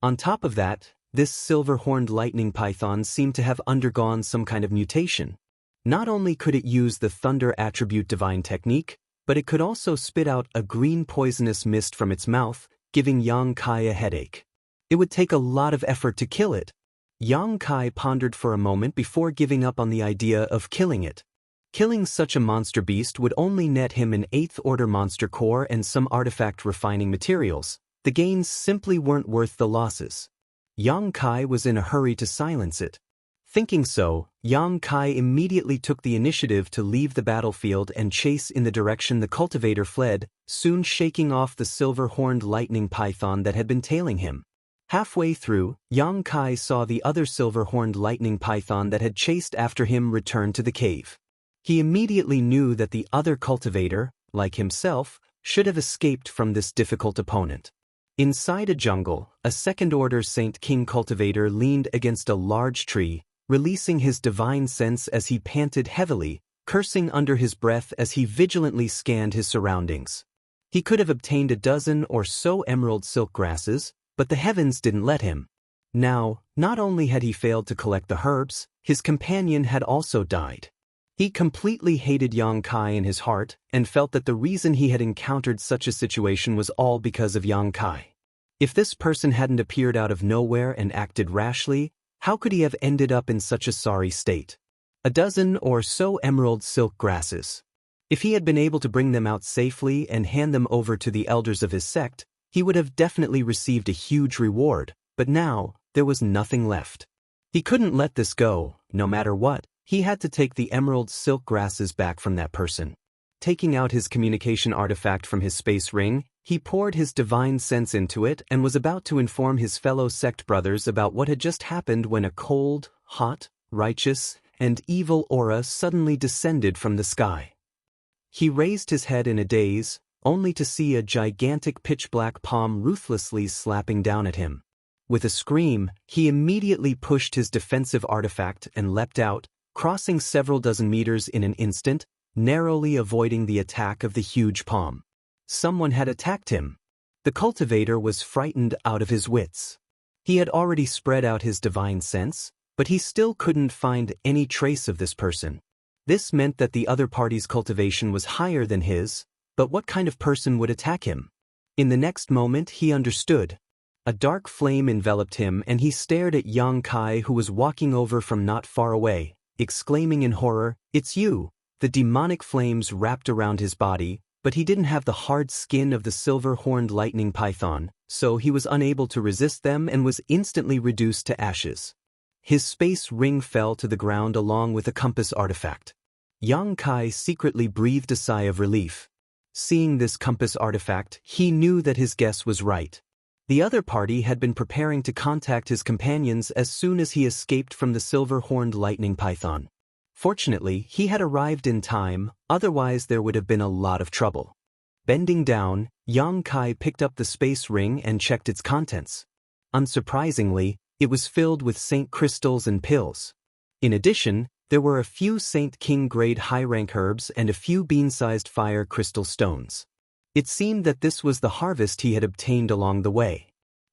On top of that, this silver-horned lightning python seemed to have undergone some kind of mutation. Not only could it use the thunder attribute divine technique, but it could also spit out a green poisonous mist from its mouth, giving Yang Kai a headache. It would take a lot of effort to kill it. Yang Kai pondered for a moment before giving up on the idea of killing it. Killing such a monster beast would only net him an 8th-order monster core and some artifact refining materials. The gains simply weren't worth the losses. Yang Kai was in a hurry to silence it. Thinking so, Yang Kai immediately took the initiative to leave the battlefield and chase in the direction the cultivator fled, soon shaking off the silver-horned lightning python that had been tailing him. Halfway through, Yang Kai saw the other silver-horned lightning python that had chased after him return to the cave. He immediately knew that the other cultivator, like himself, should have escaped from this difficult opponent. Inside a jungle, a second-order Saint King cultivator leaned against a large tree, releasing his divine sense as he panted heavily, cursing under his breath as he vigilantly scanned his surroundings. He could have obtained a dozen or so emerald silk grasses, but the heavens didn't let him. Now, not only had he failed to collect the herbs, his companion had also died. He completely hated Yang Kai in his heart and felt that the reason he had encountered such a situation was all because of Yang Kai. If this person hadn't appeared out of nowhere and acted rashly, how could he have ended up in such a sorry state? A dozen or so emerald silk grasses. If he had been able to bring them out safely and hand them over to the elders of his sect, he would have definitely received a huge reward, but now, there was nothing left. He couldn't let this go, no matter what. He had to take the emerald silk grasses back from that person. Taking out his communication artifact from his space ring, he poured his divine sense into it and was about to inform his fellow sect brothers about what had just happened when a cold, hot, righteous, and evil aura suddenly descended from the sky. He raised his head in a daze, only to see a gigantic pitch-black palm ruthlessly slapping down at him. With a scream, he immediately pushed his defensive artifact and leapt out, crossing several dozen meters in an instant, narrowly avoiding the attack of the huge palm. Someone had attacked him. The cultivator was frightened out of his wits. He had already spread out his divine sense, but he still couldn't find any trace of this person. This meant that the other party's cultivation was higher than his, but what kind of person would attack him? In the next moment he understood. A dark flame enveloped him and he stared at Yang Kai who was walking over from not far away, exclaiming in horror, "It's you!" The demonic flames wrapped around his body, but he didn't have the hard skin of the silver-horned lightning python, so he was unable to resist them and was instantly reduced to ashes. His space ring fell to the ground along with a compass artifact. Yang Kai secretly breathed a sigh of relief. Seeing this compass artifact, he knew that his guess was right. The other party had been preparing to contact his companions as soon as he escaped from the silver-horned lightning python. Fortunately, he had arrived in time, otherwise there would have been a lot of trouble. Bending down, Yang Kai picked up the space ring and checked its contents. Unsurprisingly, It was filled with Saint crystals and pills. In addition, there were a few Saint King-grade high-rank herbs and a few bean-sized fire crystal stones. It seemed that this was the harvest he had obtained along the way.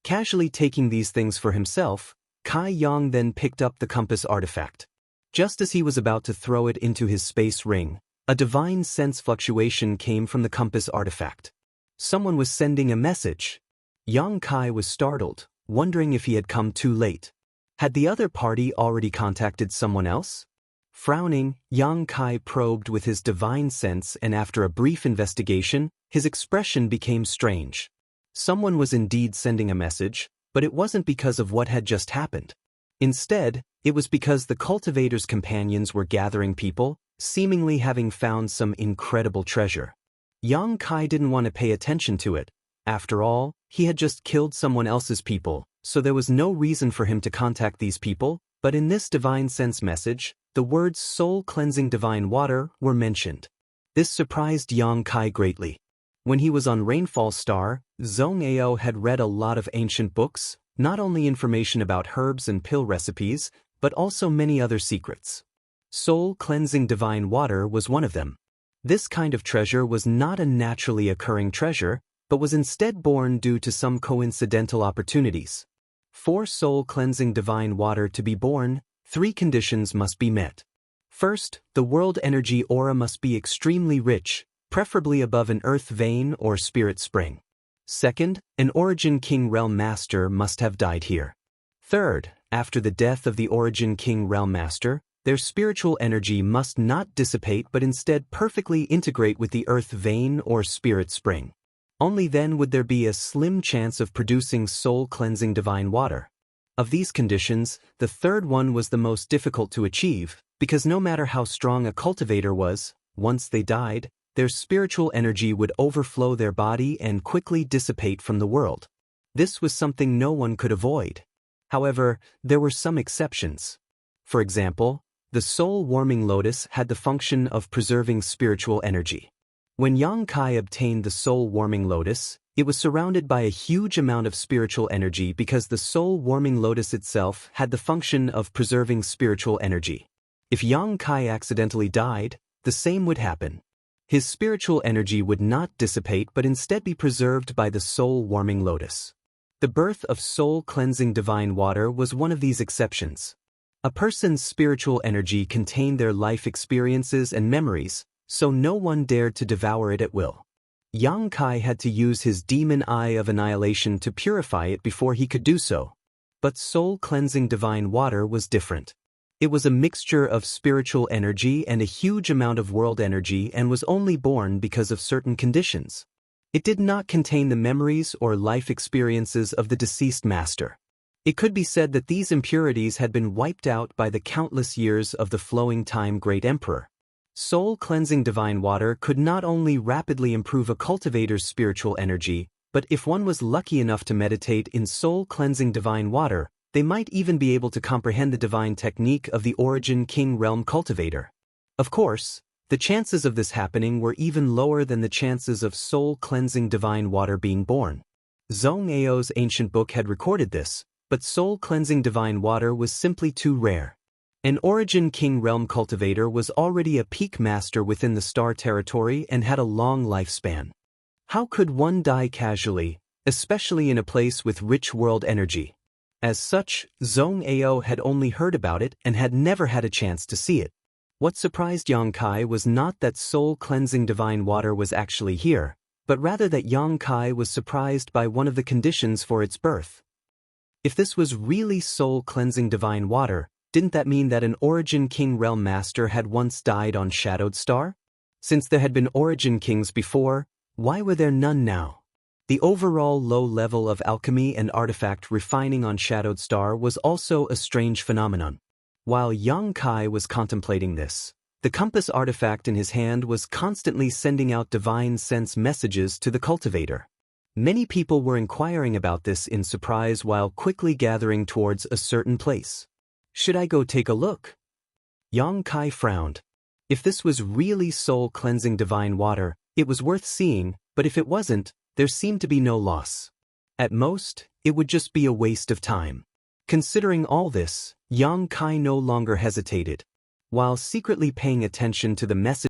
Casually taking these things for himself, Kai Yang then picked up the compass artifact. Just as he was about to throw it into his space ring, a divine sense fluctuation came from the compass artifact. Someone was sending a message. Yang Kai was startled, wondering if he had come too late. Had the other party already contacted someone else? Frowning, Yang Kai probed with his divine sense, and after a brief investigation, his expression became strange. Someone was indeed sending a message, but it wasn't because of what had just happened. Instead, it was because the cultivator's companions were gathering people, seemingly having found some incredible treasure. Yang Kai didn't want to pay attention to it. After all, he had just killed someone else's people, so there was no reason for him to contact these people, but in this divine sense message, the words soul-cleansing divine water were mentioned. This surprised Yang Kai greatly. When he was on Rainfall Star, Zhong Ao had read a lot of ancient books, not only information about herbs and pill recipes, but also many other secrets. Soul-cleansing divine water was one of them. This kind of treasure was not a naturally occurring treasure, but was instead born due to some coincidental opportunities. For soul-cleansing divine water to be born, 3 conditions must be met. First, the world energy aura must be extremely rich, preferably above an earth vein or spirit spring. Second, an Origin King Realm Master must have died here. Third, after the death of the Origin King Realm Master, their spiritual energy must not dissipate but instead perfectly integrate with the earth vein or spirit spring. Only then would there be a slim chance of producing soul-cleansing divine water. Of these conditions, the third one was the most difficult to achieve, because no matter how strong a cultivator was, once they died, their spiritual energy would overflow their body and quickly dissipate from the world. This was something no one could avoid. However, there were some exceptions. For example, the soul-warming lotus had the function of preserving spiritual energy. When Yang Kai obtained the soul-warming lotus, it was surrounded by a huge amount of spiritual energy because the soul-warming lotus itself had the function of preserving spiritual energy. If Yang Kai accidentally died, the same would happen. His spiritual energy would not dissipate but instead be preserved by the soul-warming lotus. The birth of soul-cleansing divine water was one of these exceptions. A person's spiritual energy contained their life experiences and memories, so no one dared to devour it at will. Yang Kai had to use his demon eye of annihilation to purify it before he could do so. But soul-cleansing divine water was different. It was a mixture of spiritual energy and a huge amount of world energy and was only born because of certain conditions. It did not contain the memories or life experiences of the deceased master. It could be said that these impurities had been wiped out by the countless years of the flowing time great emperor. Soul-cleansing divine water could not only rapidly improve a cultivator's spiritual energy, but if one was lucky enough to meditate in soul-cleansing divine water, they might even be able to comprehend the divine technique of the Origin King Realm cultivator. Of course, the chances of this happening were even lower than the chances of soul-cleansing divine water being born. Zhong Ao's ancient book had recorded this, but soul-cleansing divine water was simply too rare. An Origin King Realm cultivator was already a peak master within the star territory and had a long lifespan. How could one die casually, especially in a place with rich world energy? As such, Zhong Ao had only heard about it and had never had a chance to see it. What surprised Yang Kai was not that soul-cleansing divine water was actually here, but rather that Yang Kai was surprised by one of the conditions for its birth. If this was really soul-cleansing divine water, didn't that mean that an Origin King Realm Master had once died on Shadowed Star? Since there had been Origin Kings before, why were there none now? The overall low level of alchemy and artifact refining on Shadowed Star was also a strange phenomenon. While Yang Kai was contemplating this, the compass artifact in his hand was constantly sending out divine sense messages to the cultivator. Many people were inquiring about this in surprise while quickly gathering towards a certain place. Should I go take a look? Yang Kai frowned. If this was really soul-cleansing divine water, it was worth seeing, but if it wasn't, there seemed to be no loss. At most, it would just be a waste of time. Considering all this, Yang Kai no longer hesitated. While secretly paying attention to the message